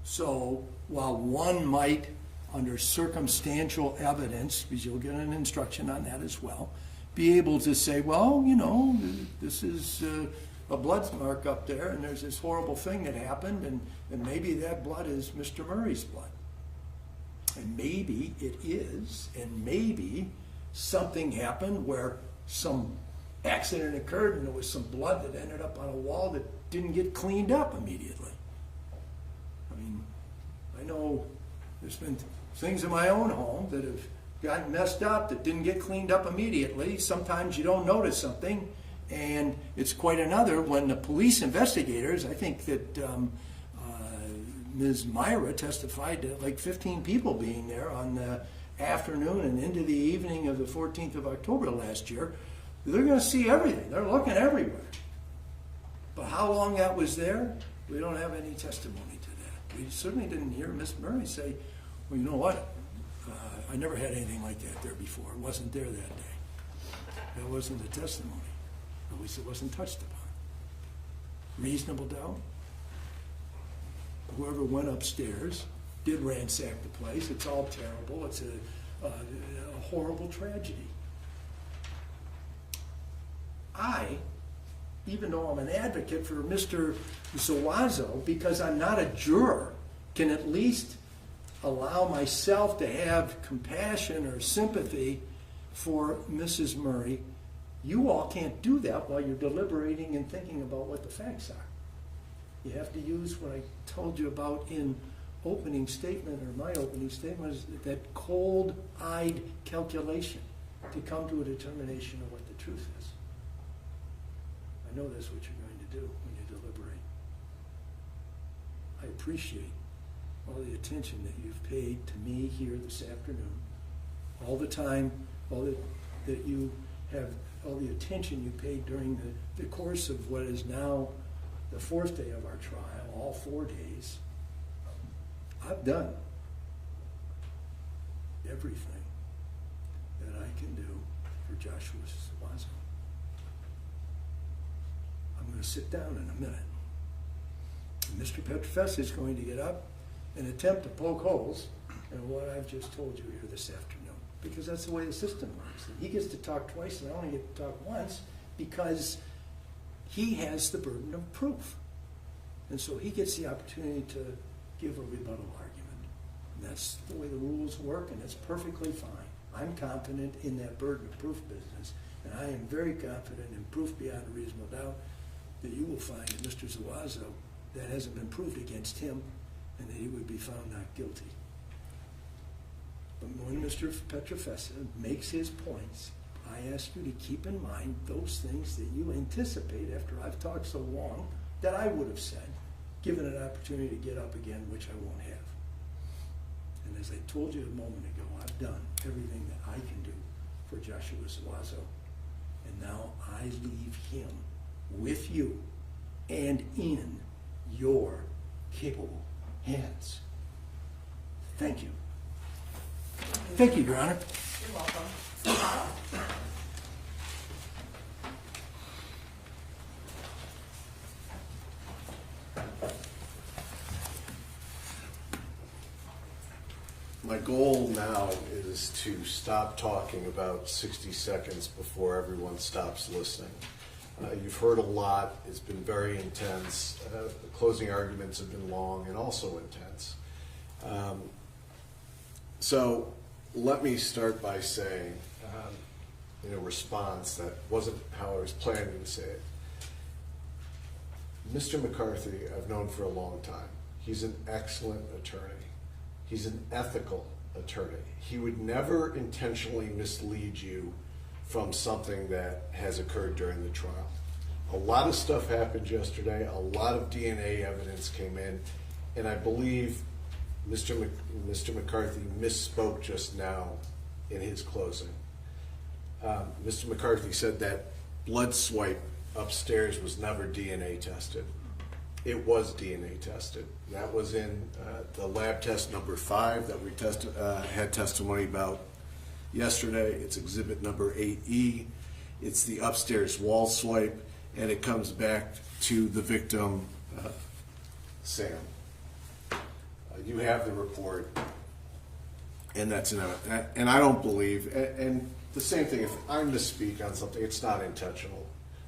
So while one might, under circumstantial evidence, because you'll get an instruction on that as well, be able to say, well, you know, this is a blood mark up there, and there's this horrible thing that happened, and maybe that blood is Mr. Murray's blood. And maybe it is, and maybe something happened where some accident occurred and there was some blood that ended up on a wall that didn't get cleaned up immediately. I know there's been things in my own home that have gotten messed up that didn't get cleaned up immediately. Sometimes you don't notice something, and it's quite another when the police investigators, I think that Ms. Myra testified to like 15 people being there on the afternoon and into the evening of the 14th of October last year. They're going to see everything. They're looking everywhere. But how long that was there, we don't have any testimony to that. We certainly didn't hear Ms. Murray say, well, you know what, I never had anything like that there before. It wasn't there that day. That wasn't the testimony. At least it wasn't touched upon. Reasonable doubt? Whoever went upstairs did ransack the place. It's all terrible. It's a horrible tragedy. I, even though I'm an advocate for Mr. Zuazo, because I'm not a juror, can at least allow myself to have compassion or sympathy for Mrs. Murray. You all can't do that while you're deliberating and thinking about what the facts are. You have to use what I told you about in opening statement, or my opening statement, is that cold-eyed calculation to come to a determination of what the truth is. I know that's what you're going to do when you deliberate. I appreciate all the attention that you've paid to me here this afternoon, all the time, that you have, all the attention you paid during the course of what is now the fourth day of our trial, all 4 days. I've done everything that I can do for Joshua Zuazo. I'm going to sit down in a minute. And Mr. Petrofessa is going to get up and attempt to poke holes in what I've just told you here this afternoon, because that's the way the system works. And he gets to talk twice and I only get to talk once because he has the burden of proof. And so he gets the opportunity to give a rebuttal argument. And that's the way the rules work, and it's perfectly fine. I'm confident in that burden of proof business, and I am very confident in proof beyond a reasonable doubt that you will find that Mr. Zuazo, that hasn't been proved against him, and that he would be found not guilty. But when Mr. Petrofessa makes his points, I ask you to keep in mind those things that you anticipate after I've talked so long that I would have said, given an opportunity to get up again, which I won't have. And as I told you a moment ago, I've done everything that I can do for Joshua Zuazo. And now I leave him with you and in your capable hands. Thank you. Thank you, Your Honor. You're welcome. My goal now is to stop talking about 60 seconds before everyone stops listening. You've heard a lot. It's been very intense. The closing arguments have been long and also intense. So let me start by saying, in a response that wasn't how I was planning to say it. Mr. McCarthy, I've known for a long time. He's an excellent attorney. He's an ethical attorney. He would never intentionally mislead you from something that has occurred during the trial. A lot of stuff happened yesterday. A lot of DNA evidence came in, and I believe Mr. McCarthy misspoke just now in his closing. Mr. McCarthy said that blood swipe upstairs was never DNA tested. It was DNA tested. That was in the lab test number 5 that we had testimony about yesterday. It's exhibit number 8E. It's the upstairs wall swipe, and it comes back to the victim, Sam. You have the report, and that's enough. And I don't believe, and the same thing, if I misspeak on something, it's not intentional.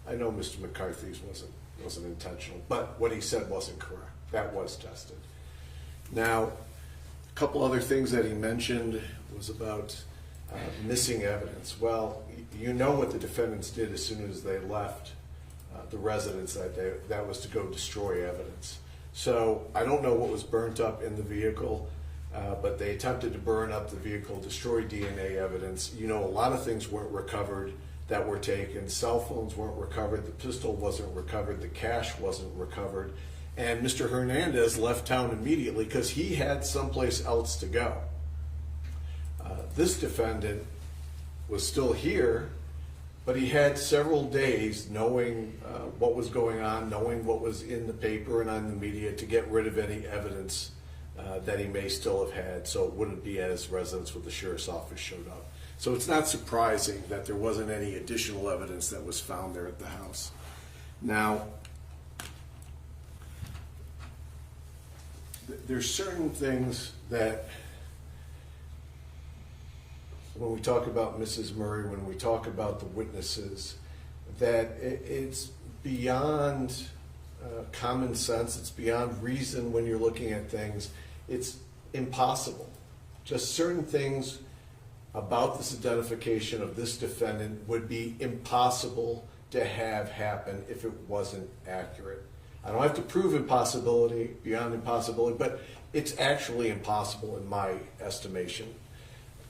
I know Mr. McCarthy's wasn't intentional, but what he said wasn't correct. That was tested. Now, a couple other things that he mentioned was about missing evidence. Well, you know what the defendants did as soon as they left the residence that day. That was to go destroy evidence. So I don't know what was burnt up in the vehicle, but they attempted to burn up the vehicle, destroy DNA evidence. You know, a lot of things weren't recovered that were taken. Cell phones weren't recovered. The pistol wasn't recovered. The cash wasn't recovered. And Mr. Hernandez left town immediately because he had someplace else to go. This defendant was still here, but he had several days knowing what was going on, knowing what was in the paper and on the media to get rid of any evidence that he may still have had, so it wouldn't be at his residence when the sheriff's office showed up. So it's not surprising that there wasn't any additional evidence that was found there at the house. Now, there's certain things that when we talk about Mrs. Murray, when we talk about the witnesses, that it's beyond common sense, it's beyond reason when you're looking at things. It's impossible. Just certain things about this identification of this defendant would be impossible to have happen if it wasn't accurate. I don't have to prove impossibility, beyond impossibility, but it's actually impossible in my estimation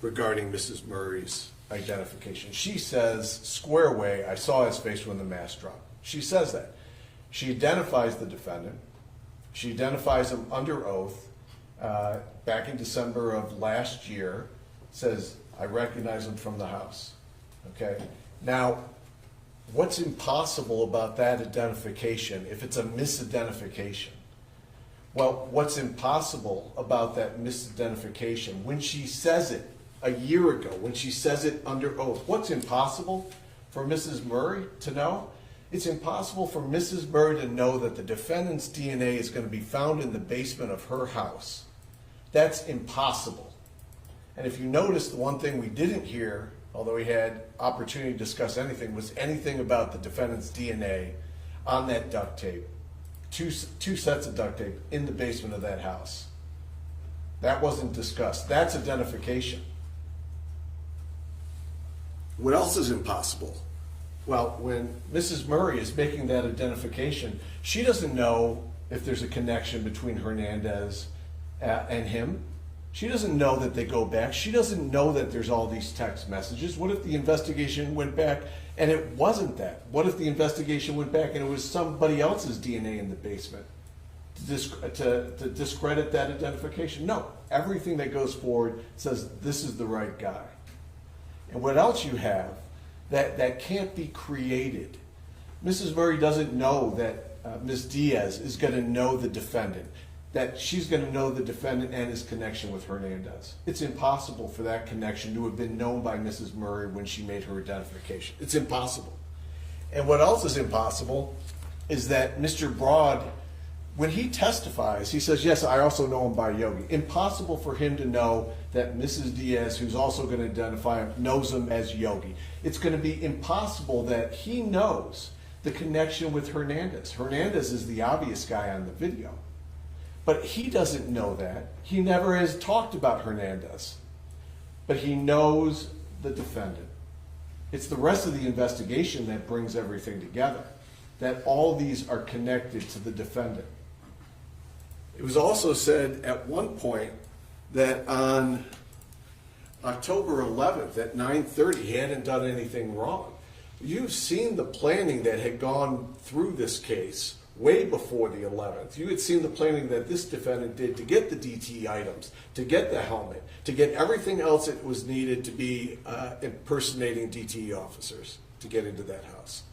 regarding Mrs. Murray's identification. She says, square away, I saw his face when the mask dropped. She says that. She identifies the defendant. She identifies him under oath back in December of last year, says, I recognize him from the house. Okay? Now, what's impossible about that identification if it's a misidentification? Well, what's impossible about that misidentification when she says it a year ago, when she says it under oath? What's impossible for Mrs. Murray to know? It's impossible for Mrs. Murray to know that the defendant's DNA is going to be found in the basement of her house. That's impossible. And if you notice, the one thing we didn't hear, although we had opportunity to discuss anything, was anything about the defendant's DNA on that duct tape. Two sets of duct tape in the basement of that house. That wasn't discussed. That's identification. What else is impossible? Well, when Mrs. Murray is making that identification, she doesn't know if there's a connection between Hernandez and him. She doesn't know that they go back. She doesn't know that there's all these text messages. What if the investigation went back and it wasn't that? What if the investigation went back and it was somebody else's DNA in the basement to discredit that identification? No. Everything that goes forward says this is the right guy. And what else you have that can't be created? Mrs. Murray doesn't know that Ms. Diaz is going to know the defendant, that she's going to know the defendant and his connection with Hernandez. It's impossible for that connection to have been known by Mrs. Murray when she made her identification. It's impossible. And what else is impossible is that Mr. Broad, when he testifies, he says, yes, I also know him by Yogi. Impossible for him to know that Mrs. Diaz, who's also going to identify him, knows him as Yogi. It's going to be impossible that he knows the connection with Hernandez. Hernandez is the obvious guy on the video. But he doesn't know that. He never has talked about Hernandez. But he knows the defendant. It's the rest of the investigation that brings everything together, that all these are connected to the defendant. It was also said at one point that on October 11th at 9:30 he hadn't done anything wrong. You've seen the planning that had gone through this case way before the 11th. You had seen the planning that this defendant did to get the DTE items, to get the helmet, to get everything else that was needed to be impersonating DTE officers to get into that house.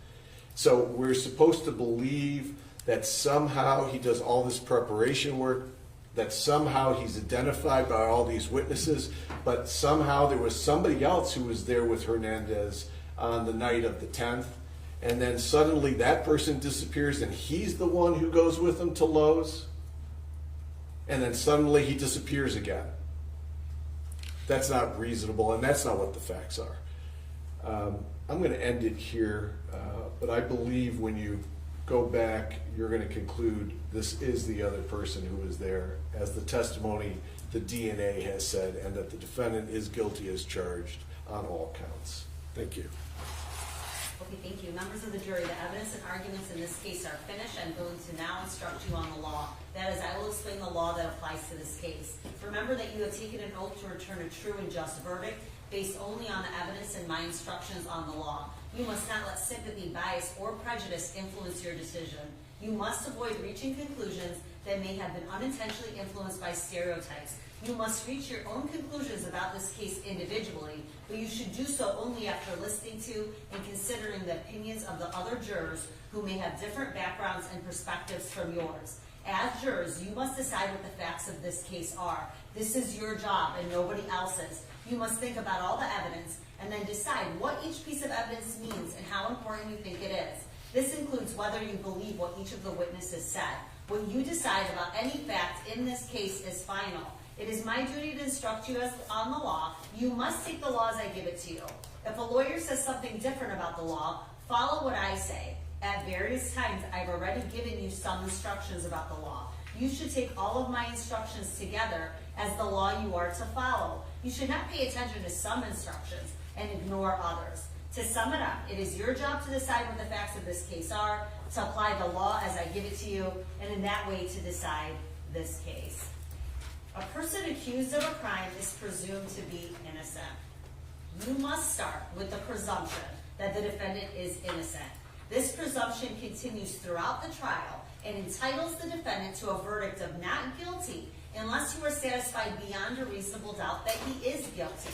So we're supposed to believe that somehow he does all this preparation work, that somehow he's identified by all these witnesses, but somehow there was somebody else who was there with Hernandez on the night of the 10th, and then suddenly that person disappears and he's the one who goes with him to Lowe's, and then suddenly he disappears again. That's not reasonable, and that's not what the facts are. I'm going to end it here, but I believe when you go back, you're going to conclude this is the other person who was there, as the testimony, the DNA has said, and that the defendant is guilty as charged on all counts. Thank you. Okay, thank you. Members of the jury, the evidence and arguments in this case are finished. I'm going to now instruct you on the law. That is, I will explain the law that applies to this case. Remember that you have taken an oath to return a true and just verdict based only on the evidence and my instructions on the law. You must not let sympathy, bias, or prejudice influence your decision. You must avoid reaching conclusions that may have been unintentionally influenced by stereotypes. You must reach your own conclusions about this case individually, but you should do so only after listening to and considering the opinions of the other jurors who may have different backgrounds and perspectives from yours. As jurors, you must decide what the facts of this case are. This is your job and nobody else's. You must think about all the evidence and then decide what each piece of evidence means and how important you think it is. This includes whether you believe what each of the witnesses said. What you decide about any fact in this case is final. It is my duty to instruct you on the law. You must take the law as I give it to you. If a lawyer says something different about the law, follow what I say. At various times, I've already given you some instructions about the law. You should take all of my instructions together as the law you are to follow. You should not pay attention to some instructions and ignore others. To sum it up, it is your job to decide what the facts of this case are, to apply the law as I give it to you, and in that way to decide this case. A person accused of a crime is presumed to be innocent. You must start with the presumption that the defendant is innocent. This presumption continues throughout the trial and entitles the defendant to a verdict of not guilty unless you are satisfied beyond a reasonable doubt that he is guilty.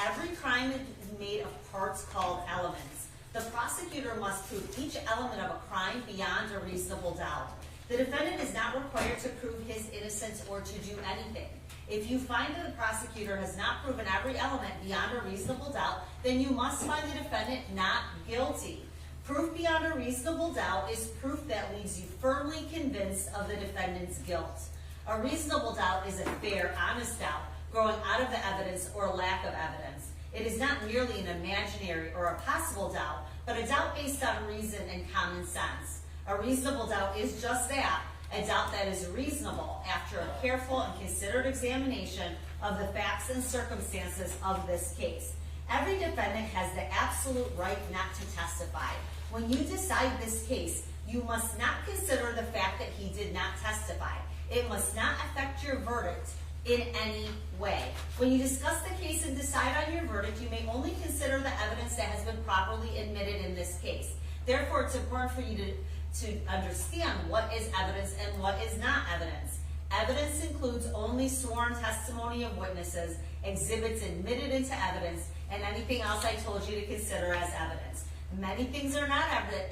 Every crime is made of parts called elements. The prosecutor must prove each element of a crime beyond a reasonable doubt. The defendant is not required to prove his innocence or to do anything. If you find that the prosecutor has not proven every element beyond a reasonable doubt, then you must find the defendant not guilty. Proof beyond a reasonable doubt is proof that leaves you firmly convinced of the defendant's guilt. A reasonable doubt is a fair, honest doubt growing out of the evidence or lack of evidence. It is not merely an imaginary or a possible doubt, but a doubt based on reason and common sense. A reasonable doubt is just that, a doubt that is reasonable after a careful and considered examination of the facts and circumstances of this case. Every defendant has the absolute right not to testify. When you decide this case, you must not consider the fact that he did not testify. It must not affect your verdict in any way. When you discuss the case and decide on your verdict, you may only consider the evidence that has been properly admitted in this case. Therefore, it's important for you to understand what is evidence and what is not evidence. Evidence includes only sworn testimony of witnesses, exhibits admitted into evidence, and anything else I told you to consider as evidence. Many things are not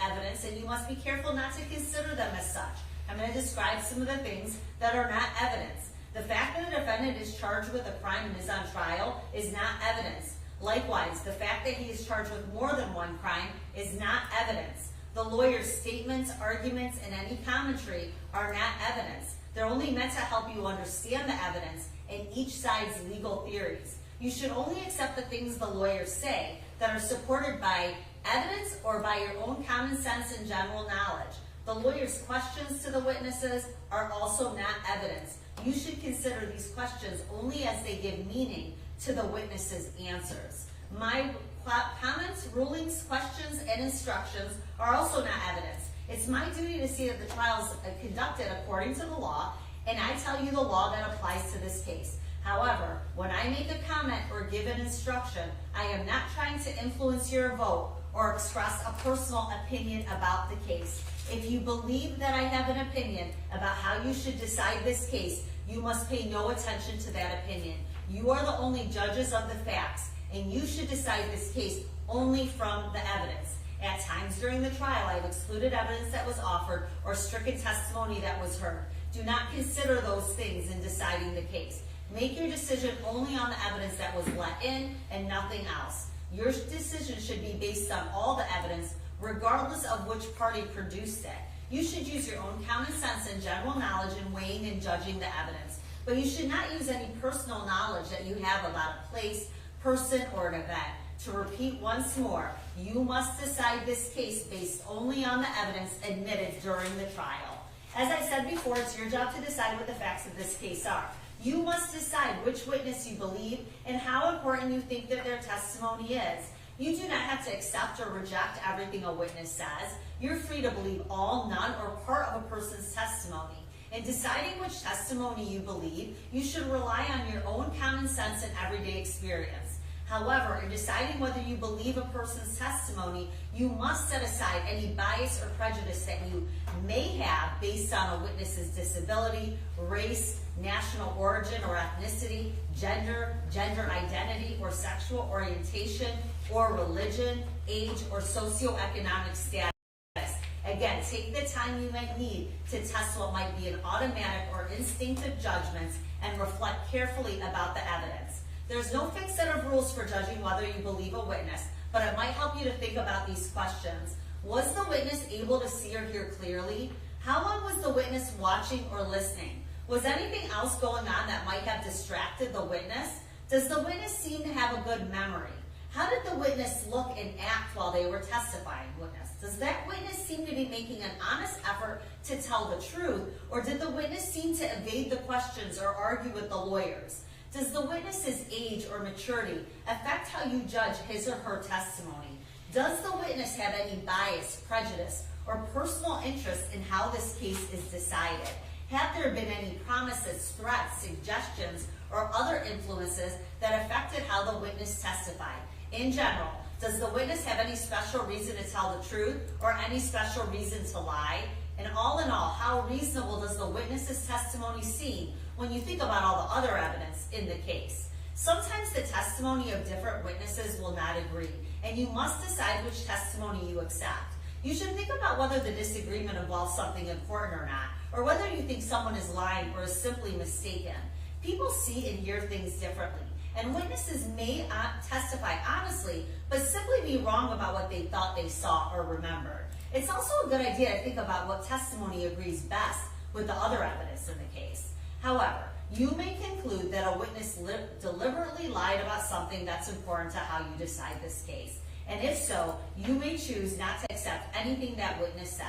evidence, and you must be careful not to consider them as such. I'm going to describe some of the things that are not evidence. The fact that a defendant is charged with a crime and is on trial is not evidence. Likewise, the fact that he is charged with more than one crime is not evidence. The lawyer's statements, arguments, and any commentary are not evidence. They're only meant to help you understand the evidence and each side's legal theories. You should only accept the things the lawyers say that are supported by evidence or by your own common sense and general knowledge. The lawyer's questions to the witnesses are also not evidence. You should consider these questions only as they give meaning to the witness's answers. My comments, rulings, questions, and instructions are also not evidence. It's my duty to see that the trial is conducted according to the law, and I tell you the law that applies to this case. However, when I make a comment or give an instruction, I am not trying to influence your vote or express a personal opinion about the case. If you believe that I have an opinion about how you should decide this case, you must pay no attention to that opinion. You are the only judges of the facts, and you should decide this case only from the evidence. At times during the trial, I have excluded evidence that was offered or stricken testimony that was heard. Do not consider those things in deciding the case. Make your decision only on the evidence that was let in and nothing else. Your decision should be based on all the evidence, regardless of which party produced it. You should use your own common sense and general knowledge in weighing and judging the evidence. But you should not use any personal knowledge that you have about a place, person, or an event. To repeat once more, you must decide this case based only on the evidence admitted during the trial. As I said before, it's your job to decide what the facts of this case are. You must decide which witness you believe and how important you think that their testimony is. You do not have have to accept or reject everything a witness says. You're free to believe all, none, or part of a person's testimony. In deciding which testimony you believe, you should rely on your own common sense and everyday experience. However, in deciding whether you believe a person's testimony, you must set aside any bias or prejudice that you may have based on a witness's disability, race, national origin or ethnicity, gender, gender identity or sexual orientation, or religion, age, or socioeconomic status. Again, take the time you might need to test what might be an automatic or instinctive judgments and reflect carefully about the evidence. There's no fixed set of rules for judging whether you believe a witness, but it might help you to think about these questions. Was the witness able to see or hear clearly? How long was the witness watching or listening? Was anything else going on that might have distracted the witness? Does the witness seem to have a good memory? How did the witness look and act while they were testifying? Does that witness seem to be making an honest effort to tell the truth, or did the witness seem to evade the questions or argue with the lawyers? Does the witness's age or maturity affect how you judge his or her testimony? Does the witness have any bias, prejudice, or personal interest in how this case is decided? Have there been any promises, threats, suggestions, or other influences that affected how the witness testified? In general, does the witness have any special reason to tell the truth or any special reason to lie? And in all, how reasonable does the witness's testimony seem when you think about all the other evidence in the case? Sometimes the testimony of different witnesses will not agree, and you must decide which testimony you accept. You should think about whether the disagreement involves something important or not, or whether you think someone is lying or is simply mistaken. People see and hear things differently, and witnesses may testify honestly, but simply be wrong about what they thought they saw or remembered. It's also a good idea to think about what testimony agrees best with the other evidence in the case. However, you may conclude that a witness deliberately lied about something that's important to how you decide this case. And if so, you may choose not to accept anything that witness said.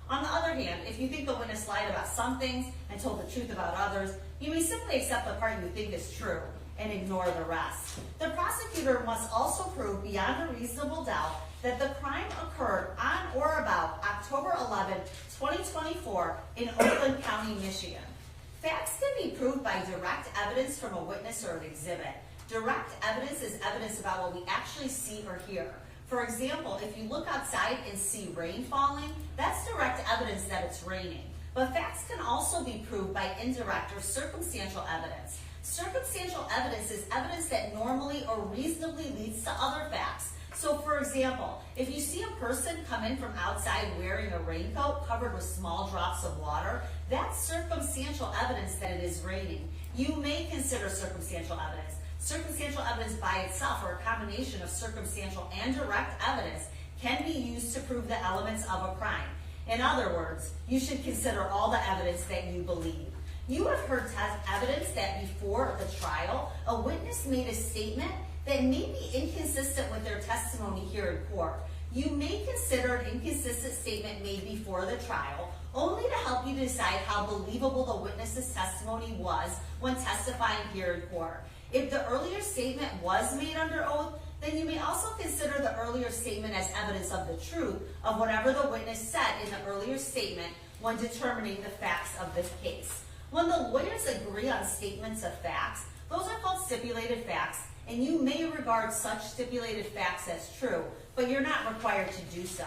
On the other hand, if you think the witness lied about some things and told the truth about others, you may simply accept the part you think is true and ignore the rest. The prosecutor must also prove beyond a reasonable doubt that the crime occurred on or about October 11, 2024 in Oakland County, Michigan. Facts can be proved by direct evidence from a witness or an exhibit. Direct evidence is evidence about what we actually see or hear. For example, if you look outside and see rain falling, that's direct evidence that it's raining. But facts can also be proved by indirect or circumstantial evidence. Circumstantial evidence is evidence that normally or reasonably leads to other facts. So for example, if you see a person come in from outside wearing a raincoat covered with small drops of water, that's circumstantial evidence that it is raining. You may consider circumstantial evidence. Circumstantial evidence by itself, or a combination of circumstantial and direct evidence, can be used to prove the elements of a crime. In other words, you should consider all the evidence that you believe. You have heard evidence that before the trial, a witness made a statement that may be inconsistent with their testimony here in court. You may consider an inconsistent statement made before the trial only to help you decide how believable the witness's testimony was when testifying here in court. If the earlier statement was made under oath, then you may also consider the earlier statement as evidence of the truth of whatever the witness said in the earlier statement when determining the facts of this case. When the lawyers agree on statements of facts, those are called stipulated facts, and you may regard such stipulated facts as true, but you're not required to do so.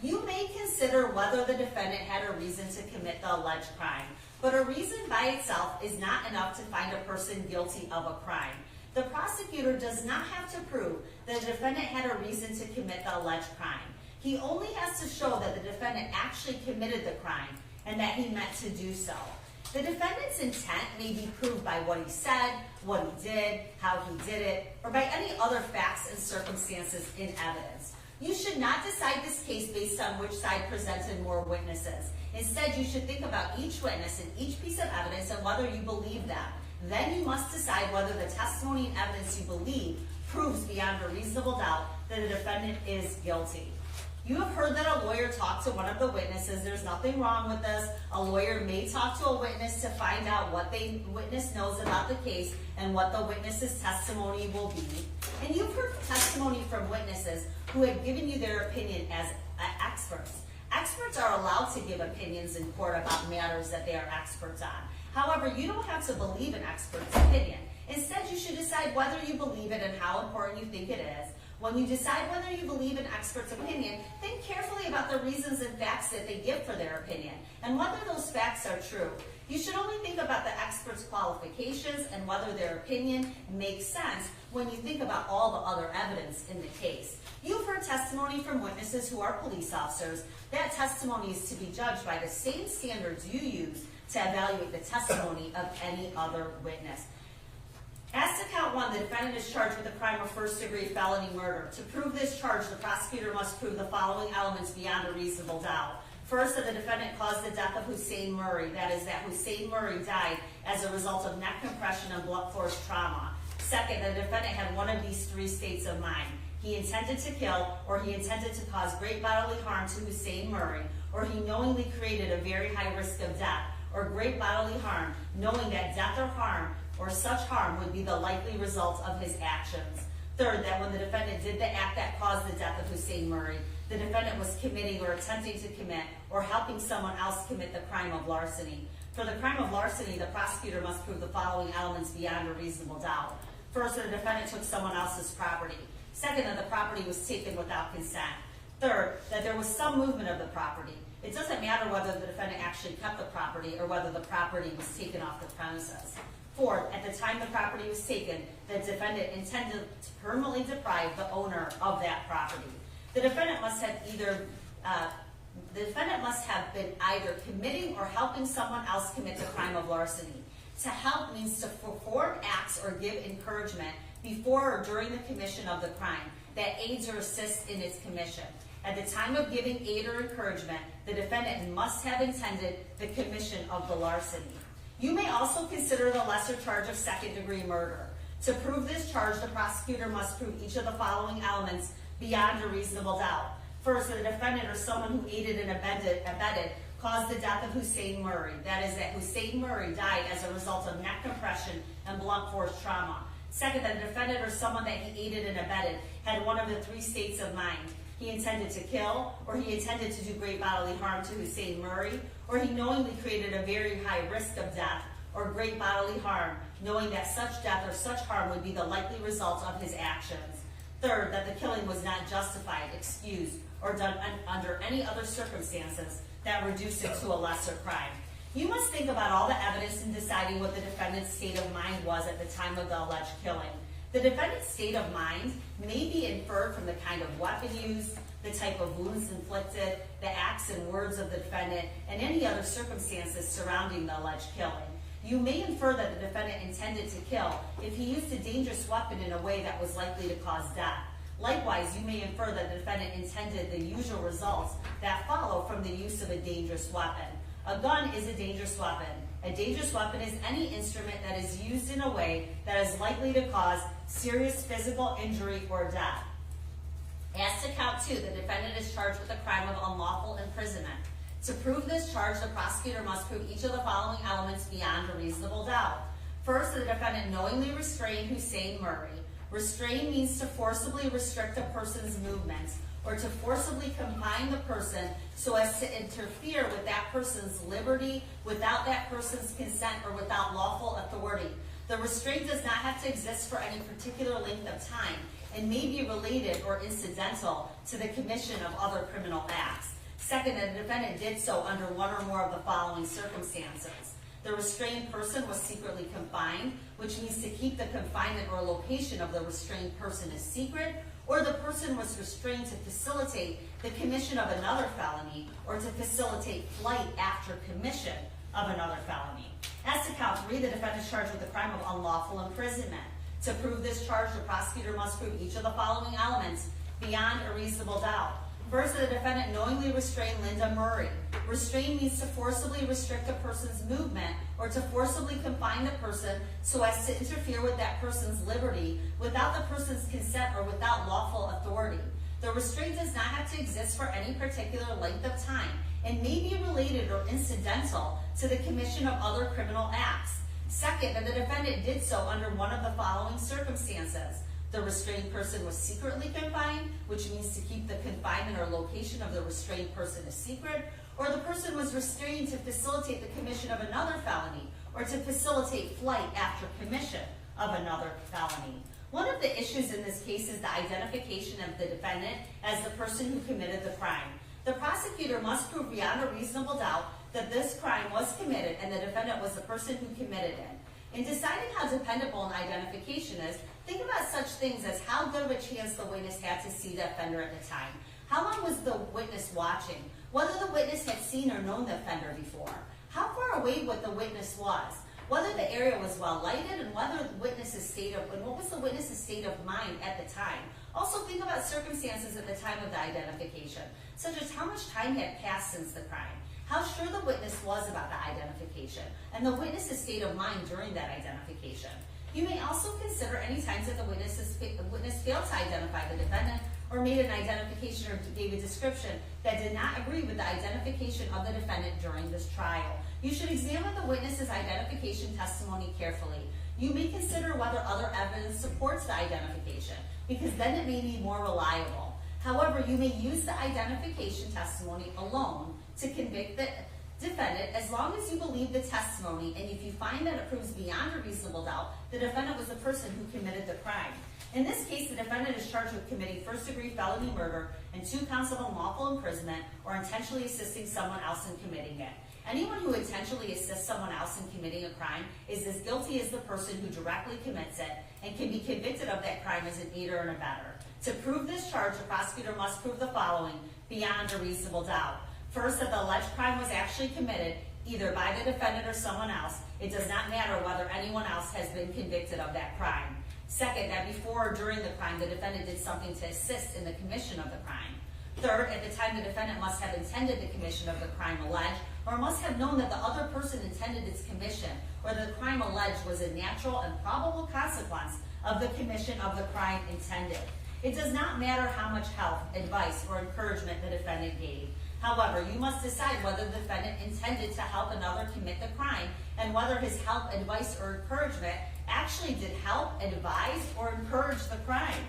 You may consider whether the defendant had a reason to commit the alleged crime, but a reason by itself is not enough to find a person guilty of a crime. The prosecutor does not have to prove that the defendant had a reason to commit the alleged crime. He only has to show that the defendant actually committed the crime and that he meant to do so. The defendant's intent may be proved by what he said, what he did, how he did it, or by any other facts and circumstances in evidence. You should not decide this case based on which side presented more witnesses. Instead, you should think about each witness and each piece of evidence and whether you believe them. Then you must decide whether the testimony and evidence you believe proves beyond a reasonable doubt that the defendant is guilty. You have heard that a lawyer talked to one of the witnesses. There's nothing wrong with this. A lawyer may talk to a witness to find out what the witness knows about the case and what the witness's testimony will be. And you've heard testimony from witnesses who have given you their opinion as experts. Experts are allowed to give opinions in court about matters that they are experts on. However, you don't have to believe an expert's opinion. Instead, you should decide whether you believe it and how important you think it is. When you decide whether you believe an expert's opinion, think carefully about the reasons and facts that they give for their opinion, and whether those facts are true. You should only think about the expert's qualifications and whether their opinion makes sense when you think about all the other evidence in the case. You've heard testimony from witnesses who are police officers. That testimony is to be judged by the same standards you use to evaluate the testimony of any other witness. As to count one, the defendant is charged with the crime of first-degree felony murder. To prove this charge, the prosecutor must prove the following elements beyond a reasonable doubt. First, that the defendant caused the death of Hussein Murray. That is, that Hussein Murray died as a result of neck compression and blunt force trauma. Second, the defendant had one of these three states of mind. He intended to kill, or he intended to cause great bodily harm to Hussein Murray, or he knowingly created a very high risk of death, or great bodily harm, knowing that death or harm or such harm would be the likely result of his actions. Third, that when the defendant did the act that caused the death of Hussein Murray, the defendant was committing or attempting to commit or helping someone else commit the crime of larceny. For the crime of larceny, the prosecutor must prove the following elements beyond a reasonable doubt. First, that the defendant took someone else's property. Second, that the property was taken without consent. Third, that there was some movement of the property. It doesn't matter whether the defendant actually kept the property or whether the property was taken off the premises. Fourth, at the time the property was taken, the defendant intended to permanently deprive the owner of that property. The defendant must have been either committing or helping someone else commit the crime of larceny. To help means to perform acts or give encouragement before or during the commission of the crime that aids or assists in its commission. At the time of giving aid or encouragement, the defendant must have intended the commission of the larceny. You may also consider the lesser charge of second-degree murder. To prove this charge, the prosecutor must prove each of the following elements beyond a reasonable doubt. First, that the defendant or someone who aided and abetted caused the death of Hussein Murray. That is, that Hussein Murray died as a result of neck compression and blunt force trauma. Second, that the defendant or someone that he aided and abetted had one of the three states of mind. He intended to kill, or he intended to do great bodily harm to Hussein Murray, or he knowingly created a very high risk of death or great bodily harm, knowing that such death or such harm would be the likely result of his actions. Third, that the killing was not justified, excused, or done under any other circumstances that reduced it to a lesser crime. You must think about all the evidence in deciding what the defendant's state of mind was at the time of the alleged killing. The defendant's state of mind may be inferred from the kind of weapon used, the type of wounds inflicted, the acts and words of the defendant, and any other circumstances surrounding the alleged killing. You may infer that the defendant intended to kill if he used a dangerous weapon in a way that was likely to cause death. Likewise, you may infer that the defendant intended the usual results that follow from the use of a dangerous weapon. A gun is a dangerous weapon. A dangerous weapon is any instrument that is used in a way that is likely to cause serious physical injury or death. As to count two, the defendant is charged with the crime of unlawful imprisonment. To prove this charge, the prosecutor must prove each of the following elements beyond a reasonable doubt. First, the defendant knowingly restrained Hussein Murray. Restrain means to forcibly restrict a person's movements or to forcibly confine the person so as to interfere with that person's liberty without that person's consent or without lawful authority. The restraint does not have to exist for any particular length of time and may be related or incidental to the commission of other criminal acts. Second, that the defendant did so under one or more of the following circumstances. The restrained person was secretly confined, which means to keep the confinement or location of the restrained person a secret, or the person was restrained to facilitate the commission of another felony or to facilitate flight after commission of another felony. As to count three, the defendant is charged with the crime of unlawful imprisonment. To prove this charge, the prosecutor must prove each of the following elements beyond a reasonable doubt. First, the defendant knowingly restrained Linda Murray. Restrain means to forcibly restrict a person's movement or to forcibly confine the person so as to interfere with that person's liberty without the person's consent or without lawful authority. The restraint does not have to exist for any particular length of time and may be related or incidental to the commission of other criminal acts. Second, that the defendant did so under one of the following circumstances. The restrained person was secretly confined, which means to keep the confinement or location of the restrained person a secret, or the person was restrained to facilitate the commission of another felony, or to facilitate flight after commission of another felony. One of the issues in this case is the identification of the defendant as the person who committed the crime. The prosecutor must prove beyond a reasonable doubt that this crime was committed and the defendant was the person who committed it. In deciding how dependable an identification is, think about such things as how good of a chance the witness had to see the offender at the time. How long was the witness watching? Whether the witness had seen or known the offender before. How far away what the witness was. Whether the area was well lighted and whether the witness's state of, and what was the witness's state of mind at the time. Also think about circumstances at the time of the identification, such as how much time had passed since the crime, how sure the witness was about the identification, and the witness's state of mind during that identification. You may also consider any times that the witness failed to identify the defendant or made an identification or gave a description that did not agree with the identification of the defendant during this trial. You should examine the witness's identification testimony carefully. You may consider whether other evidence supports the identification, because then it may be more reliable. However, you may use the identification testimony alone to convict the defendant as long as you believe the testimony and if you find that it proves beyond a reasonable doubt the defendant was the person who committed the crime. In this case, the defendant is charged with committing first-degree felony murder and 2 counts of unlawful imprisonment or intentionally assisting someone else in committing it. Anyone who intentionally assists someone else in committing a crime is as guilty as the person who directly commits it and can be convicted of that crime as an aider and abetter. To prove this charge, the prosecutor must prove the following beyond a reasonable doubt. First, that the alleged crime was actually committed either by the defendant or someone else. It does not matter whether anyone else has been convicted of that crime. Second, that before or during the crime, the defendant did something to assist in the commission of the crime. Third, at the time, the defendant must have intended the commission of the crime alleged, or must have known that the other person intended its commission, or the crime alleged was a natural and probable consequence of the commission of the crime intended. It does not matter how much help, advice, or encouragement the defendant gave. However, you must decide whether the defendant intended to help another commit the crime and whether his help, advice, or encouragement actually did help, advise, or encourage the crime.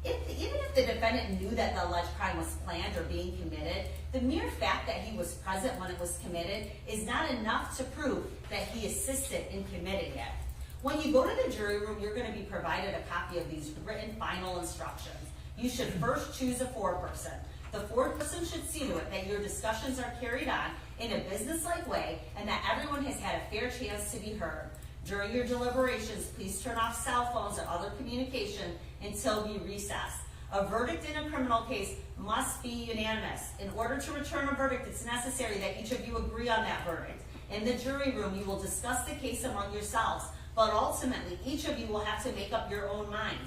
Even if the defendant knew that the alleged crime was planned or being committed, the mere fact that he was present when it was committed is not enough to prove that he assisted in committing it. When you go to the jury room, you're going to be provided a copy of these written final instructions. You should first choose a foreperson. The foreperson should see to it that your discussions are carried on in a businesslike way and that everyone has had a fair chance to be heard. During your deliberations, please turn off cell phones or other communication until we recess. A verdict in a criminal case must be unanimous. In order to return a verdict, it's necessary that each of you agree on that verdict. In the jury room, you will discuss the case among yourselves, but ultimately, each of you will have to make up your own mind.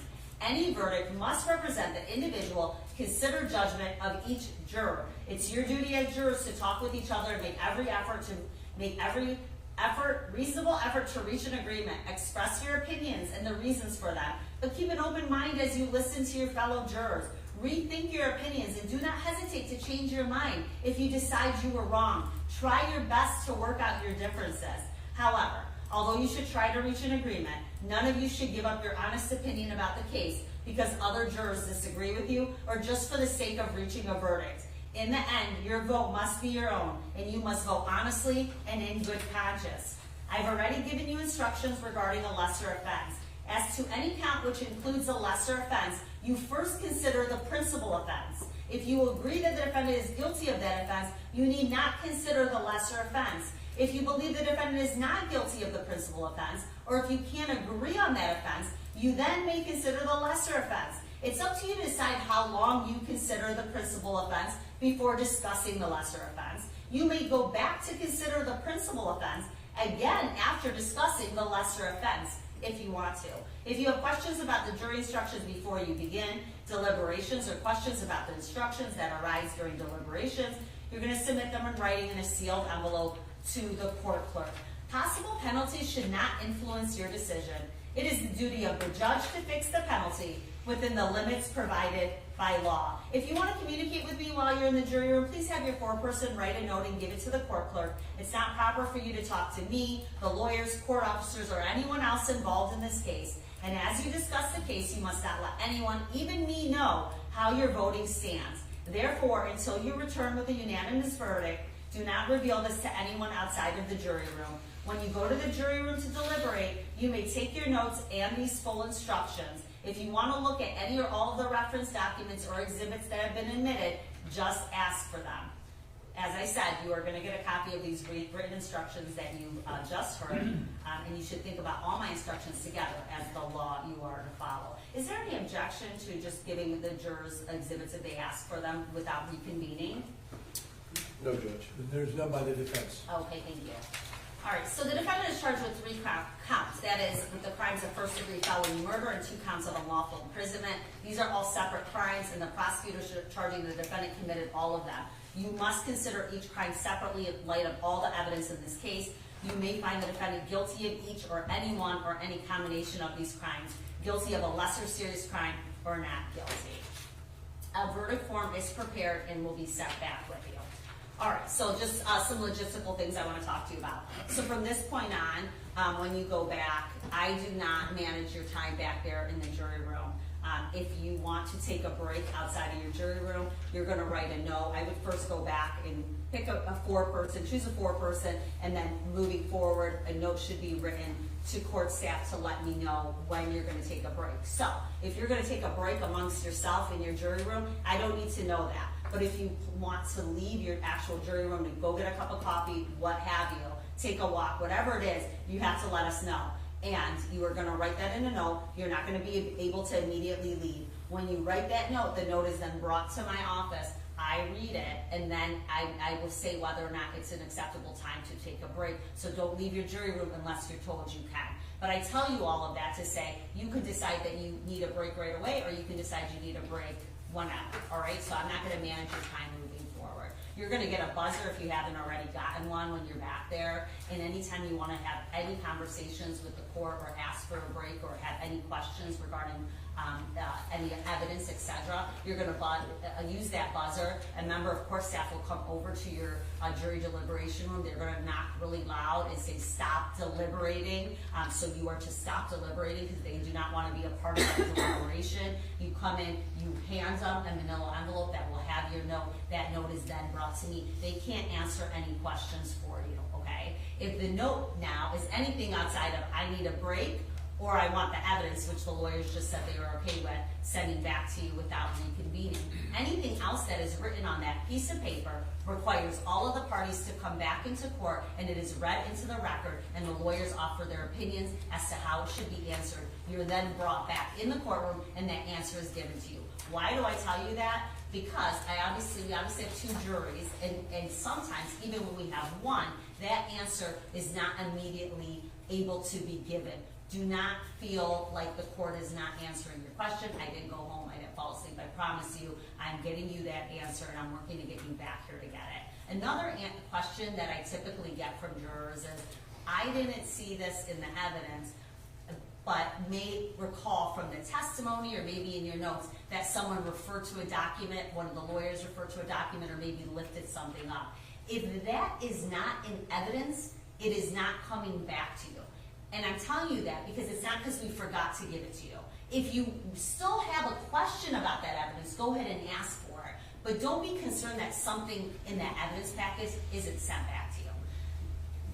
Any verdict must represent the individual considered judgment of each juror. It's your duty as jurors to talk with each other and make every reasonable effort to reach an agreement. Express your opinions and the reasons for them, but keep an open mind as you listen to your fellow jurors. Rethink your opinions and do not hesitate to change your mind if you decide you were wrong. Try your best to work out your differences. However, although you should try to reach an agreement, none of you should give up your honest opinion about the case because other jurors disagree with you or just for the sake of reaching a verdict. In the end, your vote must be your own, and you must vote honestly and in good conscience. I've already given you instructions regarding a lesser offense. As to any count which includes a lesser offense, you first consider the principal offense. If you agree that the defendant is guilty of that offense, you need not consider the lesser offense. If you believe the defendant is not guilty of the principal offense, or if you can't agree on that offense, you then may consider the lesser offense. It's up to you to decide how long you consider the principal offense before discussing the lesser offense. You may go back to consider the principal offense again after discussing the lesser offense if you want to. If you have questions about the jury instructions before you begin deliberations or questions about the instructions that arise during deliberations, you're going to submit them in writing in a sealed envelope to the court clerk. Possible penalties should not influence your decision. It is the duty of the judge to fix the penalty within the limits provided by law. If you want to communicate with me while you're in the jury room, please have your foreperson write a note and give it to the court clerk. It's not proper for you to talk to me, the lawyers, court officers, or anyone else involved in this case. And as you discuss the case, you must not let anyone, even me, know how your voting stands. Therefore, until you return with a unanimous verdict, do not reveal this to anyone outside of the jury room. When you go to the jury room to deliberate, you may take your notes and these full instructions. If you want to look at any or all of the reference documents or exhibits that have been admitted, just ask for them. As I said, you are going to get a copy of these written instructions that you just heard, and you should think about all my instructions together as the law you are to follow. Is there any objection to just giving the jurors exhibits if they ask for them without reconvening? No, Judge. There's none by the defense. Okay, thank you. All right, so the defendant is charged with 3 counts. That is, with the crimes of first-degree felony murder and 2 counts of unlawful imprisonment. These are all separate crimes, and the prosecutor charging the defendant committed all of them. You must consider each crime separately in light of all the evidence in this case. You may find the defendant guilty of each or any one or any combination of these crimes, guilty of a lesser serious crime or not guilty. A verdict form is prepared and will be sent back with you. All right, so just some logistical things I want to talk to you about. So from this point on, when you go back, I do not manage your time back there in the jury room. If you want to take a break outside of your jury room, you're going to write a note. I would first go back and pick a 4-person, choose a 4-person, and then moving forward, a note should be written to court staff to let me know when you're going to take a break. So if you're going to take a break amongst yourself in your jury room, I don't need to know that. But if you want to leave your actual jury room to go get a cup of coffee, what have you, take a walk, whatever it is, you have to let us know. And you are going to write that in a note. You're not going to be able to immediately leave. When you write that note, the note is then brought to my office. I read it, and then I will say whether or not it's an acceptable time to take a break. So don't leave your jury room unless you're told you can. But I tell you all of that to say you can decide that you need a break right away, or you can decide you need a break whenever. All right? So I'm not going to manage your time moving forward. You're going to get a buzzer if you haven't already gotten one when you're back there. And anytime you want to have any conversations with the court or ask for a break or have any questions regarding any evidence, etc., you're going to use that buzzer. A member of court staff will come over to your jury deliberation room. They're going to knock really loud and say, "Stop deliberating." So you are to stop deliberating because they do not want to be a part of that deliberation. You come in, you hand them a manila envelope that will have your note. That note is then brought to me. They can't answer any questions for you, okay? If the note now is anything outside of "I need a break" or "I want the evidence," which the lawyers just said they were okay with sending back to you without reconvening, anything else that is written on that piece of paper requires all of the parties to come back into court, and it is read into the record, and the lawyers offer their opinions as to how it should be answered. You're then brought back in the courtroom, and that answer is given to you. Why do I tell you that? Because we obviously have 2 juries, and sometimes, even when we have one, that answer is not immediately able to be given. Do not feel like the court is not answering your question. I didn't go home, I didn't fall asleep, I promise you, I'm getting you that answer, and I'm working to get you back here to get it. Another question that I typically get from jurors is, I didn't see this in the evidence, but may recall from the testimony or maybe in your notes that someone referred to a document, one of the lawyers referred to a document, or maybe lifted something up. If that is not in evidence, it is not coming back to you. And I'm telling you that because it's not because we forgot to give it to you. If you still have a question about that evidence, go ahead and ask for it. But don't be concerned that something in that evidence package isn't sent back to you.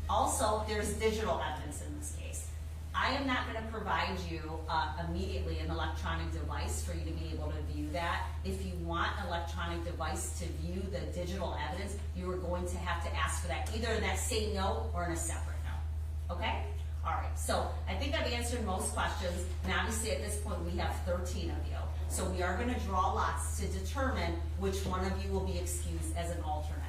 Also, there's digital evidence in this case. I am not going to provide you immediately an electronic device for you to be able to view that. If you want an electronic device to view the digital evidence, you are going to have to ask for that, either in that same note or in a separate note. Okay? All right, so I think I've answered most questions, and obviously at this point we have 13 of you. So we are going to draw lots to determine which one of you will be excused as an alternate.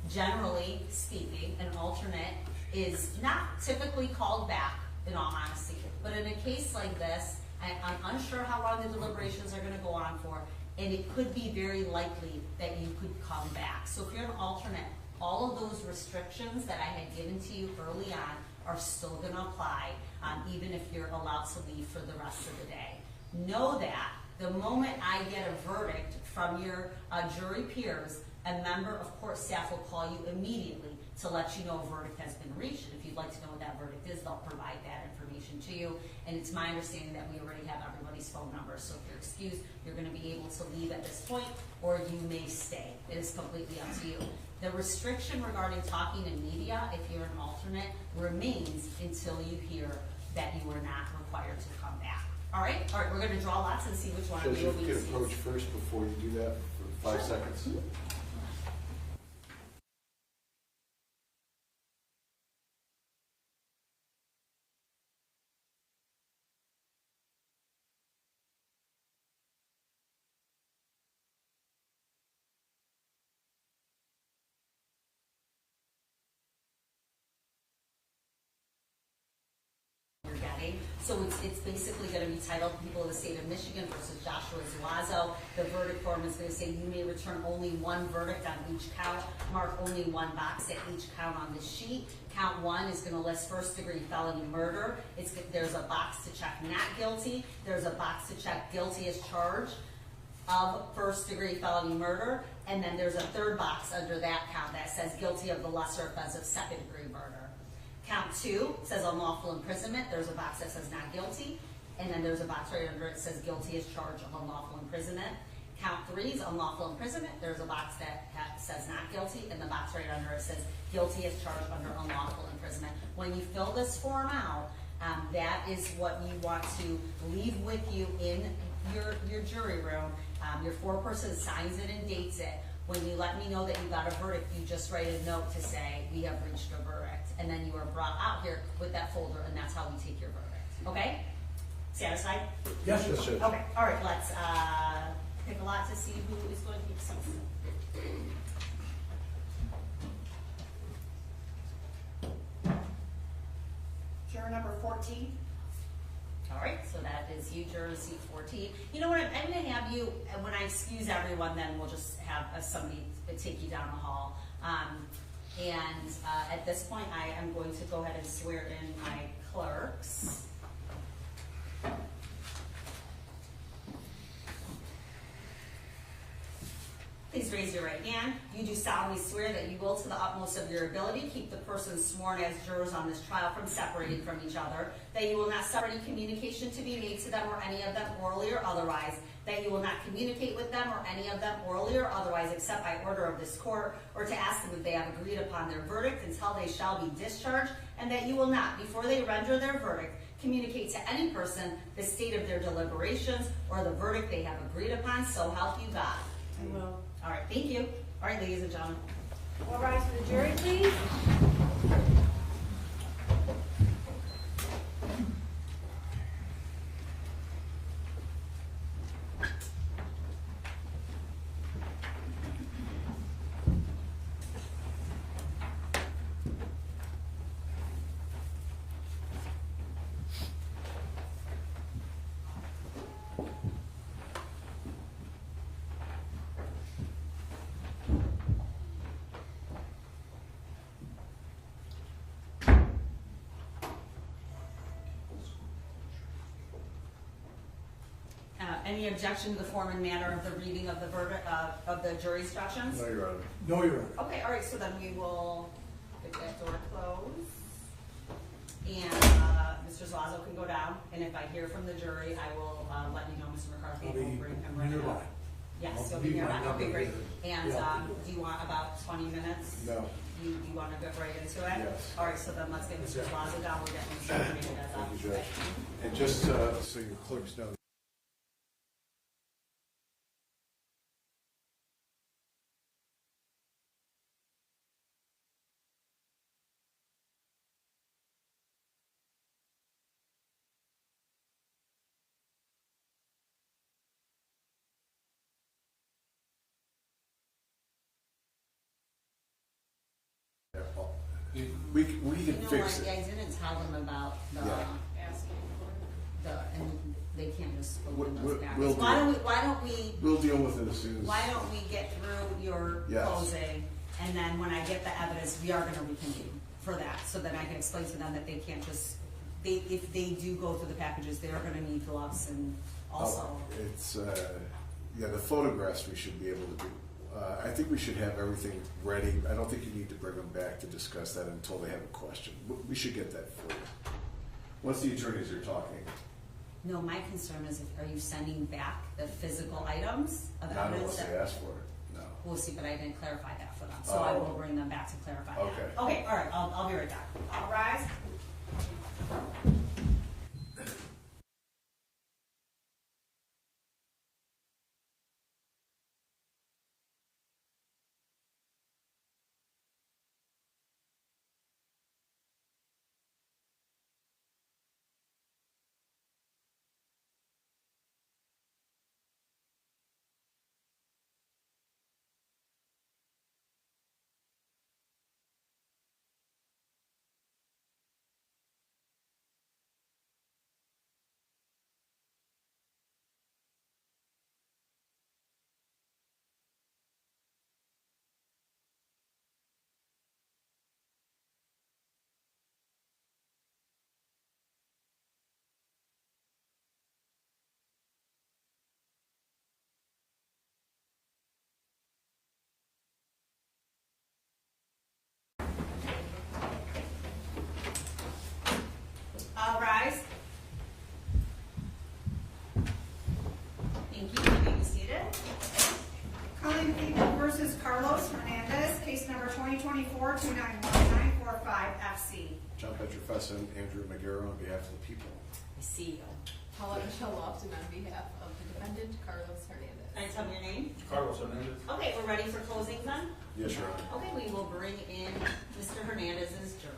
Generally speaking, an alternate is not typically called back, in all honesty. But in a case like this, I'm unsure how long the deliberations are going to go on for, and it could be very likely that you could come back. So if you're an alternate, all of those restrictions that I had given to you early on are still going to apply, even if you're allowed to leave for the rest of the day. Know that the moment I get a verdict from your jury peers, A member of court staff will call you immediately to let you know a verdict has been reached. And if you'd like to know what that verdict is, they'll provide that information to you. And it's my understanding that we already have everybody's phone numbers. So if you're excused, you're going to be able to leave at this point, or you may stay. It is completely up to you. The restriction regarding talking to media, if you're an alternate, remains until you hear that you are not required to come back. All right, we're going to draw lots and see which one of Judge, you if will you be can excused. approach first before you do that for 5 seconds. You're getting. So it's basically going to be titled People of the State of Michigan versus Joshua Zuazo. The verdict form is going to say you may return only one verdict on each count, mark only one box at each count on the sheet. Count 1 is going to list first-degree felony murder. There's a box to check not guilty. There's a box to check guilty as charged of first-degree felony murder. And then there's a third box under that count that says guilty of the lesser offense of second-degree murder. Count 2 says unlawful imprisonment. There's a box that says not guilty. And then there's a box right under it that says guilty as charged of unlawful imprisonment. Count 3 is unlawful imprisonment. There's a box that says not guilty, and the box right under it says guilty as charged under unlawful imprisonment. When you fill this form out, that is what you want to leave with you in your jury room. Your foreperson signs it and dates it. When you let me know that you got a verdict, you just write a note to say, we have reached a verdict. And then you are brought out here with that folder, and that's how we take your verdict. Okay? Satisfied? Yes, yes, sir. Okay, all right, let's pick a lot to see who is going to be excused. Juror number 14. All right, so that is you, juror seat 14. You know what, I'm going to have you, when I excuse everyone, then we'll just have somebody take you down the hall. At this point, I am going to go ahead and swear in my clerks. Please raise your right hand. You do solemnly swear that you will, to the utmost of your ability, keep the persons sworn as jurors on this trial from separating from each other, that you will not suffer any communication to be made to them or any of them orally or otherwise, that you will not communicate with them or any of them orally or otherwise except by order of this court, or to ask them if they have agreed upon their verdict until they shall be discharged, and that you will not, before they render their verdict, communicate to any person the state of their deliberations or the verdict they have agreed upon, so help you God. I will. All right, thank you. All right, ladies and gentlemen. All rise for the jury, please. Any objection to the form and manner of the reading of the verdict of the jury instructions? No, Your Honor. No, Your Honor. Okay, all right, so then we will get that door closed. And Mr. Zuazo can go down, and if I hear from the jury, I will let you know, Mr. McCarthy, I'll and we'll be bring him right nearby. up. Yes, I'll you'll be leave my nearby, okay, number great. here. And Yeah. do you want about 20 minutes? No. You want to get right into it? Yes. All right, so then let's get Mr. Zuazo down, we'll get Mr. Hernandez up. Thank you, Judge. And just so your clerks know, we can You know fix what, it. I didn't tell them about the, Yeah. and they can't just open We'll- those we'll packets. Why don't we We'll deal with it as soon as. Why don't we get through your Yes. closing, and then when I get the evidence, we are gonna reconvene for that, so that I can explain to them that they can't just, if they do go through the packages, they are gonna need gloves and also. It's, yeah, the photographs we should be able to do. I think we should have everything ready. I don't think you need to bring them back to discuss that until they have a question. We should get that for you. Once the attorneys are talking. No, my concern is, are you sending back the physical items of Not evidence? unless they ask for it, no. We'll see, but I didn't clarify that for them, so I will bring them back to clarify that. Okay. Okay, all right, I'll be right back. All rise. All rise. Thank you, you may be seated. Calling People versus Carlos Hernandez, case number 2024-291945 FC. John Petrofessa and Andrew McGarrow on behalf of the people. I see you. Paula Michelle Lofton on behalf of the defendant, Carlos Hernandez. Can I tell me your name? Carlos Hernandez. Okay, we're ready for closing then? Yes, Your Honor. Okay, we will bring in Mr. Hernandez's jury.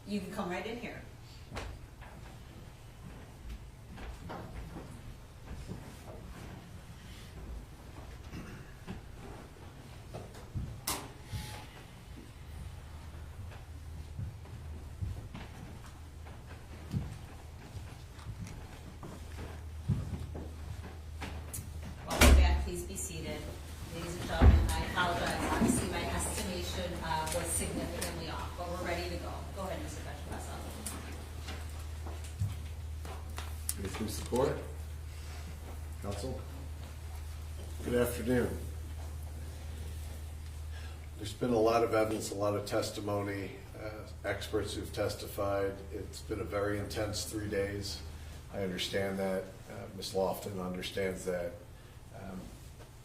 You can come right in here. Welcome back. Please be seated. Ladies and gentlemen, I apologize. Obviously, my estimation was significantly off, but we're ready to go. Go ahead, Mr. Petrofessa. Please support. Counsel. Good afternoon. There's been a lot of evidence, a lot of testimony, experts who've testified. It's been a very intense 3 days. I understand that. Ms. Lofton understands that.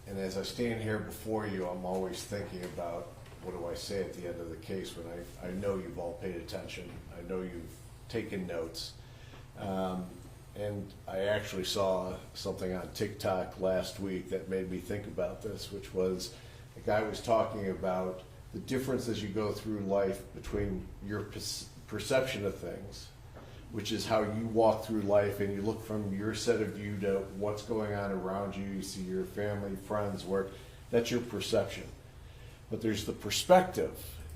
And as I stand here before you, I'm always thinking about what do I say at the end of the case when I know you've all paid attention. I know you've taken notes. And I actually saw something on TikTok last week that made me think about this, which was a guy was talking about the difference as you go through life between your perception of things, which is how you walk through life and you look from your set of view to what's going on around you. You see your family, friends, work. That's your perception. But there's the perspective.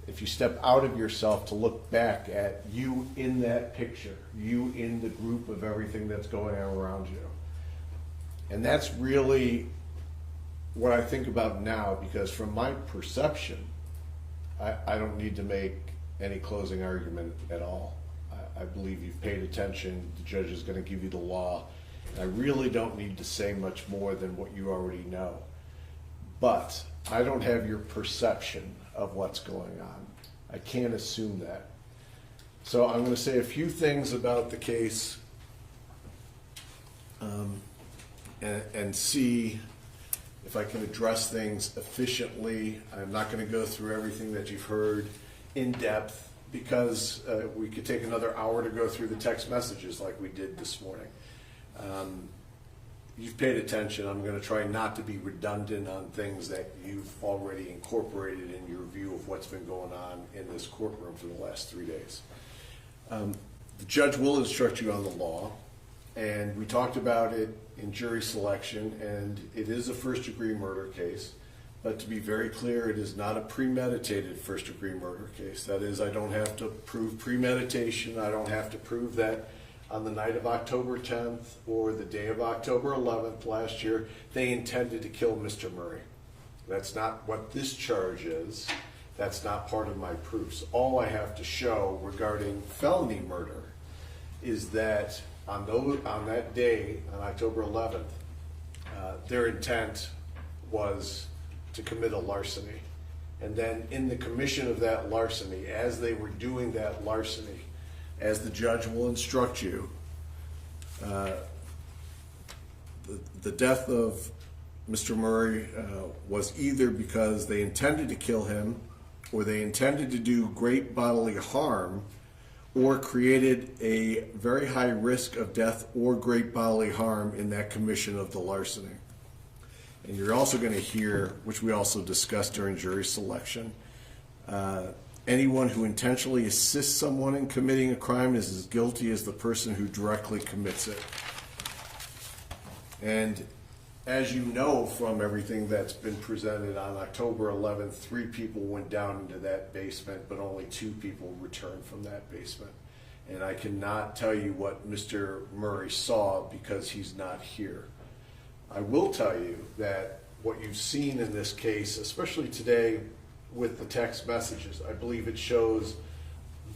If you step out of yourself to look back at you in that picture, you in the group of everything that's going on around you. And that's really what I think about now, because from my perception, I don't need to make any closing argument at all. I believe you've paid attention. The judge is going to give you the law. I really don't need to say much more than what you already know. But I don't have your perception of what's going on. I can't assume that. So I'm going to say a few things about the case and see if I can address things efficiently. I'm not going to go through everything that you've heard in depth because we could take another hour to go through the text messages like we did this morning. You've paid attention. I'm going to try not to be redundant on things that you've already incorporated in your view of what's been going on in this courtroom for the last 3 days. The judge will instruct you on the law, and we talked about it in jury selection, and it is a first-degree murder case. But to be very clear, it is not a premeditated first-degree murder case. That is, I don't have to prove premeditation. I don't have to prove that on the night of October 10th or the day of October 11th last year, they intended to kill Mr. Murray. That's not what this charge is. That's not part of my proofs. All I have to show regarding felony murder is that on that day, on October 11th, their intent was to commit a larceny. And then in the commission of that larceny, as they were doing that larceny, as the judge will instruct you, the death of Mr. Murray was either because they intended to kill him, or they intended to do great bodily harm, or created a very high risk of death or great bodily harm in that commission of the larceny. And you're also going to hear, which we also discussed during jury selection, anyone who intentionally assists someone in committing a crime is as guilty as the person who directly commits it. And as you know from everything that's been presented, on October 11th, 3 people went down into that basement, but only 2 people returned from that basement. And I cannot tell you what Mr. Murray saw because he's not here. I will tell you that what you've seen in this case, especially today with the text messages, I believe it shows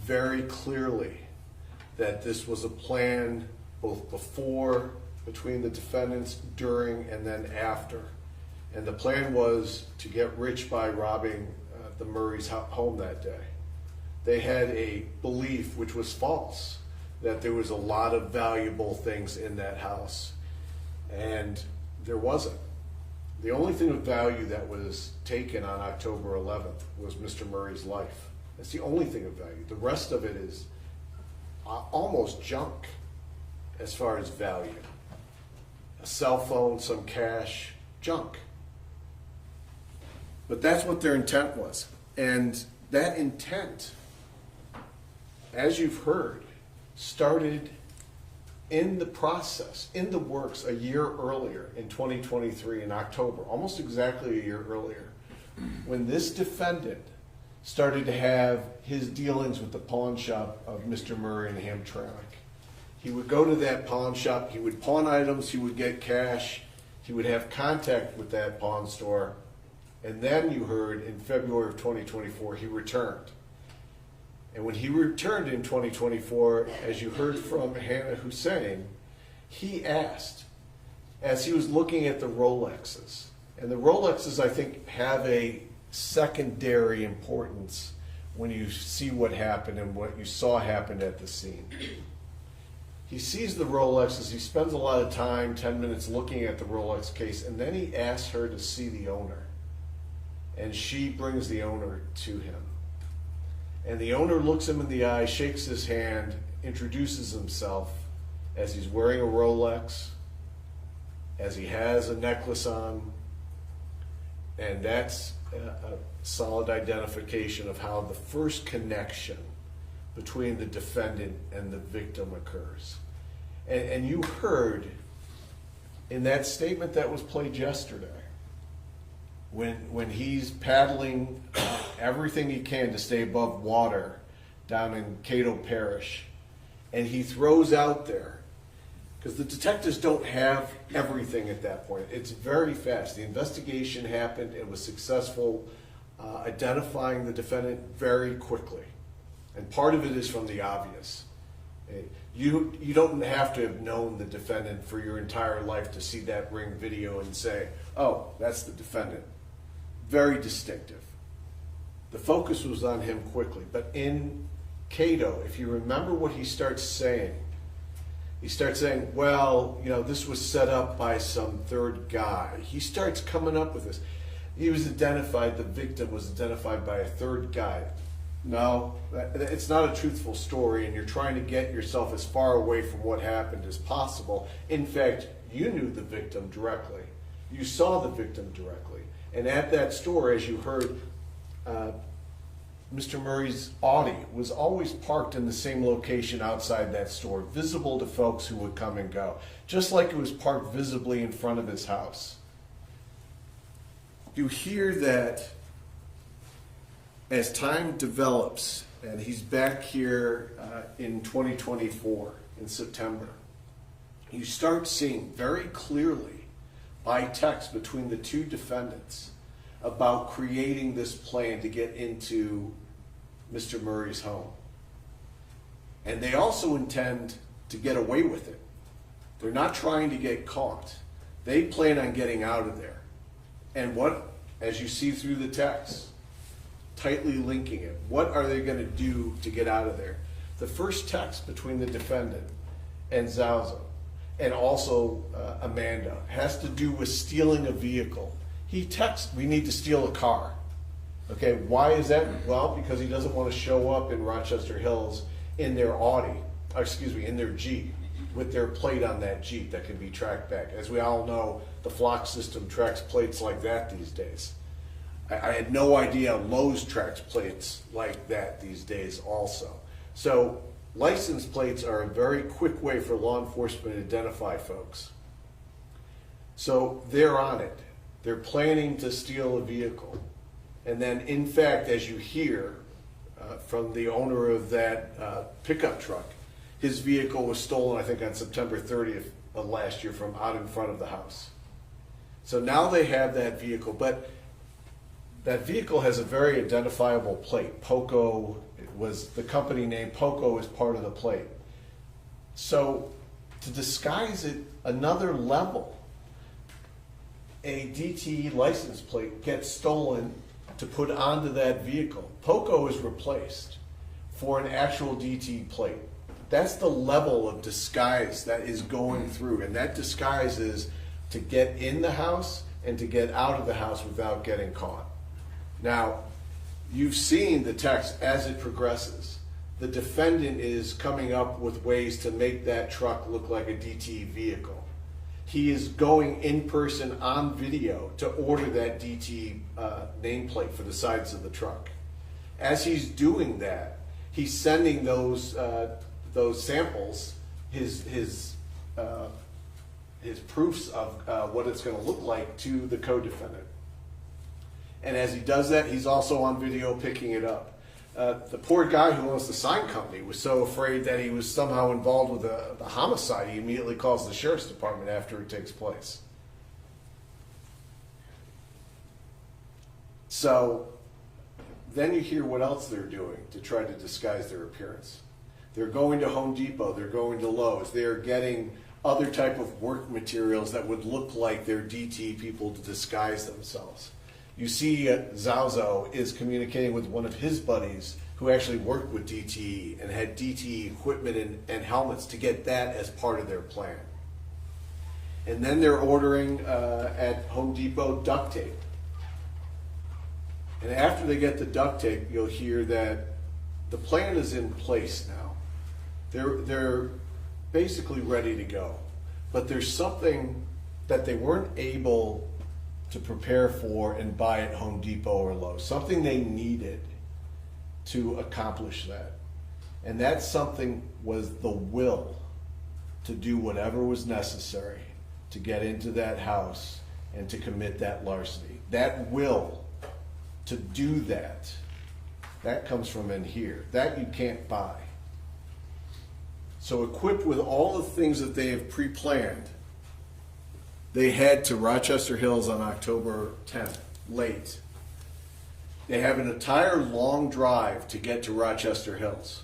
very clearly that this was a plan both before, between the defendants, during, and then after. And the plan was to get rich by robbing the Murray's home that day. They had a belief, which was false, that there was a lot of valuable things in that house. And there wasn't. The only thing of value that was taken on October 11th was Mr. Murray's life. That's the only thing of value. The rest of it is almost junk as far as value. A cell phone, some cash, junk. But that's what their intent was. And that intent, as you've heard, started in the process, in the works, a year earlier in 2023 in October, almost exactly a year earlier, when this defendant started to have his dealings with the pawn shop of Mr. Murray in Hamtramck. He would go to that pawn shop, he would pawn items, he would get cash, he would have contact with that pawn store, and then you heard in February of 2024 he returned. And when he returned in 2024, as you heard from Hannah Hussein, he asked, as he was looking at the Rolexes, and the Rolexes, I think, have a secondary importance when you see what happened and what you saw happen at the scene. He sees the Rolexes, he spends a lot of time, 10 minutes, looking at the Rolex case, and then he asks her to see the owner. And she brings the owner to him. And the owner looks him in the eye, shakes his hand, introduces himself as he's wearing a Rolex, as he has a necklace on, and that's a solid identification of how the first connection between the defendant and the victim occurs. And you heard in that statement that was played yesterday, when he's paddling everything he can to stay above water down in Cato Parish, and he throws out there, because the detectives don't have everything at that point. It's very fast. The investigation happened, it was successful. identifying the defendant very quickly. And part of it is from the obvious. You don't have to have known the defendant for your entire life to see that Ring video and say, oh, that's the defendant. Very distinctive. The focus was on him quickly. But in Cato, if you remember what he starts saying, well, you know, this was set up by some third guy. He starts coming up with this. He was identified, the victim was identified by a third guy. No, it's not a truthful story, and you're trying to get yourself as far away from what happened as possible. In fact, you knew the victim directly. You saw the victim directly. And at that store, as you heard, Mr. Murray's Audi was always parked in the same location outside that store, visible to folks who would come and go, just like it was parked visibly in front of his house. You hear that as time develops, and he's back here in 2024, in September, you start seeing very clearly by text between the two defendants about creating this plan to get into Mr. Murray's home. And they also intend to get away with it. They're not trying to get caught. They plan on getting out of there. And what, as you see through the text, tightly linking it, what are they going to do to get out of there? The first text between the defendant and Zuazo, and also Amanda, has to do with stealing a vehicle. He texts, we need to steal a car. Okay, why is that? Well, because he doesn't want to show up in Rochester Hills in their Audi, in their Jeep, with their plate on that Jeep that can be tracked back. As we all know, the Flock system tracks plates like that these days. I had no idea Lowe's tracks plates like that these days also. So license plates are a very quick way for law enforcement to identify folks. So they're on it. They're planning to steal a vehicle. And then, in fact, as you hear from the owner of that pickup truck, his vehicle was stolen, I think, on September 30th of last year from out in front of the house. So now they have that vehicle, but that vehicle has a very identifiable plate. Poco was the company name. Poco is part of the plate. So to disguise it another level, a DTE license plate gets stolen to put onto that vehicle. Poco is replaced for an actual DTE plate. That's the level of disguise that is going through, and that disguise is to get in the house and to get out of the house without getting caught. Now, you've seen the text as it progresses. The defendant is coming up with ways to make that truck look like a DTE vehicle. He is going in person on video to order that DTE nameplate for the sides of the truck. As he's doing that, he's sending those samples, his proofs of what it's going to look like to the co-defendant. And as he does that, he's also on video picking it up. The poor guy who owns the sign company was so afraid that he was somehow involved with the homicide, he immediately calls the sheriff's department after it takes place. So then you hear what else they're doing to try to disguise their appearance. They're going to Home Depot, they're going to Lowe's, they're getting other type of work materials that would look like they're DTE people to disguise themselves. You see Zuazo is communicating with one of his buddies who actually worked with DTE and had DTE equipment and helmets to get that as part of their plan. And then they're ordering at Home Depot duct tape. And after they get the duct tape, you'll hear that the plan is in place now. They're basically ready to go. But there's something that they weren't able to prepare for and buy at Home Depot or Lowe's. Something they needed to accomplish that. And that something was the will to do whatever was necessary to get into that house and to commit that larceny. That will to do that, that comes from in here. That you can't buy. So equipped with all the things that they have pre-planned, they head to Rochester Hills on October 10th, late. They have an entire long drive to get to Rochester Hills.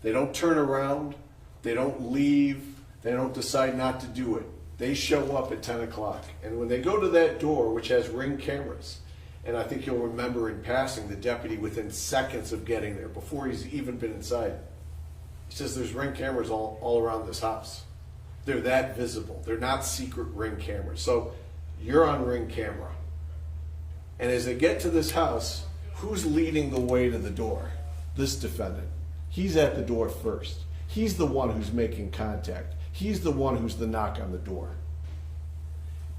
They don't turn around, they don't leave, they don't decide not to do it. They show up at 10 o'clock. And when they go to that door, which has Ring cameras, and I think you'll remember in passing the deputy within seconds of getting there, before he's even been inside, he says there's Ring cameras all around this house. They're that visible. They're not secret Ring cameras. So you're on Ring camera. And as they get to this house, who's leading the way to the door? This defendant. He's at the door first. He's the one who's making contact. He's the one who's the knock on the door.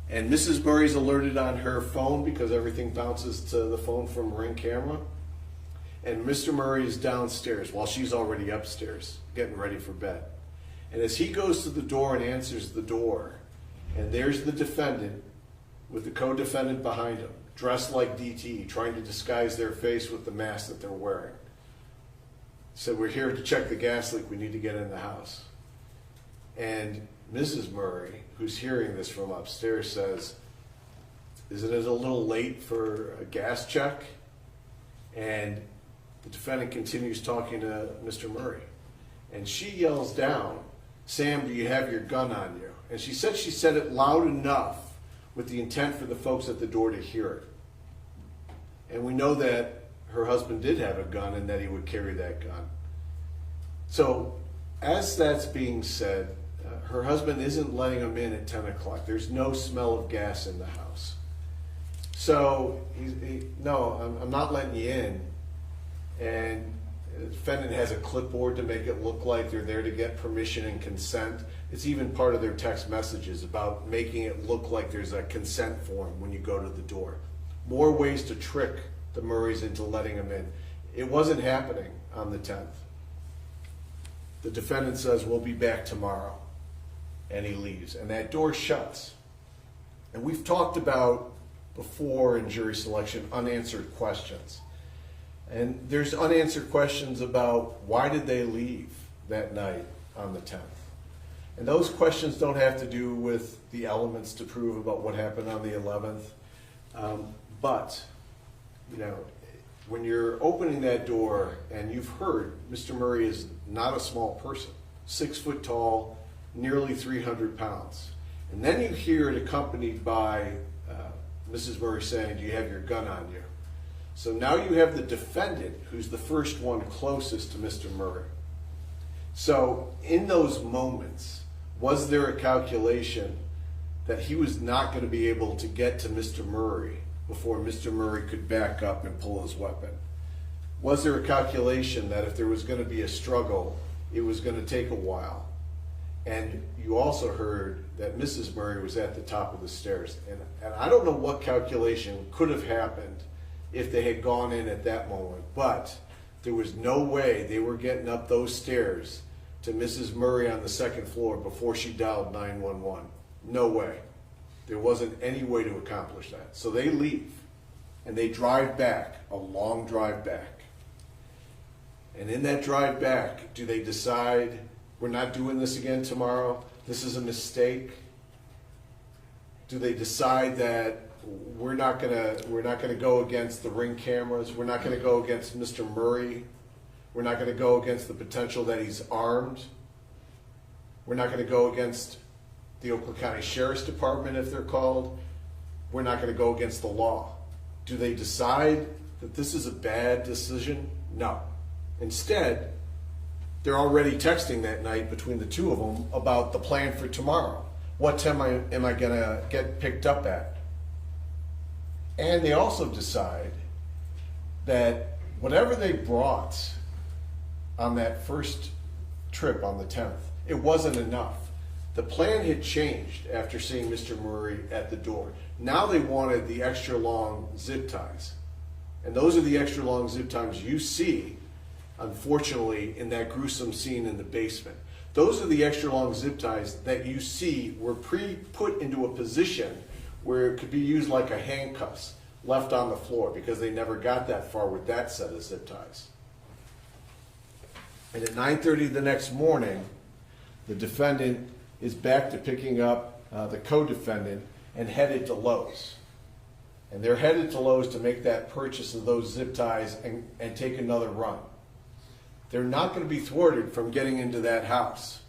And Mrs. Murray's alerted on her phone because everything bounces to the phone from Ring camera. And Mr. Murray is downstairs while she's already upstairs getting ready for bed. And as he goes to the door and answers the door, and there's the defendant with the co-defendant behind him, dressed like DTE, trying to disguise their face with the mask that they're wearing. Said, we're here to check the gas leak, we need to get in the house. And Mrs. Murray, who's hearing this from upstairs, says, isn't it a little late for a gas check? And the defendant continues talking to Mr. Murray. And she yells down, Sam, do you have your gun on you? And she said it loud enough with the intent for the folks at the door to hear it. And we know that her husband did have a gun and that he would carry that gun. So as that's being said, her husband isn't letting him in at 10 o'clock. There's no smell of gas in the house. So, no, I'm not letting you in. And the defendant has a clipboard to make it look like they're there to get permission and consent. It's even part of their text messages about making it look like there's a consent form when you go to the door. More ways to trick the Murrays into letting him in. It wasn't happening on the 10th. The defendant says, we'll be back tomorrow. And he leaves. And that door shuts. And we've talked about before in jury selection unanswered questions. And there's unanswered questions about why did they leave that night on the 10th. And those questions don't have to do with the elements to prove about what happened on the 11th. But, you know, when you're opening that door and you've heard Mr. Murray is not a small person, 6 foot tall, nearly 300 pounds. And then you hear it accompanied by Mrs. Murray saying, do you have your gun on you? So now you have the defendant who's the first one closest to Mr. Murray. So in those moments, was there a calculation that he was not going to be able to get to Mr. Murray before Mr. Murray could back up and pull his weapon? Was there a calculation that if there was going to be a struggle, it was going to take a while? And you also heard that Mrs. Murray was at the top of the stairs. And I don't know what calculation could have happened if they had gone in at that moment, but there was no way they were getting up those stairs to Mrs. Murray on the second floor before she dialed 911. No way. There wasn't any way to accomplish that. So they leave and they drive back, a long drive back. And in that drive back, do they decide, we're not doing this again tomorrow, this is a mistake? Do they decide that we're not gonna go against the Ring cameras, we're not gonna go against Mr. Murray, we're not gonna go against the potential that he's armed, we're not gonna go against the Oakland County Sheriff's Department if they're called, we're not gonna go against the law? Do they decide that this is a bad decision? No. Instead, they're already texting that night between the two of them about the plan for tomorrow. What time am I gonna get picked up at? And they also decide that whatever they brought on that first trip on the 10th, it wasn't enough. The plan had changed after seeing Mr. Murray at the door. Now they wanted the extra long zip ties. And those are the extra long zip ties you see, unfortunately, in that gruesome scene in the basement. Those are the extra long zip ties that you see were put into a position where it could be used like a handcuffs left on the floor because they never got that far with that set of zip ties. And at 9:30 the next morning, the defendant is back to picking up the co-defendant and headed to Lowe's. and they're headed to Lowe's to make that purchase of those zip ties and take another run. They're not going to be thwarted from getting into that house.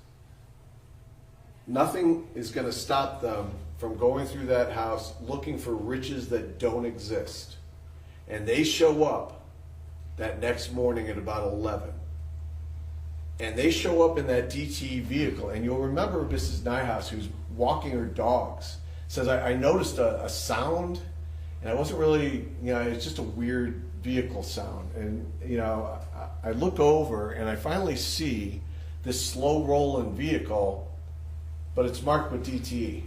Nothing is going to stop them from going through that house looking for riches that don't exist. And they show up that next morning at about 11. And they show up in that DTE vehicle. And you'll remember Mrs. Nyhouse, who's walking her dogs, says, I noticed a sound, and I wasn't really, it's just a weird vehicle sound. And, I look over and I finally see this slow rolling vehicle, but it's marked with DTE.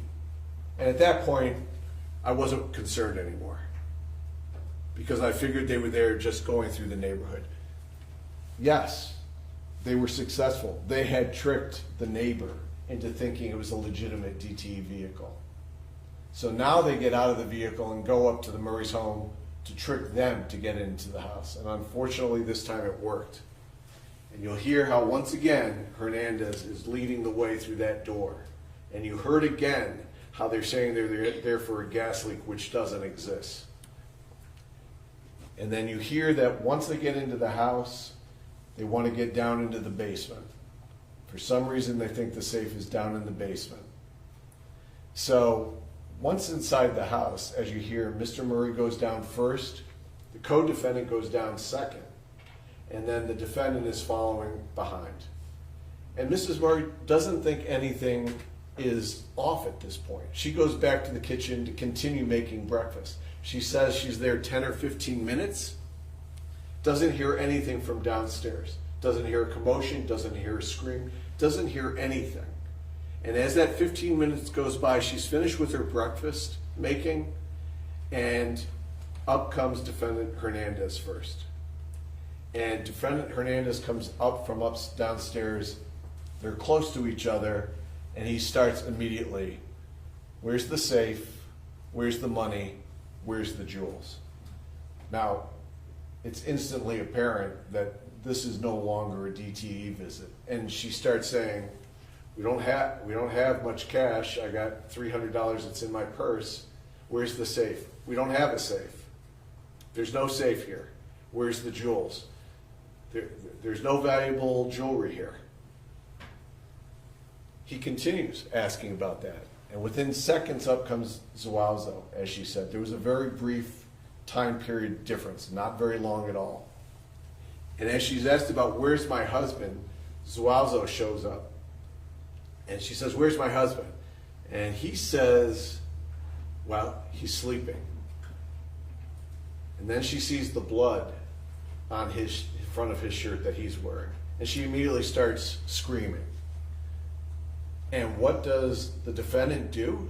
And at that point, I wasn't concerned anymore, because I figured they were there just going through the neighborhood. Yes, they were successful. They had tricked the neighbor into thinking it was a legitimate DTE vehicle. So now they get out of the vehicle and go up to the Murray's home to trick them to get into the house. And unfortunately, this time it worked. And you'll hear how, once again, Hernandez is leading the way through that door. And you heard again how they're saying they're there for a gas leak, which doesn't exist. And then you hear that once they get into the house, they want to get down into the basement. For some reason, they think the safe is down in the basement. So once inside the house, as you hear, Mr. Murray goes down first, the co-defendant goes down second, and then the defendant is following behind. And Mrs. Murray doesn't think anything is off at this point. She goes back to the kitchen to continue making breakfast. She says she's there 10 or 15 minutes, doesn't hear anything from downstairs, doesn't hear a commotion, doesn't hear a scream, doesn't hear anything. And as that 15 minutes goes by, she's finished with her breakfast making, and up comes Defendant Hernandez first. And Defendant Hernandez comes up from downstairs. They're close to each other, and he starts immediately, where's the safe? Where's the money? Where's the jewels? Now, it's instantly apparent that this is no longer a DTE visit. And she starts saying, we don't have much cash. I got $300 that's in my purse. Where's the safe? We don't have a safe. There's no safe here. Where's the jewels? There's no valuable jewelry here. He continues asking about that. And within seconds, up comes Zuazo, as she said. There was a very brief time period difference, not very long at all. And as she's asked about where's my husband, Zuazo shows up. And she says, where's my husband? And he says, well, he's sleeping. And then she sees the blood on his front of his shirt that he's wearing. And she immediately starts screaming. And what does the defendant do?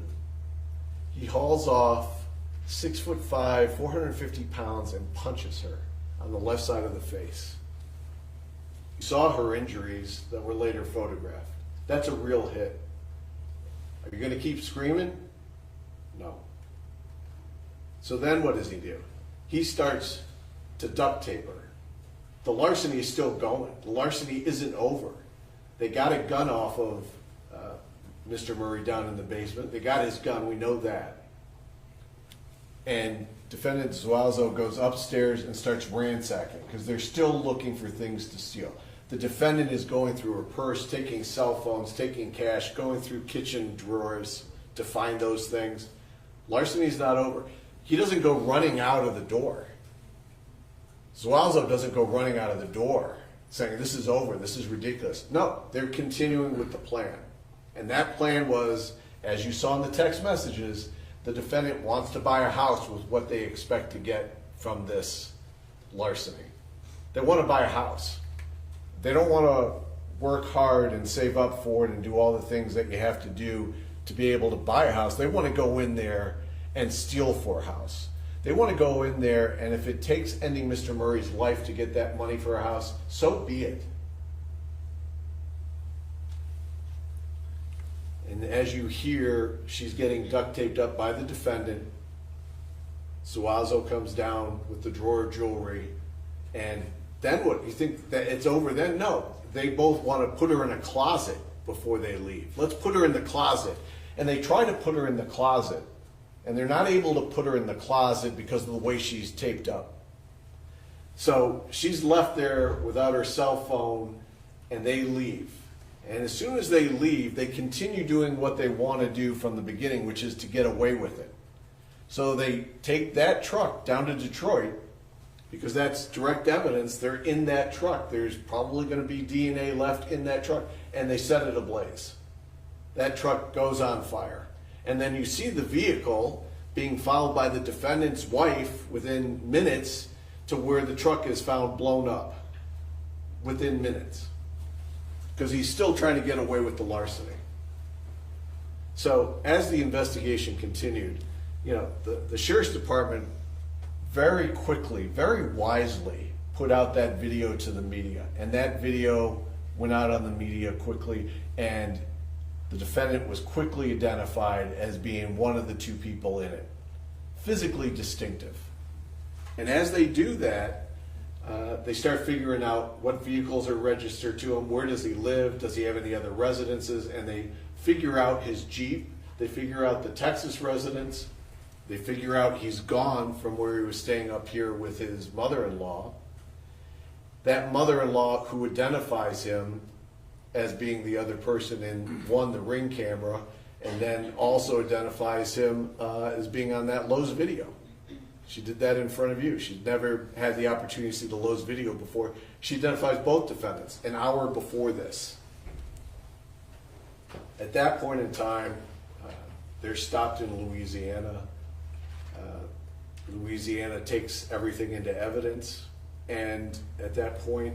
He hauls off 6'5", 450 pounds, and punches her on the left side of the face. You saw her injuries that were later photographed. That's a real hit. Are you going to keep screaming? No. So then what does he do? He starts to duct tape her. The larceny is still going. The larceny isn't over. They got a gun off of Mr. Murray down in the basement. They got his gun, we know that. And Defendant Zuazo goes upstairs and starts ransacking because they're still looking for things to steal. The defendant is going through her purse, taking cell phones, taking cash, going through kitchen drawers to find those things. Larceny's not over. He doesn't go running out of the door. Zuazo doesn't go running out of the door saying, this is over, this is ridiculous. No, they're continuing with the plan. And that plan was, as you saw in the text messages, the defendant wants to buy a house with what they expect to get from this larceny. They want to buy a house. They don't want to work hard and save up for it and do all the things that you have to do to be able to buy a house. They want to go in there and steal for a house. They want to go in there, and if it takes ending Mr. Murray's life to get that money for a house, so be it. And as you hear, she's getting duct taped up by the defendant. Zuazo comes down with the drawer of jewelry. And then what? You think that it's over then? No. They both want to put her in a closet before they leave. Let's put her in the closet. And they try to put her in the closet. and they're not able to put her in the closet because of the way she's taped up. So she's left there without her cell phone, and they leave. And as soon as they leave, they continue doing what they want to do from the beginning, which is to get away with it. So they take that truck down to Detroit, because that's direct evidence. They're in that truck. There's probably going to be DNA left in that truck, and they set it ablaze. That truck goes on fire. And then you see the vehicle being followed by the defendant's wife within minutes to where the truck is found blown up within minutes, because he's still trying to get away with the larceny. So as the investigation continued, the sheriff's department very quickly, very wisely put out that video to the media, and that video went out on the media quickly, and the defendant was quickly identified as being one of the two people in it, physically distinctive. And as they do that, they start figuring out what vehicles are registered to him, where does he live, does he have any other residences, and they figure out his Jeep, they figure out the Texas residence, they figure out he's gone from where he was staying up here with his mother-in-law. That mother-in-law who identifies him as being the other person in, one, the Ring camera, and then also identifies him as being on that Lowe's video. She did that in front of you. She'd never had the opportunity to see the Lowe's video before. She identifies both defendants an hour before this. At that point in time, they're stopped in Louisiana. Louisiana takes everything into evidence, and at that point,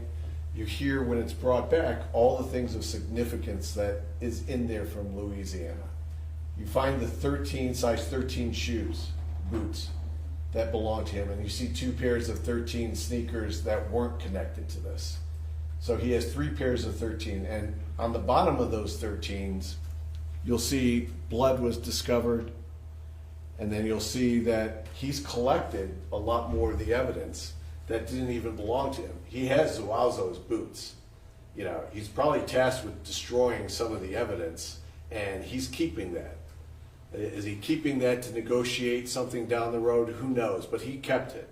you hear when it's brought back all the things of significance that is in there from Louisiana. You find the size 13 shoes, boots, that belong to him, and you see 2 pairs of 13 sneakers that weren't connected to this. So he has 3 pairs of 13, and on the bottom of those 13s, you'll see blood was discovered, and then you'll see that he's collected a lot more of the evidence that didn't even belong to him. He has Zuazo's boots. He's probably tasked with destroying some of the evidence, and he's keeping that. Is he keeping that to negotiate something down the road? Who knows? But he kept it.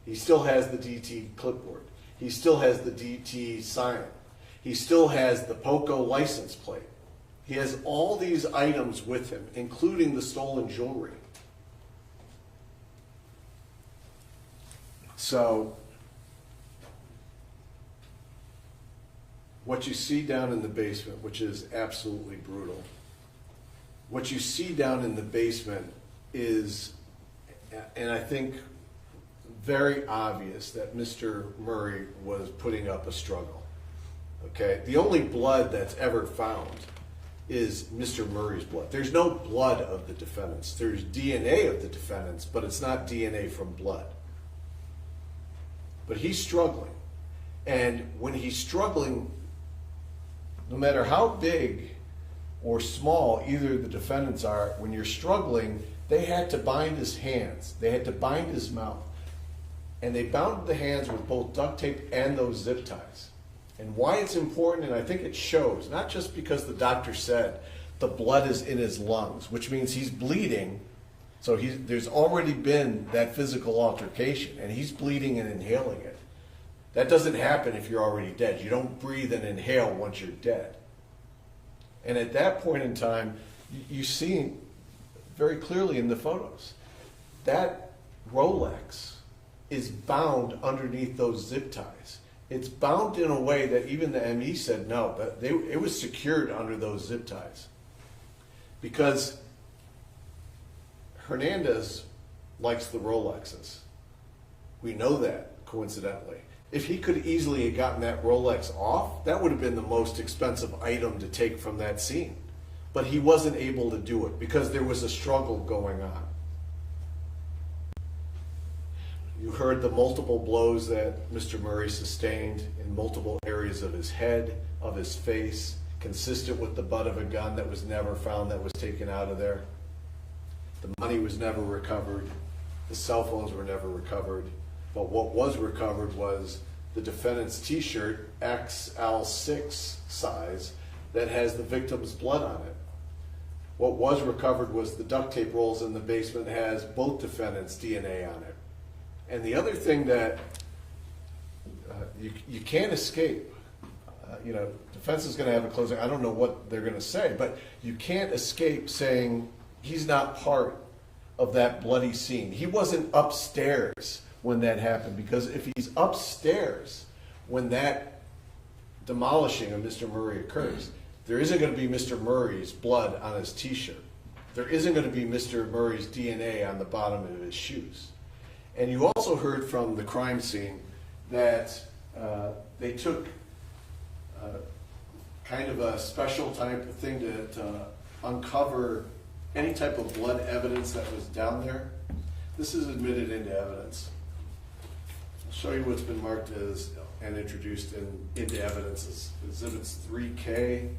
He still has the DTE clipboard. He still has the DTE sign. He still has the POCO license plate. He has all these items with him, including the stolen jewelry. So, what you see down in the basement, which is absolutely brutal, what you see down in the basement is, and I think very obvious, that Mr. Murray was putting up a struggle. Okay? The only blood that's ever found is Mr. Murray's blood. There's no blood of the defendants. There's DNA of the defendants, but it's not DNA from blood. But he's struggling. And when he's struggling, no matter how big or small either the defendants are, when you're struggling, they had to bind his hands. They had to bind his mouth. And they bound the hands with both duct tape and those zip ties. And why it's important, and I think it shows, not just because the doctor said the blood is in his lungs, which means he's bleeding. So there's already been that physical altercation, and he's bleeding and inhaling it. That doesn't happen if you're already dead. You don't breathe and inhale once you're dead. And at that point in time, you see very clearly in the photos, that Rolex is bound underneath those zip ties. It's bound in a way that even the ME said no, but it was secured under those zip ties. Because Hernandez likes the Rolexes. We know that, coincidentally. If he could easily have gotten that Rolex off, that would have been the most expensive item to take from that scene. But he wasn't able to do it because there was a struggle going on. You heard the multiple blows that Mr. Murray sustained in multiple areas of his head, of his face, consistent with the butt of a gun that was never found, that was taken out of there. The money was never recovered. The cell phones were never recovered. But what was recovered was the defendant's t-shirt, XL6 size, that has the victim's blood on it. What was recovered was the duct tape rolls in the basement has both defendants' DNA on it. And the other thing that you can't escape, defense is going to have a closing. I don't know what they're going to say, but you can't escape saying he's not part of that bloody scene. He wasn't upstairs when that happened, because if he's upstairs when that demolishing of Mr. Murray occurs, there isn't going to be Mr. Murray's blood on his t-shirt. There isn't going to be Mr. Murray's DNA on the bottom of his shoes. And you also heard from the crime scene that they took kind of a special type of thing to uncover any type of blood evidence that was down there. This is admitted into evidence. I'll show you what's been marked as and introduced into evidence as exhibits 3K,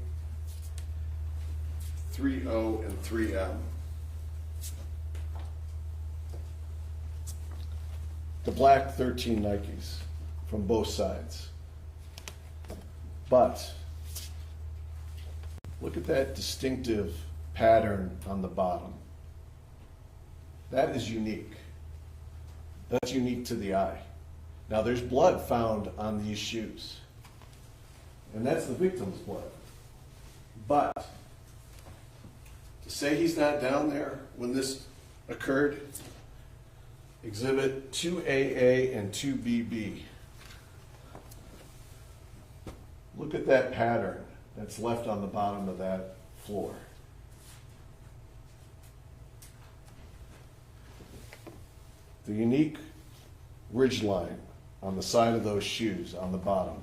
3O, and 3M. The black 13 Nikes from both sides. But look at that distinctive pattern on the bottom. That is unique. That's unique to the eye. Now there's blood found on these shoes, and that's the victim's blood. But to say he's not down there when this occurred, exhibit 2AA and 2BB. Look at that pattern that's left on the bottom of that floor. The unique ridge line on the side of those shoes on the bottom.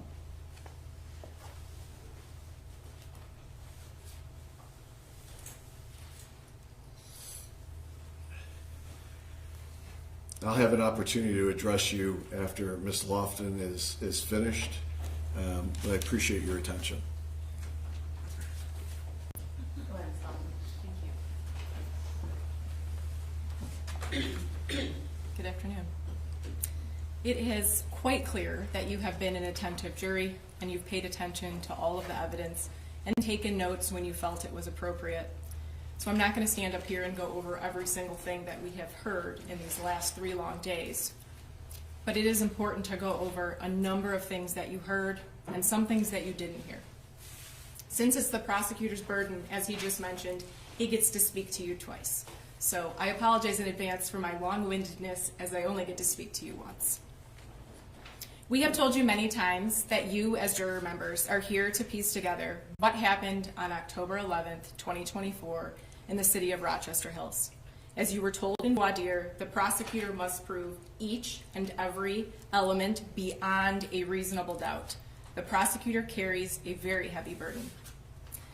I'll have an opportunity to address you after Ms. Lofton is finished, but I appreciate your attention. Go ahead, Sullivan. Thank you. Good afternoon. It is quite clear that you have been an attentive jury and you've paid attention to all of the evidence and taken notes when you felt it was appropriate. So I'm not going to stand up here and go over every single thing that we have heard in these last 3 long days. But it is important to go over a number of things that you heard and some things that you didn't hear. Since it's the prosecutor's burden, as he just mentioned, he gets to speak to you twice. So I apologize in advance for my long-windedness, as I only get to speak to you once. We have told you many times that you, as juror members, are here to piece together what happened on October 11th, 2024 in the city of Rochester Hills. As you were told in voir dire, the prosecutor must prove each and every element beyond a reasonable doubt. The prosecutor carries a very heavy burden.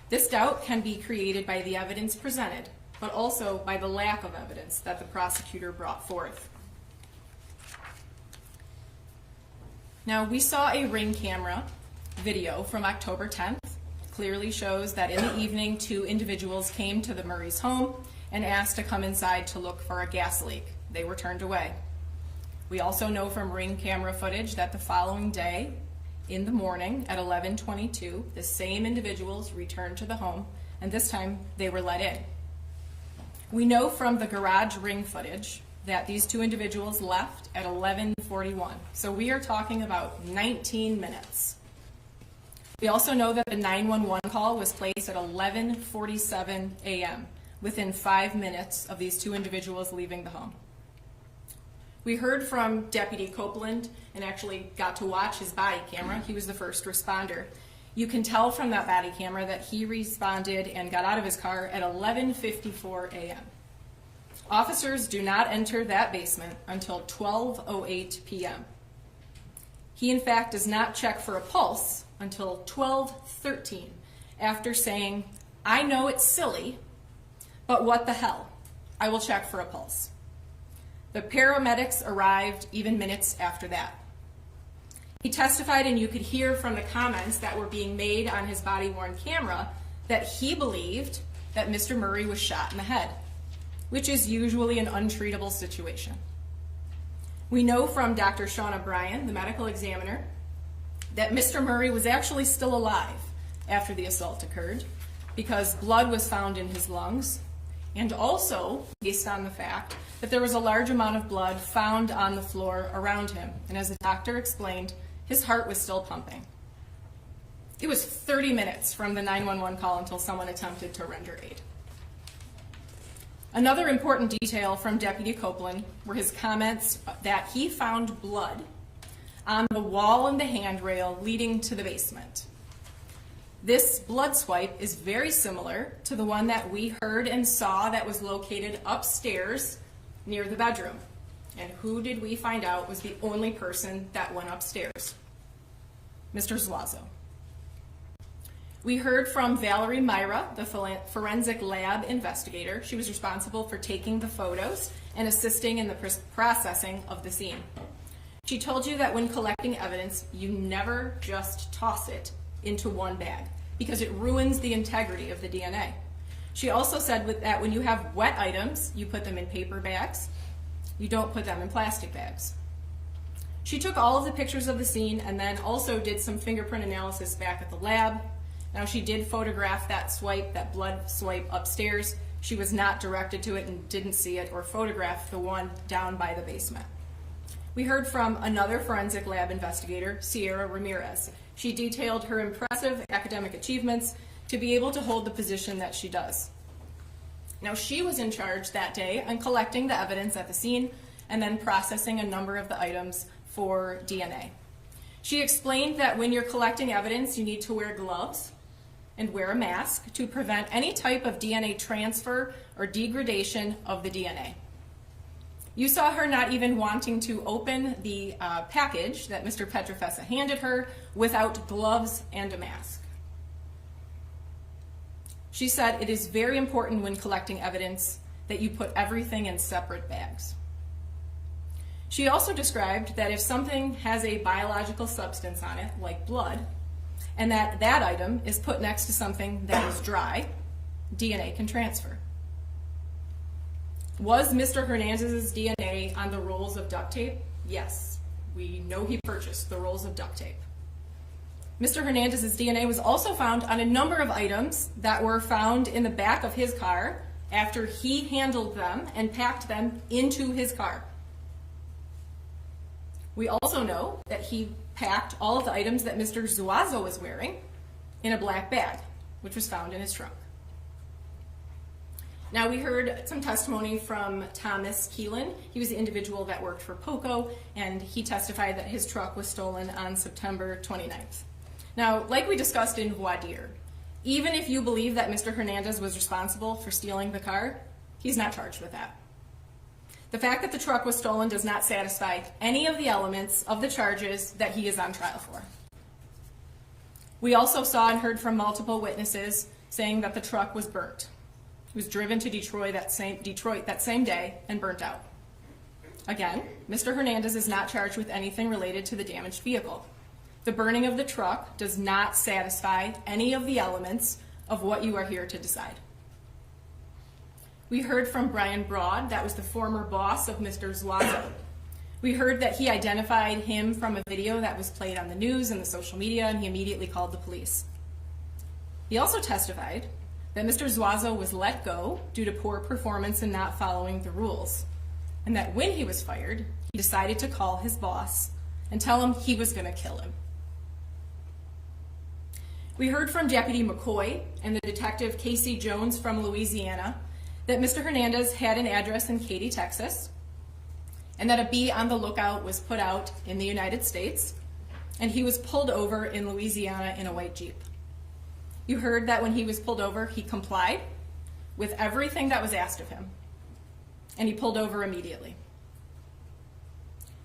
This doubt can be created by the evidence presented, but also by the lack of evidence that the prosecutor brought forth. Now, we saw a Ring camera video from October 10th. Clearly shows that in the evening, 2 individuals came to the Murray's home and asked to come inside to look for a gas leak. They were turned away. We also know from Ring camera footage that the following day, in the morning at 11:22, the same individuals returned to the home, and this time they were let in. We know from the garage Ring footage that these 2 individuals left at 11:41. So we are talking about 19 minutes. We also know that the 911 call was placed at 11:47 a.m., within 5 minutes of these 2 individuals leaving the home. We heard from Deputy Copeland and actually got to watch his body camera. He was the first responder. You can tell from that body camera that he responded and got out of his car at 11:54 a.m. Officers do not enter that basement until 12:08 p.m. He, in fact, does not check for a pulse until 12:13, after saying, "I know it's silly, but what the hell? I will check for a pulse." The paramedics arrived even minutes after that. He testified, and you could hear from the comments that were being made on his body-worn camera, that he believed that Mr. Murray was shot in the head, which is usually an untreatable situation. We know from Dr. Shauna Bryan, the medical examiner, that Mr. Murray was actually still alive after the assault occurred, because blood was found in his lungs, and also based on the fact that there was a large amount of blood found on the floor around him. And as the doctor explained, his heart was still pumping. It was 30 minutes from the 911 call until someone attempted to render aid. Another important detail from Deputy Copeland were his comments that he found blood on the wall and the handrail leading to the basement. This blood swipe is very similar to the one that we heard and saw that was located upstairs near the bedroom. And who did we find out was the only person that went upstairs? Mr. Zuazo. We heard from Valerie Myra, the forensic lab investigator. She was responsible for taking the photos and assisting in the processing of the scene. She told you that when collecting evidence, you never just toss it into one bag because it ruins the integrity of the DNA. She also said that when you have wet items, you put them in paper bags. You don't put them in plastic bags. She took all of the pictures of the scene and then also did some fingerprint analysis back at the lab. Now, she did photograph that swipe, that blood swipe upstairs. She was not directed to it and didn't see it or photograph the one down by the basement. We heard from another forensic lab investigator, Sierra Ramirez. She detailed her impressive academic achievements to be able to hold the position that she does. Now, she was in charge that day on collecting the evidence at the scene and then processing a number of the items for DNA. She explained that when you're collecting evidence, you need to wear gloves and wear a mask to prevent any type of DNA transfer or degradation of the DNA. You saw her not even wanting to open the package that Mr. Petrofessa handed her without gloves and a mask. She said it is very important when collecting evidence that you put everything in separate bags. She also described that if something has a biological substance on it, like blood, and that item is put next to something that is dry, DNA can transfer. Was Mr. Hernandez's DNA on the rolls of duct tape? Yes. We know he purchased the rolls of duct tape. Mr. Hernandez's DNA was also found on a number of items that were found in the back of his car after he handled them and packed them into his car. We also know that he packed all of the items that Mr. Zuazo was wearing in a black bag, which was found in his trunk. Now, we heard some testimony from Thomas Keelan. He was the individual that worked for POCO, and he testified that his truck was stolen on September 29th. Now, like we discussed in voir dire, even if you believe that Mr. Hernandez was responsible for stealing the car, he's not charged with that. The fact that the truck was stolen does not satisfy any of the elements of the charges that he is on trial for. We also saw and heard from multiple witnesses saying that the truck was burnt. It was driven to Detroit that same day and burnt out. Again, Mr. Hernandez is not charged with anything related to the damaged vehicle. The burning of the truck does not satisfy any of the elements of what you are here to decide. We heard from Brian Broad, that was the former boss of Mr. Zuazo. We heard that he identified him from a video that was played on the news and the social media, and he immediately called the police. He also testified that Mr. Zuazo was let go due to poor performance and not following the rules, and that when he was fired, he decided to call his boss and tell him he was going to kill him. We heard from Deputy McCoy and the detective Casey Jones from Louisiana that Mr. Hernandez had an address in Katy, Texas, and that a be on the lookout was put out in the United States, and he was pulled over in Louisiana in a white Jeep. You heard that when he was pulled over, he complied with everything that was asked of him, and he pulled over immediately.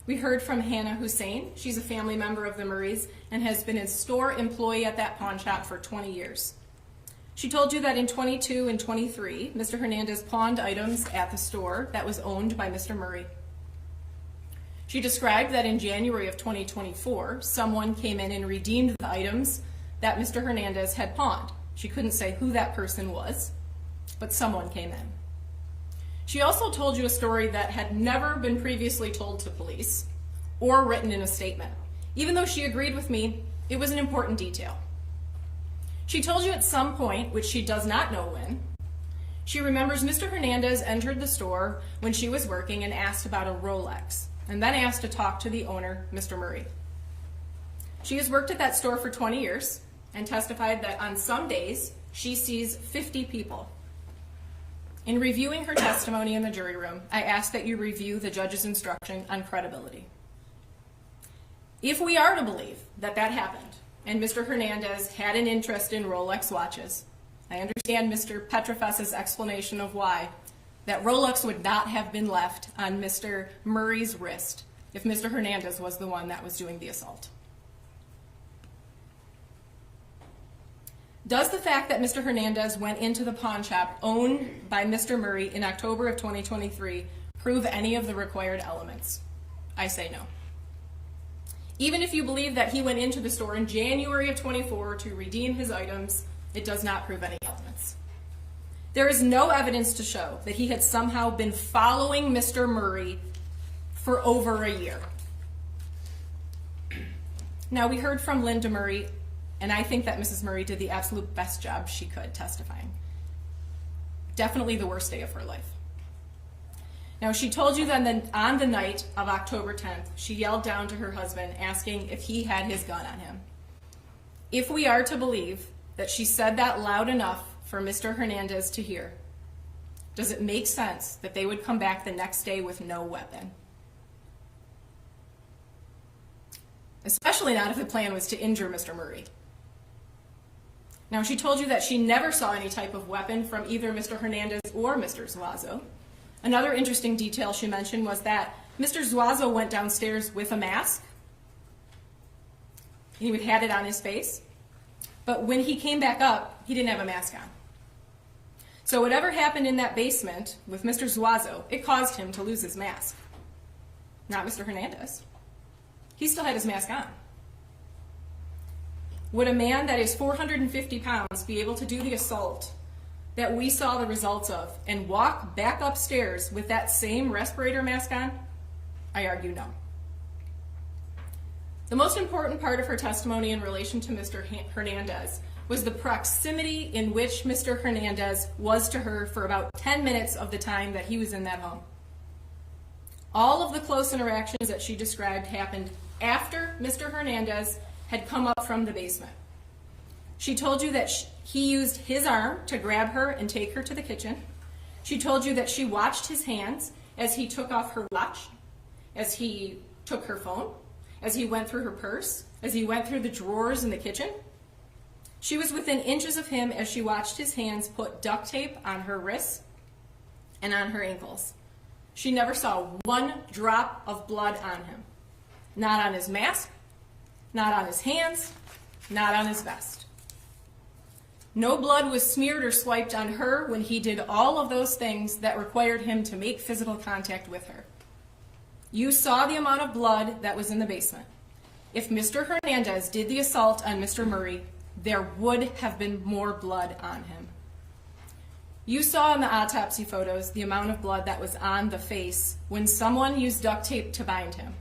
We heard from Hannah Hussein. She's a family member of the Murrays and has been a store employee at that pawn shop for 20 years. She told you that in 22 and 23, Mr. Hernandez pawned items at the store that was owned by Mr. Murray. She described that in January of 2024, someone came in and redeemed the items that Mr. Hernandez had pawned. She couldn't say who that person was, but someone came in. She also told you a story that had never been previously told to police or written in a statement. Even though she agreed with me, it was an important detail. She told you at some point, which she does not know when, she remembers Mr. Hernandez entered the store when she was working and asked about a Rolex, and then asked to talk to the owner, Mr. Murray. She has worked at that store for 20 years and testified that on some days she sees 50 people. In reviewing her testimony in the jury room, I ask that you review the judge's instruction on credibility. If we are to believe that that happened and Mr. Hernandez had an interest in Rolex watches, I understand Mr. Petrofess's explanation of why that Rolex would not have been left on Mr. Murray's wrist if Mr. Hernandez was the one that was doing the assault. Does the fact that Mr. Hernandez went into the pawn shop owned by Mr. Murray in October of 2023 prove any of the required elements? I say no. Even if you believe that he went into the store in January of 24 to redeem his items, it does not prove any elements. There is no evidence to show that he had somehow been following Mr. Murray for over a year. Now, we heard from Linda Murray, and I think that Mrs. Murray did the absolute best job she could testifying. Definitely the worst day of her life. Now, she told you then that on the night of October 10th, she yelled down to her husband asking if he had his gun on him. If we are to believe that she said that loud enough for Mr. Hernandez to hear, does it make sense that they would come back the next day with no weapon? Especially not if the plan was to injure Mr. Murray. Now, she told you that she never saw any type of weapon from either Mr. Hernandez or Mr. Zuazo. Another interesting detail she mentioned was that Mr. Zuazo went downstairs with a mask. He had it on his face. But when he came back up, he didn't have a mask on. So whatever happened in that basement with Mr. Zuazo, it caused him to lose his mask. Not Mr. Hernandez. He still had his mask on. Would a man that is 450 pounds be able to do the assault that we saw the results of and walk back upstairs with that same respirator mask on? I argue no. The most important part of her testimony in relation to Mr. Hernandez was the proximity in which Mr. Hernandez was to her for about 10 minutes of the time that he was in that home. All of the close interactions that she described happened after Mr. Hernandez had come up from the basement. She told you that he used his arm to grab her and take her to the kitchen. She told you that she watched his hands as he took off her watch, as he took her phone, as he went through her purse, as he went through the drawers in the kitchen. She was within inches of him as she watched his hands put duct tape on her wrists and on her ankles. She never saw one drop of blood on him. Not on his mask, not on his hands, not on his vest. No blood was smeared or swiped on her when he did all of those things that required him to make physical contact with her. You saw the amount of blood that was in the basement. If Mr. Hernandez did the assault on Mr. Murray, there would have been more blood on him. You saw in the autopsy photos the amount of blood that was on the face when someone used duct tape to bind him.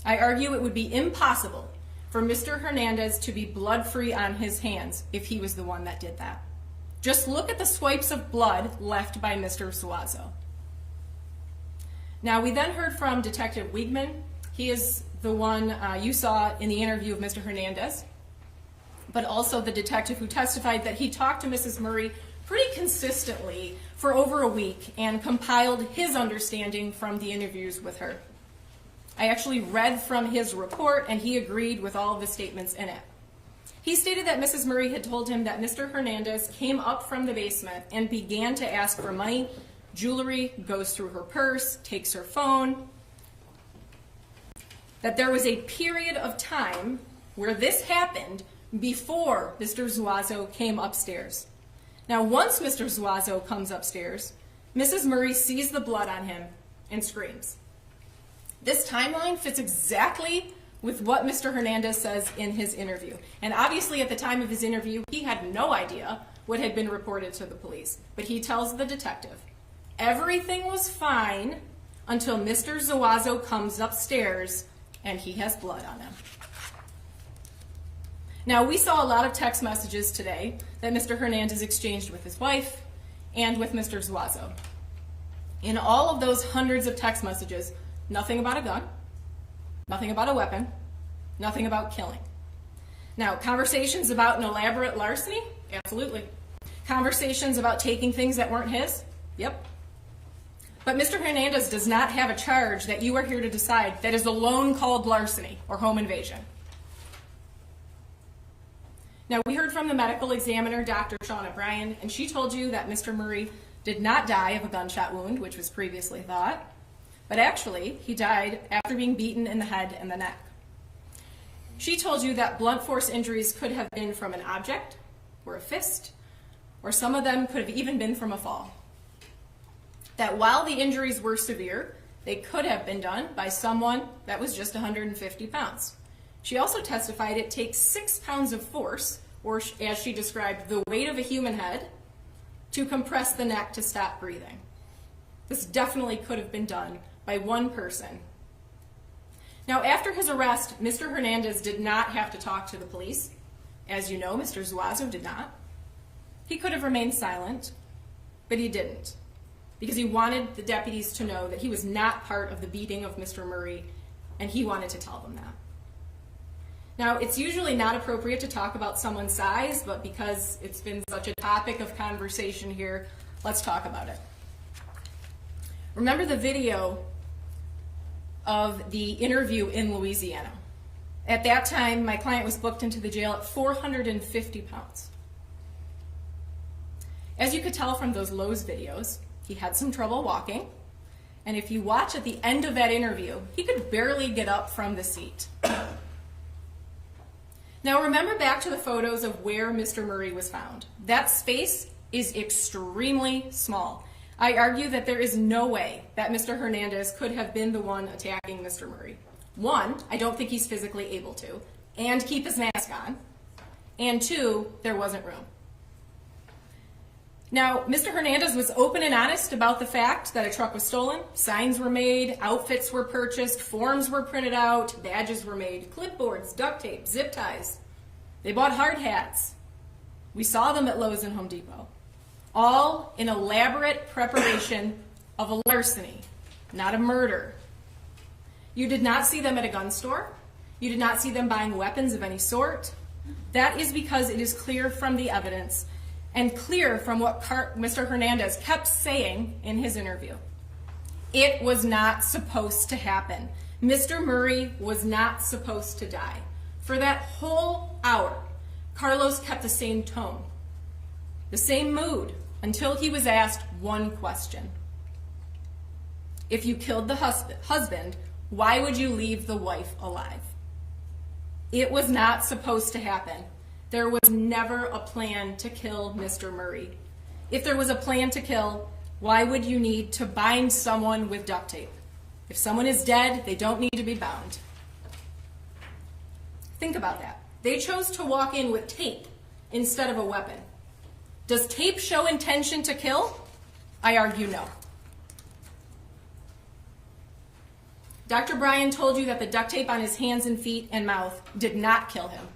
I argue it would be impossible for Mr. Hernandez to be blood-free on his hands if he was the one that did that. Just look at the swipes of blood left by Mr. Zuazo. Now, we then heard from Detective Wiegman. He is the one you saw in the interview of Mr. Hernandez, but also the detective who testified that he talked to Mrs. Murray pretty consistently for over a week and compiled his understanding from the interviews with her. I actually read from his report, and he agreed with all of the statements in it. He stated that Mrs. Murray had told him that Mr. Hernandez came up from the basement and began to ask for money, jewelry, goes through her purse, takes her phone, that there was a period of time where this happened before Mr. Zuazo came upstairs. Now, once Mr. Zuazo comes upstairs, Mrs. Murray sees the blood on him and screams. This timeline fits exactly with what Mr. Hernandez says in his interview. And obviously at the time of his interview, he had no idea what had been reported to the police. But he tells the detective, everything was fine until Mr. Zuazo comes upstairs and he has blood on him. Now, we saw a lot of text messages today that Mr. Hernandez exchanged with his wife and with Mr. Zuazo. In all of those hundreds of text messages, nothing about a gun, nothing about a weapon, nothing about killing. Now, conversations about an elaborate larceny? Absolutely. Conversations about taking things that weren't his? Yep. But Mr. Hernandez does not have a charge that you are here to decide that is alone called larceny or home invasion. Now, we heard from the medical examiner, Dr. Shauna Bryan, and she told you that Mr. Murray did not die of a gunshot wound, which was previously thought, but actually, he died after being beaten in the head and the neck. She told you that blunt force injuries could have been from an object or a fist, or some of them could have even been from a fall. That while the injuries were severe, they could have been done by someone that was just 150 pounds. She also testified it takes 6 pounds of force, or as she described, the weight of a human head, to compress the neck to stop breathing. This definitely could have been done by one person. Now, after his arrest, Mr. Hernandez did not have to talk to the police. As you know, Mr. Zuazo did not. He could have remained silent, but he didn't, because he wanted the deputies to know that he was not part of the beating of Mr. Murray, and he wanted to tell them that. Now, it's usually not appropriate to talk about someone's size, but because it's been such a topic of conversation here, let's talk about it. Remember the video of the interview in Louisiana. At that time, my client was booked into the jail at 450 pounds. As you could tell from those Lowe's videos, he had some trouble walking, and if you watch at the end of that interview, he could barely get up from the seat. Now remember back to the photos of where Mr. Murray was found. That space is extremely small. I argue that there is no way that Mr. Hernandez could have been the one attacking Mr. Murray. One, I don't think he's physically able to, and keep his mask on. And two, there wasn't room. Now, Mr. Hernandez was open and honest about the fact that a truck was stolen, signs were made, outfits were purchased, forms were printed out, badges were made, clipboards, duct tape, zip ties. They bought hard hats. We saw them at Lowe's and Home Depot. All in elaborate preparation of a larceny, not a murder. You did not see them at a gun store. You did not see them buying weapons of any sort. That is because it is clear from the evidence and clear from what Mr. Hernandez kept saying in his interview. It was not supposed to happen. Mr. Murray was not supposed to die. For that whole hour, Carlos kept the same tone, the same mood, until he was asked one question. If you killed the husband, why would you leave the wife alive? It was not supposed to happen. There was never a plan to kill Mr. Murray. If there was a plan to kill, why would you need to bind someone with duct tape? If someone is dead, they don't need to be bound. Think about that. They chose to walk in with tape instead of a weapon. Does tape show intention to kill? I argue no. Dr. Bryan told you that the duct tape on his hands and feet and mouth did not kill him.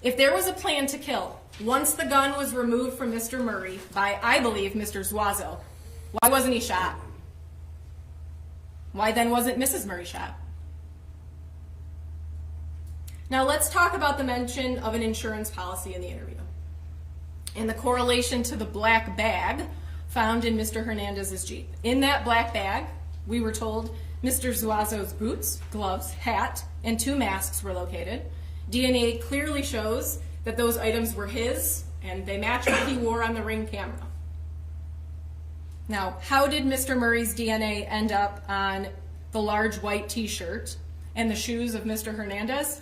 If there was a plan to kill, once the gun was removed from Mr. Murray by, I believe, Mr. Zuazo, why wasn't he shot? Why then wasn't Mrs. Murray shot? Now let's talk about the mention of an insurance policy in the interview and the correlation to the black bag found in Mr. Hernandez's Jeep. In that black bag, we were told Mr. Zuazo's boots, gloves, hat, and 2 masks were located. DNA clearly shows that those items were his, and they match what he wore on the Ring camera. Now, how did Mr. Murray's DNA end up on the large white t-shirt and the shoes of Mr. Hernandez?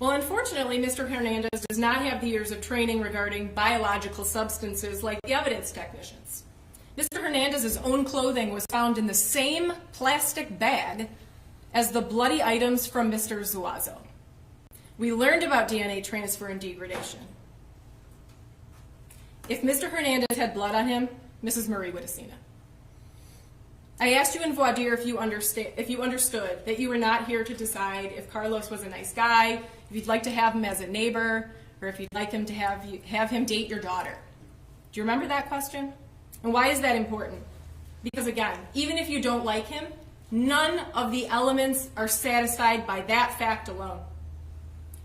Well, unfortunately, Mr. Hernandez does not have the years of training regarding biological substances like the evidence technicians. Mr. Hernandez's own clothing was found in the same plastic bag as the bloody items from Mr. Zuazo. We learned about DNA transfer and degradation. If Mr. Hernandez had blood on him, Mrs. Murray would have seen it. I asked you in voir dire if you understood that you were not here to decide if Carlos was a nice guy, if you'd like to have him as a neighbor, or if you'd like him to have him date your daughter. Do you remember that question? And why is that important? Because again, even if you don't like him, none of the elements are satisfied by that fact alone.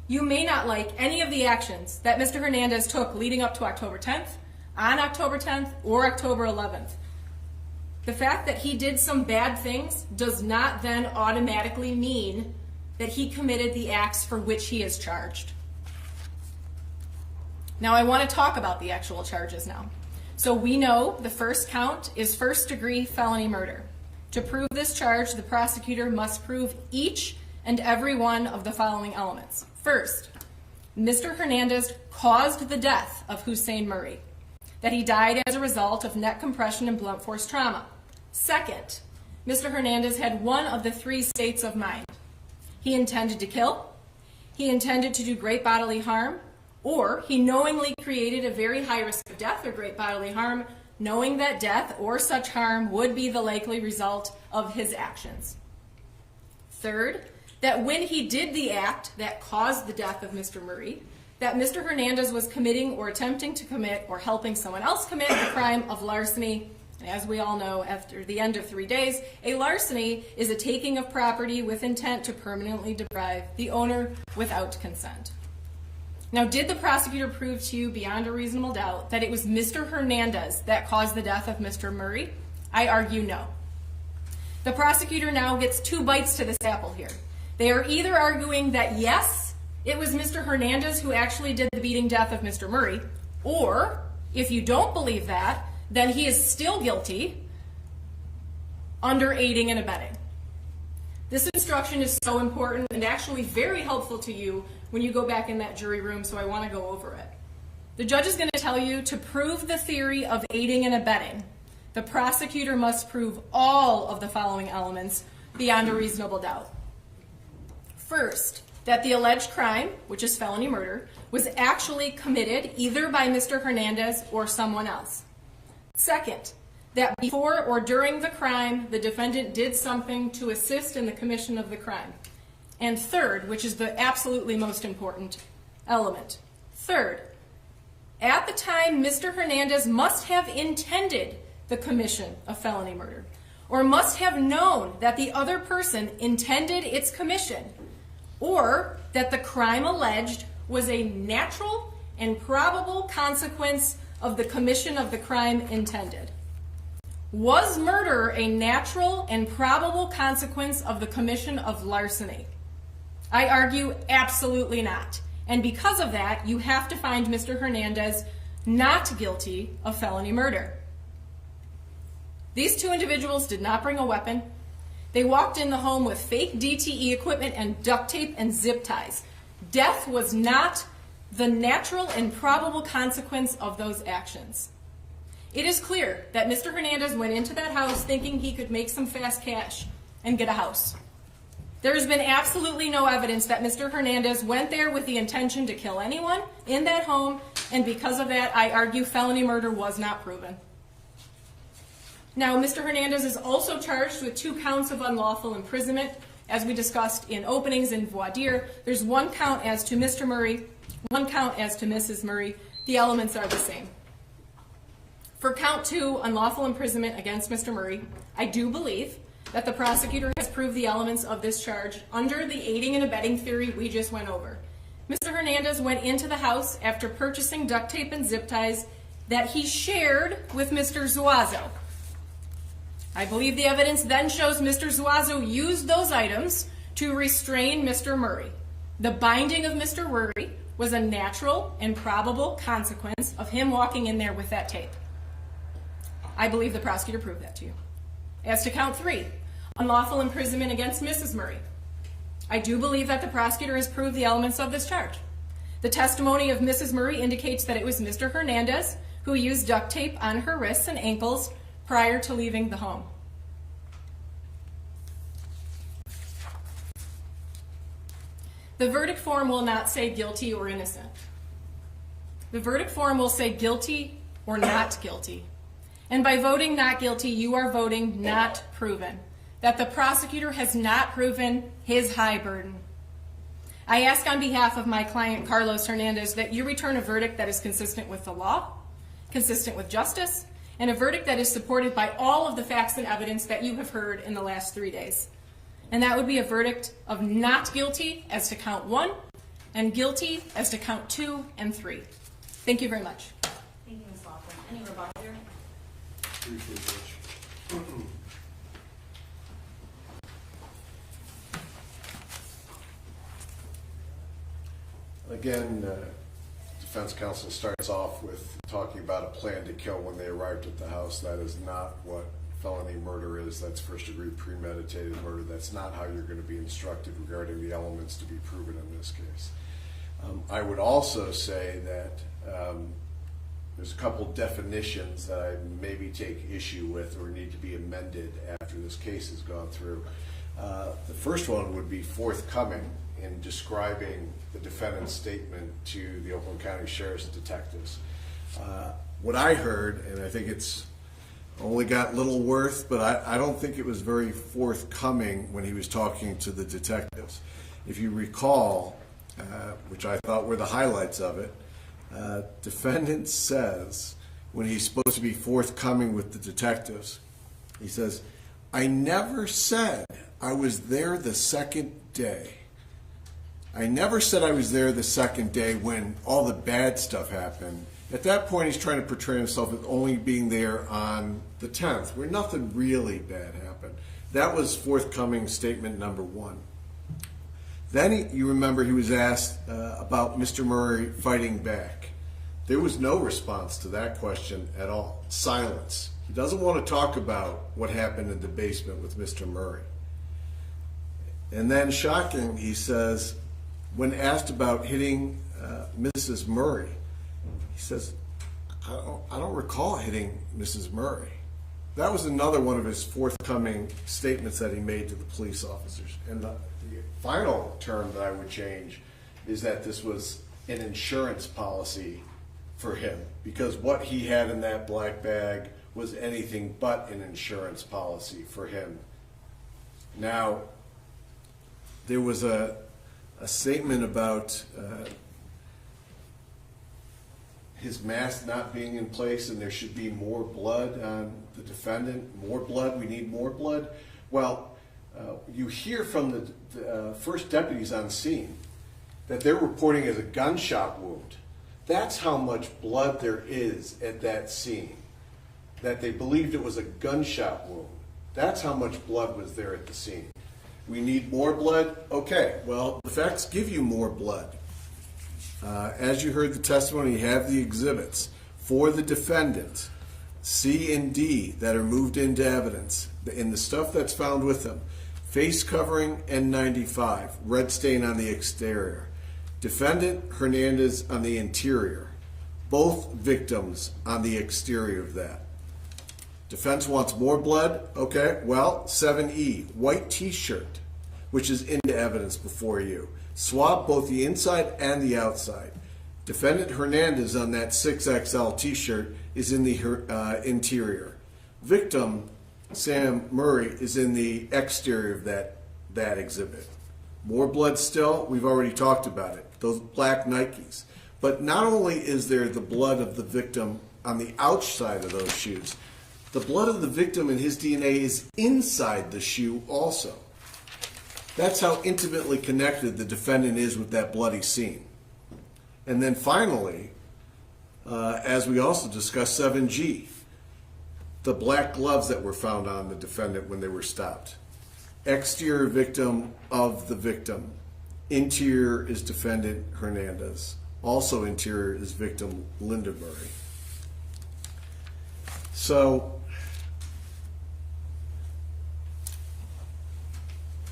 You may not like any of the actions that Mr. Hernandez took leading up to October 10th, on October 10th, or October 11th. The fact that he did some bad things does not then automatically mean that he committed the acts for which he is charged. Now I want to talk about the actual charges now. So we know the first count is first-degree felony murder. To prove this charge, the prosecutor must prove each and every one of the following elements. First, Mr. Hernandez caused the death of Hussein Murray, that he died as a result of neck compression and blunt force trauma. Second, Mr. Hernandez had one of the three states of mind. He intended to kill, he intended to do great bodily harm, or he knowingly created a very high risk of death or great bodily harm, knowing that death or such harm would be the likely result of his actions. Third, that when he did the act that caused the death of Mr. Murray, that Mr. Hernandez was committing or attempting to commit or helping someone else commit the crime of larceny. And as we all know, after the end of 3 days, a larceny is a taking of property with intent to permanently deprive the owner without consent. Now, did the prosecutor prove to you beyond a reasonable doubt that it was Mr. Hernandez that caused the death of Mr. Murray? I argue no. The prosecutor now gets 2 bites to this apple here. They are either arguing that yes, it was Mr. Hernandez who actually did the beating death of Mr. Murray, or if you don't believe that, then he is still guilty under aiding and abetting. This instruction is so important and actually very helpful to you when you go back in that jury room, so I want to go over it. The judge is going to tell you to prove the theory of aiding and abetting. The prosecutor must prove all of the following elements beyond a reasonable doubt. First, that the alleged crime, which is felony murder, was actually committed either by Mr. Hernandez or someone else. Second, that before or during the crime, the defendant did something to assist in the commission of the crime. And third, which is the absolutely most important element. Third, at the time, Mr. Hernandez must have intended the commission of felony murder, or must have known that the other person intended its commission, or that the crime alleged was a natural and probable consequence of the commission of the crime intended. Was murder a natural and probable consequence of the commission of larceny? I argue absolutely not. And because of that, you have to find Mr. Hernandez not guilty of felony murder. These 2 individuals did not bring a weapon. They walked in the home with fake DTE equipment and duct tape and zip ties. Death was not the natural and probable consequence of those actions. It is clear that Mr. Hernandez went into that house thinking he could make some fast cash and get a house. There has been absolutely no evidence that Mr. Hernandez went there with the intention to kill anyone in that home, and because of that, I argue felony murder was not proven. Now, Mr. Hernandez is also charged with 2 counts of unlawful imprisonment. As we discussed in openings in voir dire, there's 1 count as to Mr. Murray, 1 count as to Mrs. Murray. The elements are the same. For count 2, unlawful imprisonment against Mr. Murray, I do believe that the prosecutor has proved the elements of this charge under the aiding and abetting theory we just went over. Mr. Hernandez went into the house after purchasing duct tape and zip ties that he shared with Mr. Zuazo. I believe the evidence then shows Mr. Zuazo used those items to restrain Mr. Murray. The binding of Mr. Murray was a natural and probable consequence of him walking in there with that tape. I believe the prosecutor proved that to you. As to count 3, unlawful imprisonment against Mrs. Murray, I do believe that the prosecutor has proved the elements of this charge. The testimony of Mrs. Murray indicates that it was Mr. Hernandez who used duct tape on her wrists and ankles prior to leaving the home. The verdict form will not say guilty or innocent. The verdict form will say guilty or not guilty. And by voting not guilty, you are voting not proven, that the prosecutor has not proven his high burden. I ask on behalf of my client, Carlos Hernandez, that you return a verdict that is consistent with the law, consistent with justice, and a verdict that is supported by all of the facts and evidence that you have heard in the last 3 days. And that would be a verdict of not guilty as to count 1 and guilty as to count 2 and 3. Thank you very much. Thank you, Ms. Laughlin. Any rebuttal here? Briefly, Judge. Again, defense counsel starts off with talking about a plan to kill when they arrived at the house. That is not what felony murder is. That's first-degree premeditated murder. That's not how you're going to be instructed regarding the elements to be proven in this case. I would also say that there's a couple definitions that I maybe take issue with or need to be amended after this case has gone through. The first one would be forthcoming in describing the defendant's statement to the Oakland County Sheriff's detectives. What I heard, and I think it's only got little worth, but I don't think it was very forthcoming when he was talking to the detectives. If you recall, which I thought were the highlights of it, defendant says, when he's supposed to be forthcoming with the detectives, he says, "I never said I was there the second day. I never said I was there the second day when all the bad stuff happened." At that point, he's trying to portray himself as only being there on the 10th, where nothing really bad happened. That was forthcoming statement number 1. Then you remember he was asked about Mr. Murray fighting back. There was no response to that question at all. Silence. He doesn't want to talk about what happened in the basement with Mr. Murray. And then, shocking, he says, when asked about hitting Mrs. Murray, he says, I don't recall hitting Mrs. Murray. That was another one of his forthcoming statements that he made to the police officers. And the final term that I would change is that this was an insurance policy for him, because what he had in that black bag was anything but an insurance policy for him. Now, there was a statement about his mask not being in place and there should be more blood on the defendant. More blood, we need more blood. Well, you hear from the first deputies on scene that they're reporting as a gunshot wound. That's how much blood there is at that scene, that they believed it was a gunshot wound. That's how much blood was there at the scene. We need more blood? Okay, well, the facts give you more blood. As you heard the testimony, you have the exhibits for the defendant, C and D, that are moved into evidence. In the stuff that's found with them, face covering N95, red stain on the exterior. Defendant Hernandez on the interior. Both victims on the exterior of that. Defense wants more blood? Okay, well, 7E, white t-shirt, which is into evidence before you. Swab both the inside and the outside. Defendant Hernandez on that 6XL t-shirt is in the interior. Victim Sam Murray is in the exterior of that exhibit. More blood still? We've already talked about it. Those black Nikes. But not only is there the blood of the victim on the outside of those shoes, the blood of the victim and his DNA is inside the shoe also. That's how intimately connected the defendant is with that bloody scene. And then finally, as we also discussed, 7G, the black gloves that were found on the defendant when they were stopped. Exterior victim of the victim. Interior is defendant Hernandez. Also interior is victim Linda Murray. So,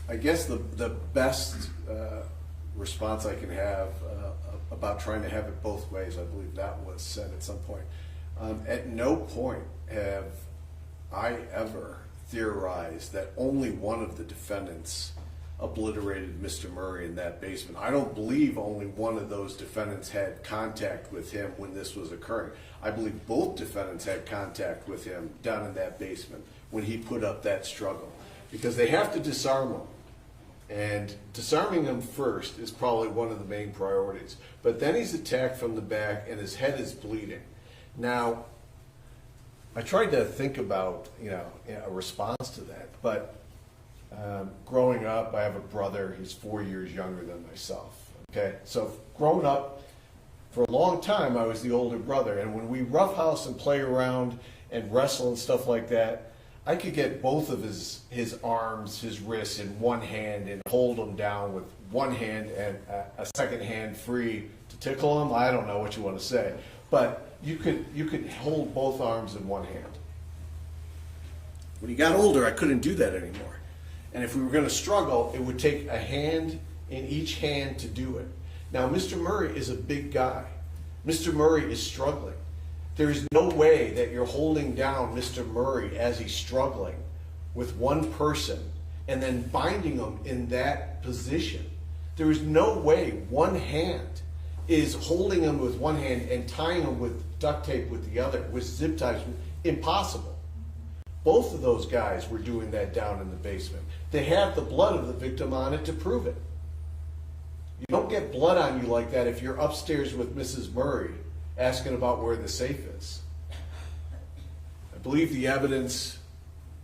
I guess the best response I can have about trying to have it both ways, I believe that was said at some point. At no point have I ever theorized that only one of the defendants obliterated Mr. Murray in that basement. I don't believe only one of those defendants had contact with him when this was occurring. I believe both defendants had contact with him down in that basement when he put up that struggle, because they have to disarm him. And disarming him first is probably one of the main priorities. But then he's attacked from the back and his head is bleeding. Now, I tried to think about, a response to that. But growing up, I have a brother. He's 4 years younger than myself. Okay, so growing up, for a long time, I was the older brother. And when we roughhouse and play around and wrestle and stuff like that, I could get both of his arms, his wrists in one hand and hold him down with one hand and a second hand free to tickle him. I don't know what you want to say, but you could hold both arms in one hand. When he got older, I couldn't do that anymore. And if we were going to struggle, it would take a hand in each hand to do it. Now, Mr. Murray is a big guy. Mr. Murray is struggling. There's no way that you're holding down Mr. Murray as he's struggling with one person and then binding him in that position. There is no way one hand is holding him with one hand and tying him with duct tape with the other, with zip ties. Impossible. Both of those guys were doing that down in the basement. They have the blood of the victim on it to prove it. You don't get blood on you like that if you're upstairs with Mrs. Murray asking about where the safe is. I believe the evidence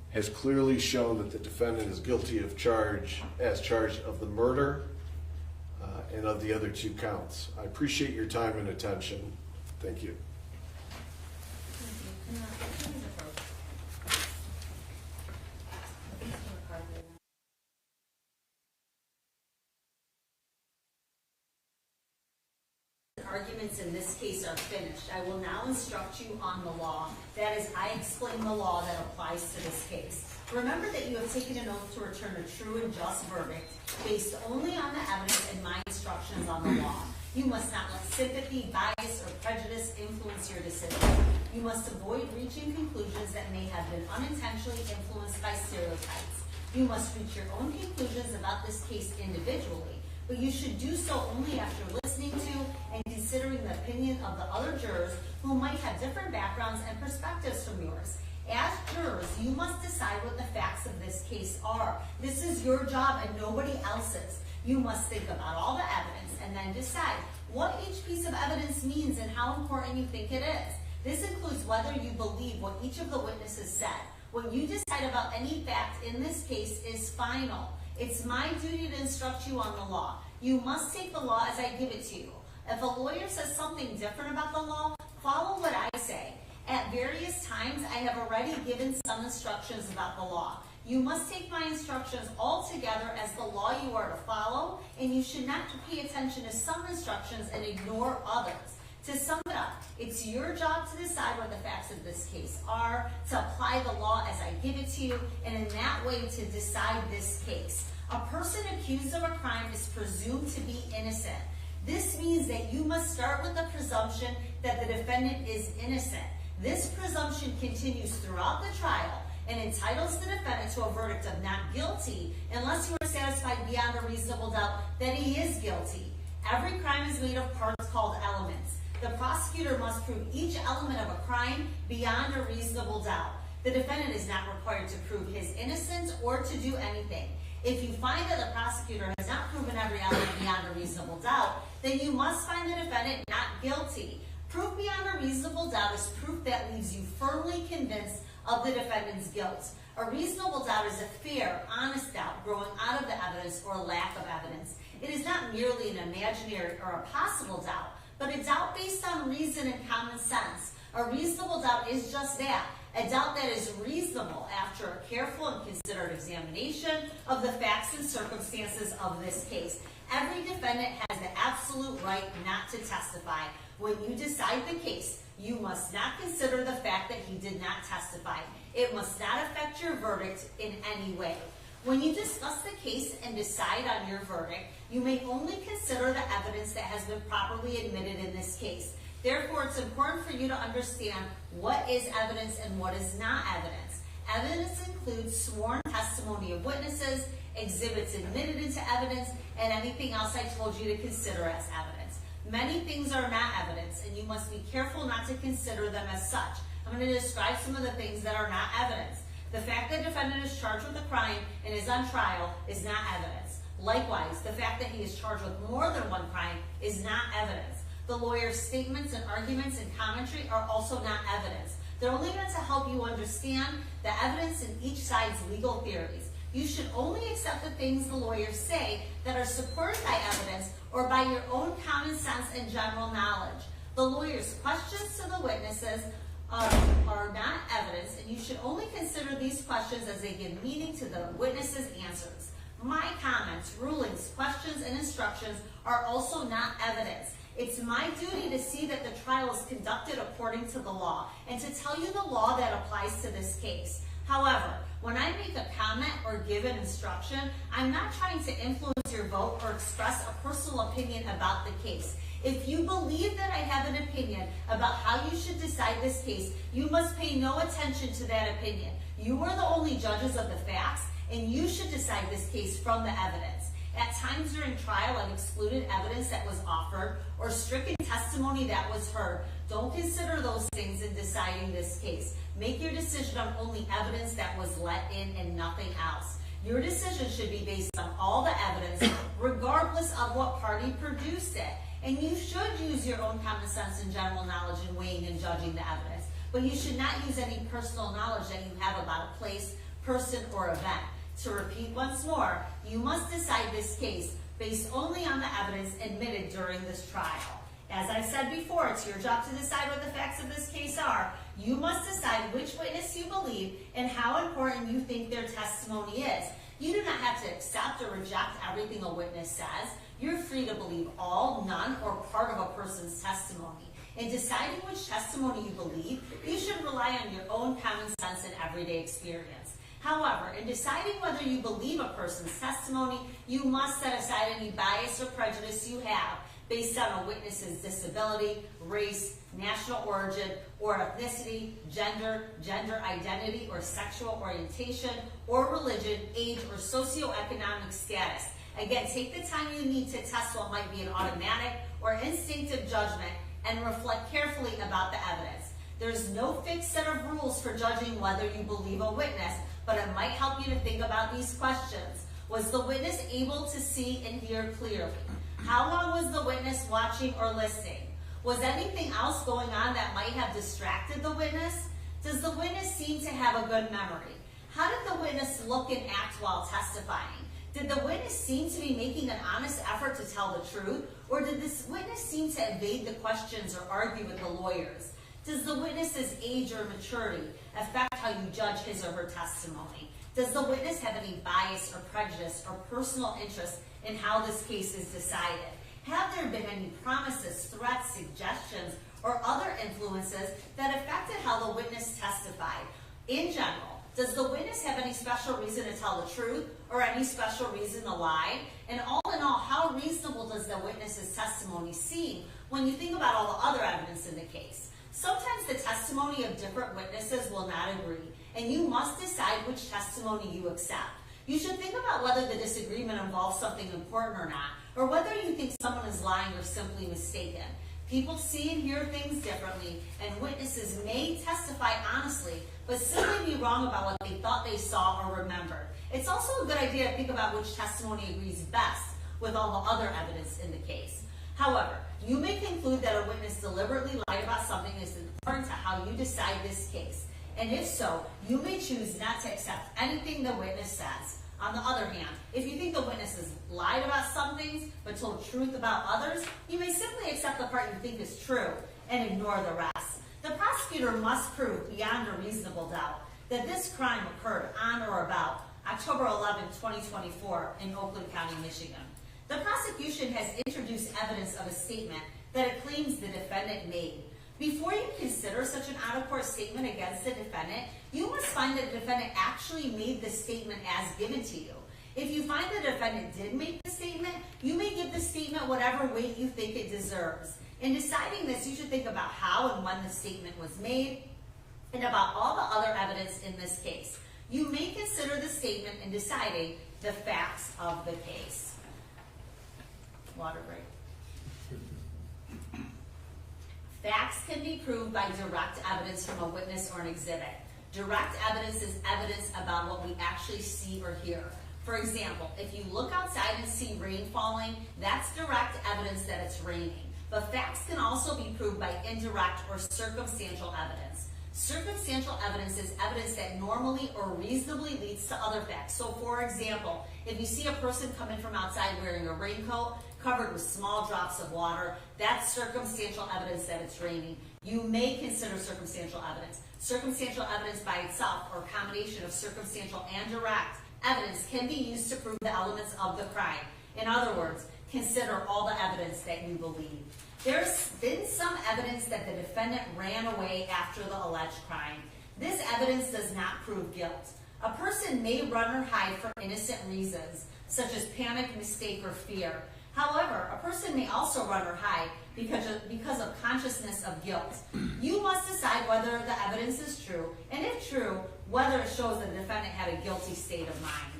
has clearly shown that the defendant is guilty of charged of the murder and of the other 2 counts. I appreciate your time and attention. Thank you. Arguments in this case are finished. I will now instruct you on the law. That is, I explain the law that applies to this case. Remember that you have taken an oath to return a true and just verdict based only on the evidence and my instructions on the law. You must not let sympathy, bias, or prejudice influence your decision. You must avoid reaching conclusions that may have been unintentionally influenced by stereotypes. You must reach your own conclusions about this case individually, but you should do so only after listening to and considering the opinion of the other jurors who might have different backgrounds and perspectives from yours. As jurors, you must decide what the facts of this case are. This is your job and nobody else's. You must think about all the evidence and then decide what each piece of evidence means and how important you think it is. This includes whether you believe what each of the witnesses said. What you decide about any fact in this case is final. It's my duty to instruct you on the law. You must take the law as I give it to you. If a lawyer says something different about the law, follow what I say. At various times, I have already given some instructions about the law. You must take my instructions all together as the law you are to follow, and you should not pay attention to some instructions and ignore others. To sum it up, it's your job to decide what the facts of this case are, to apply the law as I give it to you, and in that way to decide this case. A person accused of a crime is presumed to be innocent. This means that you must start with the presumption that the defendant is innocent. This presumption continues throughout the trial and entitles the defendant to a verdict of not guilty unless you are satisfied beyond a reasonable doubt that he is guilty. Every crime is made of parts called elements. The prosecutor must prove each element of a crime beyond a reasonable doubt. The defendant is not required to prove his innocence or to do anything. If you find that the prosecutor has not proven every element beyond a reasonable doubt, then you must find the defendant not guilty. Proof beyond a reasonable doubt is proof that leaves you firmly convinced of the defendant's guilt. A reasonable doubt is a fair, honest doubt growing out of the evidence or lack of evidence. It is not merely an imaginary or a possible doubt, but a doubt based on reason and common sense. A reasonable doubt is just that, a doubt that is reasonable after a careful and considered examination of the facts and circumstances of this case. Every defendant has the absolute right not to testify. When you decide the case, you must not consider the fact that he did not testify. It must not affect your verdict in any way. When you discuss the case and decide on your verdict, you may only consider the evidence that has been properly admitted in this case. Therefore, it's important for you to understand what is evidence and what is not evidence. Evidence includes sworn testimony of witnesses, exhibits admitted into evidence, and anything else I told you to consider as evidence. Many things are not evidence, and you must be careful not to consider them as such. I'm going to describe some of the things that are not evidence. The fact that the defendant is charged with a crime and is on trial is not evidence. Likewise, the fact that he is charged with more than one crime is not evidence. The lawyer's statements and arguments and commentary are also not evidence. They're only meant to help you understand the evidence in each side's legal theories. You should only accept the things the lawyers say that are supported by evidence or by your own common sense and general knowledge. The lawyer's questions to the witnesses are not evidence, and you should only consider these questions as they give meaning to the witnesses' answers. My comments, rulings, questions, and instructions are also not evidence. It's my duty to see that the trial is conducted according to the law and to tell you the law that applies to this case. However, when I make a comment or give an instruction, I'm not trying to influence your vote or express a personal opinion about the case. If you believe that I have an opinion about how you should decide this case, you must pay no attention to that opinion. You are the only judges of the facts, and you should decide this case from the evidence. At times during trial, I've excluded evidence that was offered or stricken testimony that was heard. Don't consider those things in deciding this case. Make your decision on only evidence that was let in and nothing else. Your decision should be based on all the evidence, regardless of what party produced it. And you should use your own common sense and general knowledge in weighing and judging the evidence. But you should not use any personal knowledge that you have about a place, person, or event. To repeat once more, you must decide this case based only on the evidence admitted during this trial. As I said before, it's your job to decide what the facts of this case are. You must decide which witness you believe and how important you think their testimony is. You do not have to accept or reject everything a witness says. You're free to believe all, none, or part of a person's testimony. In deciding which testimony you believe, you should rely on your own common sense and everyday experience. However, in deciding whether you believe a person's testimony, you must set aside any bias or prejudice you have based on a witness's disability, race, national origin, or ethnicity, gender, gender identity, or sexual orientation, or religion, age, or socioeconomic status. Again, take the time you need to test what might be an automatic or instinctive judgment and reflect carefully about the evidence. There's no fixed set of rules for judging whether you believe a witness, but it might help you to think about these questions. Was the witness able to see and hear clearly? How long was the witness watching or listening? Was anything else going on that might have distracted the witness? Does the witness seem to have a good memory? How did the witness look and act while testifying? Did the witness seem to be making an honest effort to tell the truth? Or did this witness seem to evade the questions or argue with the lawyers? Does the witness's age or maturity affect how you judge his or her testimony? Does the witness have any bias or prejudice or personal interest in how this case is decided? Have there been any promises, threats, suggestions, or other influences that affected how the witness testified? In general, does the witness have any special reason to tell the truth or any special reason to lie? And all in all, how reasonable does the witness's testimony seem when you think about all the other evidence in the case? Sometimes the testimony of different witnesses will not agree, and you must decide which testimony you accept. You should think about whether the disagreement involves something important or not, or whether you think someone is lying or simply mistaken. People see and hear things differently, and witnesses may testify honestly, but simply be wrong about what they thought they saw or remembered. It's also a good idea to think about which testimony agrees best with all the other evidence in the case. However, you may conclude that a witness deliberately lied about something that is important to how you decide this case. And if so, you may choose not to accept anything the witness says. On the other hand, if you think the witness has lied about some things but told truth about others, you may simply accept the part you think is true and ignore the rest. The prosecutor must prove beyond a reasonable doubt that this crime occurred on or about October 11, 2024 in Oakland County, Michigan. The prosecution has introduced evidence of a statement that it claims the defendant made. Before you consider such an out-of-court statement against the defendant, you must find that the defendant actually made the statement as given to you. If you find the defendant did make the statement, you may give the statement whatever weight you think it deserves. In deciding this, you should think about how and when the statement was made, and about all the other evidence in this case. You may consider the statement in deciding the facts of the case. Water break. Facts can be proved by direct evidence from a witness or an exhibit. Direct evidence is evidence about what we actually see or hear. For example, if you look outside and see rain falling, that's direct evidence that it's raining. But facts can also be proved by indirect or circumstantial evidence. Circumstantial evidence is evidence that normally or reasonably leads to other facts. So for example, if you see a person coming from outside wearing a raincoat covered with small drops of water, that's circumstantial evidence that it's raining. You may consider circumstantial evidence. Circumstantial evidence by itself, or a combination of circumstantial and direct evidence, can be used to prove the elements of the crime. In other words, consider all the evidence that you believe. There's been some evidence that the defendant ran away after the alleged crime. This evidence does not prove guilt. A person may run or hide for innocent reasons, such as panic, mistake, or fear. However, a person may also run or hide because of consciousness of guilt. You must decide whether the evidence is true, and if true, whether it shows that the defendant had a guilty state of mind.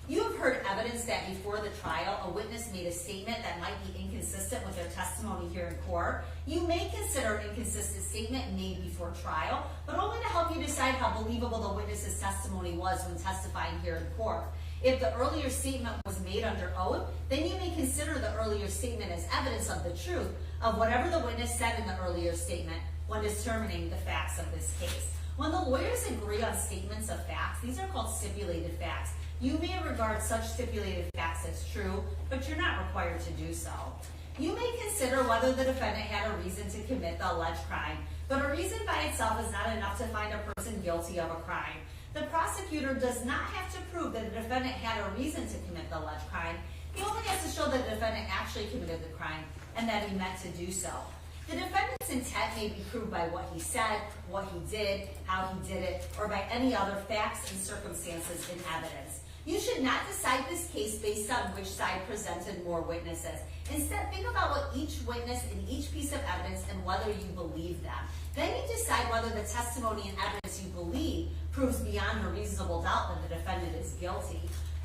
You have heard evidence that before the trial, a witness made a statement that might be inconsistent with their testimony here in court. You may consider an inconsistent statement made before trial, but only to help you decide how believable the witness's testimony was when testifying here in court. If the earlier statement was made under oath, then you may consider the earlier statement as evidence of the truth of whatever the witness said in the earlier statement when determining the facts of this case. When the lawyers agree on statements of facts, these are called stipulated facts. You may regard such stipulated facts as true, but you're not required to do so. You may consider whether the defendant had a reason to commit the alleged crime, but a reason by itself is not enough to find a person guilty of a crime. The prosecutor does not have to prove that the defendant had a reason to commit the alleged crime. He only has to show that the defendant actually committed the crime and that he meant to do so. The defendant's intent may be proved by what he said, what he did, how he did it, or by any other facts and circumstances in evidence. You should not decide this case based on which side presented more witnesses. Instead, think about what each witness in each piece of evidence and whether you believe them. Then you decide whether the testimony and evidence you believe proves beyond a reasonable doubt that the defendant is guilty.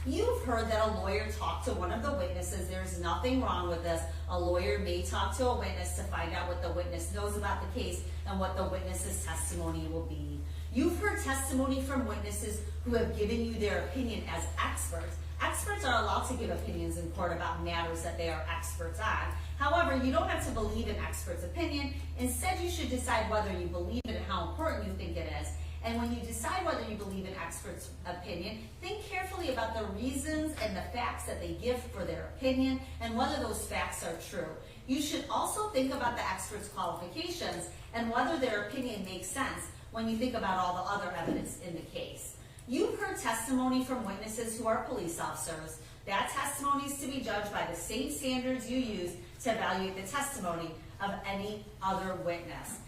You've heard that a lawyer talked to one of the witnesses. There's nothing wrong with this. A lawyer may talk to a witness to find out what the witness knows about the case and what the witness's testimony will be. You've heard testimony from witnesses who have given you their opinion as experts. Experts are allowed to give opinions in court about matters that they are experts on. However, you don't have to believe an expert's opinion. Instead, you should decide whether you believe it and how important you think it is. And when you decide whether you believe an expert's opinion, think carefully about the reasons and the facts that they give for their opinion and whether those facts are true. You should also think about the expert's qualifications and whether their opinion makes sense when you think about all the other evidence in the case. You've heard testimony from witnesses who are police officers. That testimony is to be judged by the same standards you use to evaluate the testimony of any other witness.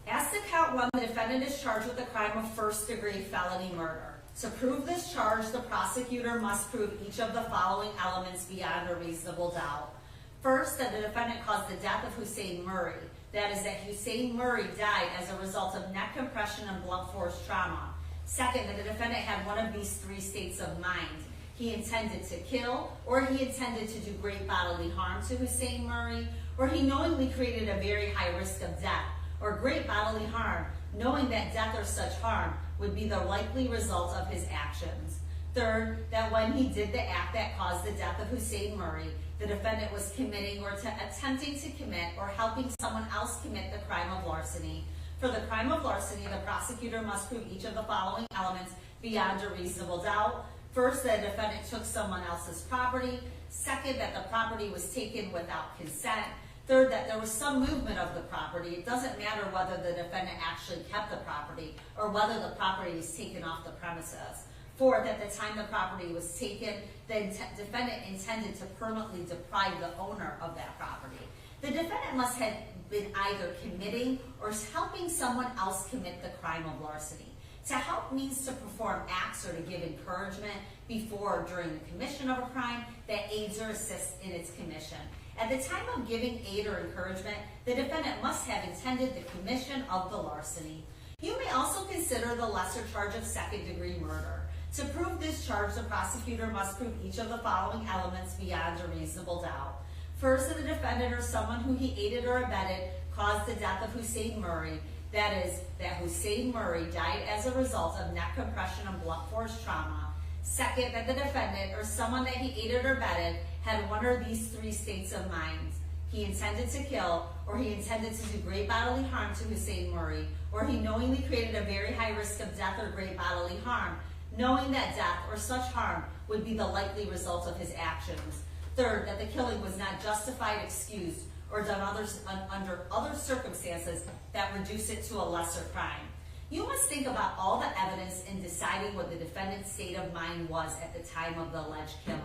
As to count one, the defendant is charged with the crime of first-degree felony murder. To prove this charge, the prosecutor must prove each of the following elements beyond a reasonable doubt. First, that the defendant caused the death of Hussein Murray. That is, that Hussein Murray died as a result of neck compression and blunt force trauma. Second, that the defendant had one of these three states of mind. He intended to kill, or he intended to do great bodily harm to Hussein Murray, or he knowingly created a very high risk of death, or great bodily harm, knowing that death or such harm would be the likely result of his actions. Third, that when he did the act that caused the death of Hussein Murray, the defendant was committing or attempting to commit or helping someone else commit the crime of larceny. For the crime of larceny, the prosecutor must prove each of the following elements beyond a reasonable doubt. First, that the defendant took someone else's property. Second, that the property was taken without consent. Third, that there was some movement of the property. It doesn't matter whether the defendant actually kept the property or whether the property was taken off the premises. Fourth, at the time the property was taken, the defendant intended to permanently deprive the owner of that property. The defendant must have been either committing or helping someone else commit the crime of larceny. To help means to perform acts or to give encouragement before or during the commission of a crime that aids or assists in its commission. At the time of giving aid or encouragement, the defendant must have intended the commission of the larceny. You may also consider the lesser charge of second-degree murder. To prove this charge, the prosecutor must prove each of the following elements beyond a reasonable doubt. First, that the defendant or someone who he aided or abetted caused the death of Hussein Murray. That is, that Hussein Murray died as a result of neck compression and blunt force trauma. Second, that the defendant or someone that he aided or abetted had one of these three states of mind. He intended to kill, or he intended to do great bodily harm to Hussein Murray, or he knowingly created a very high risk of death or great bodily harm, knowing that death or such harm would be the likely result of his actions. Third, that the killing was not justified, excused, or done under other circumstances that reduce it to a lesser crime. You must think about all the evidence in deciding what the defendant's state of mind was at the time of the alleged killing.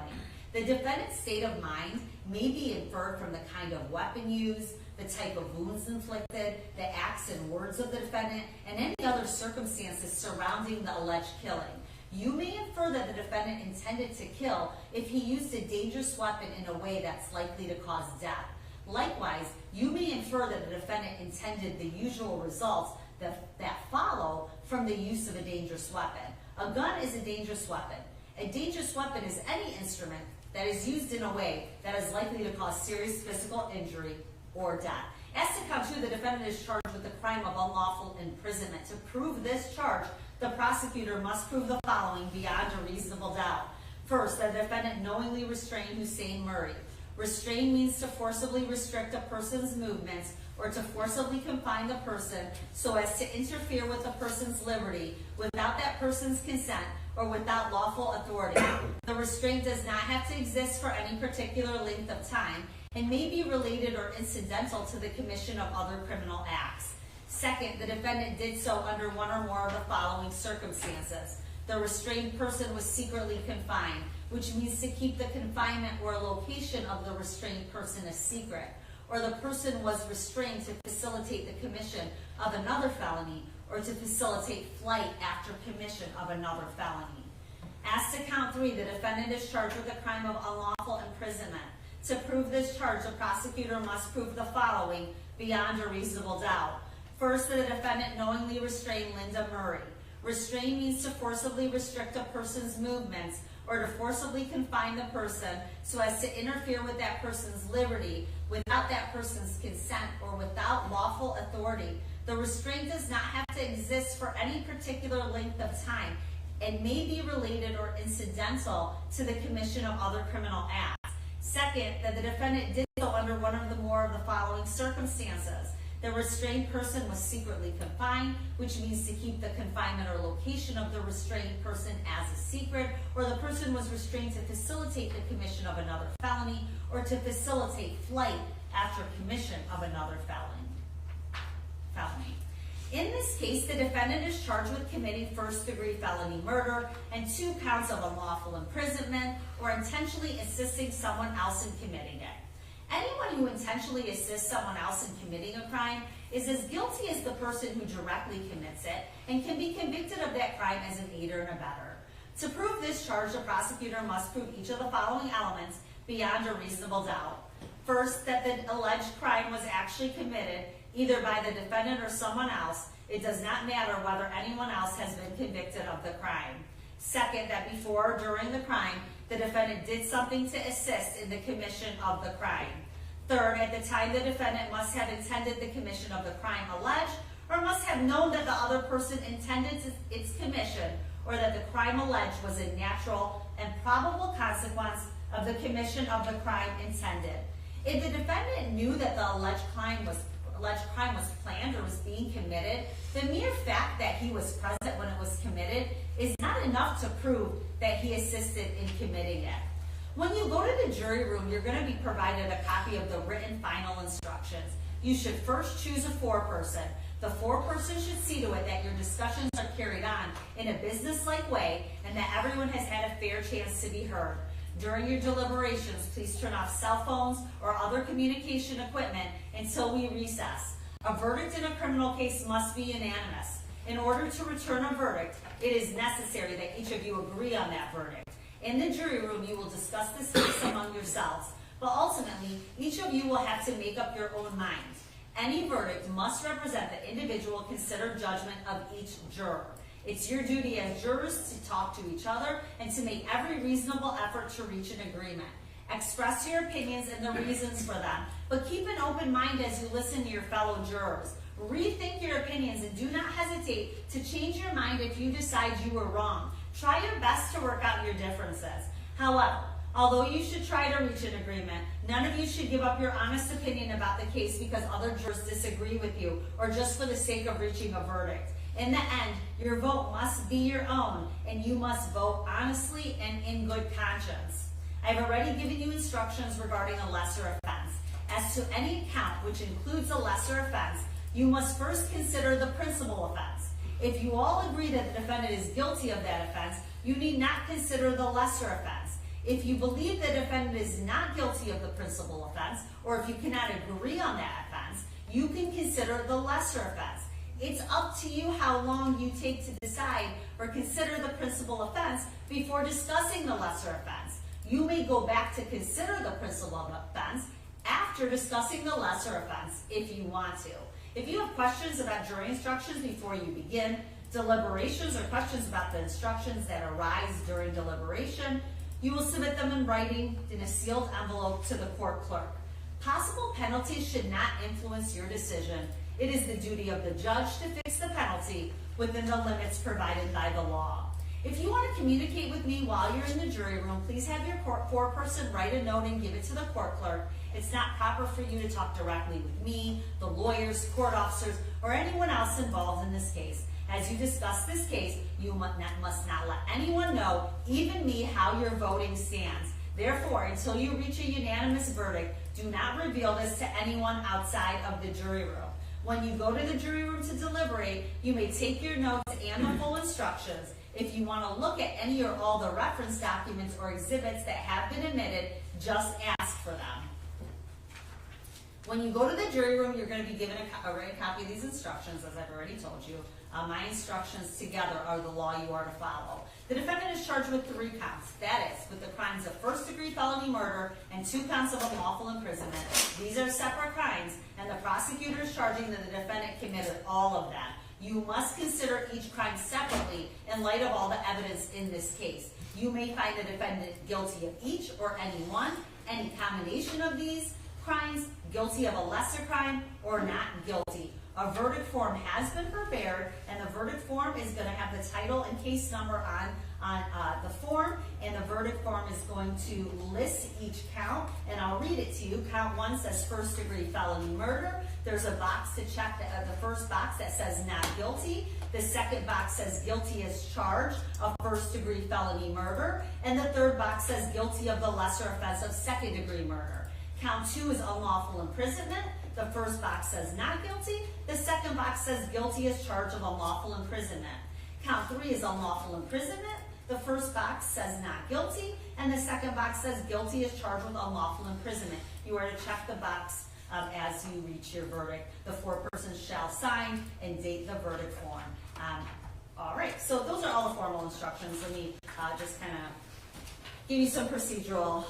The defendant's state of mind may be inferred from the kind of weapon used, the type of wounds inflicted, the acts and words of the defendant, and any other circumstances surrounding the alleged killing. You may infer that the defendant intended to kill if he used a dangerous weapon in a way that's likely to cause death. Likewise, you may infer that the defendant intended the usual results that follow from the use of a dangerous weapon. A gun is a dangerous weapon. A dangerous weapon is any instrument that is used in a way that is likely to cause serious physical injury or death. As to count 2, the defendant is charged with the crime of unlawful imprisonment. To prove this charge, the prosecutor must prove the following beyond a reasonable doubt. First, that the defendant knowingly restrained Hussein Murray. Restrain means to forcibly restrict a person's movements or to forcibly confine the person so as to interfere with a person's liberty without that person's consent or without lawful authority. The restraint does not have to exist for any particular length of time and may be related or incidental to the commission of other criminal acts. Second, the defendant did so under one or more of the following circumstances. The restrained person was secretly confined, which means to keep the confinement or location of the restrained person a secret, or the person was restrained to facilitate the commission of another felony or to facilitate flight after commission of another felony. As to count 3, the defendant is charged with the crime of unlawful imprisonment. To prove this charge, the prosecutor must prove the following beyond a reasonable doubt. First, that the defendant knowingly restrained Linda Murray. Restrain means to forcibly restrict a person's movements or to forcibly confine the person so as to interfere with that person's liberty without that person's consent or without lawful authority. The restraint does not have to exist for any particular length of time and may be related or incidental to the commission of other criminal acts. Second, that the defendant did so under one or more of the following circumstances. The restrained person was secretly confined, which means to keep the confinement or location of the restrained person as a secret, or the person was restrained to facilitate the commission of another felony, or to facilitate flight after commission of another felony. In this case, the defendant is charged with committing first-degree felony murder and 2 counts of unlawful imprisonment or intentionally assisting someone else in committing it. Anyone who intentionally assists someone else in committing a crime is as guilty as the person who directly commits it and can be convicted of that crime as an aider and abetter. To prove this charge, the prosecutor must prove each of the following elements beyond a reasonable doubt. First, that the alleged crime was actually committed either by the defendant or someone else. It does not matter whether anyone else has been convicted of the crime. Second, that before or during the crime, the defendant did something to assist in the commission of the crime. Third, at the time, the defendant must have intended the commission of the crime alleged or must have known that the other person intended its commission or that the crime alleged was a natural and probable consequence of the commission of the crime intended. If the defendant knew that the alleged crime was planned or was being committed, the mere fact that he was present when it was committed is not enough to prove that he assisted in committing it. When you go to the jury room, you're going to be provided a copy of the written final instructions. You should first choose a foreperson. The foreperson should see to it that your discussions are carried on in a business-like way and that everyone has had a fair chance to be heard. During your deliberations, please turn off cell phones or other communication equipment until we recess. A verdict in a criminal case must be unanimous. In order to return a verdict, it is necessary that each of you agree on that verdict. In the jury room, you will discuss this case among yourselves, but ultimately, each of you will have to make up your own minds. Any verdict must represent the individual considered judgment of each juror. It's your duty as jurors to talk to each other and to make every reasonable effort to reach an agreement. Express your opinions and the reasons for them, but keep an open mind as you listen to your fellow jurors. Rethink your opinions and do not hesitate to change your mind if you decide you were wrong. Try your best to work out your differences. However, although you should try to reach an agreement, none of you should give up your honest opinion about the case because other jurors disagree with you or just for the sake of reaching a verdict. In the end, your vote must be your own, and you must vote honestly and in good conscience. I've already given you instructions regarding a lesser offense. As to any count which includes a lesser offense, you must first consider the principal offense. If you all agree that the defendant is guilty of that offense, you need not consider the lesser offense. If you believe the defendant is not guilty of the principal offense, or if you cannot agree on that offense, you can consider the lesser offense. It's up to you how long you take to decide or consider the principal offense before discussing the lesser offense. You may go back to consider the principal offense after discussing the lesser offense if you want to. If you have questions about jury instructions before you begin deliberations or questions about the instructions that arise during deliberation, you will submit them in writing in a sealed envelope to the court clerk. Possible penalties should not influence your decision. It is the duty of the judge to fix the penalty within the limits provided by the law. If you want to communicate with me while you're in the jury room, please have your foreperson write a note and give it to the court clerk. It's not proper for you to talk directly with me, the lawyers, court officers, or anyone else involved in this case. As you discuss this case, you must not let anyone know, even me, how your voting stands. Therefore, until you reach a unanimous verdict, do not reveal this to anyone outside of the jury room. When you go to the jury room to deliberate, you may take your notes and the full instructions. If you want to look at any or all the reference documents or exhibits that have been admitted, just ask for them. When you go to the jury room, you're going to be given a written copy of these instructions, as I've already told you. My instructions together are the law you are to follow. The defendant is charged with 3 counts. That is, with the crimes of first-degree felony murder and 2 counts of unlawful imprisonment. These are separate crimes, and the prosecutor is charging that the defendant committed all of them. You must consider each crime separately in light of all the evidence in this case. You may find the defendant guilty of each or any one, any combination of these crimes, guilty of a lesser crime, or not guilty. A verdict form has been prepared, and the verdict form is going to have the title and case number on the form, and the verdict form is going to list each count, and I'll read it to you. Count 1 says first-degree felony murder. There's a box to check, the first box that says not guilty. The second box says guilty as charged of first-degree felony murder, and the third box says guilty of the lesser offense of second-degree murder. Count 2 is unlawful imprisonment. The first box says not guilty. The second box says guilty as charged of unlawful imprisonment. Count 3 is unlawful imprisonment. The first box says not guilty, and the second box says guilty as charged with unlawful imprisonment. You are to check the box as you reach your verdict. The foreperson shall sign and date the verdict form. All right, so those are all the formal instructions. Let me just kind of give you some procedural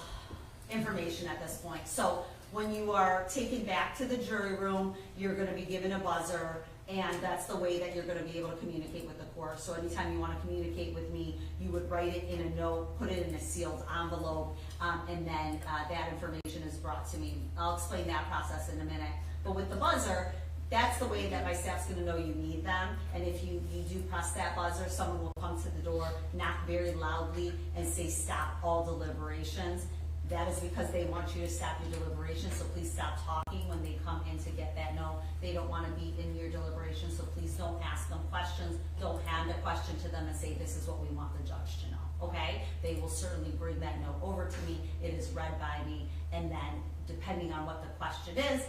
information at this point. So when you are taken back to the jury room, you're going to be given a buzzer, and that's the way that you're going to be able to communicate with the court. So anytime you want to communicate with me, you would write it in a note, put it in a sealed envelope, and then that information is brought to me. I'll explain that process in a minute. But with the buzzer, that's the way that my staff's going to know you need them. And if you do press that buzzer, someone will come to the door, knock very loudly, and say, "Stop all deliberations." That is because they want you to stop your deliberation, so please stop talking when they come in to get that note. They don't want to be in your deliberation, so please don't ask them questions. Don't hand a question to them and say, "This is what we want the judge to know," okay? They will certainly bring that note over to me. It is read by me, and then depending on what the question is,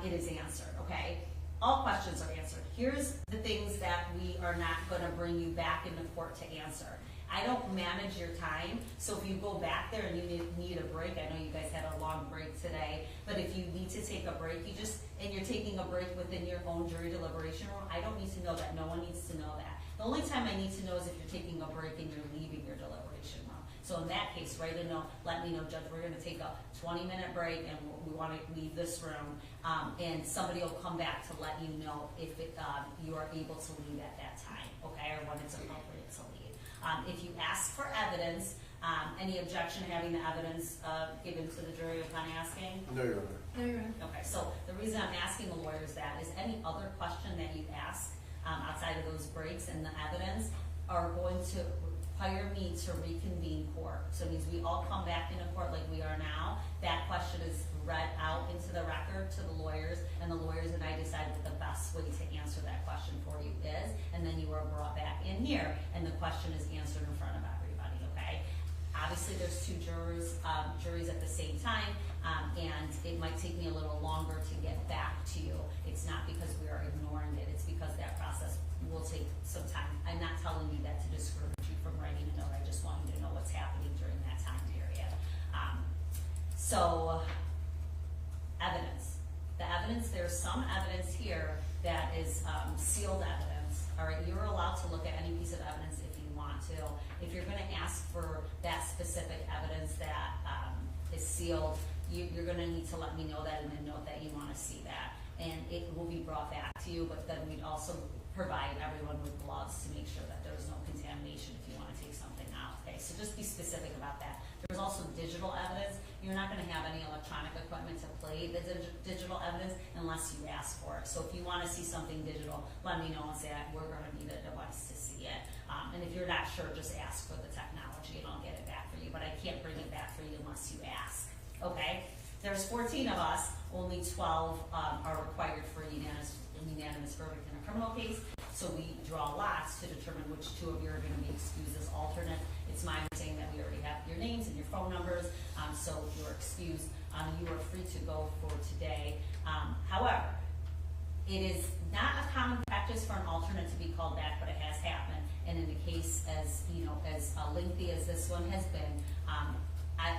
it is answered, okay? All questions are answered. Here's the things that we are not going to bring you back into court to answer. I don't manage your time, so if you go back there and you need a break, I know you guys had a long break today, but if you need to take a break, and you're taking a break within your own jury deliberation room, I don't need to know that. No one needs to know that. The only time I need to know is if you're taking a break and you're leaving your deliberation room. So in that case, write a note, let me know, Judge, we're gonna take a 20-minute break and we wanna leave this room. And somebody will come back to let you know if you are able to leave at that time, okay, or when it's appropriate to leave. If you ask for evidence, any objection to having the evidence given to the jury upon asking? No, Your Honor. No, you're right. Okay, so the reason I'm asking the lawyers that is any other question that you ask outside of those breaks and the evidence are going to require me to reconvene court. So it means we all come back into court like we are now. That question is read out into the record to the lawyers, and the lawyers and I decide what the best way to answer that question for you is, and then you are brought back in here, and the question is answered in front of everybody, okay? Obviously, there's two juries at the same time, and it might take me a little longer to get back to you. It's not because we are ignoring it, it's because that process will take some time. I'm not telling you that to discourage you from writing a note, I just want you to know what's happening during that time period. So, evidence. The evidence, there's some evidence here that is sealed evidence. All right, you're allowed to look at any piece of evidence if you want to. If you're going to ask for that specific evidence that is sealed, you're going to need to let me know that in a note that you want to see that. And it will be brought back to you, but then we'd also provide everyone with gloves to make sure that there's no contamination if you want to take something out. Okay, so just be specific about that. There's also digital evidence. You're not going to have any electronic equipment to play the digital evidence unless you ask for it. So if you want to see something digital, let me know and say we're going to need a device to see it. And if you're not sure, just ask for the technology and I'll get it back for you. But I can't bring it back for you unless you ask. Okay? There's 14 of us. Only 12 are required for a unanimous verdict in a criminal case. So we draw lots to determine which two of you are going to be excused as alternate. It's my understanding that we already have your names and your phone numbers, so you're excused. You are free to go for today. However, it is not a common practice for an alternate to be called back, but it has happened. And in the case as lengthy as this one has been,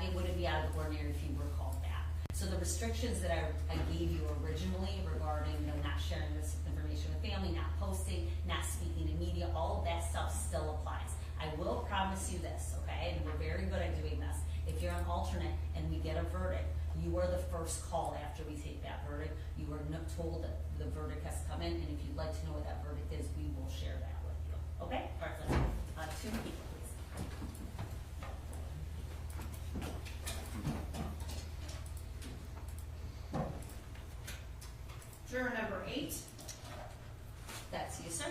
it wouldn't be out of the ordinary if you were called back. So the restrictions that I gave you originally regarding not sharing this information with family, not posting, not speaking to media, all of that stuff still applies. I will promise you this, okay, and we're very good at doing this. If you're an alternate and we get a verdict, you are the first call after we take that verdict. You are told that the verdict has come in, and if you'd like to know what that verdict is, we will share that with you. Okay? All right, let's two people, please. Juror number 8. That's you, sir.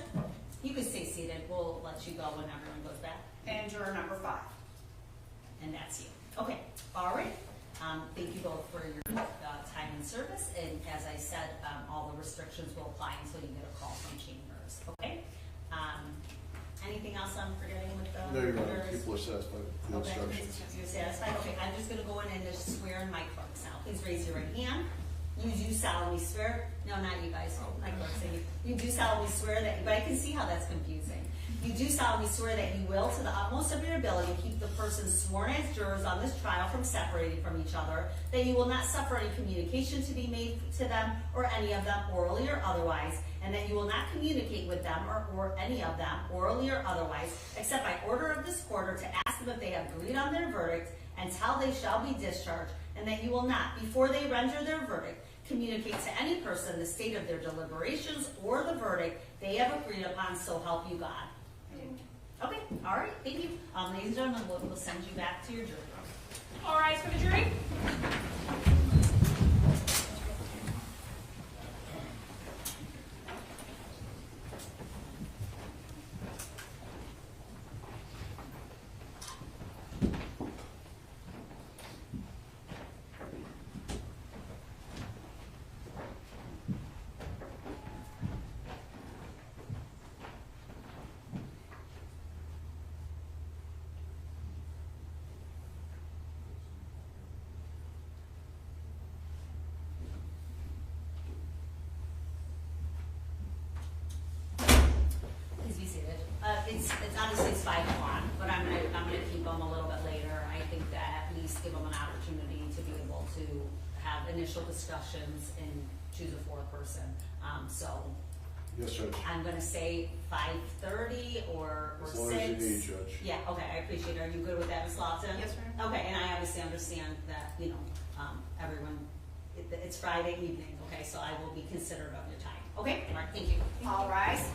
You can stay seated. We'll let you go when everyone goes back. And juror number 5. And that's you. Okay. All right. Thank you both for your time and service. And as I said, all the restrictions will apply until you get a call from chambers. Okay. Anything else I'm forgetting with the No, Your Honor. jurors? People are satisfied with the Okay. instructions. You're satisfied? Okay. I'm just going to go in and just swear in my clerks now. Please raise your right hand. You do solemnly swear, no, not you guys, my clerks say you do solemnly swear that, but I can see how that's confusing. You do solemnly swear that you will, to the utmost of your ability, keep the persons sworn as jurors on this trial from separating from each other, that you will not suffer any communication to be made to them or any of them orally or otherwise, and that you will not communicate with them or any of them orally or otherwise, except by order of this court or to ask them if they have agreed on their verdict until they shall be discharged, and that you will not, before they render their verdict, communicate to any person the state of their deliberations or the verdict they have agreed upon, so help you God. Okay, all right, thank you. Ladies and gentlemen, we'll send you back to your jury room. All rise for the jury. It's honestly it's 5 o'clock, but I'm gonna keep them a little bit later. I think that at least give them an opportunity to be able to have initial discussions and choose a foreperson. So Yes, Judge. I'm gonna say 5:30 or As 6. long as you need, Judge. Yeah, okay, I appreciate it. Are you good with that, Ms. Lawson? Yes, ma'am. Okay, and I obviously understand that, you know, everyone, it's Friday evening, okay, so I will be considerate of your time. Okay? All right, thank you. All rise.